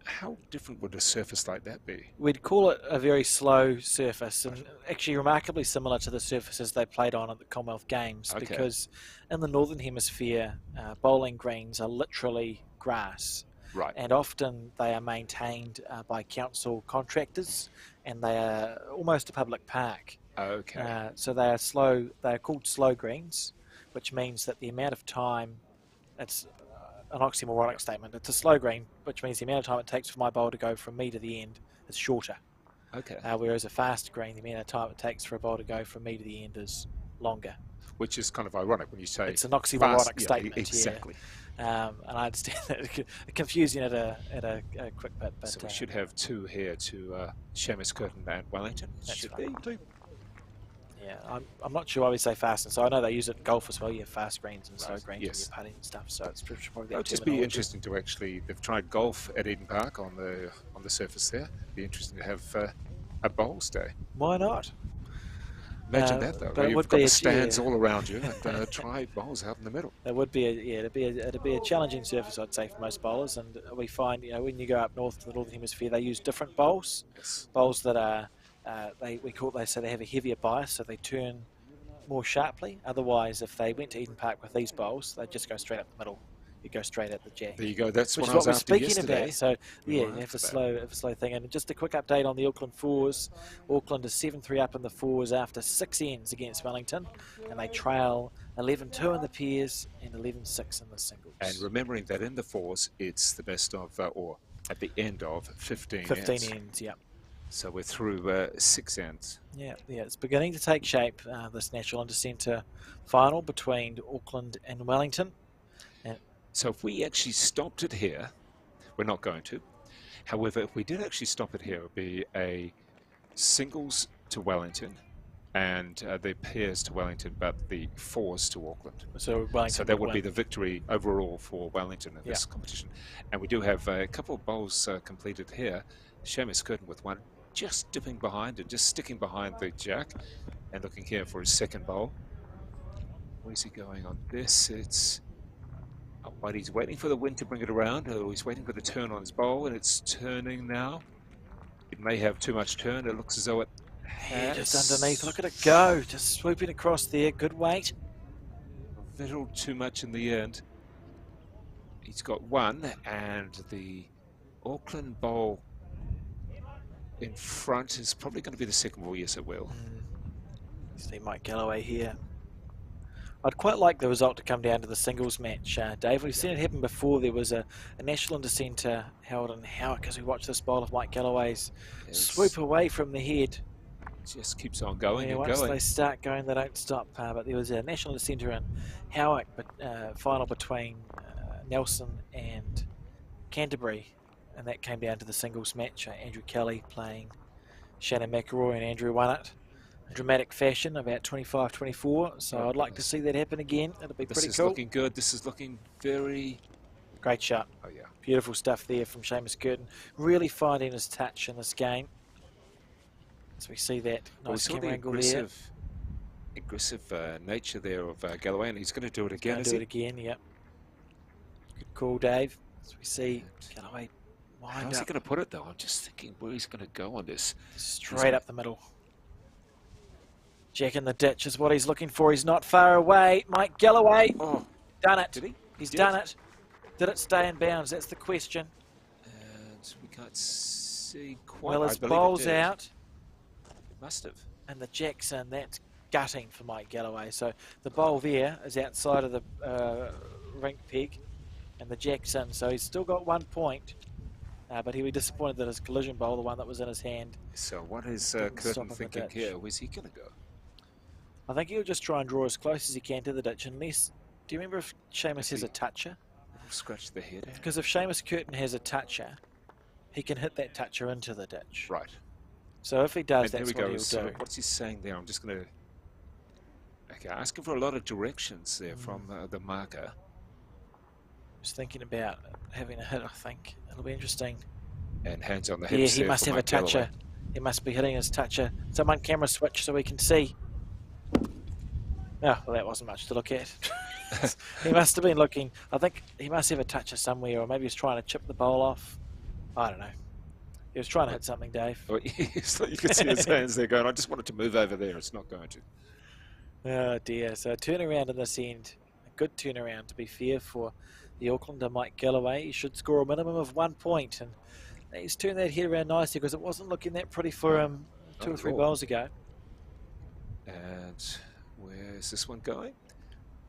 How different would a surface like that be? We'd call it a very slow surface, and actually remarkably similar to the surfaces they played on at the Commonwealth Games, Okay. because in the Northern Hemisphere, bowling greens are literally grass. Right. And often they are maintained by council contractors, and they are almost a public park. Okay. So they are slow. They are called slow greens, which means that the amount of time, it's an oxymoronic statement. It's a slow green, which means the amount of time it takes for my bowl to go from me to the end is shorter. Okay. Whereas a fast green, the amount of time it takes for a bowl to go from me to the end is longer. Which is kind of ironic when you say it's an oxymoronic fast, statement. Yeah, exactly. And I understand that confusing at a quick bit. But so we should have 2 here to Seamus, Curtin and Wellington. That's Should right. be. yeah, I'm not sure why we say fast, and so I know they use it in golf as well. You have fast greens and slow Right, greens yes. when you're putting and stuff. So it's probably It that would just be terminology. interesting to actually. They've tried golf at Eden Park on the surface there. Be interesting to have a bowls day. Why not? Imagine that though. but Where it you've would got be the a- stands yeah. all around you and try bowls out in the middle. It would be it'd be a challenging surface, I'd say, for most bowlers. And we find, when you go up north to the Northern Hemisphere, they use different bowls. Yes. Bowls that are they say they have a heavier bias, so they turn more sharply. Otherwise, if they went to Eden Park with these bowls, they'd just go straight up the middle. You go straight at the jack. There you go. That's Which what is I was what we're after speaking yesterday. about. So We yeah, were you have after a slow thing. And just a quick update on the Auckland fours. Auckland is 7-3 up in the fours after 6 ends against Wellington, and they trail 11-2 in the pairs and 11-6 in the singles. And remembering that in the fours, it's the best of, or at the end of 15 ends, yeah. So we're through 6 ends. Yeah, it's beginning to take shape, this National Intercentre final between Auckland and Wellington. So if we actually stopped it here, we're not going to. However, if we did actually stop it here, it would be a singles to Wellington and the pairs to Wellington, but the fours to Auckland. So Wellington So that would win. be the victory overall for Wellington in this competition. And we do have a couple of bowls completed here. Seamus Curtin with one, just dipping behind and just sticking behind the jack, and looking here for his second bowl. Where's he going on this? It's but he's waiting for the wind to bring it around, or he's waiting for the turn on his bowl, and it's turning now. It may have too much turn. It looks as though it Yeah, has just underneath. Look at it go. Just swooping across there. Good weight. a little too much in the end. He's got one, and the Auckland bowl in front is probably going to be the second ball. Yes, it will. See Mike Galloway here. I'd quite like the result to come down to the singles match, Dave. We've seen it happen before. There was a National Intercentre held in Howick as we watched this bowl of Mike Galloway's swoop away from the head. Just keeps on going and once going. they start going, they don't stop. But there was a National Intercentre in Howick final between Nelson and Canterbury, and that came down to the singles match. Andrew Kelly playing Shannon McElroy, and Andrew won it. Dramatic fashion, about 25-24. So I'd like to see that happen again. It'll be pretty cool. This is looking good. This is looking very... Great shot. Oh, yeah. Beautiful stuff there from Seamus Curtin. Really finding his touch in this game. So we see that nice camera angle there. Aggressive nature there of Galloway, and he's going to do it again, Gonna is do he? it again, yep. Good call, Dave. So we see Galloway wind How's he up going to put it, though? I'm just thinking where he's going to go on this. straight up the middle. Jack in the ditch is what he's looking for. He's not far away. Mike Galloway, done it. Did he? He's Did done it? it. Did it stay in bounds? That's the question. And we can't see quite. Well, I his believe it bowl's did. out, It must have. and the jack's in. That's gutting for Mike Galloway. So the bowl there is outside of the rink peg, and the jack's in. So he's still got 1 point, but he'll be disappointed that his collision bowl, the one that was in his hand. So what is Didn't stop Curtin in the thinking ditch. here? Where's he going to go? I think he'll just try and draw as close as he can to the ditch, unless... Do you remember if Seamus has a toucher? Scratch the head. Because if Seamus Curtin has a toucher, he can hit that toucher into the ditch. Right. So if he does, And that's there what we go. he'll So do. what's he saying there? I'm just going to... Okay, asking for a lot of directions there from the marker. Just thinking about having a hit, I think. It'll be interesting. And hands on the Yeah, hips he there must for have a Mike Galloway. toucher. He must be hitting his toucher. Someone camera switch so we can see. Oh, well, that wasn't much to look at. He must have been looking. I think he must have a toucher somewhere, or maybe he's trying to chip the bowl off. I don't know. He was trying to hit something, Dave. Oh, yes, you can see his hands there going, I just wanted to move over there. It's not going to. Oh dear. So a turnaround in this end. A good turnaround, to be fair, for the Aucklander, Mike Galloway. He should score a minimum of 1 point. And he's turned that head around nicely because it wasn't looking that pretty for him 2 or 3 bowls ago. And where's this one going?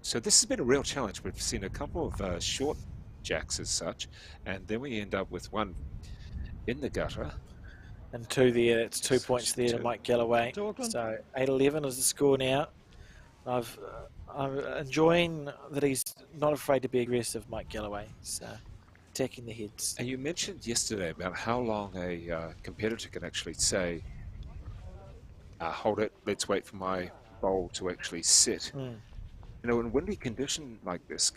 So this has been a real challenge. We've seen a couple of short jacks as such, and then we end up with one in the gutter. And 2 there. It's 2 points there to Mike Galloway. So 8-11 is the score now. I'm enjoying that he's not afraid to be aggressive, Mike Galloway. So attacking the heads. And you mentioned yesterday about how long a competitor can actually say, hold it, let's wait for my bowl to actually sit. You know, in windy condition like this,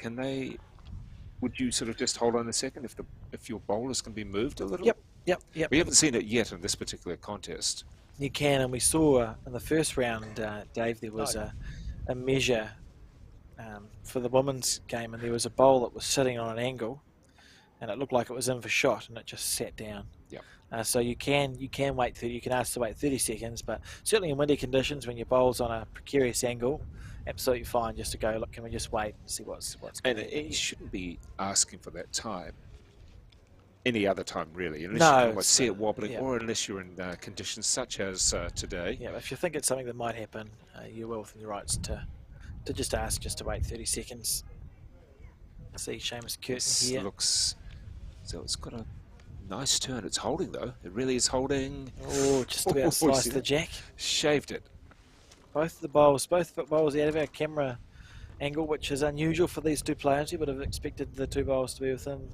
would you sort of just hold on a second if your bowl is going to be moved a little? Yep. We haven't seen it yet in this particular contest. You can, and we saw in the first round, Dave, there was a measure for the women's game, and there was a bowl that was sitting on an angle, and it looked like it was in for shot, and it just sat down. So you can wait. You can ask to wait 30 seconds, but certainly in windy conditions, when your bowl's on a precarious angle, absolutely fine just to go, look, can we just wait and see what's going on? And you shouldn't be asking for that time any other time, really, unless you can see it wobbling, or unless you're in conditions such as today. Yeah, if you think it's something that might happen, you're well within your rights to just ask just to wait 30 seconds. See Seamus Curtin here. Looks, so it's got a nice turn. It's holding, though. It really is holding. Oh, just about sliced the jack. Shaved it. Both bowls out of our camera angle, which is unusual for these two players. You would have expected the 2 bowls to be within.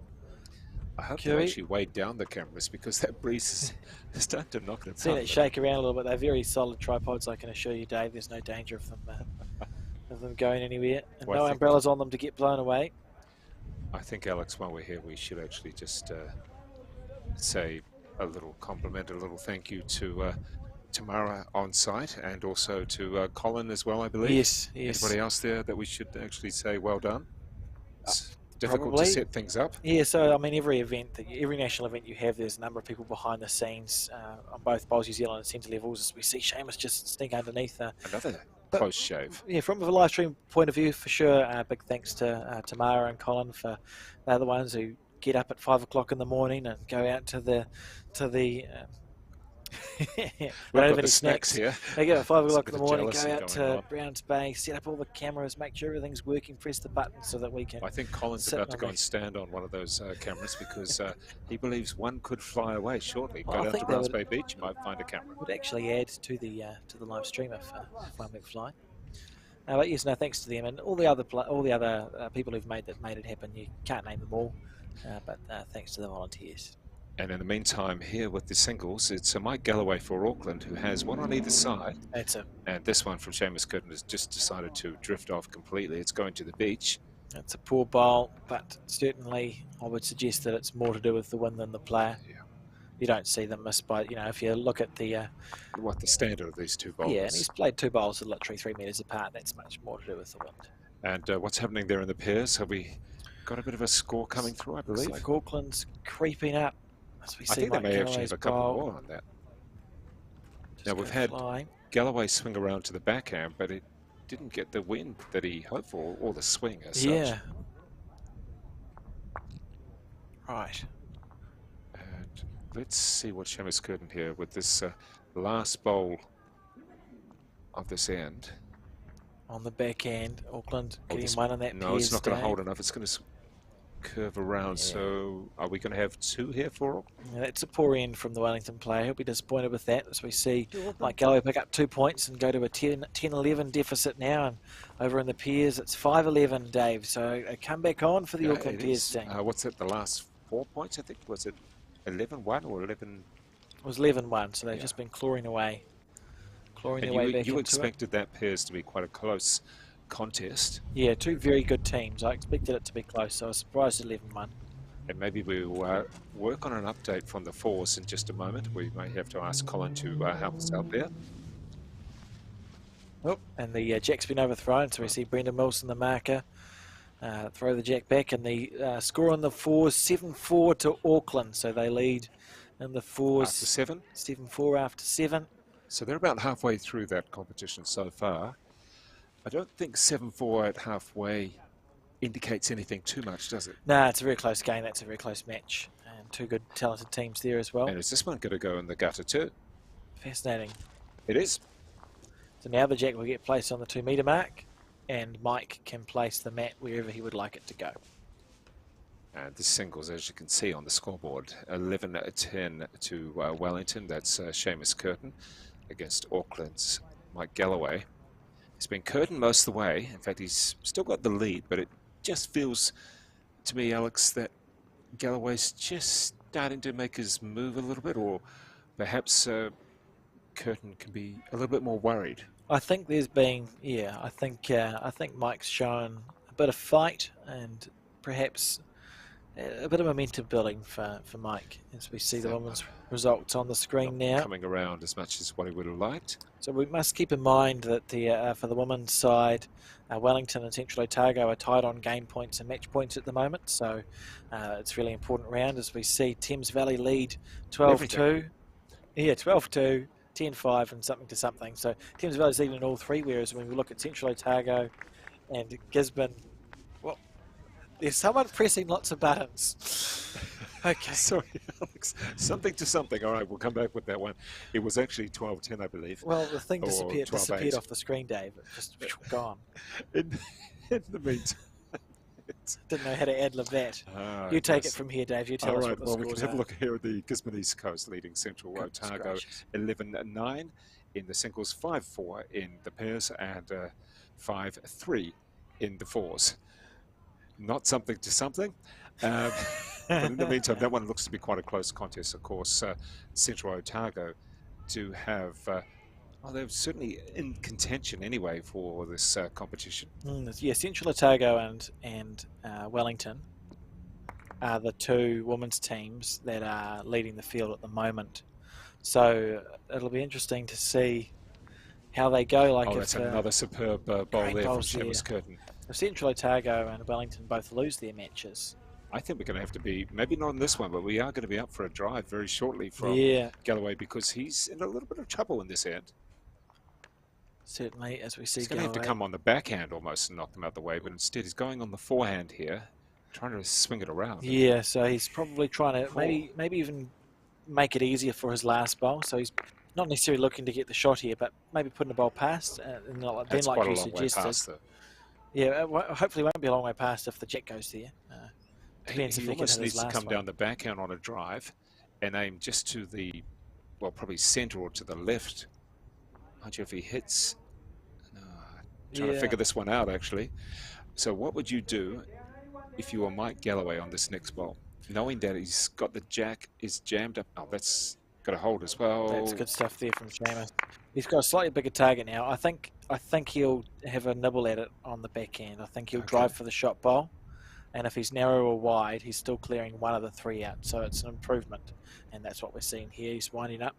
I hope they actually weighed down the cameras, because that breeze is starting to knock it apart. Seen it shake around a little bit. They're very solid tripods, I can assure you, Dave. There's no danger of them going anywhere. And no umbrellas on them to get blown away. I think, Alex, while we're here, we should actually just say a little compliment, a little thank you to Tamara on site, and also to Colin as well, I believe. Yes. Anybody else there that we should actually say well done? It's difficult to set things up. Yeah, so I mean, every national event you have, there's a number of people behind the scenes on both Bowls New Zealand and centre levels. As we see Seamus just sneak underneath. Another close shave. Yeah, from a live stream point of view, for sure. Big thanks to Tamara and Colin, for they're the ones who get up at 5 o'clock in the morning and go out to the We've got the snacks here. They get up at 5 o'clock in the morning, go out to Browns Bay, set up all the cameras, make sure everything's working, press the button so that we can. I think Colin's about to go and stand on one of those cameras, because he believes one could fly away shortly. Go down to Browns Bay Beach, you might find a camera. Would actually add to the live stream if one would fly. But yes, no, thanks to them and all the other people who've made it happen. You can't name them all, but thanks to the volunteers. And in the meantime, here with the singles, it's Mike Galloway for Auckland, who has one on either side. And this one from Seamus Curtin has just decided to drift off completely. It's going to the beach. It's a poor bowl, but certainly I would suggest that it's more to do with the wind than the player. Yeah. You don't see them miss by, if you look at the what the standard of these two bowlers. Yeah, and he's played 2 bowls that are literally 3 metres apart. That's much more to do with the wind. And what's happening there in the pairs? Have we got a bit of a score coming through, I believe? Looks like Auckland's creeping up. I think they may actually have a couple more on that. Now we've had Galloway swing around to the backhand, but it didn't get the wind that he hoped for, or the swing as such. Right. And let's see what Seamus Curtin here with this last bowl of this end. On the backhand, Auckland getting one on that. No, it's not going to hold enough. It's going to curve around. So are we going to have 2 here for Auckland? Yeah, that's a poor end from the Wellington player. He'll be disappointed with that, as we see Mike Galloway pick up 2 points and go to a 10-11 deficit now. And over in the pairs, it's 5-11, Dave. So a comeback on for the Auckland pairs team. What's that, the last 4 points, I think? Was it 11-1 or 11? It was 11-1, so they've just been clawing their way back. You expected that pairs to be quite a close contest. Yeah, 2 very good teams. I expected it to be close, so I was surprised at 11-1. And maybe we'll work on an update from the fours in just a moment. We may have to ask Colin to help us out there. Oh, and the jack's been overthrown, so we see Brendan Wilson, the marker, throw the jack back, and the score on the fours 7-4 to Auckland. So they lead in the fours After 7. 7-4 after 7. So they're about halfway through that competition so far. I don't think 7-4 at halfway indicates anything too much, does it? No, it's a very close game. That's a very close match. And two good, talented teams there as well. And is this one going to go in the gutter too? Fascinating. It is. So now the jack will get placed on the 2 metre mark, and Mike can place the mat wherever he would like it to go. And the singles, as you can see on the scoreboard, 11-10 to Wellington. That's Seamus Curtin against Auckland's Mike Galloway. It's been Curtin most of the way. In fact, he's still got the lead, but it just feels to me, Alex, that Galloway's just starting to make his move a little bit, or perhaps Curtin can be a little bit more worried. I think there's been, I think Mike's shown a bit of fight and perhaps a bit of momentum building for Mike as we see the women's results on the screen now. Coming around as much as what he would have liked. So we must keep in mind that the for the women's side, Wellington and Central Otago are tied on game points and match points at the moment. So it's a really important round as we see Thames Valley lead 12-2. Yeah, 12-2, 10-5 and something to something. So Thames Valley's leading in all three, whereas when we look at Central Otago and Gisborne, well, there's someone pressing lots of buttons. Okay. Sorry, Alex. Something to something. All right, we'll come back with that one. It was actually 12-10, I believe. Well, the thing Or disappeared 12-8. off the screen, Dave. It just gone. In the meantime. Didn't know how to ad-lib that. You take it from here, Dave. You tell All us right, what the well, scores we can have are. a look here at the Gisborne East Coast leading Central Goodness Otago gracious. 11-9 in the singles, 5-4 in the pairs, and 5-3 in the fours. Not something to something. But in the meantime, that one looks to be quite a close contest. Of course, Central Otago to have, well, they're certainly in contention anyway for this competition. Yeah, Central Otago and Wellington are the two women's teams that are leading the field at the moment. So it'll be interesting to see how they go. Like That's another superb bowl great there from bowls there. Seamus Curtin. If Central Otago and Wellington both lose their matches, I think we're going to have to be, maybe not in this one, but we are going to be up for a drive very shortly from Galloway because he's in a little bit of trouble in this end. certainly, as we see He's going to have to come on the backhand almost and knock them out the way, but instead he's going on the forehand here, trying to swing it around. Yeah, so he's probably trying to maybe even make it easier for his last bowl. So he's not necessarily looking to get the shot here, but maybe putting the ball past. And not, That's then, like quite you a long way suggested, past, though. yeah, hopefully it won't be a long way past if the jet goes there. Depends He if he can almost hit his needs to last come one. down the backhand on a drive and aim just to the, well, probably centre or to the left. Aren't you if he hits? No, trying to figure this one out, actually. So what would you do if you were Mike Galloway on this next bowl? Knowing that he's got the jack is jammed up. Oh, that's got a hold as well. That's good stuff there from Seamus. He's got a slightly bigger target now. I think he'll have a nibble at it on the backhand. I think he'll drive for the shot bowl. And if he's narrow or wide, he's still clearing one of the three out. So it's an improvement. And that's what we're seeing here. He's winding up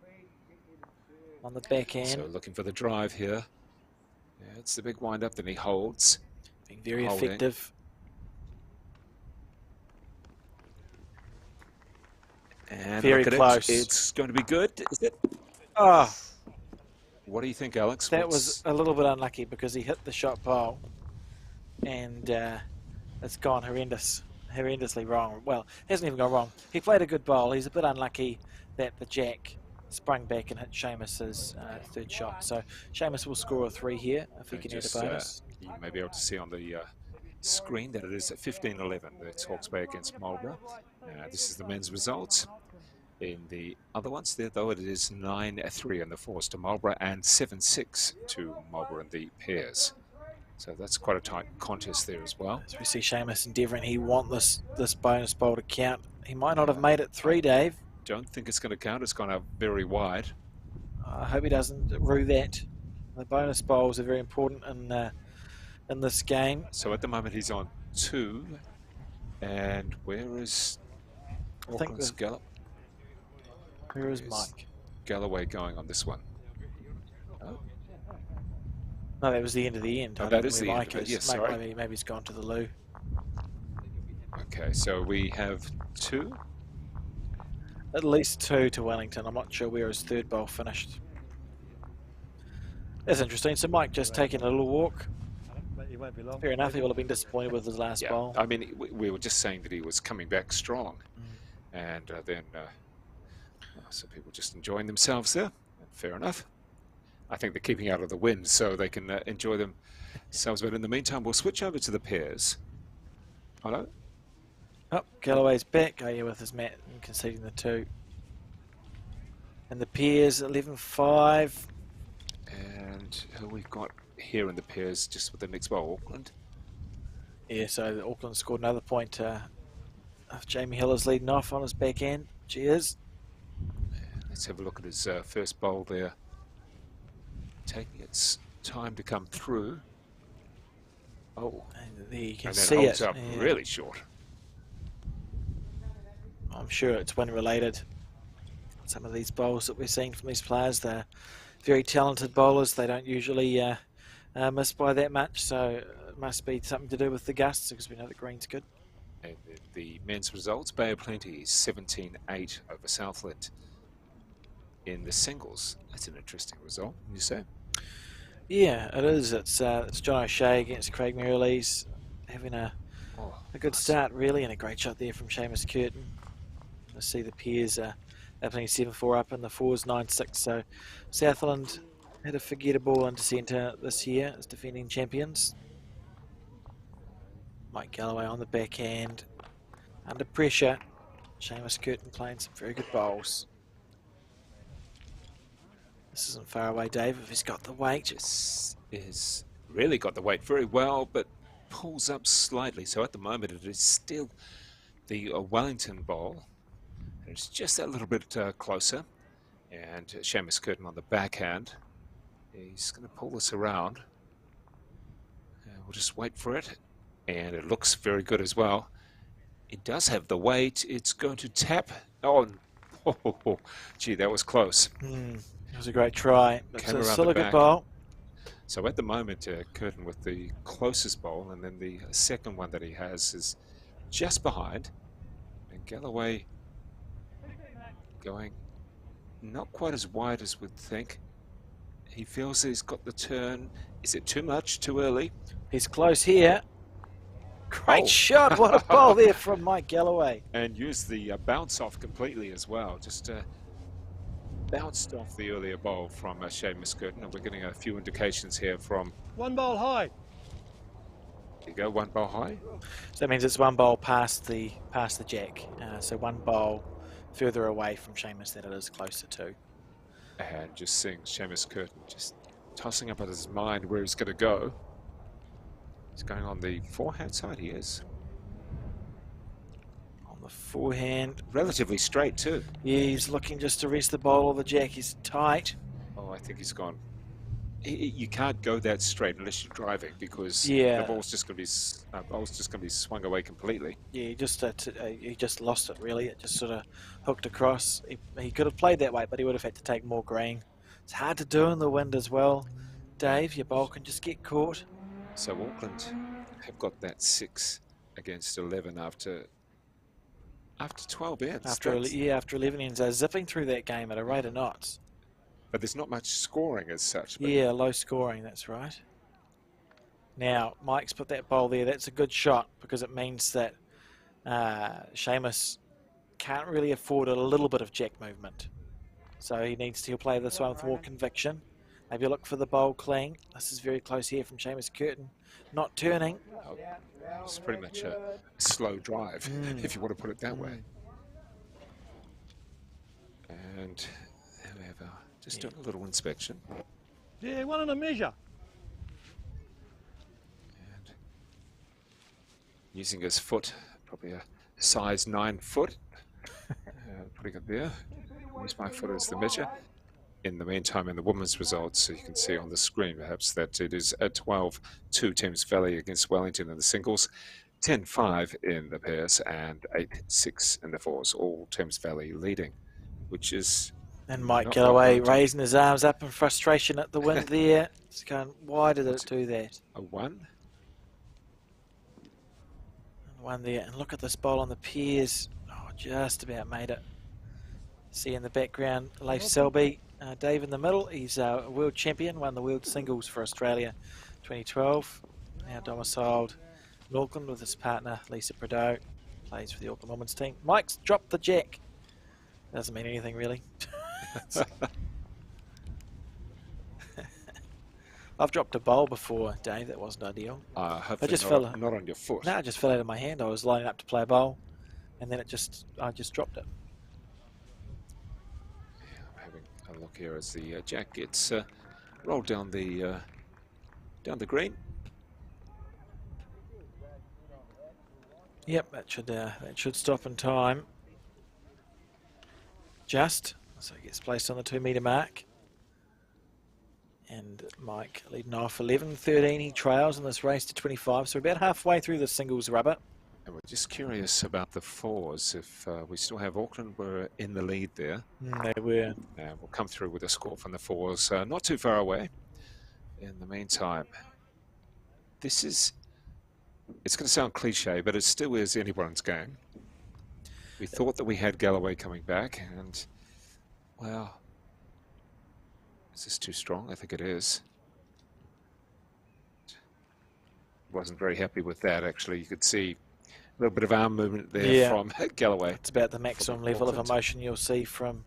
on the backhand. So looking for the drive here. Yeah, it's the big wind up that he holds. Being very Holding. effective. And Very look at close. It's going to be good, is it? Oh, What do you think, Alex? that was a little bit unlucky because he hit the shot bowl. And it's gone horrendously wrong. Well, it hasn't even gone wrong. He played a good bowl. He's a bit unlucky that the jack sprung back and hit Seamus's third shot. So Seamus will score a 3 here if he can get a bonus. You may be able to see on the screen that it is at 15-11. That's Hawke's Bay against Marlborough. This is the men's results. In the other ones there, though, it is 9-3 in the fours to Marlborough and 7-6 to Marlborough in the pairs. So that's quite a tight contest there as well. As we see Seamus endeavouring, he want this bonus bowl to count. He might not have made it 3, Dave. Don't think it's going to count. It's gone out very wide. I hope he doesn't rue that. The bonus bowls are very important in this game. So at the moment he's on 2. And where is Auckland's Gallop? Where is Mike? Galloway going on this one? No, that was the end of the end. Oh, I that don't is know the where end Mike of it. is. Yes, sorry. Maybe he's gone to the loo. Okay, so we have 2. At least 2 to Wellington. I'm not sure where his third bowl finished. That's interesting. So Mike just taking a little walk. He won't be long. Fair enough. He will have been disappointed with his last bowl. I mean, we were just saying that he was coming back strong, and then some people just enjoying themselves there. Fair enough. I think they're keeping out of the wind so they can enjoy themselves. But in the meantime, we'll switch over to the pairs. Hello? Oh, Galloway's back. Oh, yeah, with his mat and conceding the 2. And the pairs 11-5. And who we've got here in the pairs just with the next bowl, Auckland. Yeah, so Auckland scored another point. Jamie Hill is leading off on his back end. Cheers. Let's have a look at his first bowl there. Taking its time to come through. Oh, And there you can and then see holds it. up Yeah. really short. I'm sure it's wind related. Some of these bowls that we're seeing from these players, they're very talented bowlers. They don't usually miss by that much, so it must be something to do with the gusts because we know the green's good. And the men's results, Bay of Plenty 17-8 over Southland. In the singles, that's an interesting result, you say? Yeah, it is. It's John O'Shea against Craig Merrilies, having a good start really, and a great shot there from Seamus Curtin. I see the pairs are playing 7-4 up, and the 4's 9-6. So Southland had a forget ball into centre this year as defending champions. Mike Galloway on the backhand, under pressure. Seamus Curtin playing some very good bowls. This isn't far away, Dave, if he's got the weight. This is really got the weight very well, but pulls up slightly. So at the moment, it is still the Wellington bowl. It's just that little bit closer. And Seamus Curtin on the backhand. He's going to pull this around. We'll just wait for it. And it looks very good as well. It does have the weight. It's going to tap. Oh, gee, that was close. It was a great try. It's still a good bowl. So at the moment, Curtin with the closest bowl, and then the second one that he has is just behind. And Galloway going not quite as wide as we'd think. He feels he's got the turn. Is it too much, too early? He's close here. Great shot. What a bowl there from Mike Galloway. And used the bounce off completely as well. Just bounced off the earlier bowl from Seamus Curtin. And we're getting a few indications here from... 1 bowl high. There you go, 1 bowl high. So that means it's 1 bowl past the jack. So 1 bowl further away from Seamus than it is closer to. And just seeing Seamus Curtin just tossing up at his mind where he's going to go. He's going on the forehand side, he is. On the forehand. Relatively straight too. Yeah, he's looking just to rest the bowl or the jack. He's tight. Oh, I think he's gone. You can't go that straight unless you're driving because Yeah. the ball's just going to be swung away completely. Yeah, he just lost it really. It just sort of hooked across. He could have played that way, but he would have had to take more green. It's hard to do in the wind as well. Dave, your bowl can just get caught. So Auckland have got that 6 against 11 after 12 ends. After 11 ends, they're zipping through that game at a rate of knots. But there's not much scoring as such. But Yeah, low scoring, that's right. Now, Mike's put that bowl there. That's a good shot because it means that Seamus can't really afford a little bit of jack movement. So he'll play this one with more conviction. Maybe look for the bowl clean. This is very close here from Seamus Curtin. Not turning. It's pretty much a slow drive, if you want to put it that way. And there we have just doing a little inspection. Yeah, 1 and a measure. And using his foot, probably a size 9 foot. Putting it there. Use my foot as the measure. In the meantime, in the women's results, you can see on the screen perhaps that it is a 12-2 Thames Valley against Wellington in the singles, 10-5 in the pairs, and 8-6 in the fours, all Thames Valley leading, which is... And Mike Galloway raising his arms up in frustration at the wind there. It's going, why did it do that? A 1. one there. And look at this bowl on the piers. Oh, just about made it. See in the background, Leif Selby. Dave in the middle. He's a world champion, won the world singles for Australia 2012. Now domiciled in Auckland with his partner, Lisa Prideaux. Plays for the Auckland women's team. Mike's dropped the jack. Doesn't mean anything, really. I've dropped a bowl before, Dave. That wasn't ideal. I just not, fell. Not on your foot. No, it just fell out of my hand. I was lining up to play a bowl, and then I just dropped it. Yeah, I'm having a look here as the jack gets rolled down the green. Yep, that should stop in time. Just so it gets placed on the 2 metre mark. And Mike leading off 11-13. He trails in this race to 25. So we're about halfway through the singles rubber. And we're just curious about the fours. If we still have Auckland, we're in the lead there. They were. We'll come through with a score from the fours, not too far away. In the meantime, this is, it's going to sound cliche, but it still is anyone's game. We thought that we had Galloway coming back, and, well, is this too strong? I think it is. Wasn't very happy with that, actually. You could see a little bit of arm movement there from Galloway. It's about the maximum level of emotion you'll see from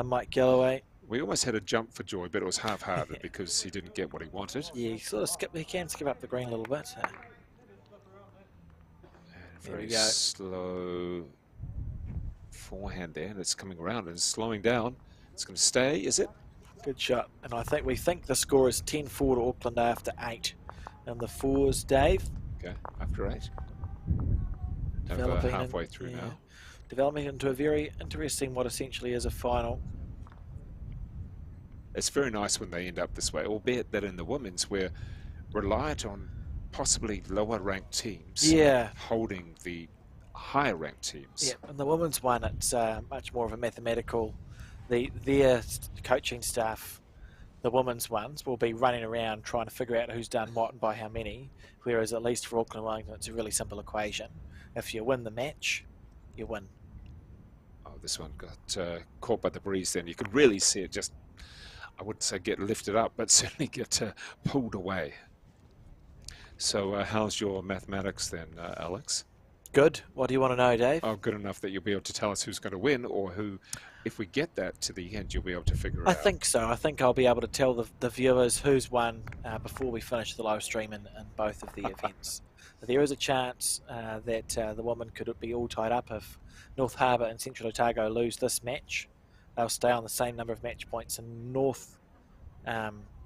Mike Galloway. We almost had a jump for joy, but it was half-hearted because he didn't get what he wanted. Yeah, he can skip up the green a little bit. Very slow forehand there, and it's coming around and it's slowing down. It's going to stay, is it? Good shot. And we think the score is 10-4 to Auckland after 8. And the fours, Dave. Okay, after 8. Developing halfway through now. Developing into a very interesting, what essentially is a final. It's very nice when they end up this way, albeit that in the women's we're reliant on possibly lower ranked teams holding the higher ranked teams. Yeah, and the women's one, it's much more of a mathematical. Their coaching staff, the women's ones, will be running around trying to figure out who's done what and by how many, whereas at least for Auckland Wellington, it's a really simple equation. If you win the match, you win. Oh, this one got caught by the breeze then. You could really see it just, I wouldn't say get lifted up, but certainly get pulled away. So how's your mathematics then, Alex? Good. What do you want to know, Dave? Oh, good enough that you'll be able to tell us who's going to win, or who, if we get that to the end, you'll be able to figure it out. I think so. I think I'll be able to tell the viewers who's won before we finish the live stream in both of the events. There is a chance that the women could be all tied up if North Harbour and Central Otago lose this match. They'll stay on the same number of match points, and not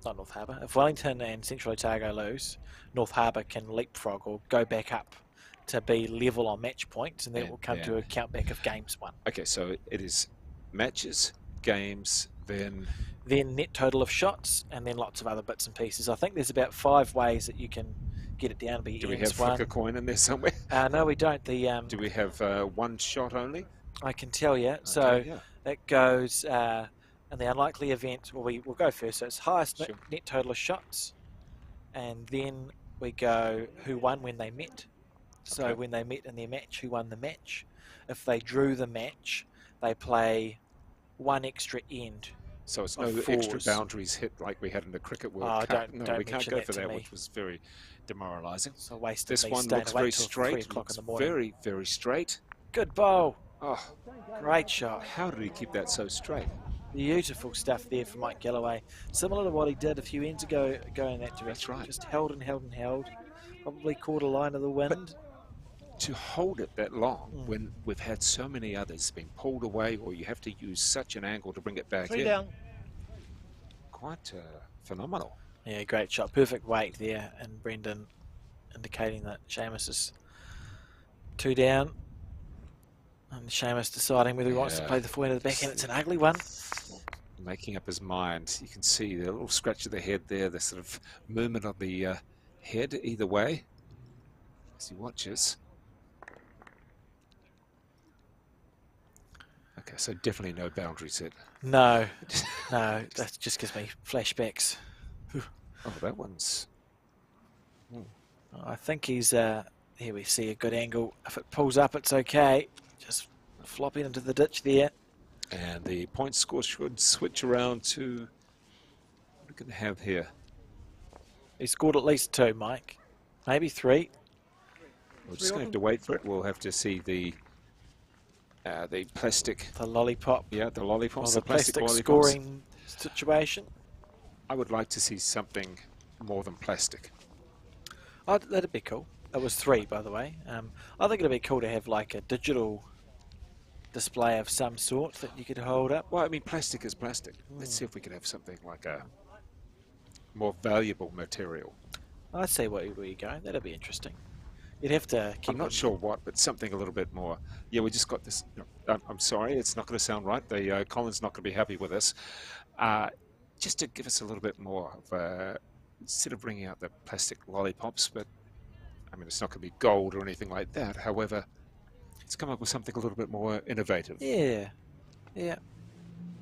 North Harbour. If Wellington and Central Otago lose, North Harbour can leapfrog or go back up to be level on match points, and then it will come to a count back of games won. Okay, so it is matches, games, then net total of shots, and then lots of other bits and pieces. I think there's about 5 ways that you can get it down to be. Do we have flicker coin in there somewhere? No, we don't. Do we have one shot only? I can tell you. So it goes in the unlikely event. Well, we'll go first. So it's highest net total of shots, and then we go who won when they met. So when they met in their match, who won the match? If they drew the match, they play 1 extra end. So it's no extra boundaries hit like we had in the Cricket World Cup. No, we can't go for that, which was very demoralising. So waste. This one looks very straight. Looks very, very straight. Good bowl. Oh, great shot. How did he keep that so straight? Beautiful stuff there from Mike Galloway. Similar to what he did a few ends ago, in that direction. That's right. Just held and held and held. Probably caught a line of the wind. But to hold it that long when we've had so many others being pulled away, or you have to use such an angle to bring it back in. Down. Quite phenomenal. Yeah, great shot. Perfect weight there, and Brendan indicating that Seamus is 2 down. And Seamus deciding whether he wants to play the forehand or the backhand. It's an ugly one. Making up his mind. You can see the little scratch of the head there, the sort of movement of the head either way as he watches. Okay, so definitely no boundary set. No, no, that just gives me flashbacks. Oh, that one's... I think he's Here we see a good angle. If it pulls up, it's okay. Just flopping into the ditch there. And the point score should switch around to, what are we going to have here? He scored at least 2, Mike. Maybe 3. We're just going to have to wait for it. We'll have to see the plastic. The lollipop. Yeah, the lollipops. Or the plastic lollipops. scoring situation. I would like to see something more than plastic. Oh, that'd be cool. It was 3, by the way. I think it'd be cool to have like a digital display of some sort that you could hold up. Well, I mean, plastic is plastic. Let's see if we could have something like a more valuable material. I see where you're going. That'd be interesting. You'd have to keep. I'm not sure what, but something a little bit more. Yeah, we just got this. I'm sorry, it's not going to sound right. The Colin's not going to be happy with us. Just to give us a little bit more of instead of bringing out the plastic lollipops, but I mean, it's not going to be gold or anything like that. However, let's come up with something a little bit more innovative. Yeah, yeah.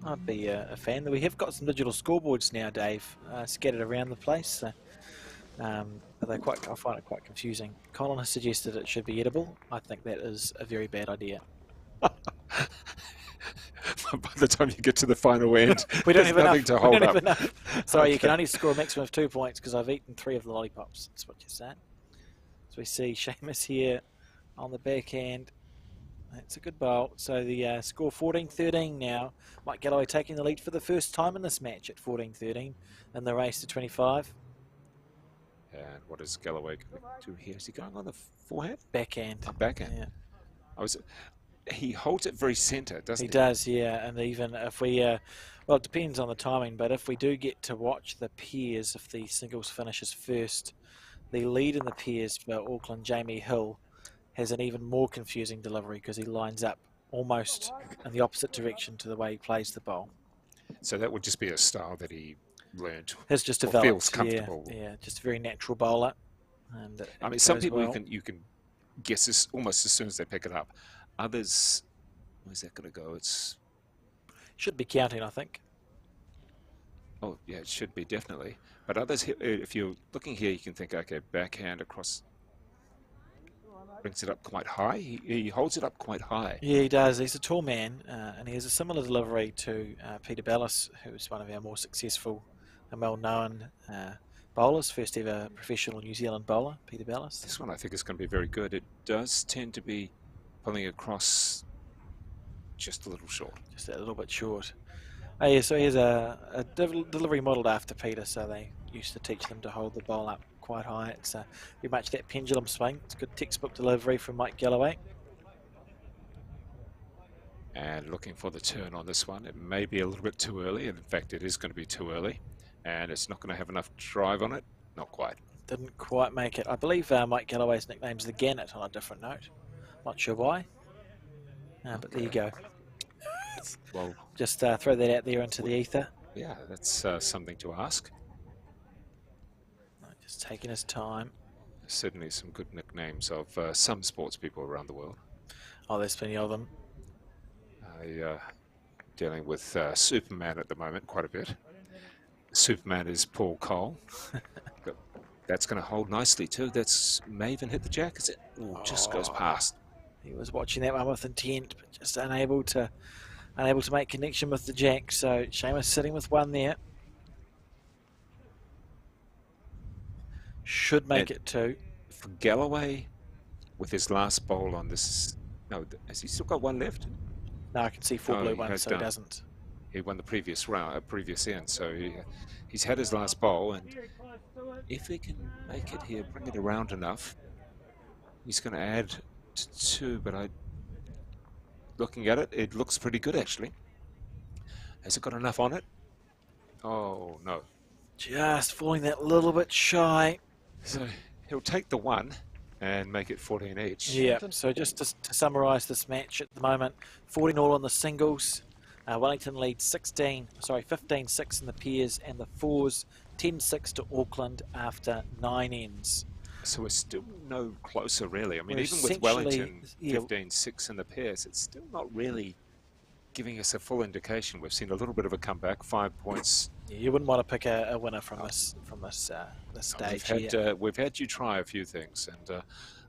I'd be a fan. We have got some digital scoreboards now, Dave, scattered around the place. So, but I find it quite confusing. Colin has suggested it should be edible. I think that is a very bad idea. By the time you get to the final end, we don't there's have nothing enough. to hold we don't up. have enough. Sorry, Okay. you can only score a maximum of 2 points because I've eaten 3 of the lollipops. That's what you're saying. So we see Seamus here on the backhand. That's a good bowl. So the score 14-13 now. Mike Galloway taking the lead for the first time in this match at 14-13 in the race to 25. And what is Galloway going to do here? Is he going on the forehand? Backhand. Backhand. Yeah. He holds it very centre, doesn't he? He does, yeah. And even if we, well, it depends on the timing, but if we do get to watch the pairs, if the singles finishes first, the lead in the pairs for Auckland, Jamie Hill, has an even more confusing delivery because he lines up almost in the opposite direction to the way he plays the bowl. So that would just be a style that he learned. Has just or developed. feels comfortable. Yeah, just a very natural bowler. And I mean, some people you can guess this almost as soon as they pick it up. Others, where's that going to go? It's should be counting, I think. Oh, yeah, it should be, definitely. But others, if you're looking here, you can think, okay, backhand across, brings it up quite high. He holds it up quite high. Yeah, he does. He's a tall man, and he has a similar delivery to Peter Bellis, who's one of our more successful and well-known bowlers, first ever professional New Zealand bowler, Peter Bellis. This one I think is going to be very good. It does tend to be pulling across just a little short. Just a little bit short. Oh, yeah, so he has a delivery modelled after Peter, so they used to teach them to hold the bowl up quite high. It's very much that pendulum swing. It's a good textbook delivery from Mike Galloway. And looking for the turn on this one. It may be a little bit too early, and in fact it is going to be too early. And it's not going to have enough drive on it. Not quite. Didn't quite make it. I believe Mike Galloway's nickname's the Gannet on a different note. Not sure why. But there you go. Well, just throw that out there into the ether. Yeah, that's something to ask. Just taking his time. Certainly some good nicknames of some sports people around the world. Oh, there's plenty of them. Dealing with Superman at the moment quite a bit. Superman is Paul Cole. But that's going to hold nicely too. That's may even hit the jack, is it? Ooh, just goes past. He was watching that one with intent, but just unable to make connection with the jack. So Seamus sitting with one there. Should make it two. For Galloway, with his last bowl on this, no, has he still got one left? No, I can see four blue ones, so done. he doesn't. He won the previous round, previous end, so he's had his last bowl, and if he can make it here, bring it around enough, he's going to add to two. But looking at it, it looks pretty good actually. Has it got enough on it? Oh no! Just falling that little bit shy. So he'll take the one and make it 14 each. Yeah, so just to summarise this match at the moment, 14 all on the singles. Wellington leads 15-6 in the pairs, and the fours 10-6 to Auckland after 9 ends. So we're still no closer really. I mean, We're even with Wellington 15-6 in the pairs, it's still not really giving us a full indication. We've seen a little bit of a comeback, 5 points. Yeah, you wouldn't want to pick a winner from this stage. We've had you try a few things, and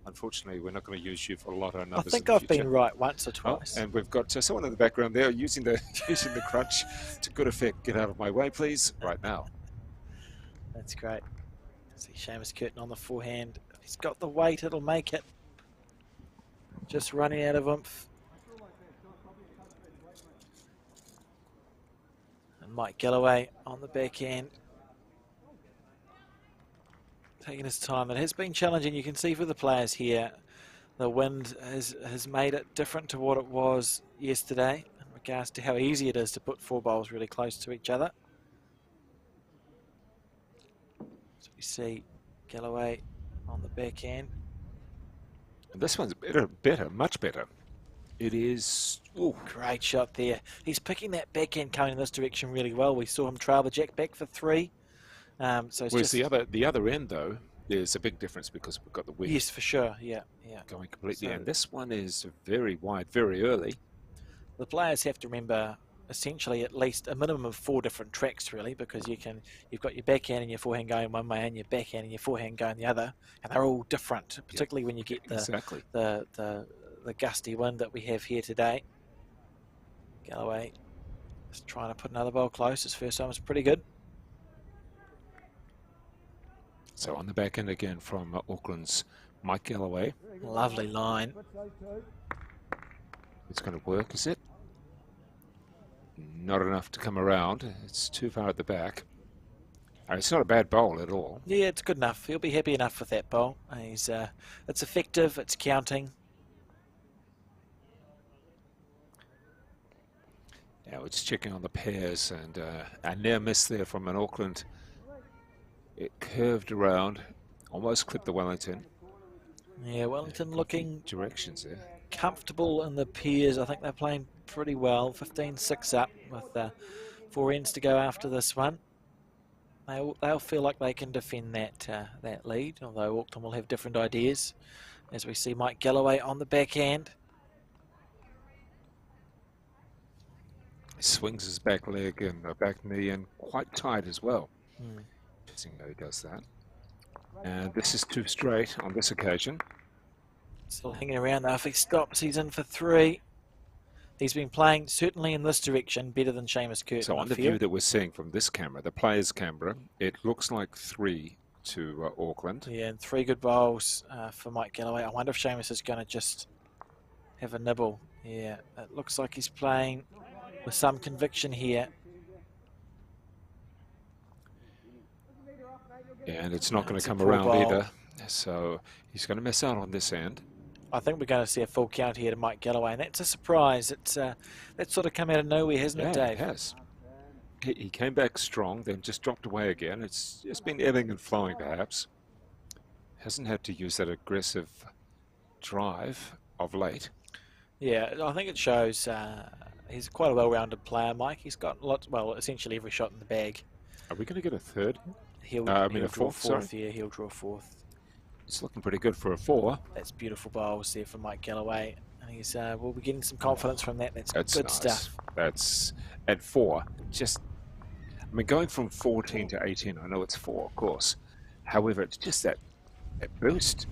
Unfortunately, we're not going to use you for a lot of I numbers think in the I've future. been right once or Oh, twice. and we've got someone in the background there using the using the crutch to good effect. Get out of my way, please, right now. That's great. See Seamus Curtin on the forehand. If he's got the weight, it'll make it. Just running out of oomph. And Mike Galloway on the backhand. Taking his time. It has been challenging. You can see for the players here, the wind has made it different to what it was yesterday in regards to how easy it is to put 4 bowls really close to each other. So we see Galloway on the backhand. And this one's better, much better. It is. Ooh. Great shot there. He's picking that backhand coming in this direction really well. We saw him trail the jack back for 3. So it's Whereas just the other end though, there's a big difference because we've got the wind. yes, for sure. Yeah. Going completely. So and this one is very wide, very early. the players have to remember essentially at least a minimum of 4 different tracks really, because you've got your backhand and your forehand going one way and your backhand and your forehand going the other, and they're all different, particularly when you get the gusty wind that we have here today. Galloway is trying to put another bowl close. His first time was pretty good. So on the back end again from Auckland's Mike Galloway. Lovely line. It's going to work, is it? Not enough to come around. It's too far at the back. It's not a bad bowl at all. Yeah, it's good enough. He'll be happy enough with that bowl. It's effective. It's counting. Now it's checking on the pairs, and a near miss there from an Auckland. It curved around, almost clipped the Wellington. Yeah, Wellington looking directions there. Comfortable in the pairs. I think they're playing pretty well. 15-6 up with 4 ends to go after this one. They'll feel like they can defend that lead, although Auckland will have different ideas. As we see Mike Galloway on the backhand. He swings his back leg and back knee in quite tight as well. Interesting how he does that. And this is too straight on this occasion. Still hanging around though. If he stops, he's in for 3. He's been playing certainly in this direction better than Seamus Curtin. So on the view that we're seeing from this camera, the player's camera, it looks like 3 to Auckland. Yeah, and 3 good bowls for Mike Galloway. I wonder if Seamus is going to just have a nibble. Yeah, it looks like he's playing with some conviction here. And it's not going to come around either. So he's going to miss out on this end. I think we're going to see a full count here to Mike Galloway, and that's a surprise. It's that's sort of come out of nowhere, hasn't it, Dave? It has. He came back strong, then just dropped away again. It's just been ebbing and flowing, perhaps. Hasn't had to use that aggressive drive of late. Yeah, I think it shows he's quite a well-rounded player, Mike. He's got essentially every shot in the bag. Are we going to get a third? He'll a draw fourth, fourth. Yeah, he'll draw 4th. It's looking pretty good for a 4. That's beautiful bowls there for Mike Galloway. And he's we'll be getting some confidence from that. That's good nice stuff. That's at 4. Going from 14 to 18, I know it's 4, of course. However, it's just that boost.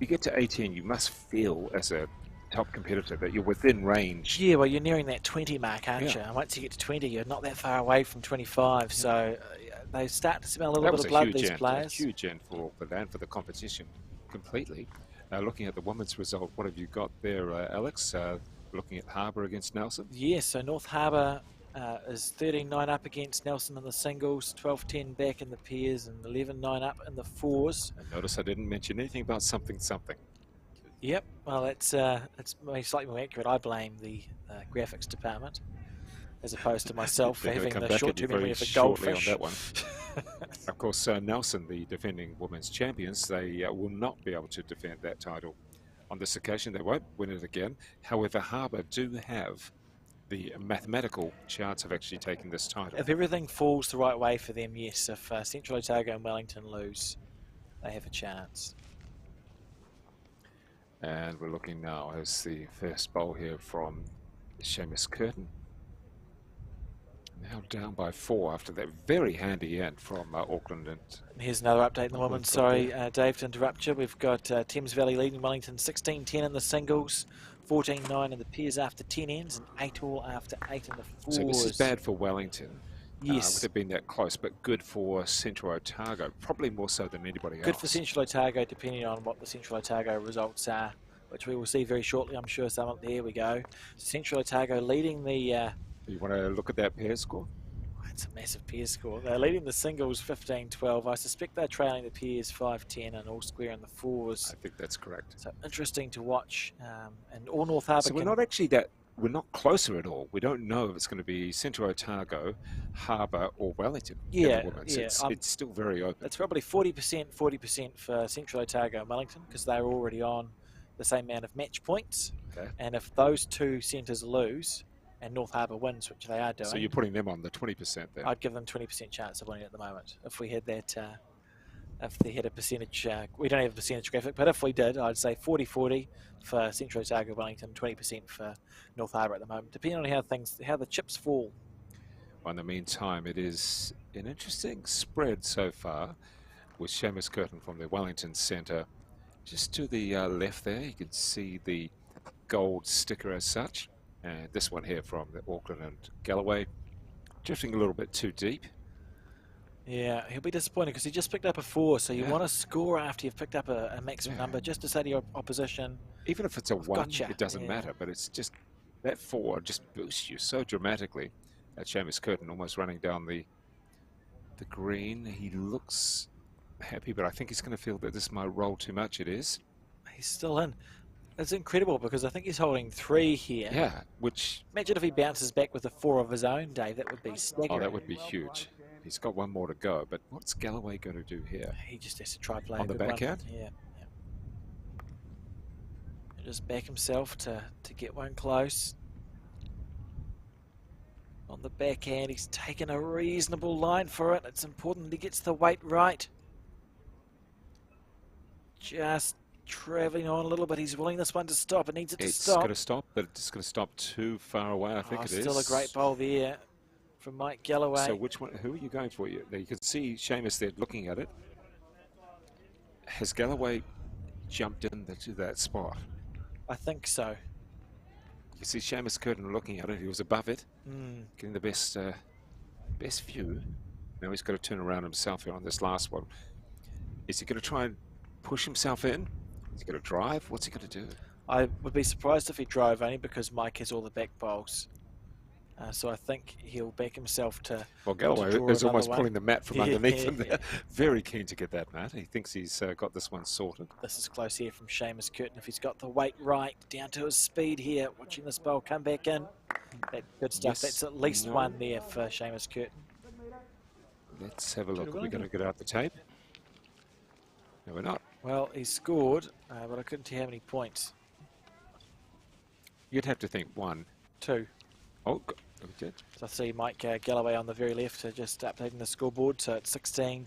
You get to 18, you must feel as a top competitor that you're within range. Yeah, well, you're nearing that 20 mark, aren't you? And once you get to 20, you're not that far away from 25. So they start to smell a little bit of blood, these players. A huge end for Auckland and for the competition completely. Looking at the women's result, what have you got there, Alex? Looking at Harbour against Nelson? Yes, so North Harbour is 13-9 up against Nelson in the singles, 12-10 back in the pairs, and 11-9 up in the fours. And notice I didn't mention anything about something. Yep, well, it's slightly more accurate. I blame the graphics department as opposed to myself for having the short-term memory of a goldfish. On that one. Of course, Nelson, the defending women's champions, they will not be able to defend that title on this occasion. They won't win it again. However, Harbour do have the mathematical chance of actually taking this title. If everything falls the right way for them, yes. If Central Otago and Wellington lose, they have a chance. And we're looking now as the first bowl here from Seamus Curtin. Now down by 4 after that very handy end from Auckland. And here's another update in the Oh, women's. we've got Sorry, Dave, to interrupt you. We've got Thames Valley leading Wellington 16-10 in the singles, 14-9 in the pairs after 10 ends, and 8 all after 8 in the fours. so this is bad for Wellington. Yes. With it being that close, but good for Central Otago, probably more so than anybody else. Good for Central Otago, depending on what the Central Otago results are, which we will see very shortly, I'm sure. There we go. Central Otago leading the... You want to look at that pair score? It's a massive pair score. They're leading the singles 15-12. I suspect they're trailing the pairs 5-10 and all square in the fours. I think that's correct. So interesting to watch. And all North Harbour. So we're not actually that... We're not closer at all. We don't know if it's going to be Central Otago, Harbour or Wellington. Yeah, it's still very open. It's probably 40% for Central Otago and Wellington because they're already on the same amount of match points. Okay. And if those two centres lose and North Harbour wins, which they are doing... So you're putting them on the 20% there? I'd give them 20% chance of winning at the moment. If we had that... if they had a percentage, we don't have a percentage graphic, but if we did, I'd say 40-40 for Central Otago, Wellington, 20% for North Harbour at the moment, depending on how the chips fall. Well, in the meantime, it is an interesting spread so far, with Seamus Curtin from the Wellington Centre just to the left there. You can see the gold sticker as such, and this one here from the Auckland and Galloway, drifting a little bit too deep. Yeah, he'll be disappointed because he just picked up a 4, so you want to score after you've picked up a maximum number, just to say to your opposition, even if it's a 1, gotcha. It doesn't matter, but it's just that 4 just boosts you so dramatically. That Seamus Curtin almost running down the green. He looks happy, but I think he's going to feel that this might roll too much. It is. He's still in. It's incredible because I think he's holding 3 here. Yeah, which... Imagine if he bounces back with a 4 of his own, Dave. That would be staggering. Oh, that would be huge. He's got 1 more to go, but what's Galloway going to do here? He just has to try play on the backhand. Yeah. He'll just back himself to get one close. On the backhand, he's taken a reasonable line for it. It's important he gets the weight right. Just travelling on a little bit. He's willing this one to stop. It needs it to stop. It's going to stop, but it's going to stop too far away, I think it is. Still a great bowl there from Mike Galloway. So which one? Who are you going for? You can see Seamus there looking at it. Has Galloway jumped into that spot? I think so. You see Seamus Curtin looking at it. He was above it, getting the best view. Now he's got to turn around himself here on this last one. Is he going to try and push himself in? Is he going to drive? What's he going to do? I would be surprised if he drove, only because Mike has all the back bowls. So I think he'll back himself to... Well, Galloway is almost pulling the mat from underneath him there. Very keen to get that mat. He thinks he's got this one sorted. This is close here from Seamus Curtin. If he's got the weight right, down to his speed here, watching this bowl come back in. That's good stuff. Yes, That's at least 1 there for Seamus Curtin. Let's have a look. Are we going to get out the tape? No, we're not. Well, he scored, but I couldn't tell how many points. You'd have to think 1. 2. Oh, we did. So I see Mike Galloway on the very left, just updating the scoreboard. So it's 16-18.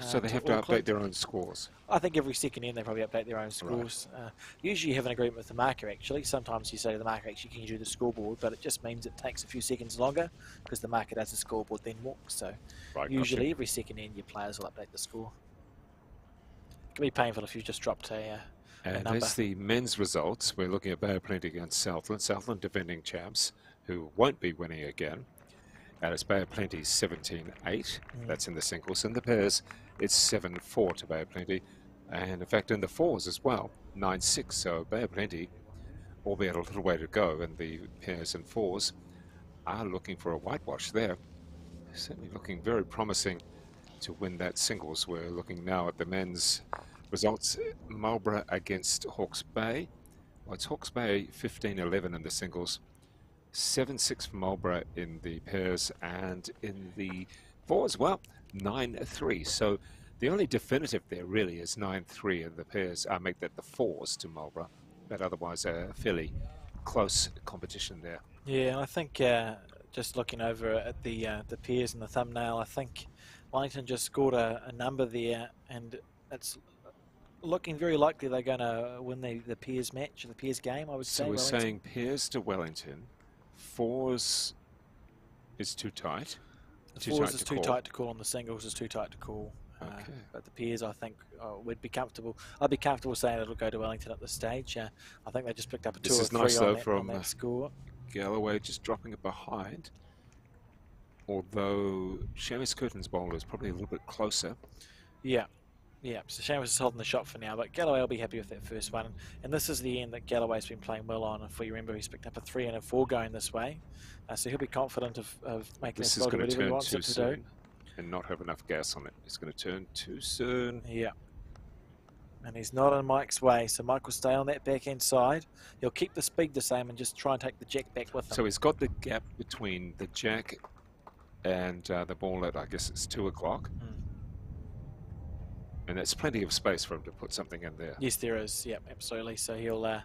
So they have to update their own scores. I think every second end they probably update their own scores. Right. Usually you have an agreement with the marker, actually. Sometimes you say to the marker, actually, can you do the scoreboard? But it just means it takes a few seconds longer because the marker does the scoreboard, then walks. So usually every second end your players will update the score. It can be painful if you just dropped a and number. there's the men's results. We're looking at Bay of Plenty against Southland. Southland defending champs who won't be winning again. And it's Bay of Plenty 17-8. That's in the singles. In the pairs, it's 7-4 to Bay of Plenty. And in fact, in the fours as well, 9-6. So Bay of Plenty, albeit a little way to go in the pairs and fours, are looking for a whitewash there. Certainly looking very promising to win that singles. We're looking now at the men's results. Marlborough against Hawke's Bay. Well, it's Hawke's Bay 15-11 in the singles. 7-6 for Marlborough in the pairs, and in the fours, well, 9-3. So the only definitive there really is 9-3 in the pairs. I make that the fours to Marlborough, but otherwise a fairly close competition there. Yeah, I think just looking over at the pairs in the thumbnail, I think Wellington just scored a number there, and it's looking very likely they're going to win the pairs match, the pairs game, I would say. So we're saying pairs to Wellington, fours is too tight. The fours is too tight to call on the singles, is too tight to call. Okay. But the pairs, I think, would be comfortable. I'd be comfortable saying it'll go to Wellington at this stage. I think they just picked up a 2 This or is 3 nice, on, though, that, from on that score. Galloway just dropping it behind. Although Seamus Curtin's bowl is probably a little bit closer. Yeah. Yeah, so Seamus is holding the shot for now, but Galloway will be happy with that first one. And this is the end that Galloway's been playing well on. If we remember, he's picked up a 3 and a 4 going this way. So he'll be confident of making This this is ball going to whatever he turn wants too it to do. soon and not have enough gas on it. It's going to turn too soon. Yeah. And he's not in Mike's way, so Mike will stay on that backhand side. He'll keep the speed the same and just try and take the jack back with him. So he's got the gap between the jack and the ball at, I guess it's 2 o'clock. And that's plenty of space for him to put something in there. Yes, there is. Yep, absolutely. So he'll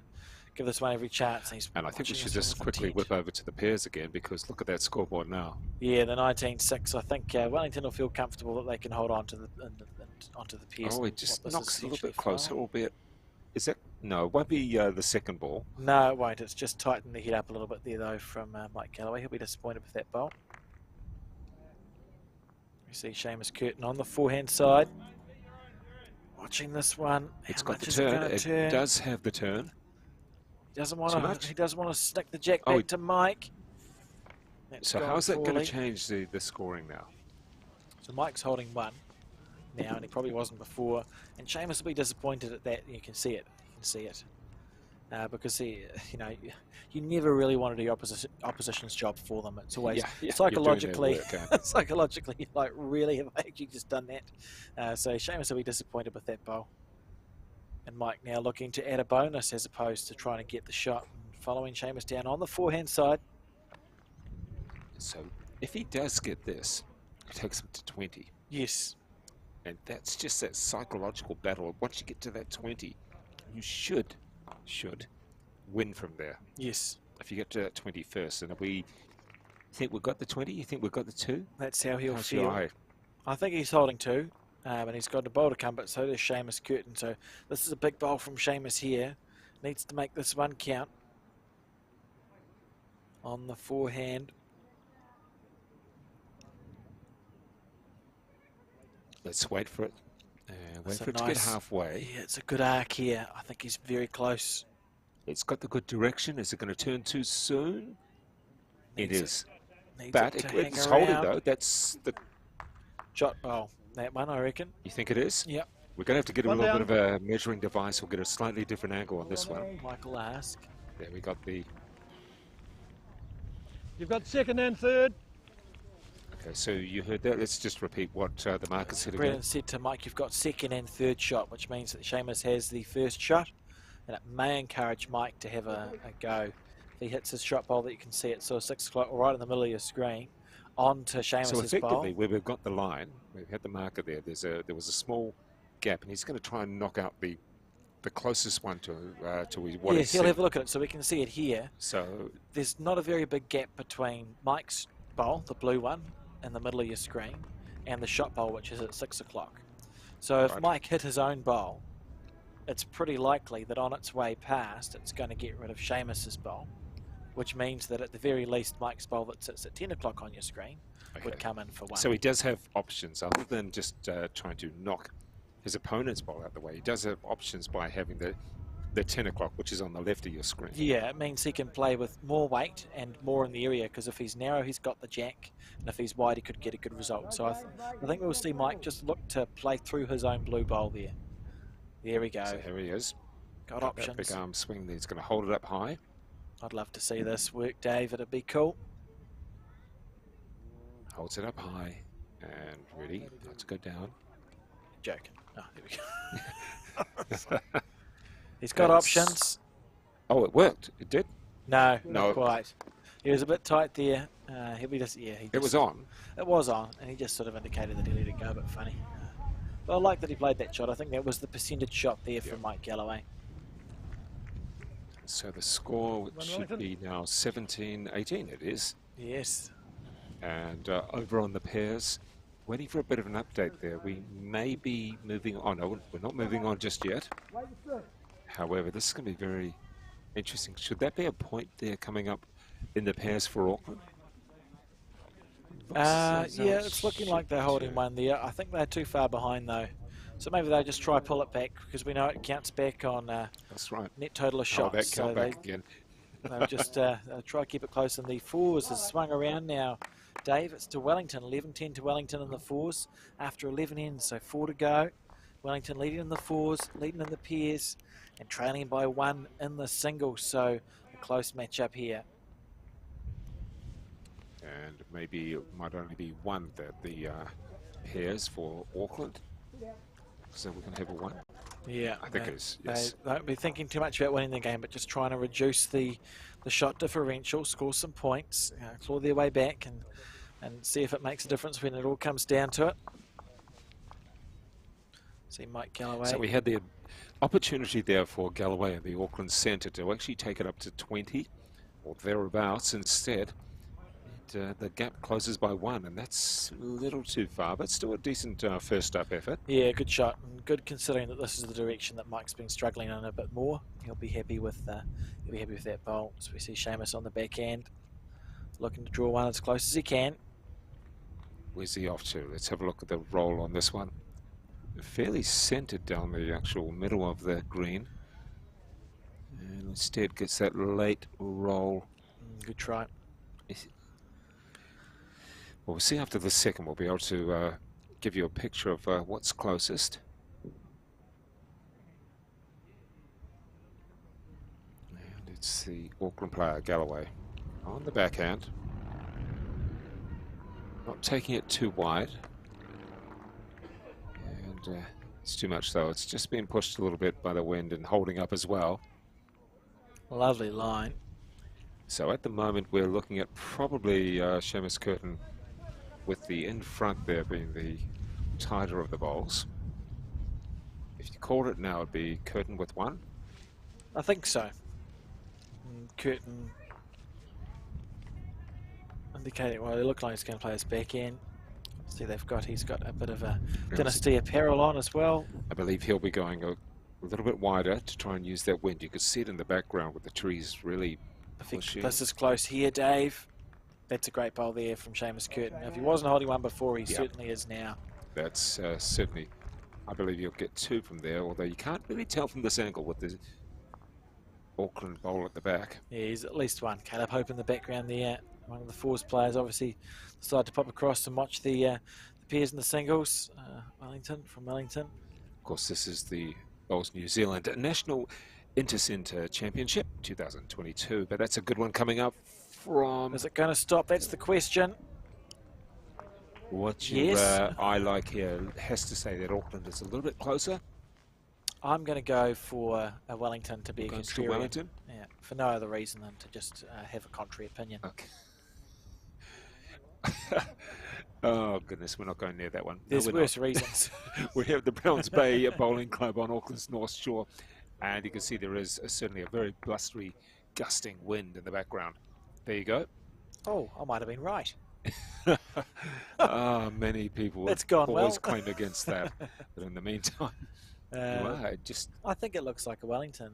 give this one every chance. And I think we should just quickly whip over to the pairs again, because look at that scoreboard now. Yeah, the 19-6. I think Wellington will feel comfortable that they can hold on to the onto the pairs. Oh, it just knocks a little bit closer, albeit. Is that? No, it won't be the second ball. No, it won't. It's just tightened the head up a little bit there, though, from Mike Galloway. He'll be disappointed with that bowl. We see Seamus Curtin on the forehand side. Watching this one. It's got the turn. It does have the turn. He doesn't want to. He doesn't want to stick the jack back to Mike. That's so how's that going to change the scoring now? So Mike's holding 1 now, and he probably wasn't before. And Seamus will be disappointed at that. You can see it. You can see it because you never really want to do opposition's job for them. It's always psychologically, psychologically, you're like, really, have I actually just done that? So Seamus will be disappointed with that bowl. And Mike now looking to add a bonus as opposed to trying to get the shot. And following Seamus down on the forehand side. So if he does get this, it takes him to 20. Yes. And that's just that psychological battle. Once you get to that 20, you should win from there. Yes. If you get to that 20 first, and if we think we've got the 20, you think we've got the 2? That's how he'll feel. I think he's holding 2, and he's got a bowl to come, but so does Seamus Curtin. So this is a big bowl from Seamus here. Needs to make this one count. On the forehand. Let's wait for it. Wait for it to get halfway. Yeah, it's a good arc here. I think he's very close. It's got the good direction. Is it going to turn too soon? It is. But it's holding, though. That's the shot bowl. That one, I reckon. You think it is? Yep. We're going to have to get a little bit of a measuring device. We'll get a slightly different angle on this one. Michael ask. There we got the... You've got second and third. Okay, so you heard that. Let's just repeat what the marker said again. Brennan said to Mike, you've got second and third shot, which means that Seamus has the first shot, and it may encourage Mike to have a go. If he hits his shot bowl that you can see it, so 6 o'clock, right in the middle of your screen, onto Seamus's bowl. So effectively, where we've got the line, we've had the marker there. There was a small gap, and he's going to try and knock out the closest one to what yes, he'll have a look at it, so we can see it here. So there's not a very big gap between Mike's bowl, the blue one, in the middle of your screen, and the shot bowl, which is at 6 o'clock. So if Mike hit his own bowl, it's pretty likely that on its way past, it's going to get rid of Seamus's bowl, which means that at the very least, Mike's bowl that sits at 10 o'clock on your screen would come in for 1. So he does have options other than just trying to knock his opponent's bowl out the way. He does have options by having the 10 o'clock, which is on the left of your screen. Yeah, it means he can play with more weight and more in the area, because if he's narrow, he's got the jack, and if he's wide, he could get a good result. So I think we'll see Mike just look to play through his own blue bowl there. There we go. So here he is. Got options. That big arm swing there. He's going to hold it up high. I'd love to see this work, Dave. It'd be cool. Holds it up high and ready. Let's go down. Joking. Oh, there we go. He's got options. Oh, it worked. It did? No, not quite. He was a bit tight there. It was on. It was on, and he just sort of indicated that he let it go, but funny. But I like that he played that shot. I think that was the percentage shot there from Mike Galloway. So the score, which should be now 17-18, it is. Yes. And over on the pairs, waiting for a bit of an update there. We may be moving on. No, we're not moving on just yet. However, this is going to be very interesting. Should that be a point there coming up in the pairs for Auckland? Yeah, it's looking like they're holding one there. I think they're too far behind though. So maybe they'll just try pull it back because we know it counts back on That's right. net total of Count shots. So back again. they'll just try to keep it close. And the fours has swung around now. Dave, it's to Wellington. 11-10 to Wellington in the fours after 11 ends. So 4 to go. Wellington leading in the fours, leading in the pairs, and trailing by 1 in the singles. So a close matchup here. And maybe it might only be one that the pairs for Auckland. So we're going to have a 1. Yeah, I think it is, yes. They won't be thinking too much about winning the game, but just trying to reduce the shot differential, score some points, claw their way back, and see if it makes a difference when it all comes down to it. See Mike Galloway. So we had the opportunity there for Galloway in the Auckland Centre to actually take it up to 20 or thereabouts. Instead, the gap closes by 1, and that's a little too far, but still a decent first up effort. Yeah, good shot, and good considering that this is the direction that Mike's been struggling in a bit more. He'll be happy with that bowl. So we see Seamus on the back end, looking to draw one as close as he can. Where's he off to? Let's have a look at the roll on this one. Fairly centered down the actual middle of the green, and instead gets that late roll. Good try. Well, we'll see after the second. We'll be able to give you a picture of what's closest. And it's the Auckland player, Galloway, on the backhand. Not taking it too wide. And it's too much, though. It's just being pushed a little bit by the wind and holding up as well. Lovely line. So at the moment, we're looking at probably Seamus Curtin with the in front there being the tighter of the bowls. If you called it now, it'd be Curtin with 1. I think so. And Curtin indicating, well, they look like he's going to play his back end. See, he's got a bit of a Dynasty apparel on as well. I believe he'll be going a little bit wider to try and use that wind. You can see it in the background with the trees really pushing. This is close here, Dave. That's a great bowl there from Seamus Curtin. If he wasn't holding one before, he certainly is now. That's certainly, I believe you'll get 2 from there, although you can't really tell from this angle with the Auckland bowl at the back. Yeah, he's at least one. Caleb Hope in the background there. One of the fours players obviously decided to pop across and watch the pairs and the singles. From Wellington. Of course, this is the Bowls New Zealand National Intercentre Championship 2022, but that's a good one coming up from... Is it going to stop? That's the question. What your eye like here has to say that Auckland is a little bit closer. I'm going to go for Wellington to be a contrarian. Wellington? Yeah, for no other reason than to just have a contrary opinion. Okay. Oh goodness, we're not going near that one. There's worse reasons. We have the Browns Bay Bowling Club on Auckland's North Shore, and you can see there is certainly a very blustery, gusting wind in the background. There you go. Oh, I might have been right. Many people It's gone always well. claim against that, but in the meantime, I think it looks like a Wellington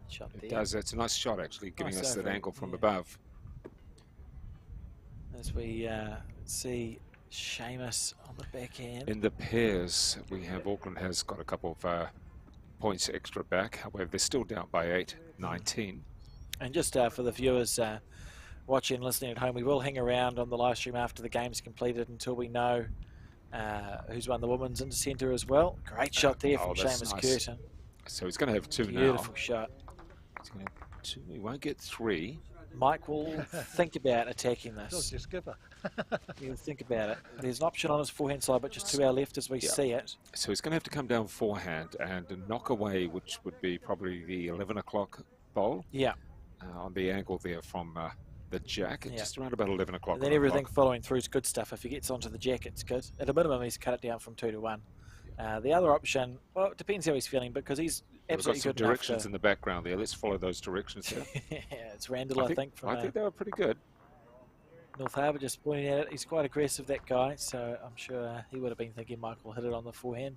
shot there. It does. It's a nice shot, actually, giving Nice us that over, angle from yeah. above. As we see Seamus on the back end. In the pairs, we have Auckland has got a couple of points extra back. However, they're still down by 8, 19. And just for the viewers watching and listening at home, we will hang around on the live stream after the game's completed until we know who's won the women's Intercentre as well. Great shot there from Seamus Curtin. So he's going to have 2 now. Beautiful shot. He's going to have 2. He won't get 3. Mike will think about attacking this. Dodge your skipper. He'll think about it. There's an option on his forehand side, but just to our left as we see it. So he's going to have to come down forehand and knock away, which would be probably the 11 o'clock bowl. Yeah. On the angle there from the jack, just around about 11 o'clock. And then everything following through is good stuff. If he gets onto the jack, it's good. At a minimum, he's cut it down from 2 to 1. The other option, well, it depends how he's feeling because he's absolutely good enough. Directions in the background there. Let's follow those directions there. It's Randall, I think. I think they were pretty good. North Harbour just pointing at it. He's quite aggressive, that guy, so I'm sure he would have been thinking Mike will hit it on the forehand.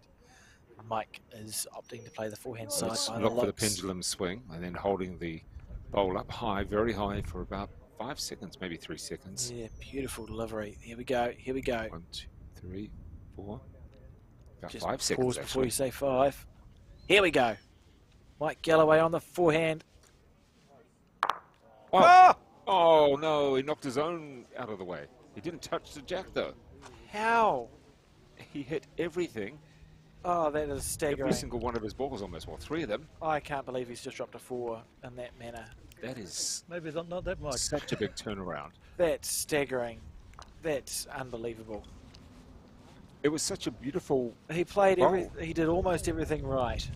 Mike is opting to play the forehand side. Let's look for the pendulum swing and then holding the bowl up high, very high for about 5 seconds, maybe 3 seconds. Yeah, beautiful delivery. Here we go. Here we go. 1, 2, 3, 4. About Just 5 seconds, pause before actually. you say 5. Here we go. Mike Galloway on the forehand. Oh! Oh, no, he knocked his own out of the way. He didn't touch the jack, though. How? He hit everything. Oh, that is staggering. Every single one of his balls almost. Well, 3 of them. I can't believe he's just dropped a 4 in that manner. That is Maybe not that much. such a big turnaround. That's staggering. That's unbelievable. It was such a beautiful... He played bowl. he did almost everything right.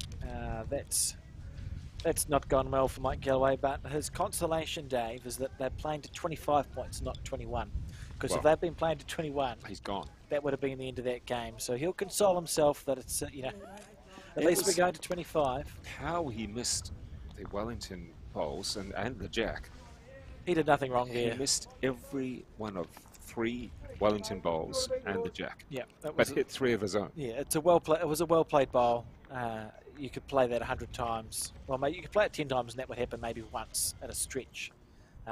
That's not gone well for Mike Galloway, but his consolation, Dave, is that they're playing to 25 points, not 21. Because if they'd been playing to 21, He's gone. that would have been the end of that game. So he'll console himself that it's, at least we're going to 25. How he missed the Wellington bowls and the jack. He did nothing wrong He there. missed every one of 3 Wellington bowls and the jack. Yeah, that But was hit 3 of his own. yeah. It was a well played bowl. You could play that 100 times. Well, mate, you could play it 10 times, and that would happen maybe once at a stretch.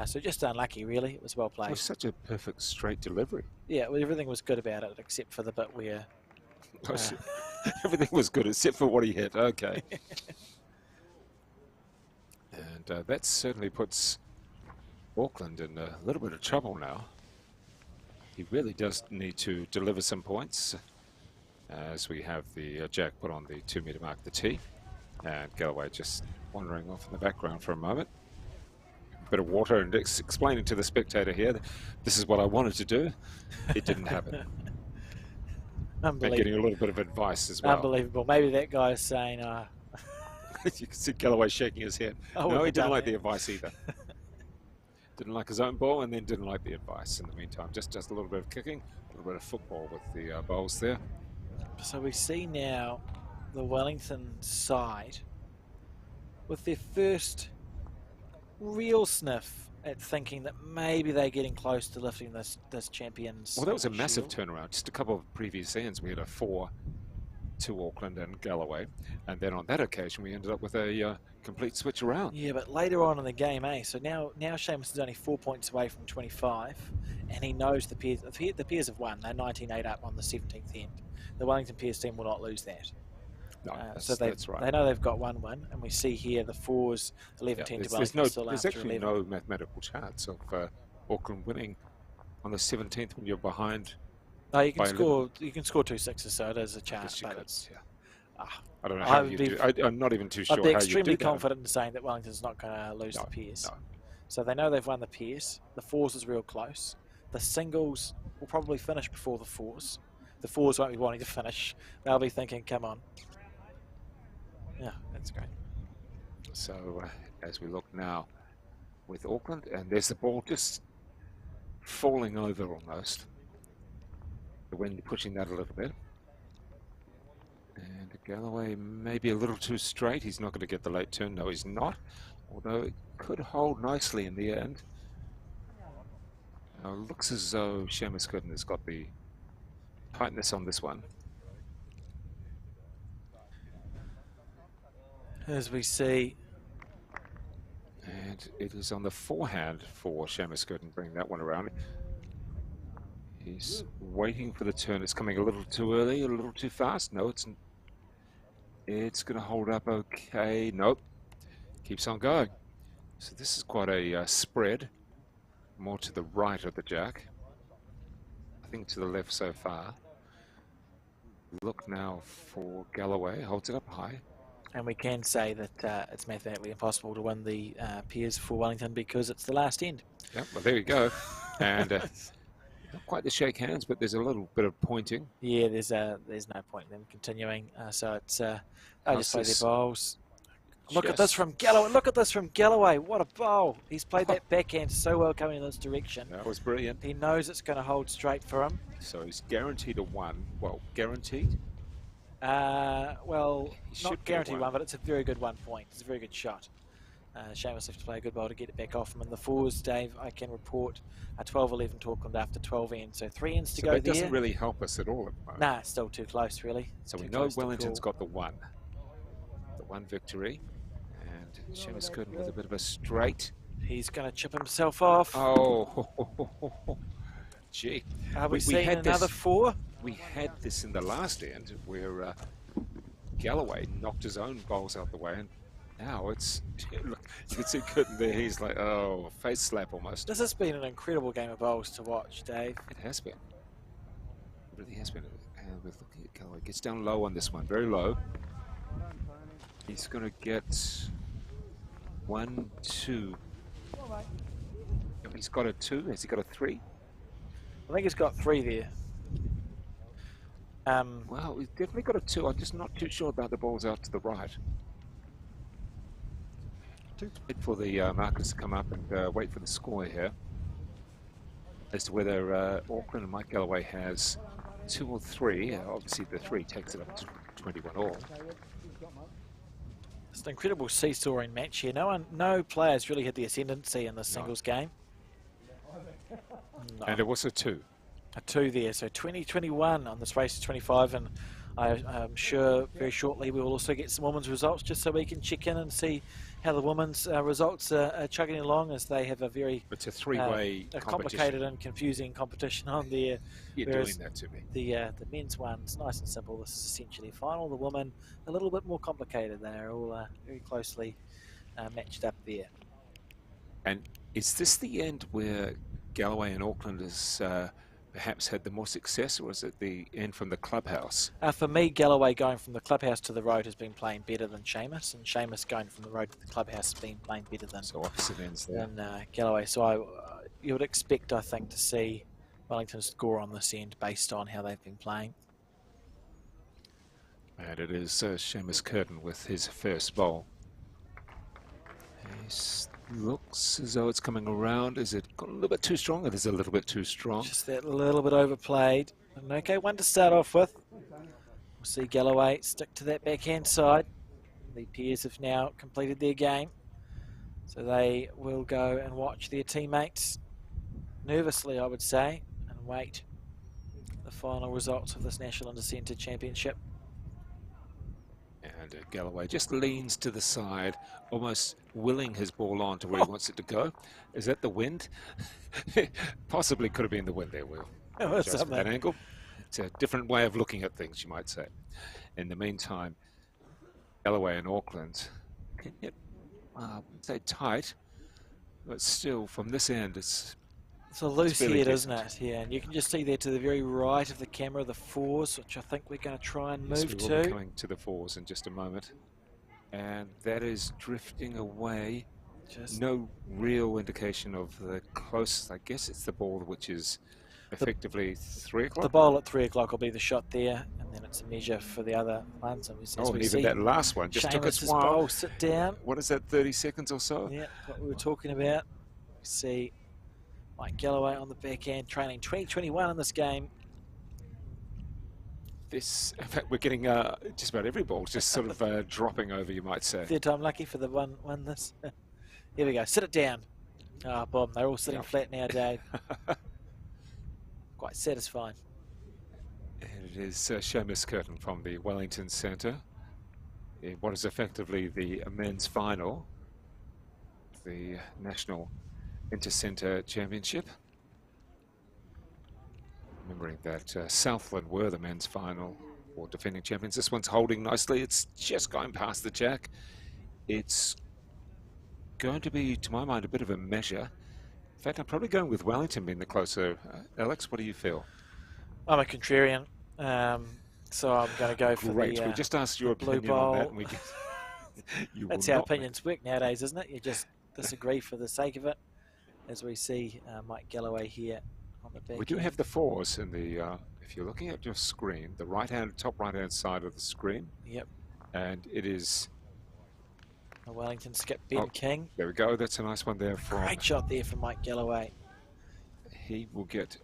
So just unlucky, really. It was well It played. was such a perfect straight delivery. Yeah, well, everything was good about it except for the bit where. Everything was good except for what he hit. Okay. And that certainly puts Auckland in a little bit of trouble now. He really does need to deliver some points as we have the jack put on the 2-metre mark, the tee. And Galloway just wandering off in the background for a moment. A bit of water and explaining to the spectator here, this is what I wanted to do. It didn't happen. And Unbelievable. getting a little bit of advice as well. Unbelievable. Maybe that guy's saying, You can see Galloway shaking his head. I No, wouldn't he have didn't done like that. the advice either. Didn't like his own ball and then didn't like the advice in the meantime. Just a little bit of kicking, a little bit of football with the bowls there. So we see now the Wellington side with their first real sniff at thinking that maybe they're getting close to lifting this champions. Well, that was a massive shield. turnaround. Just a couple of previous ends, we had a 4 to Auckland and Galloway. And then on that occasion, we ended up with a complete switch around. Yeah, but later on in the game, so now Seamus is only 4 points away from 25, and he knows the Peers have won. They're 19-8 up on the 17th end. The Wellington Peers team will not lose that. No, so that's right. They know they've got 1 win, and we see here the 4s, 11-10 to Wellington still there's after actually 11. no mathematical chance of Auckland winning on the 17th when you're behind. No, you can by score. You can score 2 6s, so it is a chance. you But could, it's. yeah. I don't know how would you be- do. I'm not even too sure I'd be how you extremely do that. confident in saying that Wellington's not going to lose No, the Peers. no. So they know they've won the Peers. The 4s is real close. The singles will probably finish before the 4s. The 4s won't be wanting to finish. They'll be thinking, come on. Yeah, that's great. So as we look now with Auckland, and there's the ball just falling over almost. The wind pushing that a little bit. And Galloway maybe a little too straight. He's not going to get the late turn. No, he's not. Although it could hold nicely in the end. Now, it looks as though Seamus Gooden has got the tightness on this one. As we see, And it is on the forehand for Seamus Gooden, bring that one around. He's waiting for the turn. It's coming a little too early, a little too fast. No, it's going to hold up okay. Nope. Keeps on going. So this is quite a spread. More to the right of the jack. I think to the left so far. Look now for Galloway. Holds it up high. and we can say that it's mathematically impossible to win the Peers for Wellington because it's the last end. Yep, well, there you go. And not quite the shake hands, but there's a little bit of pointing. Yeah, there's no point in them continuing. So it's I just play their bowls. Look at this from Galloway. Look at this from Galloway. What a bowl. He's played that backhand so well coming in this direction. That was brilliant. He knows it's going to hold straight for him. So he's guaranteed a one. Well, guaranteed? Well, He not should get guaranteed one. one, but it's a very good 1 point. It's a very good shot. Seamus have to play a good bowl to get it back off him. And the fours, Dave, I can report a 12-11 to Auckland after 12 ends. So 3 ends to So go that there. doesn't really help us at all at the moment. Nah, it's still too close, really. So we Too know close to Wellington's call. got the one victory. And Seamus Gooden with a bit of a straight. He's going to chip himself off. Oh, gee. Are we we seeing had another this- 4? We had this in the last end where Galloway knocked his own bowls out the way, and now it's look, you can see Curtin there. He's like, oh, face slap almost. This has been an incredible game of bowls to watch, Dave. It has been. It really has been. And we're looking at Galloway. Gets down low on this one, very low. He's going to get 1, 2. Oh, he's got a 2. Has he got a 3? I think he's got 3 there. Well, he's definitely got a 2. I'm just not too sure about the balls out to the right. 2. Wait for the markers to come up and wait for the score here as to whether Auckland and Mike Galloway has 2 or 3. Obviously, the 3 takes it up to 21 all. It's an incredible seesawing match here. No players really had the ascendancy in this singles game. No. And it was a 2. A 2 there, so 20-21 on this race to 25, and I'm sure very shortly we will also get some women's results just so we can check in and see how the women's results are chugging along, as they have a very It's a 3-way a competition. complicated and confusing competition on there. You're whereas doing that to me. The men's one's nice and simple. This is essentially final. The women a little bit more complicated. They're all very closely matched up there. And is this the end where Galloway and Auckland has perhaps had the more success, or is it the end from the clubhouse? For me, Galloway going from the clubhouse to the road has been playing better than Seamus, and Seamus going from the road to the clubhouse has been playing better than, So opposite ends there. Galloway. So you would expect, I think, to see Wellington score on this end based on how they've been playing. And it is Seamus Curtin with his first bowl. He looks as though it's coming around. Is it got a little bit too strong? It is a little bit too strong. Just that little bit overplayed. An okay one to start off with. We'll see Galloway stick to that backhand side. The pairs have now completed their game, so they will go and watch their teammates nervously, I would say, and wait the final results of this National Intercentre Championship. And Galloway just leans to the side, almost willing his ball on to where he wants it to go. Is that the wind? Possibly could have been the wind there, Will. It was Just from that something. angle. It's a different way of looking at things, you might say. In the meantime, Galloway and Auckland can get, say, tight, but still from this end, it's a loose fairly head, isn't decent. it? Yeah, and you can just see there to the very right of the camera the 4s, which I think we're going to try and Yes, move we will be to. coming to the 4s in just a moment. And that is drifting away. Just No real indication of the close. I guess it's the ball which is effectively 3 o'clock. the bowl at 3 o'clock will be the shot there, and then it's a measure for the other ones. And as Oh, we and see even that last one just took its Seamus's while. bowl sit down. What is that, 30 seconds or so? Yeah, what we were talking about. We see Mike Galloway on the backhand, trailing 20-21 in this game. This, in fact, we're getting just about every ball just sort of dropping over, you might say. Third time lucky for the one this. Here we go. Sit it down. Ah, boom. They're all sitting Yep. flat now, Dave. Quite satisfying. And it is Seamus Curtin from the Wellington Centre in what is effectively the men's final, the National Intercentre Championship. Remembering that Southland were the men's final or defending champions. This one's holding nicely. It's just going past the jack. It's going to be, to my mind, a bit of a measure. In fact, I'm probably going with Wellington being the closer. Alex, what do you feel? I'm a contrarian, so I'm going to go for Great. the We just asked your blue opinion on that. bowl. And we just, you That's will how not make- opinions work nowadays, isn't it? You just disagree for the sake of it, as we see Mike Galloway here on the back. We do have the 4s in the, if you're looking at your screen, the top right-hand side of the screen, Yep. and it is, A Wellington skip Ben Oh. King. there we go, that's a nice one there from, Great shot there from Mike Galloway. he will get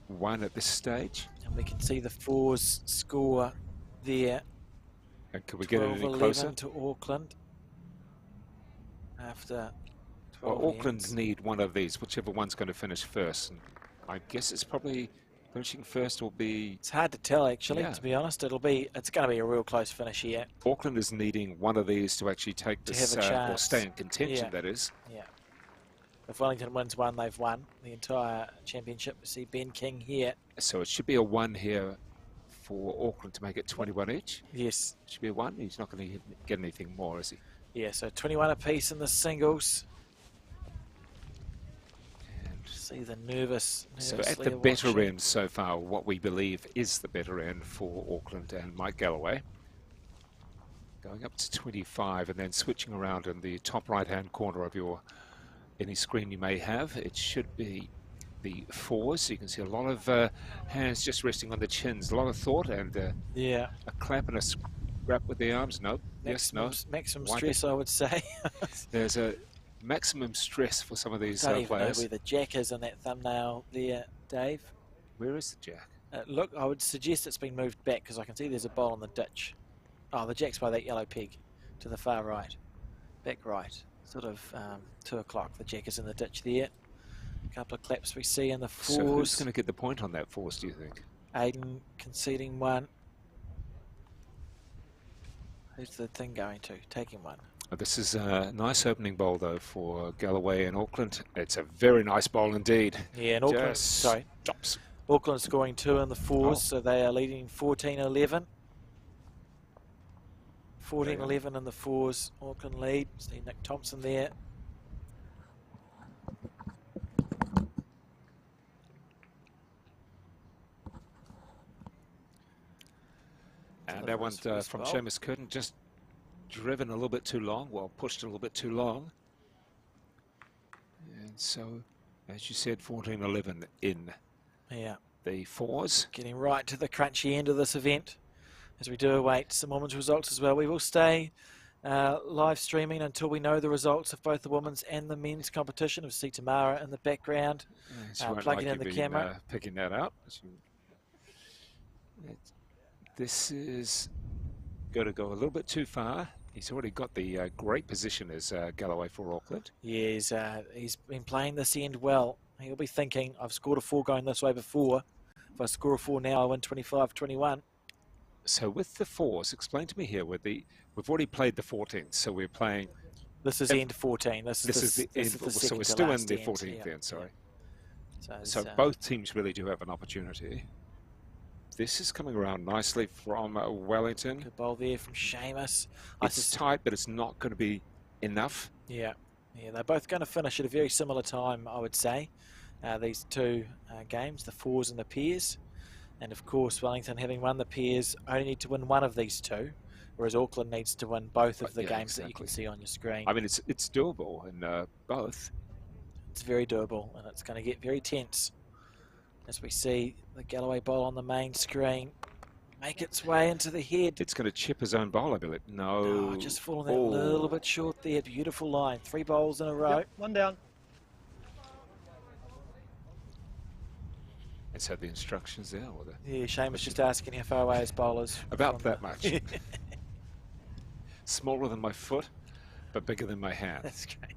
1 at this stage. And we can see the 4s score there. And could we get it any 12-11 closer? to Auckland. After 12 Well, Auckland ends. need one of these, whichever one's going to finish first. And I guess it's probably finishing first will be, It's hard to tell, actually, Yeah. to be honest. It's going to be a real close finish here. Auckland is needing one of these to actually take To this, have a or chance. stay in contention, Yeah. that is. Yeah. If Wellington wins one, they've won the entire championship. We see Ben King here. So it should be a 1 here for Auckland to make it 21 each. Yes. Should be a 1. He's not going to get anything more, is he? Yeah, so 21 apiece in the singles. And See the nervous. so at the better end so far, what we believe is the better end for Auckland and Mike Galloway. Going up to 25 and then switching around in the top right-hand corner of your any screen you may have. It should be the 4s. So you can see a lot of hands just resting on the chins. A lot of thought and yeah, a clap and a scrap with the arms. No. Maximum, Yes, no. maximum Wipe stress, I would say. There's a maximum stress for some of these Don't even know players. where the jack is in that thumbnail there, Dave. Where is the jack? Look, I would suggest it's been moved back because I can see there's a bowl in the ditch. Oh, the jack's by that yellow peg to the far right. Back right. Sort of 2 o'clock. The jack is in the ditch there. A couple of claps we see in the 4s. So who's going to get the point on that 4s, do you think? Aiden conceding 1. Who's the thing going to? Taking 1. This is a nice opening bowl, though, for Galloway and Auckland. It's a very nice bowl indeed. Yeah, and Auckland, Just sorry. stops. Auckland scoring 2 in the 4s, so they are leading 14-11. 14-11 in the 4s. Auckland lead. See Nick Thompson there. And that one from Seamus Curtin just driven a little bit too long, well, pushed a little bit too long. And so, as you said, 14-11 in Yeah, the 4s. getting right to the crunchy end of this event as we do await some women's results as well. We will stay live streaming until we know the results of both the women's and the men's competition. We see Tamara in the background, plugging in the camera. Picking that up. This is going to go a little bit too far. He's already got the great position as Galloway for Auckland. Yeah, he's been playing this end well. He'll be thinking, I've scored a 4 going this way before. If I score a 4 now, I win 25-21. So with the 4s, explain to me here, we've already played the 14th, so we're playing... This is end 14. This is the end. So we're still in the 14th end, sorry. So both teams really do have an opportunity. This is coming around nicely from Wellington. Good bowl there from Seamus. It's tight, but it's not going to be enough. Yeah, they're both going to finish at a very similar time, I would say. These 2 games, the 4s and the pairs. And of course, Wellington, having won the pairs, only need to win one of these 2, whereas Auckland needs to win both of the games that you can see on your screen. I mean, it's doable in both. It's very doable, and it's going to get very tense as we see the Galloway bowl on the main screen make its way into the head. It's going to chip his own bowl, I believe. No. Just falling that little bit short there. Beautiful line. 3 bowls in a row. Yep, 1 down. And so the instructions there. Or Yeah, Seamus just asking how far away his bowl is. About that much. Smaller than my foot, but bigger than my hand. That's great.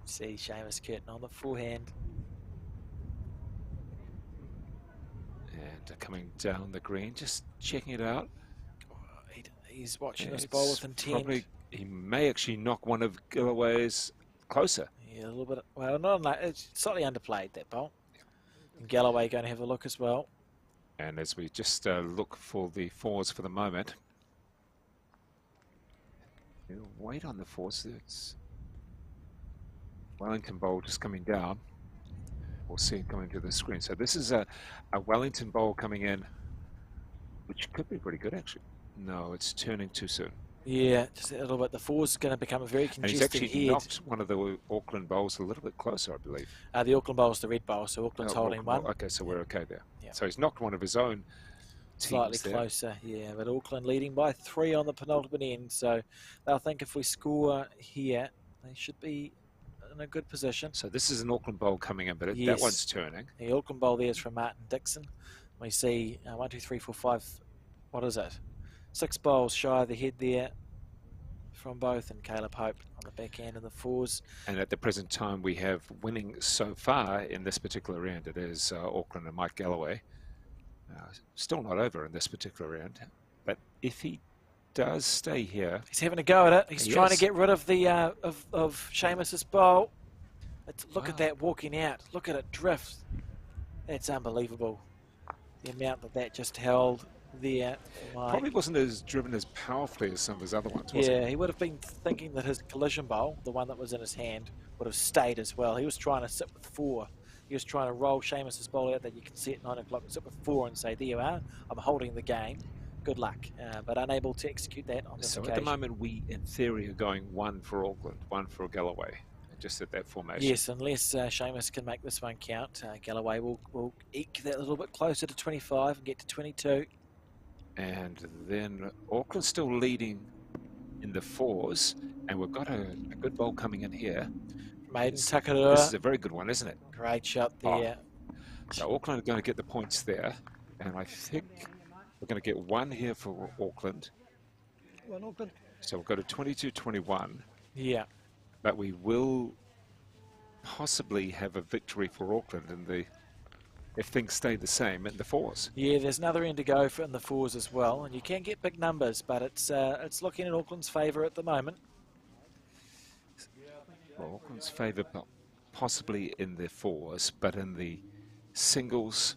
See Seamus Curtin on the forehand. And coming down the green, just checking it out. He's watching this bowl with intent. He may actually knock one of Galloway's closer. Yeah, a little bit. Well, not like it's slightly underplayed, that bowl. And Galloway going to have a look as well. And as we just look for the 4s for the moment, we'll wait on the 4s. It's Wellington bowl just coming down. We'll see it coming to the screen. So this is a Wellington bowl coming in, which could be pretty good, actually. No, it's turning too soon. Yeah, just a little bit. The 4's going to become a very congested and he's actually head. knocked one of the Auckland bowls a little bit closer, I believe. The Auckland bowl's the red bowl, so Auckland's holding Auckland one. Okay, so we're okay there. Yeah. So he's knocked one of his own Slightly teams there. closer, yeah. But Auckland leading by 3 on the penultimate end. So they'll think if we score here, they should be in a good position. So this is an Auckland bowl coming in, but Yes. that one's turning. The Auckland bowl there is from Martin Dixon. We see 1, 2, 3, 4, 5. What is it? 6 bowls shy of the head there from both, and Caleb Hope on the back end in the 4s. And at the present time, we have winning so far in this particular round. It is Auckland and Mike Galloway. Still not over in this particular round, but if he does stay here, He's having a go at it. He's trying to Yes. get rid of the of Seamus's bowl. Look at that walking out. Look at it drift. That's unbelievable. The amount that just held there. Probably wasn't as driven as powerfully as some of his other ones, was Yeah, he would have been thinking that his collision bowl, the one that was in his hand, would have stayed as well. He was trying to sit with 4. He was trying to roll Seamus's bowl out that you can see at 9 o'clock, sit with 4 and say, there you are, I'm holding the game. Good luck. But unable to execute that on this occasion. At the moment, we, in theory, are going 1 for Auckland, 1 for Galloway, just at that formation. Yes, unless Seamus can make this one count, Galloway will eke that a little bit closer to 25 and get to 22. And then Auckland's still leading in the 4s, and we've got a good bowl coming in here. Maiden Takarua. This is a very good one, isn't it? Great shot there. Oh. So Auckland are going to get the points there, and I think we're going to get 1 here for Auckland. Well, Auckland. So we've got a 22-21. Yeah. But we will possibly have a victory for Auckland in the, if things stay the same, in the 4s. Yeah, there's another end to go for in the 4s as well, and you can get big numbers, but it's looking in Auckland's favour at the moment. Well, Auckland's favour possibly in the 4s, but in the singles,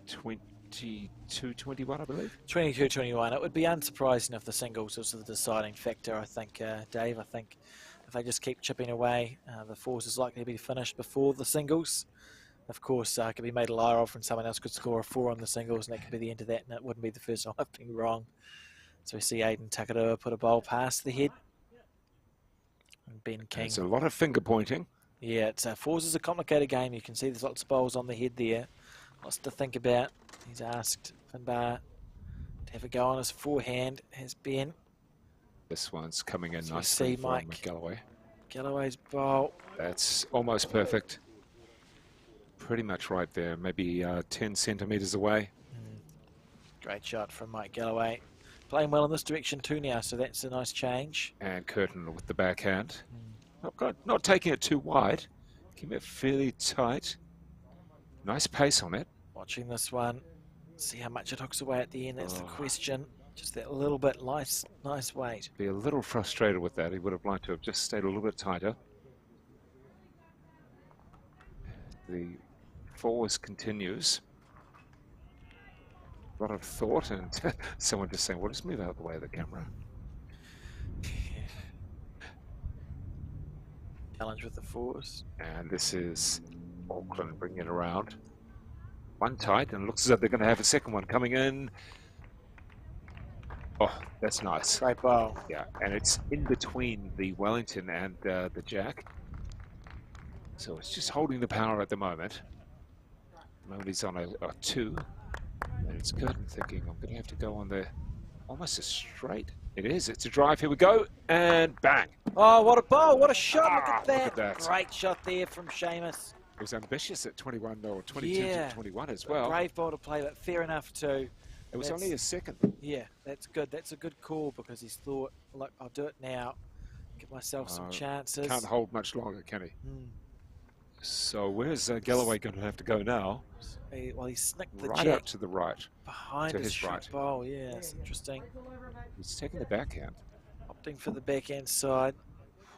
22-21, I believe. 22-21. It would be unsurprising if the singles was the deciding factor, I think, Dave. I think if they just keep chipping away, the 4s is likely to be finished before the singles. Of course, it could be made a liar of and someone else could score a 4 on the singles, and that could be the end of that, and it wouldn't be the first time I've been wrong. So we see Aiden Takarua put a bowl past the head. And Ben King. It's a lot of finger pointing. Yeah, it's 4s is a complicated game. You can see there's lots of bowls on the head there. Lots to think about. He's asked Finbar to have a go on his forehand. Has Ben. This one's coming in So nicely see from Mike Galloway. Galloway's bowl. That's almost perfect. Pretty much right there, maybe 10 centimetres away. Great shot from Mike Galloway. Playing well in this direction too now, so that's a nice change. And Curtin with the backhand. Not taking it too wide. Keeping it fairly tight. Nice pace on it. Watching this one. See how much it hooks away at the end. That's the question. Just that little bit nice weight. Be a little frustrated with that. He would have liked to have just stayed a little bit tighter. The 4s continues. A lot of thought, and someone just saying, well, just move out of the way of the camera. Challenge with the 4s. And this is Auckland bringing it around. 1 tight, and it looks as though they're going to have a second one coming in. Oh, that's nice. Great bowl. Yeah, and it's in between the Wellington and the Jack. So it's just holding the power at the moment. He's on a 2. And it's Curtin thinking, I'm going to have to go on there almost a straight. It is. It's a drive. Here we go. And bang. Oh, what a bowl. What a shot. Look at Look at that. Great shot there from Seamus. It was ambitious at 21 or 22 to 21 as well. Brave ball to play, but fair enough too. It was only a second. Yeah, that's good. That's a good call because he's thought, look, I'll do it now. Give myself some chances. Can't hold much longer, can he? So where's Galloway going to have to go now? Well, he snicked the right jack up to the right. behind to his his right. bowl. Yeah, it's interesting. He's taking the backhand. Opting for the backhand side.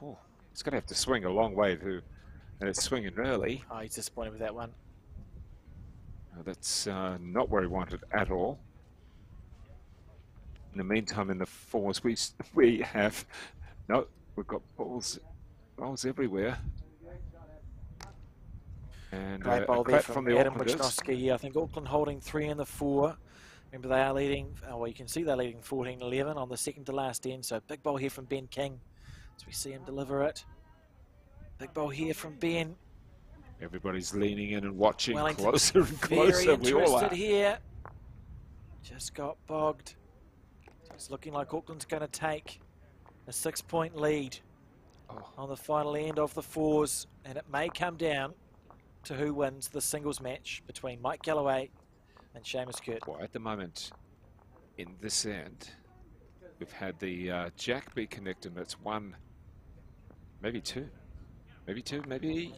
Oh, he's going to have to swing a long way to, and it's swinging early. Oh, he's disappointed with that one. That's not where he wanted at all. In the meantime, in the 4s, we have we've got balls everywhere. And great bowl there from the Adam Aucklanders. Wisnowski. Yeah, I think Auckland holding 3 in the 4. Remember, they are leading. Well, you can see they're leading 14-11 on the second to last end. So big bowl here from Ben King as we see him deliver it. Big bowl here from Ben. Everybody's leaning in and watching Wellington closer and closer. Very We all are. interested here. Just got bogged. So it's looking like Auckland's going to take a 6-point lead on the final end of the 4s, and it may come down to who wins the singles match between Mike Galloway and Seamus Kurt. Well, at the moment, in this end, we've had the Jack be connected. That's 1, maybe 2, maybe.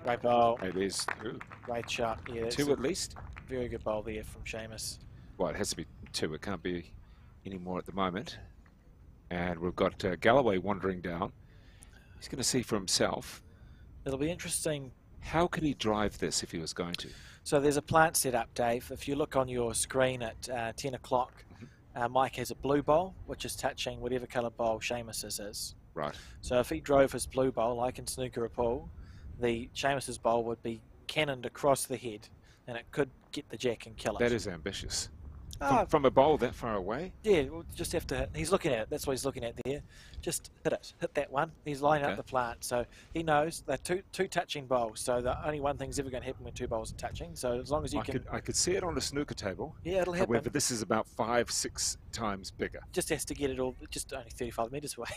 Great bowl. It is 2. Great shot. Yeah, 2 at least. Very good bowl there from Seamus. Well, it has to be 2. It can't be any more at the moment. And we've got Galloway wandering down. He's going to see for himself. It'll be interesting. How could he drive this if he was going to? So there's a plant set up, Dave. If you look on your screen at 10 o'clock, Mike has a blue bowl, which is touching whatever colour bowl Seamus's is. Right. So if he drove his blue bowl, like in snooker or pool, the Seamus's bowl would be cannoned across the head, and it could get the jack and kill it. That is ambitious. Ah, From a bowl that far away? yeah, we'll just have to hit. He's looking at it. That's what he's looking at there. Just hit it. Hit that one. He's lining up the plant. So he knows they're two touching bowls. So the only one thing's ever going to happen when two bowls are touching. So as long as you can... I could see it on a snooker table. Yeah, it'll happen. However, this is about 5-6 times bigger. Just has to get it all, just only 35 metres away.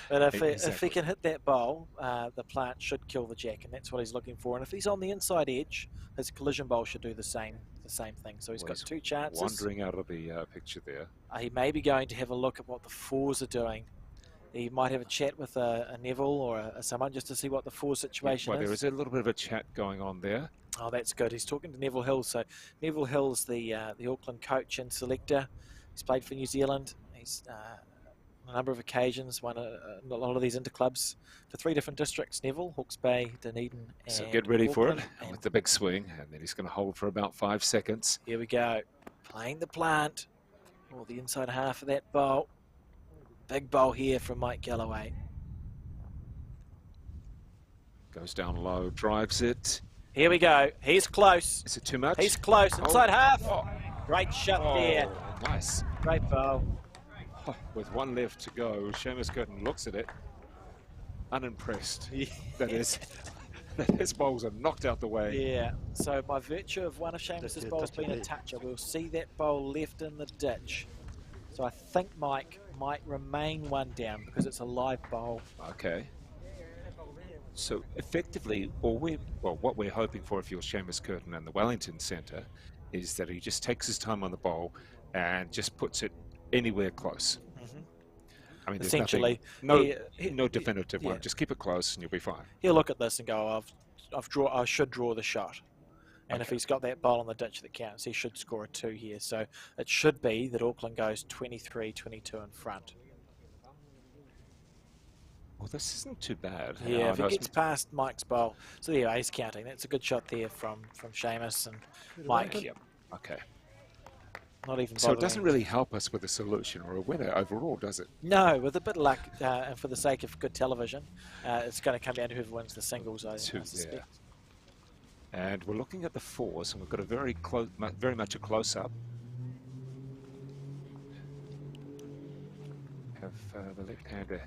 But if he can hit that bowl, the plant should kill the jack, and that's what he's looking for. And if he's on the inside edge, his collision bowl should do the same thing. So he's got two chances. Wandering out of the picture there. He may be going to have a look at what the fours are doing. He might have a chat with a Neville or someone just to see what the four situation is. There is a little bit of a chat going on there. Oh, that's good. He's talking to Neville Hill. So Neville Hill's the Auckland coach and selector. He's played for New Zealand. He's on a number of occasions won a lot of these interclubs for 3 different districts: Neville, Hawke's Bay, Dunedin, and So get ready Auckland. for it with the big swing, and then he's going to hold for about 5 seconds. Here we go. Playing the plant, or the inside half of that bowl. Big bowl here from Mike Galloway. Goes down low, drives it. Here we go. He's close. Is it too much? He's close. Inside half. Oh. Great shot there. Nice. Great bowl. Oh, with one left to go, Seamus Curtin looks at it, unimpressed. Yeah. That his bowls are knocked out the way. Yeah. So by virtue of one of Seamus's bowls being a toucher, we'll see that bowl left in the ditch. So I think Mike might remain one down because it's a live bowl. Okay. So effectively, what we're hoping for if you're Seamus Curtin and the Wellington Centre is that he just takes his time on the bowl and just puts it anywhere close. I mean, there's Essentially, no definitive one. Just keep it close and you'll be fine. He'll look at this and go, I should draw the shot. And if he's got that bowl on the ditch that counts, he should score a 2 here. So it should be that Auckland goes 23-22 in front. Well, this isn't too bad. Yeah, if he gets past Mike's bowl. So yeah, he's counting. That's a good shot there from Seamus and Mike. Yep. Okay. Not even So it doesn't bothering. really help us with a solution or a winner overall, does it? No, with a bit of luck and for the sake of good television, it's going to come down to whoever wins the singles, I suspect. And we're looking at the fours, and we've got a very much a close-up. Have the left-hander.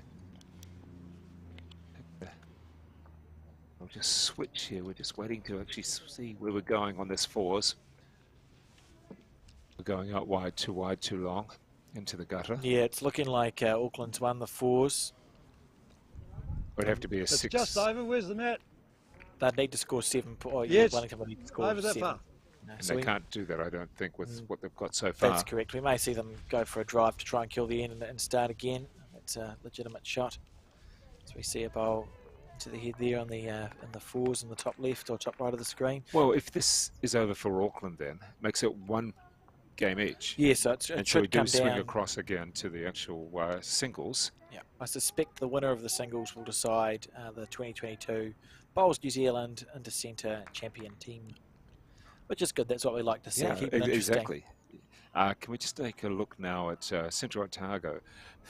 We'll just switch here. We're just waiting to actually see where we're going on this fours. We're going out wide, too long, into the gutter. Yeah, it's looking like Auckland's won the fours. It'd have to be a It's 6. just over. Where's the net? They'd need to score 7. Yes, Wellington would need to score over that 7. far. No, And so they can't do that, I don't think, with what they've got so far. that's correct. We may see them go for a drive to try and kill the end and start again. That's a legitimate shot. So we see a bowl to the head there on the in the fours in the top left or top right of the screen. Well, if this is over for Auckland, then makes it 1 game each. Yeah, so it And so should we do come swing down. across again to the actual singles. Yeah, I suspect the winner of the singles will decide the 2022 Bowls New Zealand Intercentre champion team, which is good. That's what we like to see. Keep it interesting. Exactly. Can we just take a look now at Central Otago?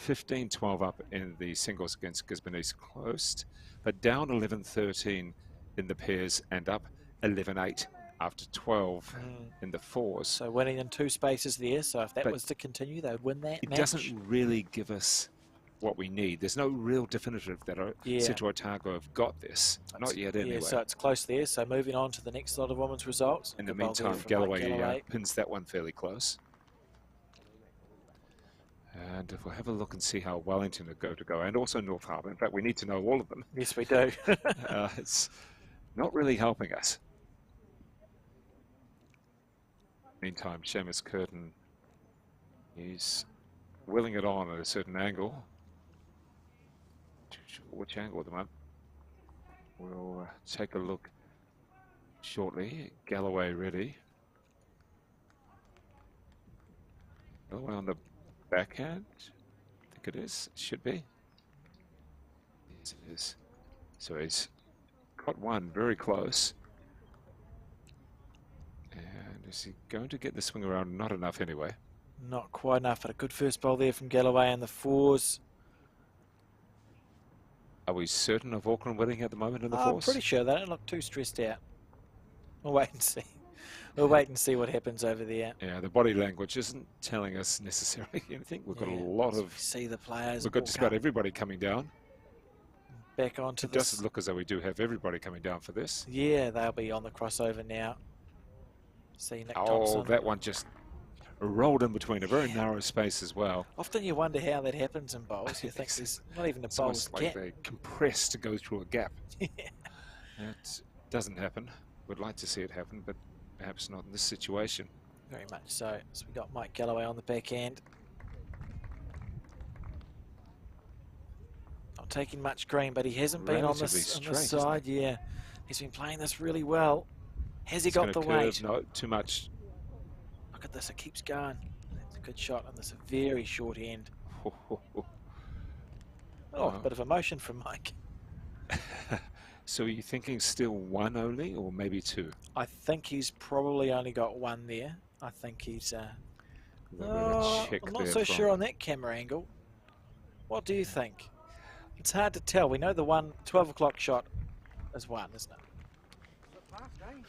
15-12 up in the singles against Gisborne East closed, but down 11-13 in the pairs and up 11-8 after 12 in the fours. So winning in 2 spaces there. So if that But was to continue, they would win that It match. doesn't really give us what we need. There's no real definitive that Central Otago have got this. Not yet, anyway. Yeah, so it's close there. So moving on to the next lot of women's results. In the Good bowl there meantime, from Mike Galloway pins that one fairly close. And if we'll have a look and see how Wellington are going to go, and also North Harbour. In fact, we need to know all of them. Yes, we do. It's not really helping us. Meantime, Seamus Curtin is willing it on at a certain angle. Too sure which angle at the moment. We'll take a look shortly. Galloway ready. Galloway on the backhand. I think it is. It should be. Yes, it is. So he's Got one very close. And is he going to get the swing around? Not enough anyway. Not quite enough, but a good first bowl there from Galloway and the fours. Are we certain of Auckland winning at the moment in the I'm fours? pretty sure they don't look too stressed out. We'll wait and see. We'll wait and see what happens over there. Yeah, the body language isn't telling us necessarily anything. We've got a lot so of... we see the players. We've got just about everybody coming down. Back onto It this. doesn't look as though we do have everybody coming down for this. Yeah, they'll be on the crossover now. See Nick Oh, Thompson. that one just rolled in between a very narrow space as well. Often you wonder how that happens in bowls. You think there's not even a It's bowl's almost like gap. they compress to go through a gap. Yeah. It doesn't happen. We'd like to see it happen, but perhaps not in this situation. Very much so. So we got Mike Galloway on the back end. Not taking much green, but he hasn't been on Relatively this straight, isn't side. Yeah, he's been playing this really well. Has he It's got gonna the curve, weight? No, too much. Look at this, it keeps going. That's a good shot on this very short end. Oh, a bit of emotion from Mike. So are you thinking still one only, or maybe two? I think he's probably only got one there. I think he's... We're gonna check I'm not there so from- sure on that camera angle. What do you think? It's hard to tell. We know the 12 o'clock shot is one, isn't it?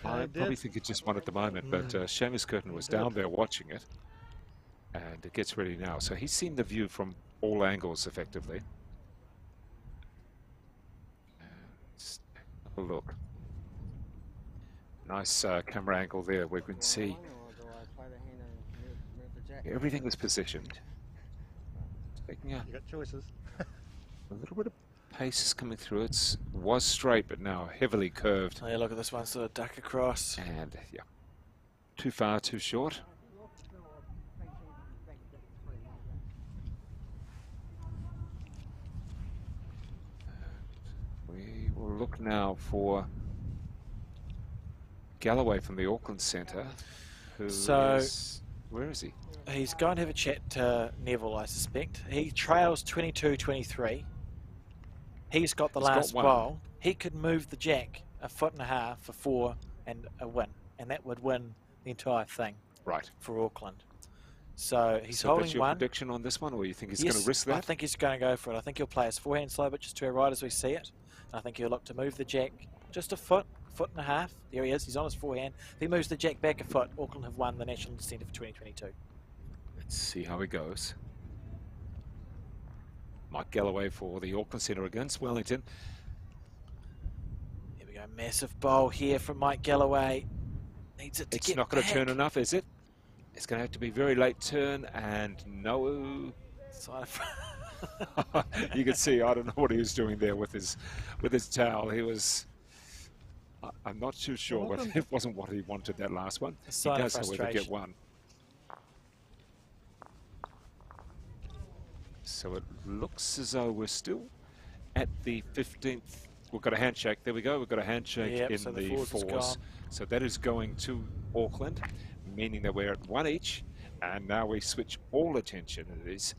I probably think it's just one at the moment, but Seamus Curtin was down there watching it, and it gets ready now. So he's seen the view from all angles, effectively. Let's have a look. Nice camera angle there. We can see everything is positioned. Taking a You got choices. little bit of pace is coming through. It was straight, but now heavily curved. Oh, yeah, look at this one, sort of duck across. And yeah, too far, too short. We will look now for Galloway from the Auckland Centre. So- Where is he? He's going to have a chat to Neville, I suspect. He trails 22-23. He's got the He's got last one. bowl. He could move the jack a foot and a half for 4 and a win. And that would win the entire thing Right. for Auckland. So he's So holding that's your one. prediction on this one, or you think he's Yes, going to risk I that? think he's going to go for it. I think he'll play his forehand slow, but just to our right as we see it. And I think he'll look to move the jack just a foot and a half. There he is. He's on his forehand. If he moves the jack back a foot, Auckland have won the National Intercentre for 2022. Let's see how it goes. Mike Galloway for the Auckland Centre against Wellington. Here we go. Massive bowl here from Mike Galloway. Needs it to It's get not going to back. turn enough, is it? It's going to have to be very late turn, and no. Side of- You can see, I don't know what he was doing there with his towel. He was. I'm not too sure, but it wasn't what he wanted that last one. A He sign of does, however, get frustration. one. So it looks as though we're still at the 15th. We've got a handshake. There we go. We've got a handshake Yep, in so the the fours is fours. gone. So that is going to Auckland, meaning that we're at one each. And now we switch all attention. It is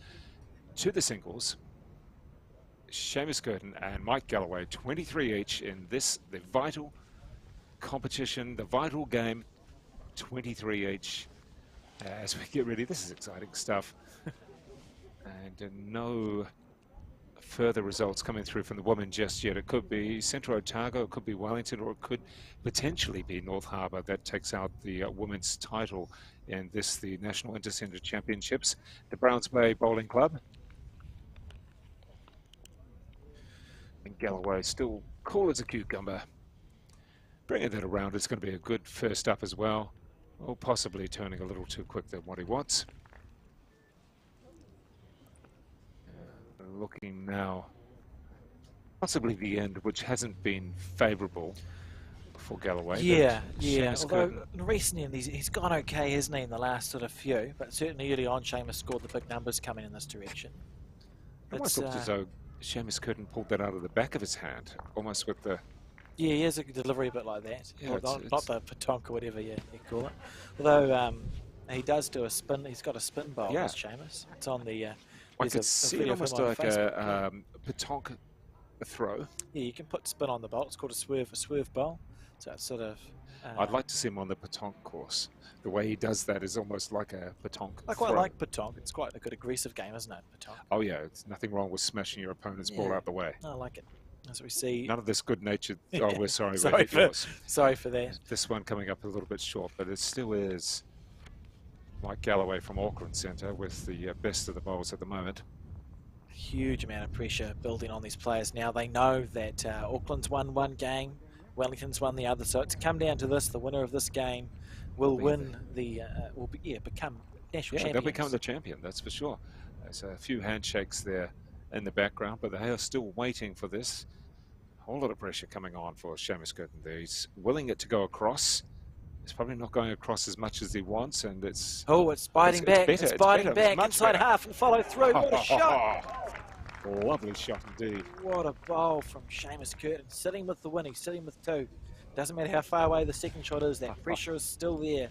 to the singles. Seamus Curtin and Mike Galloway, 23 each in this, the vital competition, the vital game, 23 each. As we get ready, this is exciting stuff. And no further results coming through from the women just yet. It could be Central Otago, it could be Wellington, or it could potentially be North Harbour that takes out the women's title in this, the National Intercentre Championships. The Browns Bay Bowling Club. And Galloway still cool as a cucumber. Bringing that around, it's going to be a good first up as well. Or possibly turning a little too quick than what he wants. Looking now, possibly the end, which hasn't been favourable for Galloway. Yeah, but yeah. Seamus Although Curtin- in recent years he's gone okay, hasn't he, in the last sort of few? But certainly early on, Seamus scored the big numbers coming in this direction. it almost looked as though Seamus Curtin pulled that out of the back of his hand, almost with the. Yeah, he has a delivery a bit like that. Yeah, Or it's- not the petonk or whatever you call it. Although he does do a spin. He's got a spin bowl, Yeah. this Seamus. It's on the. I there's could a see it video of him almost on like Facebook, a petonk a throw. Yeah, you can put spin on the bowl. It's called a swerve bowl. So it's sort of... I'd like to see him on the petanque course. The way he does that is almost like a petanque I quite throw. like petanque. It's quite a good aggressive game, isn't it, petanque? Oh yeah, it's nothing wrong with smashing your opponent's ball out the way. I like it. As we see... None of this good-natured... Oh, we're sorry. sorry for that. This one coming up a little bit short, but it still is Mike Galloway from Auckland Centre with the best of the bowls at the moment. Huge amount of pressure building on these players now. They know that Auckland's won one game, Wellington's won the other, so it's come down to this. The winner of this game will win become national champions. They'll become the champion, that's for sure. There's a few handshakes there in the background, but they are still waiting for this. A whole lot of pressure coming on for Seamus Curtin there. He's willing it to go across. It's probably not going across as much as he wants, and it's... Oh, it's biting back. Better, it's biting back. Inside half and follow through. What a shot! Lovely shot indeed. What a bowl from Seamus Curtin. Sitting with the win. He's sitting with two. Doesn't matter how far away the second shot is. That pressure is still there.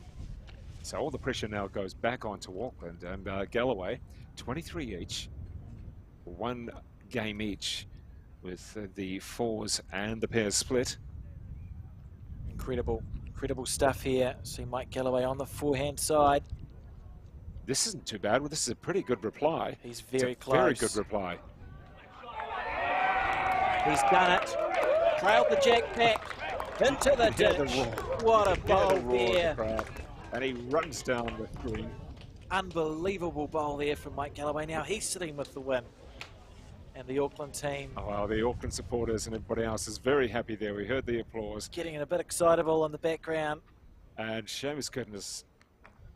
So all the pressure now goes back onto Auckland, and Galloway, 23 each. One game each with the fours and the pairs split. Incredible stuff here. See Mike Galloway on the forehand side. This isn't too bad. Well, this is a pretty good reply. He's very close. Very good reply. He's done it. Trailed the jack back into the ditch. What a bowl there. And he runs down the green. Unbelievable bowl there from Mike Galloway. Now he's sitting with the win. And the Auckland team. Oh, well, the Auckland supporters and everybody else is very happy there. We heard the applause. Getting a bit excitable in the background. And Seamus Curtin is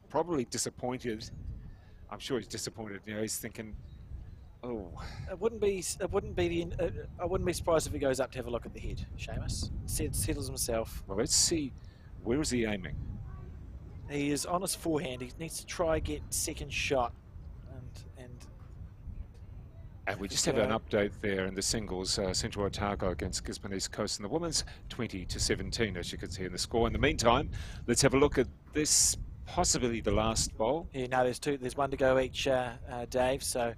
probably disappointed. I'm sure he's disappointed. You know, he's thinking, oh. I wouldn't be surprised if he goes up to have a look at the head, Seamus. Settles himself. Well, let's see. Where is he aiming? He is on his forehand. He needs to try get second shot. And we just have an update there in the singles, Central Otago against Gisborne East Coast in the women's, 20-17, as you can see in the score. In the meantime, let's have a look at this, possibly the last bowl. Yeah, no, there's one to go each, Dave, so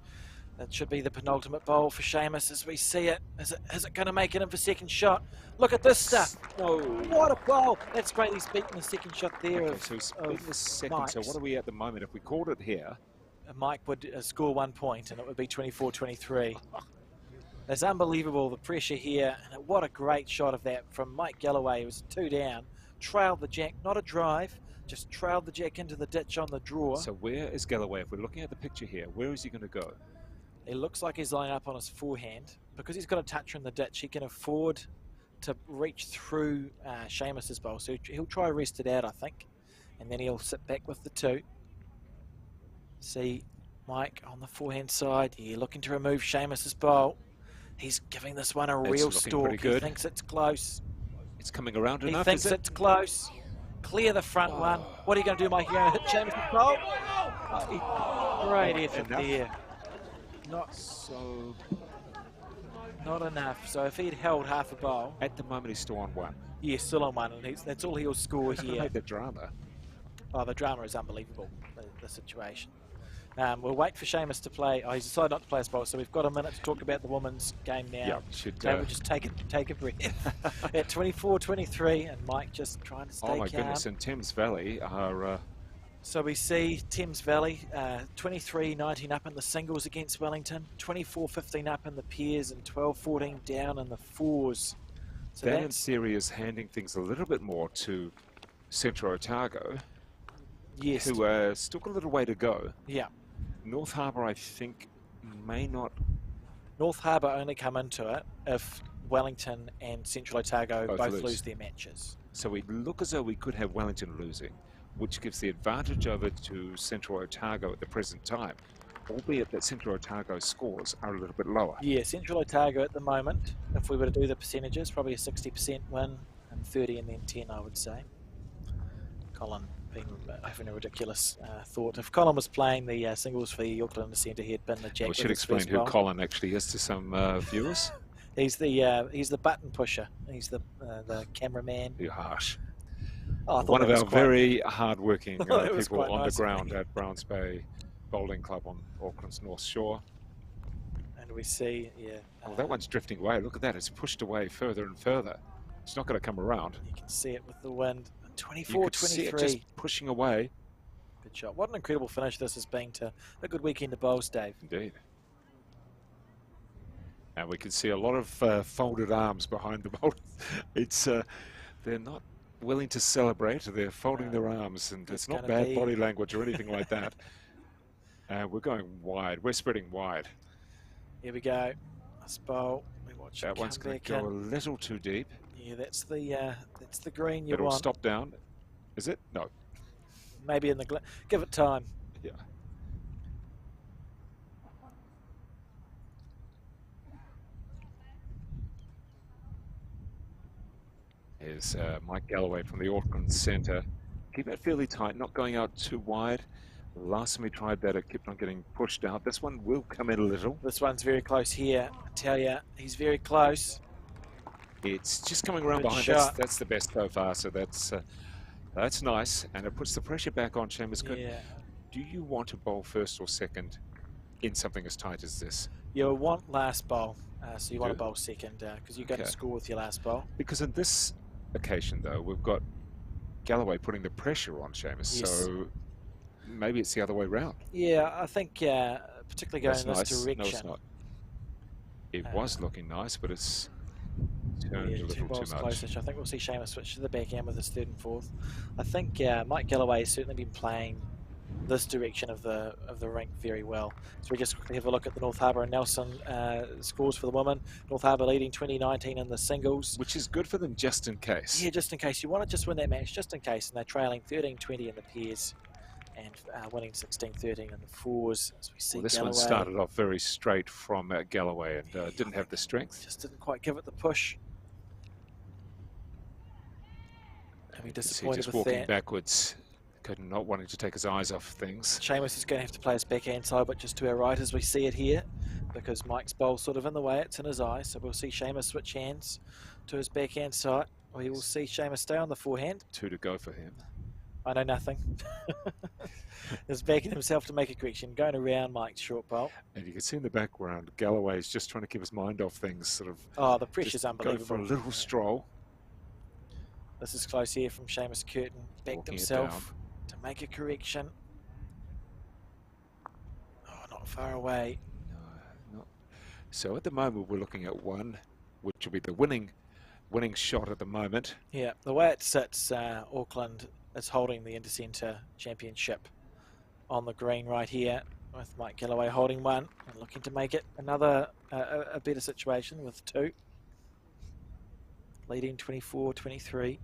that should be the penultimate bowl for Seamus as we see it. Is it going to make it in for second shot? Look at this stuff. Oh, what a bowl. That's great. He's beaten the second shot there. Okay, so he's beaten the second. Mike's. So what are we at the moment? If we called it here, Mike would score 1 point, and it would be 24-23. It's unbelievable, the pressure here. And what a great shot of that from Mike Galloway. It was 2 down, trailed the jack, not a drive, just trailed the jack into the ditch on the draw. So where is Galloway? If we're looking at the picture here, where is he going to go? It looks like he's lining up on his forehand. Because he's got a toucher in the ditch, he can afford to reach through Seamus's bowl. So he'll try to rest it out, I think. And then he'll sit back with the 2. See Mike on the forehand side, looking to remove Seamus's bowl. He's giving this one a real stalk. He thinks it's close. It's coming around enough. He thinks it's close. Clear the front one. What are you going to do, Mike? You're going to hit Seamus's bowl? Great effort there. Not enough. So if he'd held half a bowl. At the moment, he's still on 1. Yeah, still on 1, and that's all he'll score here. The drama. Oh, the drama is unbelievable, the situation. We'll wait for Seamus to play. Oh, he's decided not to play his bowl, so we've got a minute to talk about the women's game now. Yeah, we'll just take a breath. At 24-23, and Mike just trying to stay calm. Oh my goodness, and Thames Valley are... So we see Thames Valley 23-19 up in the singles against Wellington, 24-15 up in the pairs, and 12-14 down in the fours. So that in theory is handing things a little bit more to Central Otago. Yes. Who still got a little way to go. Yeah. North Harbour, I think, may not... North Harbour only come into it if Wellington and Central Otago both lose their matches. So we look as though we could have Wellington losing, which gives the advantage over to Central Otago at the present time, albeit that Central Otago's scores are a little bit lower. Yeah, Central Otago at the moment, if we were to do the percentages, probably a 60% win and 30 and then 10, I would say. Colin having a ridiculous thought. If Colin was playing the singles for the Auckland Intercentre, he'd been the jack. We should explain who Colin actually is to some viewers. He's the button pusher. He's the cameraman. You're harsh. Oh, one of our very hard-working people on nice the ground at Browns Bay Bowling Club on Auckland's North Shore. And we see, yeah. Oh, that one's drifting away. Look at that. It's pushed away further and further. It's not going to come around. You can see it with the wind. You 24, could see 23. it just pushing away. Good shot. What an incredible finish this has been to a good weekend of bowls, Dave. Indeed. And we can see a lot of folded arms behind the bowlers. It's they're not willing to celebrate. They're folding their arms, and it's not bad body language or anything like that. We're going wide. We're spreading wide. Here we go. This bowl. We watch That one's going to go a little too deep. Yeah, that's the green you It'll want. stop down. Is it? No. Maybe in the give it time. Yeah. Here's Mike Galloway from the Auckland Centre. Keep it fairly tight, not going out too wide. Last time we tried that, it kept on getting pushed out. This one will come in a little. This one's very close here. I tell you, he's very close. It's just coming around Good behind. shot. That's the best so far. So that's nice, and it puts the pressure back on Seamus. Yeah. Do you want to bowl first or second in something as tight as this? You want last bowl, so you want to Do? bowl second because you're going to Okay. score with your last bowl. Because in this occasion, though, we've got Galloway putting the pressure on Seamus. Yes. So maybe it's the other way round. Yeah, I think particularly going That's in this nice. direction. No, it's not. It was looking nice, but it's turned Yeah, a two little balls too much. closer. I think we'll see Seamus switch to the backhand with his third and fourth. I think Mike Galloway has certainly been playing this direction of the rink very well. So we just quickly have a look at the North Harbour and Nelson scores for the women. North Harbour leading 2019 in the singles. Which is good for them just in case. Yeah, just in case you want to just win that match, just in case. And they're trailing 13-20 in the pairs and winning 16-13 in the fours. As we see Well, this Galloway one started off very straight from Galloway and didn't have the strength. just didn't quite give it the push. And we You can see disappointed just with walking that. backwards, not wanting to take his eyes off things. Seamus is going to have to play his backhand side, but just to our right as we see it here, because Mike's bowl's sort of in the way, it's in his eye, so we'll see Seamus switch hands to his backhand side. We will see Seamus stay on the forehand. 2 to go for him. I know nothing. He's backing himself to make a correction, going around Mike's short bowl. And you can see in the background, Galloway is just trying to keep his mind off things, sort of. Oh, the pressure's just unbelievable. Going for a little stroll. This is close here from Seamus Curtin. Backed Walking it himself to make a correction. Oh, not far away. No, not. So at the moment, we're looking at one, which will be the winning shot at the moment. Yeah, the way it sits, Auckland is holding the Intercentre Championship on the green right here, with Mike Galloway holding one and looking to make it another a better situation with 2. Leading 24-23.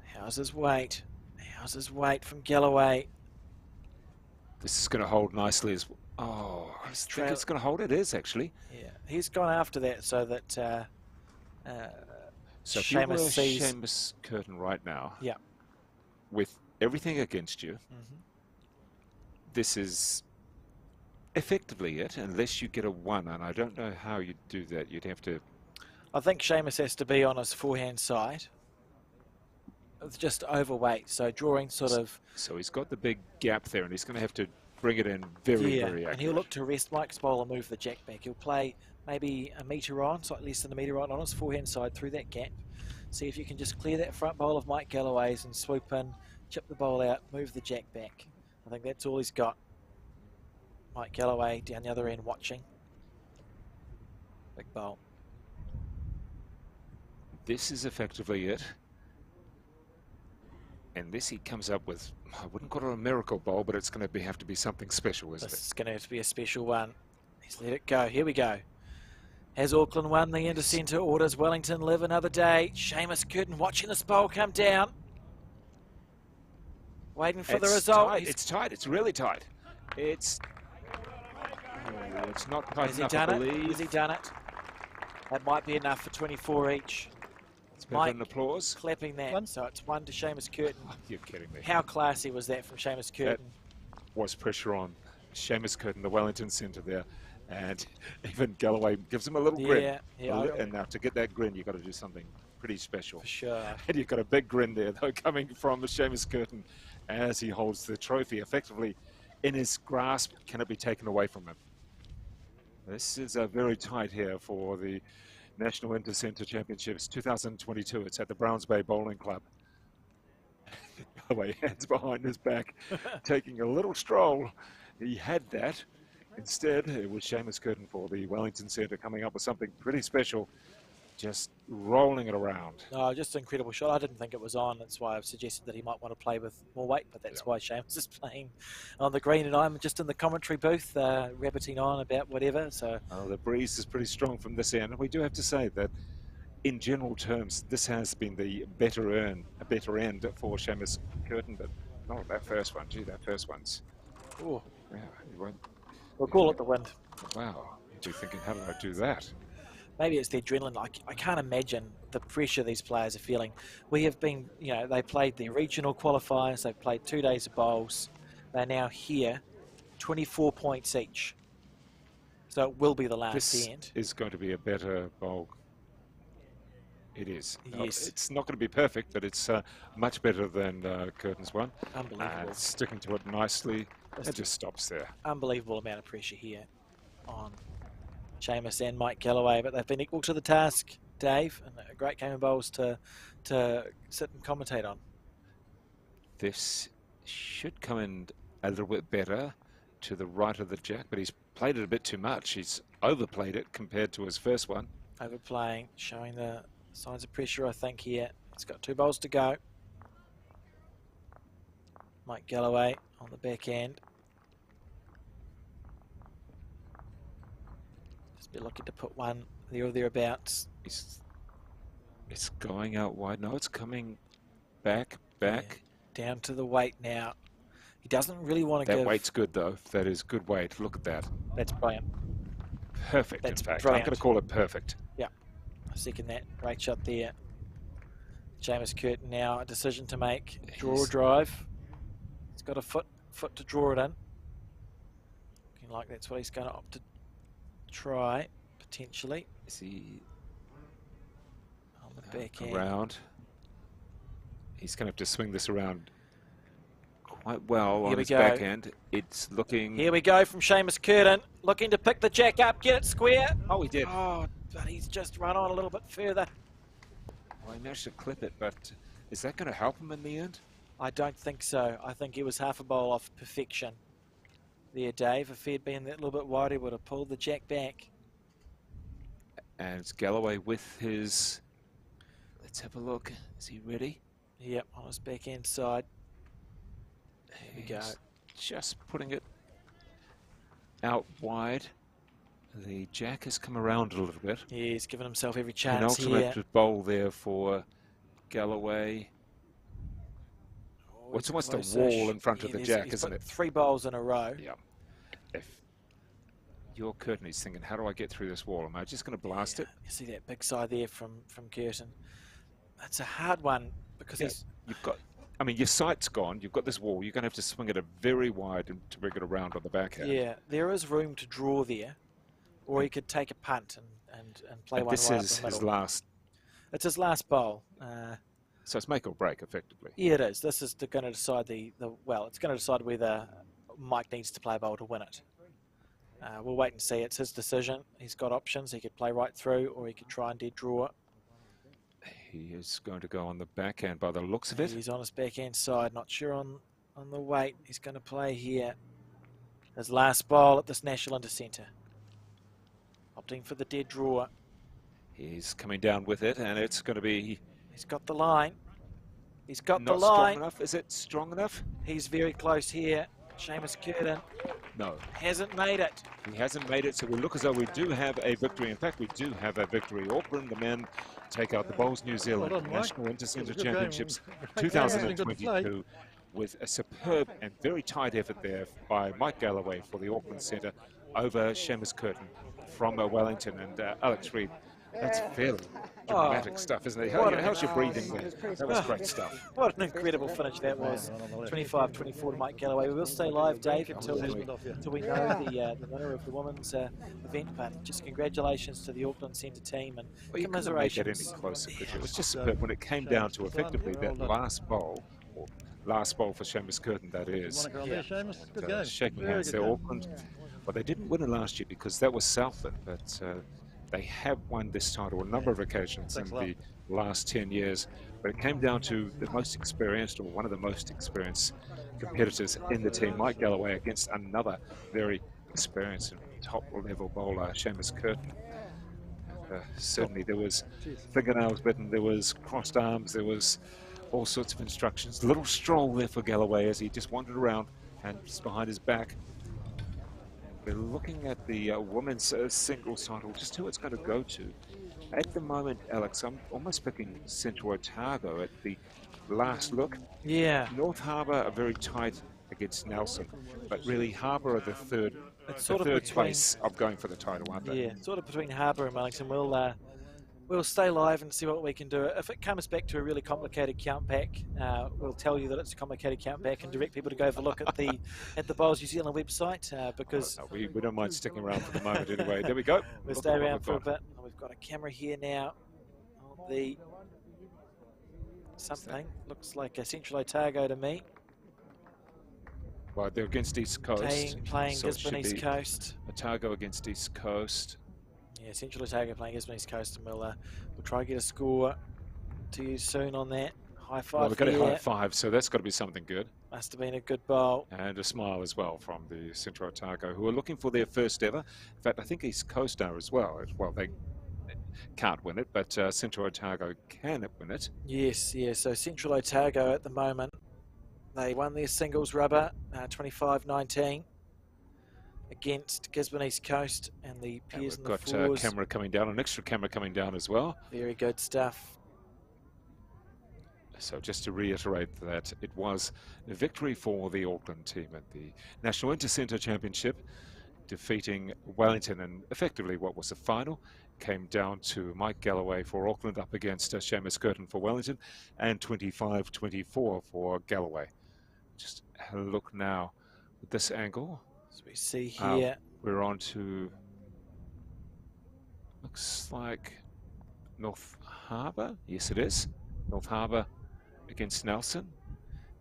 How's his weight? How's his weight from Galloway? This is going to hold nicely as well. Oh, I think it's going to hold. It is, actually. Yeah, he's gone after that so that So if you were Seamus sees... Seamus Curtin right now, Yeah. with everything against you, this is effectively it, unless you get a 1, and I don't know how you'd do that. You'd have to... I think Seamus has to be on his forehand side. It's just overweight, so drawing sort of... So he's got the big gap there, and he's going to have to bring it in very, very accurate. and he'll look to rest Mike's bowl and move the jack back. He'll play maybe a metre on, slightly less than a metre on his forehand side through that gap. See if you can just clear that front bowl of Mike Galloway's and swoop in, chip the bowl out, move the jack back. I think that's all he's got. Mike Galloway down the other end watching. Big bowl. This is effectively it. And this he comes up with, I wouldn't call it a miracle bowl, but it's going to have to be something special, isn't This it? is going to have to be a special one. He's let it go. Here we go. Has Auckland won the Intercentre? Or does Wellington live another day? Seamus Curtin watching this bowl come down. Waiting for the result. Tight. It's tight. It's really tight. It's not tight Has he enough, done I it? believe. Has he done it? That might be enough for 24 each. It's better than Mike applause. clapping that. So it's 1 to Seamus Curtin. Oh, you're kidding me. How classy was that from Seamus Curtin? Was pressure on Seamus Curtin, the Wellington Centre there. And even Galloway gives him a little grin. Yeah, And now to get that grin, you've got to do something pretty special. for sure. And you've got a big grin there, though, coming from Seamus Curtin. as he holds the trophy effectively in his grasp. Can it be taken away from him? This is very tight here for the National Intercentre Championships 2022. It's at the Browns Bay Bowling Club. Galloway, hands behind his back, taking a little stroll. He had that. Instead, it was Seamus Curtin for the Wellington Centre coming up with something pretty special, just rolling it around. No, just an incredible shot. I didn't think it was on. That's why I've suggested that he might want to play with more weight, but that's why Seamus is playing on the green, and I'm just in the commentary booth, rabbiting on about whatever. So the breeze is pretty strong from this end. We do have to say that, in general terms, this has been the better end for Seamus Curtin, but not that first one. Gee, that first one's. ooh, Yeah, you won't. we'll call it the wind. Wow, you'd be thinking, how did I do that? Maybe it's the adrenaline. I can't imagine the pressure these players are feeling. We have been, they played the regional qualifiers. They've played 2 days of bowls. They're now here, 24 points each. So it will be the last This end. is going to be a better bowl. It is. Yes. It's not going to be perfect, but it's much better than Curtin's one. Unbelievable. Sticking to it nicely. It just stops there. Unbelievable amount of pressure here on Seamus and Mike Galloway, but they've been equal to the task, Dave, and a great game of bowls to sit and commentate on. This should come in a little bit better to the right of the jack, but he's played it a bit too much. He's overplayed it compared to his first one. Overplaying, showing the signs of pressure, I think, here. He's got 2 bowls to go. Mike Galloway on the back end. Just be looking to put one there or thereabouts. It's going out wide. No, it's coming back. Yeah, down to the weight now. He doesn't really want to give... That weight's good, though. That is good weight. Look at that. That's brilliant. Perfect, That's in fact. brilliant. I'm going to call it perfect. Yeah, I second that. Great shot there. Seamus Curtin now, a decision to make. Draw or drive. He's got a foot to draw it in. Looking like that's what he's going to opt to try, potentially. Is he On the back end. around? He's going to have to swing this around quite well on his back end. It's looking... Here we go from Seamus Curtin, looking to pick the jack up, get it square. Oh, he did. Oh, but he's just run on a little bit further. Well, he managed to clip it, but is that going to help him in the end? I don't think so. I think he was half a bowl off perfection there, Dave. If he'd been that little bit wider, he would have pulled the jack back. And it's Galloway with his... Let's have a look. Is he ready? Yep, on his back end side. Here we go. Just putting it out wide. The jack has come around a little bit. Yeah, he's given himself every An chance ultimate here. bowl there for Galloway. Oh, It's almost a close-ish. wall in front of the He's jack, put isn't it? 3 bowls in a row. Yeah. If you're Curtin, he's thinking, how do I get through this wall? Am I just going to blast it? You see that big side there from Curtin. That's a hard one because he's... You've got... I mean, your sight's gone. You've got this wall. You're going to have to swing it a very wide to bring it around on the backhand. Yeah, there is room to draw there. Or he could take a punt and play And one this right up is the his middle. last... It's his last bowl. So it's make or break, effectively. Yeah, it is. This is going to decide well, it's going to decide whether Mike needs to play a bowl to win it. We'll wait and see. It's his decision. He's got options. He could play right through, or he could try and dead draw it. He is going to go on the backhand by the looks of it. He's on his backhand side. Not sure on the weight. He's going to play here. His last bowl at this National Intercentre. Opting for the dead draw. He's coming down with it, and it's going to be... He's got the line. He's got not the line. strong enough. Is it strong enough? He's very close here. Seamus Curtin No, hasn't made it. he hasn't made it, so we look as though we do have a victory. In fact, we do have a victory. Auckland, the men, take out the Bowls New Zealand Well done, Mike. National Intercentre Good game. Championships Great game. Good to 2022 with a superb and very tight effort there by Mike Galloway for the Auckland Centre over Seamus Curtin from Wellington and Alex Reid. That's fairly dramatic stuff, isn't it? How's your breathing there? That was great stuff. What an incredible finish that was. 25-24 to Mike Galloway. We will stay live, Dave, until we know the winner of the women's event. But just congratulations to the Auckland Centre team and Well, you couldn't make it any commiserations. closer, could you? It was just superb when it came down to effectively that last bowl, or last bowl for Seamus Curtin, that is. Monica on there, Seamus. Good And, game. shaking Very hands good there, game. Auckland. Well, they didn't win it last year because that was Southland, but they have won this title a number of occasions Thanks in a lot. the last 10 years. But it came down to the most experienced, or one of the most experienced competitors in the team, Mike Galloway, against another very experienced and top-level bowler, Seamus Curtin. Certainly there was fingernails bitten, there was crossed arms, there was all sorts of instructions. A little stroll there for Galloway as he just wandered around, hands behind his back. We're looking at the women's singles title, just who it's going to go to. At the moment, Alex, I'm almost picking Central Otago at the last look. Yeah. North Harbour are very tight against Nelson, but really Harbour are the third, It's sort of third between, place of going for the title, aren't they? yeah, sort of between Harbour and Wellington. We'll stay live and see what we can do. If it comes back to a really complicated count back, we'll tell you that it's a complicated count back and direct people to go have a look at the Bowls New Zealand website because we don't mind sticking around for the moment anyway. There we go. we'll Look stay at what around we've for a got. bit. We've got a camera here now. On the something looks like a Central Otago to me. Well, they're against East Coast. Playing so it Gisborne should East be Coast. Otago against East Coast. Yeah, Central Otago playing Gisborne East Coast, and we'll try to get a score to you soon on that. High five. Well, we've got a here. high five, so that's got to be something good. Must have been a good bowl. And a smile as well from the Central Otago, who are looking for their first ever. In fact, I think East Coast are as well. Well, they can't win it, but Central Otago can win it. Yes, yeah. So Central Otago at the moment, they won their singles rubber 25-19 against Gisborne East Coast, and the And pairs we've and the got fours. camera coming down, an extra camera coming down as well. Very good stuff. So just to reiterate that it was a victory for the Auckland team at the National Intercentre Championship, defeating Wellington in effectively what was the final. Came down to Mike Galloway for Auckland up against Seamus Curtin for Wellington, and 25-24 for Galloway. Just have a look now at this angle. As we see here, We're on to, looks like North Harbour. Yes, it is. North Harbour against Nelson.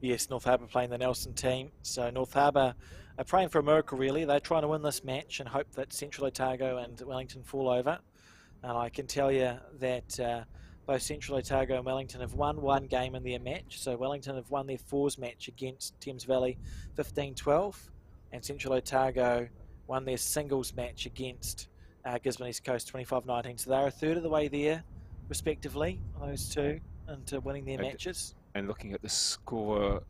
yes, North Harbour playing the Nelson team. So North Harbour are praying for a miracle, really. They're trying to win this match and hope that Central Otago and Wellington fall over. And I can tell you that both Central Otago and Wellington have won one game in their match. So Wellington have won their fours match against Thames Valley 15-12, and Central Otago won their singles match against Gisborne East Coast 25-19. So they're a third of the way there, respectively, those two, into winning their matches. And looking at the score,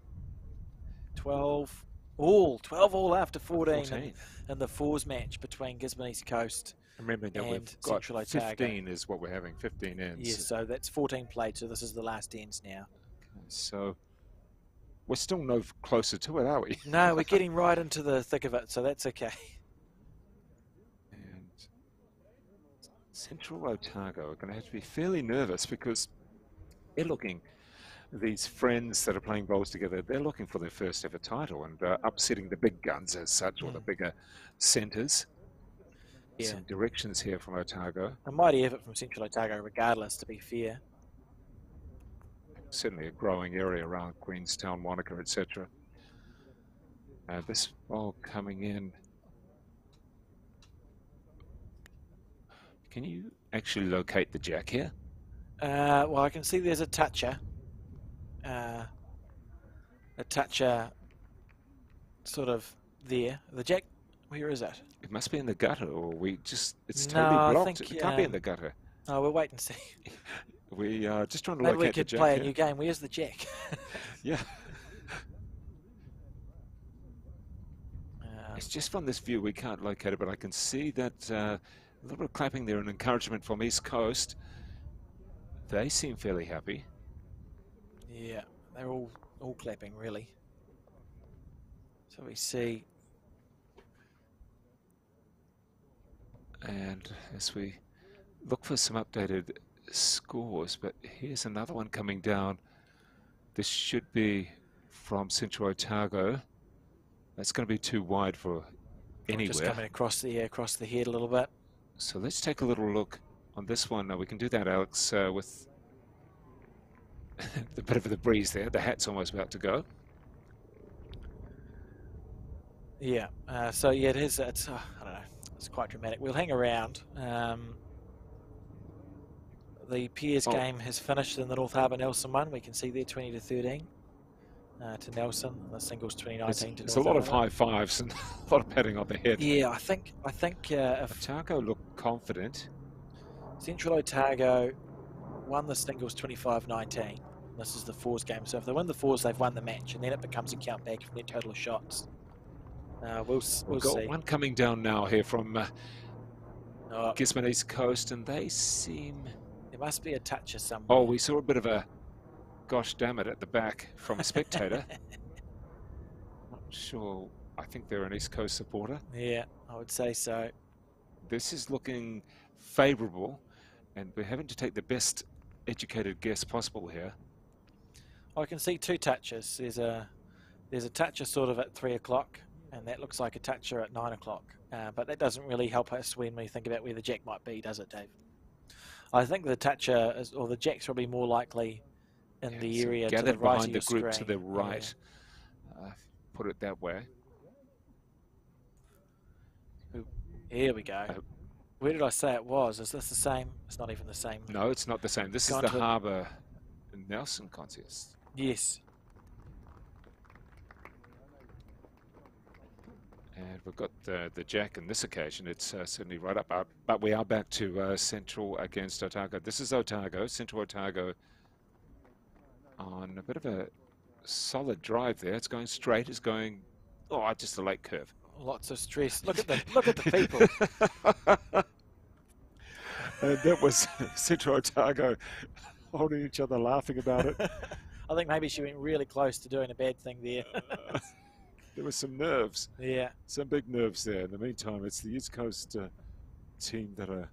12 all after 14 14. in the fours match between Gisborne East Coast. Remember that and we've got Central Otago. 15 is what we're having, 15 ends. Yes, so that's 14 played, so this is the last ends now. So we're still no closer to it, are we? No, we're getting right into the thick of it, so that's okay. And Central Otago are going to have to be fairly nervous because they're looking, these friends that are playing bowls together, they're looking for their first ever title and upsetting the big guns as such, or the bigger centres. Yeah. Some directions here from Otago. A mighty effort from Central Otago, regardless, to be fair. Certainly a growing area around Queenstown, Wanaka, etc. This ball coming in. Can you actually locate the jack here? Well, I can see there's a toucher. Sort of there. The jack, where is it? It must be in the gutter, or it's No, totally I blocked. think, It can't be in the gutter. Oh, we'll wait and see. We are just trying to Maybe we locate the could jack play a here. new game. Where's the jack? Yeah. It's just from this view we can't locate it, but I can see that a little bit of clapping there and encouragement from East Coast. They seem fairly happy. Yeah, they're all clapping, really. So we see. And as we look for some updated scores, but here's another one coming down. This should be from Central Otago. That's going to be too wide for anywhere. Just coming across the head a little bit. So let's take a little look on this one. We can do that, Alex, with the bit of the breeze there. The hat's almost about to go. Yeah. So yeah, it is. It's I don't know. It's quite dramatic. We'll hang around. The pairs game has finished in the North Harbour Nelson one. We can see there 20-13 to Nelson. The singles 2019 to There's North a lot of Harbour. high fives and a lot of patting on the head. Yeah, I think if Otago looked confident. Central Otago won the singles 25-19. This is the fours game. So if they win the fours, they've won the match, and then it becomes a count back of net total of shots. We'll We've got see. one coming down now here from Oh, Gisborne East Coast, and they seem... there must be a touch of somewhere. Oh, we saw a bit of a gosh damn it at the back from a spectator. Not sure. I think they're an East Coast supporter. Yeah, I would say so. This is looking favourable, and we're having to take the best educated guess possible here. I can see two touches. There's a toucher sort of at 3 o'clock, and that looks like a toucher at 9 o'clock. But that doesn't really help us when we think about where the jack might be, does it, Dave? I think the toucher or the jack's probably more likely in the so area to the gathered right behind of the your group to screen. the right. Put it that way. Here we go. Where did I say it was? Is this the same? It's not even the same. No, it's not the same. This is Gone the to it. Harbour Nelson contest. Yes. And we've got the jack in this occasion. It's certainly right up. But we are back to Central against Otago. This is Otago. Central Otago on a bit of a solid drive there. It's going straight. It's going, just a late curve. Lots of stress. Look at the people. And that was Central Otago holding each other, laughing about it. I think maybe she went really close to doing a bad thing there. There was some nerves. Yeah. Some big nerves there. In the meantime, it's the East Coast team that are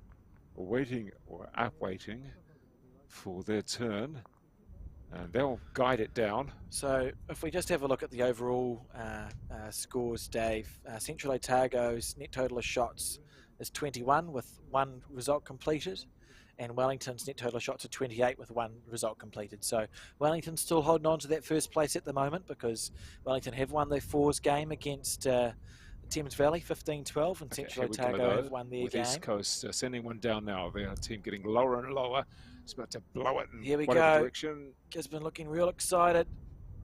waiting or waiting for their turn, and they'll guide it down. So if we just have a look at the overall scores, Dave, Central Otago's net total of shots is 21 with one result completed, and Wellington's net total of shots are 28 with one result completed. So Wellington's still holding on to that first place at the moment because Wellington have won their fours game against Thames Valley 15-12, and Central Otago have won their with game. East Coast sending one down now. Their team getting lower and lower. It's about to blow it in Here we whatever go. direction. Gisborne looking real excited.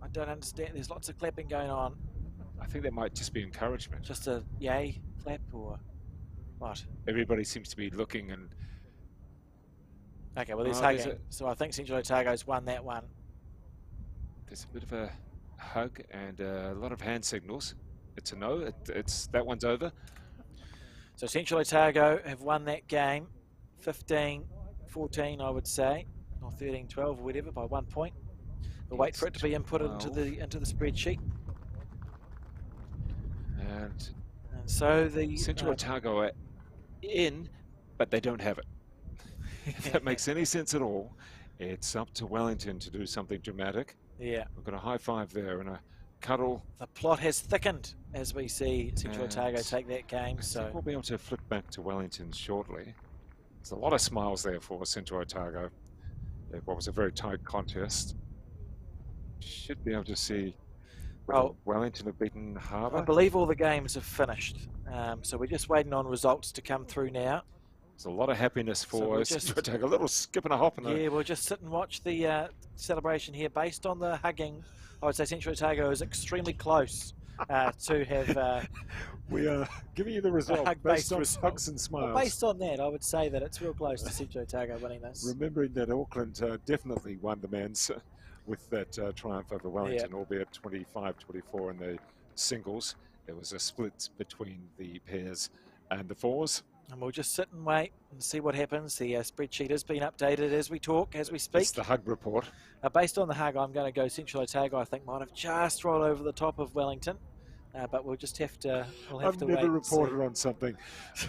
I don't understand. There's lots of clapping going on. I think that might just be encouragement. Just a yay clap or what? Everybody seems to be looking and... Okay, well, there's there's hugging. So I think Central Otago's won that one. There's a bit of a hug and a lot of hand signals. It's a no. It's that one's over. So Central Otago have won that game 15-14, I would say, or 13-12 or whatever by 1 point. We'll wait for it to be inputted into the spreadsheet. And so the Central Otago are in, but they don't have it. If that makes any sense at all, it's up to Wellington to do something dramatic. Yeah. We've got a high five there and a cuddle. The plot has thickened as we see Central And Otago take that game. I So think we'll be able to flip back to Wellington shortly. There's a lot of smiles there for Central Otago. What was a very tight contest. Should be able to see whether Wellington have beaten Harbour. I believe all the games have finished. So we're just waiting on results to come through now. There's a lot of happiness So for we'll Central Otago. A little skip and a hop. Yeah, we'll just sit and watch the celebration here. Based on the hugging, I would say Central Otago is extremely close to have... we are giving you the result based on hugs and smiles. Well, based on that, I would say that it's real close to Central Otago winning this. Remembering that Auckland definitely won the men's with that triumph over Wellington, albeit 25-24 in the singles. There was a split between the pairs and the fours. And we'll just sit and wait and see what happens. The spreadsheet has been updated as we talk, as we speak. It's the hug report. Based on the hug, I'm going to go Central Otago. I think might have just rolled over the top of Wellington, but we'll just have to. I've never reported on something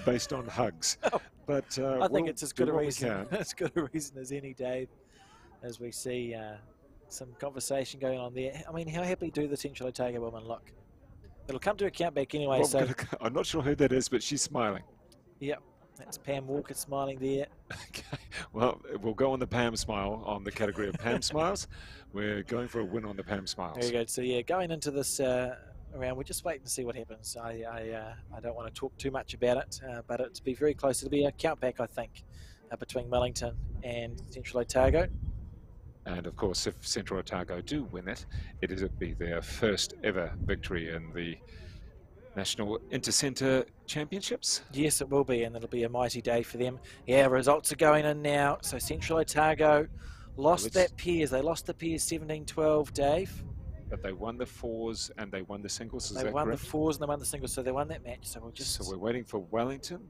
based on hugs, but I think it's as good a reason. as good a reason as any, Dave, as we see some conversation going on there. I mean, how happy do the Central Otago women look? It'll come to account back anyway. Well, I'm not sure who that is, but she's smiling. Yep, that's Pam Walker smiling there. Okay, well, we'll go on the Pam smile on the category of Pam smiles. We're going for a win on the Pam smiles. Very good. So yeah, going into this around. We're just waiting to see what happens. I don't want to talk too much about it, but it'll be very close. It'll be a countback, I think, between Wellington and Central Otago. And of course, if Central Otago do win it, it'll be their first ever victory in the National Intercentre Championships. Yes, it will be, and it'll be a mighty day for them. Yeah, results are going in now. So Central Otago lost that pairs. They lost the pairs 17-12, Dave. But they won the fours and they won the singles, is that correct? They won the fours and they won the singles, so they won that match. So we're waiting for Wellington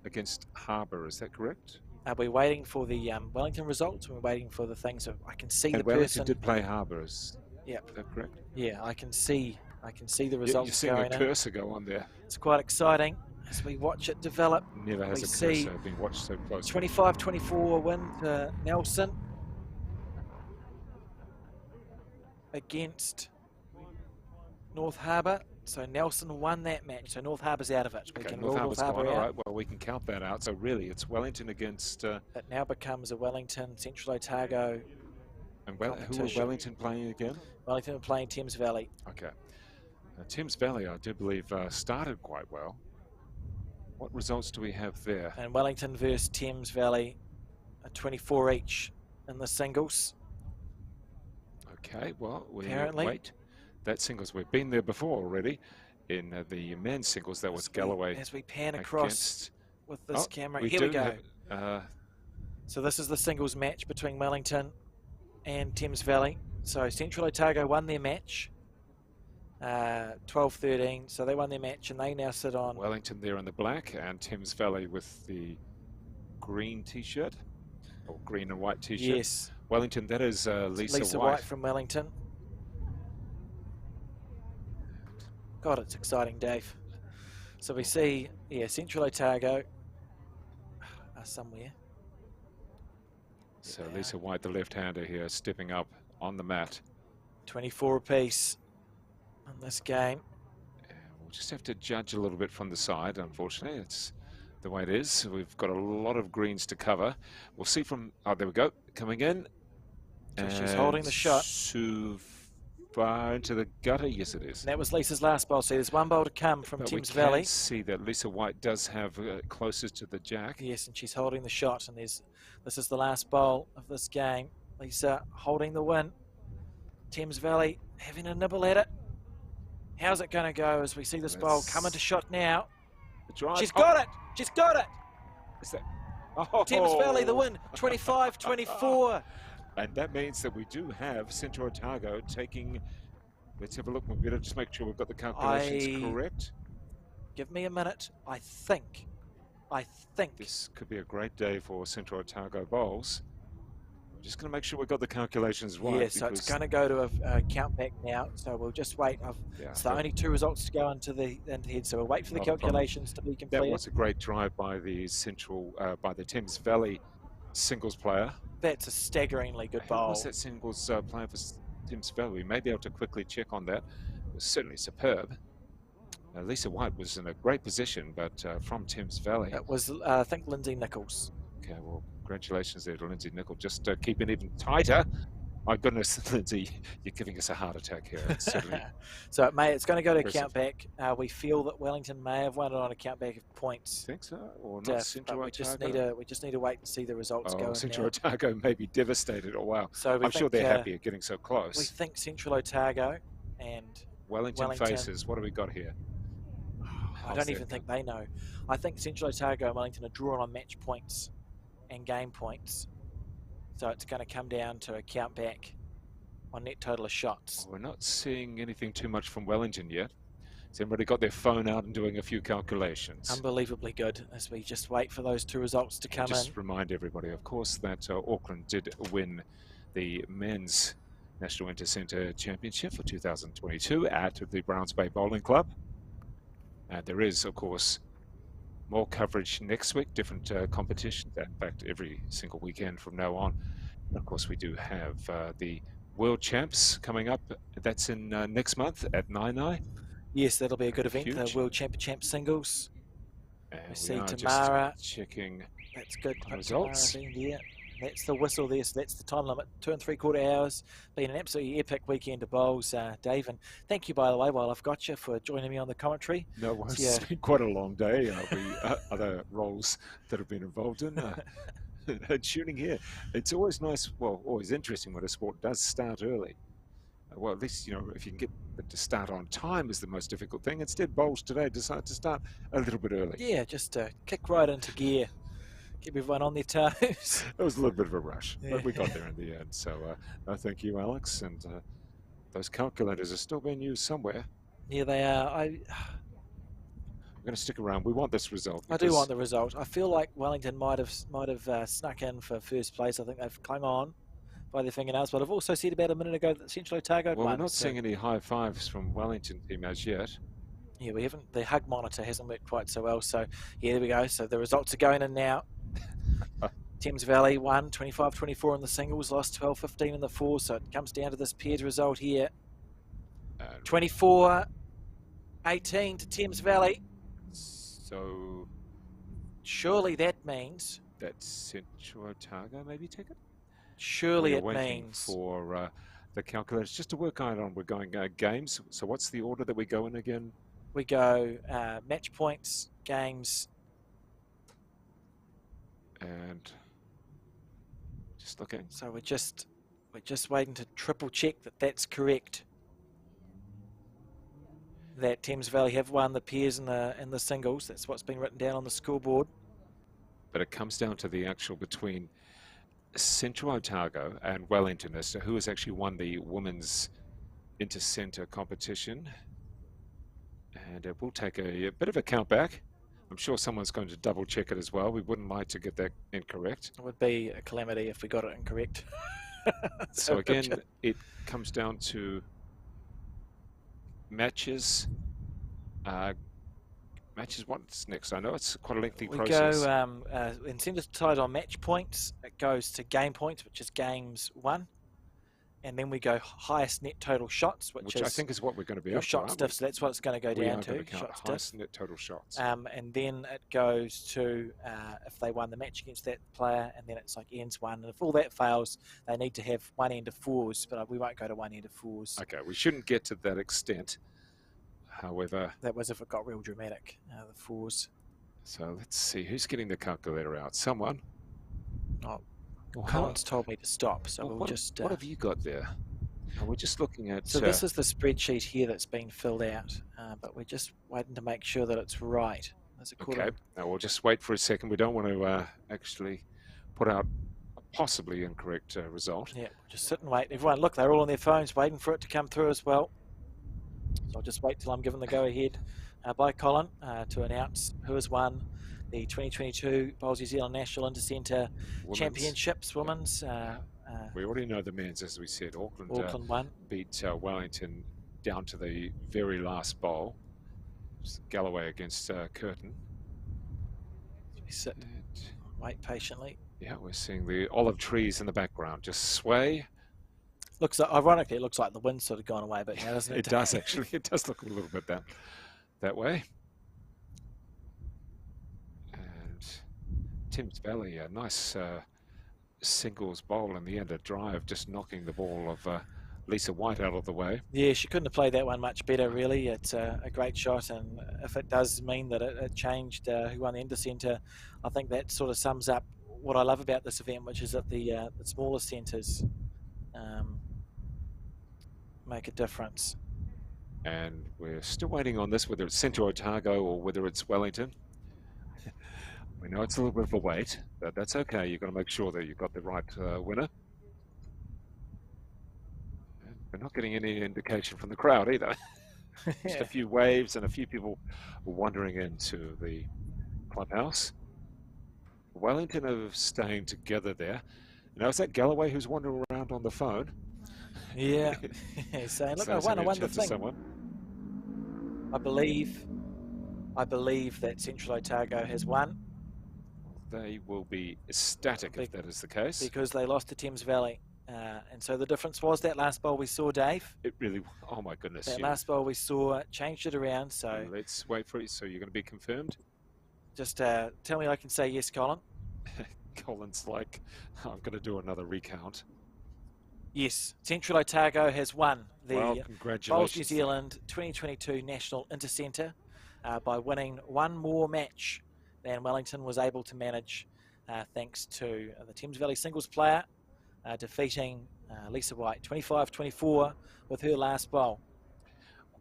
against Harbour, is that correct? We're waiting for the Wellington results. We're waiting for the things that I can see the Wellington person. did play Harbour, is that correct? Yeah, I can see the results. You're seeing going a cursor go on there. It's quite exciting as we watch it develop. Never has a cursor been watched so close. 25-24 win to Nelson against North Harbour. So Nelson won that match. So North Harbour's out of it. We can rule North Harbour out. All right, well, we can count that out. So really, it's Wellington against... it now becomes a Wellington, Central Otago. And who are Wellington playing again? Wellington are playing Thames Valley. Okay. Thames Valley, I do believe, started quite well. What results do we have there? And Wellington versus Thames Valley, a 24 each in the singles. Okay, well, apparently. Wait. That singles, we've been there before already. In the men's singles, that was Galloway. As we pan across with this camera. Here we go. So this is the singles match between Wellington and Thames Valley. So Central Otago won their match, 12-13. So they won their match and they now sit on... Wellington there in the black and Thames Valley with the green t-shirt, or green and white t-shirt. Yes. Wellington, that is Lisa White from Wellington. God, it's exciting, Dave. So we see, Central Otago somewhere. So Lisa White, the left-hander here, stepping up on the mat. 24 apiece in this game. We'll just have to judge a little bit from the side, unfortunately. It's the way it is. We've got a lot of greens to cover. We'll see from, there we go, coming in. So she's holding the shot. Too far into the gutter, yes it is. And that was Lisa's last bowl. So there's one bowl to come from Thames Valley. We can see that Lisa White does have closest to the jack. Yes, and she's holding the shot. And this is the last bowl of this game. Lisa holding the win. Thames Valley having a nibble at it. How's it going to go as we see this bowl come into shot now? She's got it! She's got it! Is that... Thames Valley the win, 25-24. And that means that we do have Central Otago taking... Let's have a look. We better just make sure we've got the calculations correct. Give me a minute. I think. This could be a great day for Central Otago bowls. I'm just going to make sure we've got the calculations right. Yeah, so it's going to go to a count back now. So we'll just wait. It's the only two results to go into the head. So we'll wait for the calculations to be completed. That was a great try by the by the Thames Valley singles player. That's a staggeringly good bowl. Who was that singles player for Thames Valley? We may be able to quickly check on that. It was certainly superb. Lisa White was in a great position, but from Thames Valley. It was, I think, Lindsay Nichols. Okay, well, congratulations there to Lindsay Nichols. Just keep it even tighter. My goodness, Lindsay, you're giving us a heart attack here. So it's going to go to count back. We feel that Wellington may have won it on a count back of points. Think so? Or not Central Otago? We just need to wait and see the results go. Central Otago may be devastated. Oh, wow. So I'm sure they're happy at getting so close. We think Central Otago and Wellington faces. What do we got here? I don't even think they know. I think Central Otago and Wellington are drawn on match points and game points. So it's going to come down to a count back on net total of shots. We're not seeing anything too much from Wellington yet. Has everybody got their phone out and doing a few calculations? Unbelievably good as we just wait for those two results to come in. Just remind everybody, of course, that Auckland did win the men's National Intercentre Championship for 2022 at the Browns Bay Bowling Club. And there is, of course, more coverage next week, different competitions, in fact, every single weekend from now on. And of course, we do have the World Champs coming up. That's in next month at Nainai. Yes, that'll be a good event, the World Champ singles. And we see Tamara. Just checking That's good. results. Tamara That's the whistle there, so that's the time limit, 2 3/4 hours. Been an absolutely epic weekend of bowls, Dave, and thank you, by the way, while I've got you, for joining me on the commentary. No worries. Yeah. It's been quite a long day. Other roles that have been involved in tuning here. It's always nice, well, always interesting when a sport does start early. Well, at least, you know, if you can get it to start on time is the most difficult thing. Instead, bowls today decide to start a little bit early. Yeah, just kick right into gear, keep everyone on their toes. It was a little bit of a rush, Yeah. but we got there in the end. So thank you, Alex. And those calculators are still being used somewhere. Yeah, they are. We're going to stick around. We want this result. I do want the result. I feel like Wellington might have snuck in for first place. I think they've clung on by their fingernails. But I've also said about a minute ago that Central Otago Well, won. we're not seeing any high fives from Wellington team as yet. Yeah, we haven't. The hug monitor hasn't worked quite so well. So yeah, there we go. So the results are going in now. Thames Valley won 25-24 in the singles, lost 12-15 in the fours. So it comes down to this pairs result here. 24-18 to Thames Valley. So surely that means that Central Otago maybe take it. Surely it waiting means for the calculators just to work out on. We're going games. So what's the order that we go in again? We go match points, games, and just looking. So we're just waiting to triple check that that's correct. That Thames Valley have won the pairs and the singles. That's what's been written down on the scoreboard. But it comes down to the actual between Central Otago and Wellington as to who has actually won the women's Intercentre competition. And it will take a bit of a count back. I'm sure someone's going to double check it as well. We wouldn't like to get that incorrect. It would be a calamity if we got it incorrect. So again, it comes down to matches. Matches, what's next? I know it's quite a lengthy process. We go, instead of tied on match points, it goes to game points, which is games won. And then we go highest net total shots, which is, I think is what we're going to be your up shot to, stiff. So that's what it's going to go down to. Shot highest net total shots. And then it goes to if they won the match against that player, and then it's like ends one. And if all that fails, they need to have one end of fours, but we won't go to one end of fours. Okay, we shouldn't get to that extent. However, that was if it got real dramatic, the fours. So let's see who's getting the calculator out. Someone. Oh, well, Colin's told me to stop, so we'll just. What have you got there? We're just looking at. So this is the spreadsheet here that's been filled out, but we're just waiting to make sure that it's right. Okay. Now we'll just wait for a second. We don't want to actually put out a possibly incorrect result. Yeah, just sit and wait. Everyone, look, they're all on their phones waiting for it to come through as well. So I'll just wait till I'm given the go-ahead by Colin to announce who has won the 2022 Bowls New Zealand National Intercentre Championships Women's. We already know the men's, as we said. Auckland won. Beat Wellington down to the very last bowl. Galloway against Curtin. We sit and wait patiently. Yeah, we're seeing the olive trees in the background just sway. Looks like, ironically, it looks like the wind's sort of gone away, but now doesn't it? It does actually. It does look a little bit that way. And Thames Valley, a nice singles bowl in the end, a drive, just knocking the ball of Lisa White out of the way. Yeah, she couldn't have played that one much better, really. It's a great shot, and if it does mean that it changed who won the Intercentre, I think that sort of sums up what I love about this event, which is that the smaller centres make a difference. And we're still waiting on this, whether it's Central Otago or whether it's Wellington. We know it's a little bit of a wait, but that's okay. You've got to make sure that you've got the right winner. And we're not getting any indication from the crowd either. Just a few waves and a few people wandering into the clubhouse. Wellington are staying together there. Now, is that Galloway who's wandering around on the phone? Yeah, saying, look, I won the thing. Someone. I believe that Central Otago has won. They will be ecstatic if that is the case. Because they lost to Thames Valley. And so the difference was that last bowl we saw, Dave. It really, oh my goodness. That last bowl we saw changed it around, so. Let's wait for it. So you're going to be confirmed? Just tell me I can say yes, Colin. Colin's like, I'm going to do another recount. Yes, Central Otago has won Well, the congratulations. Bowls New Zealand 2022 National Intercentre by winning one more match than Wellington was able to manage, thanks to the Thames Valley singles player defeating Lisa White 25-24 with her last bowl.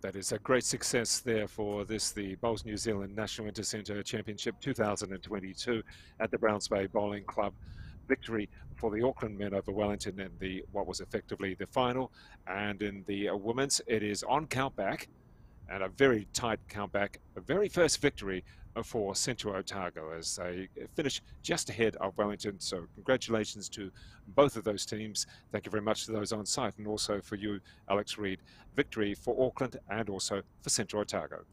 That is a great success there for this, the Bowls New Zealand National Intercentre Championship 2022 at the Browns Bay Bowling Club. Victory for the Auckland men over Wellington in the what was effectively the final. And in the women's, it is on countback, and a very tight countback, a very first victory for Central Otago as they finish just ahead of Wellington. So congratulations to both of those teams. Thank you very much to those on site, and also for you, Alex Reid. Victory for Auckland and also for Central Otago.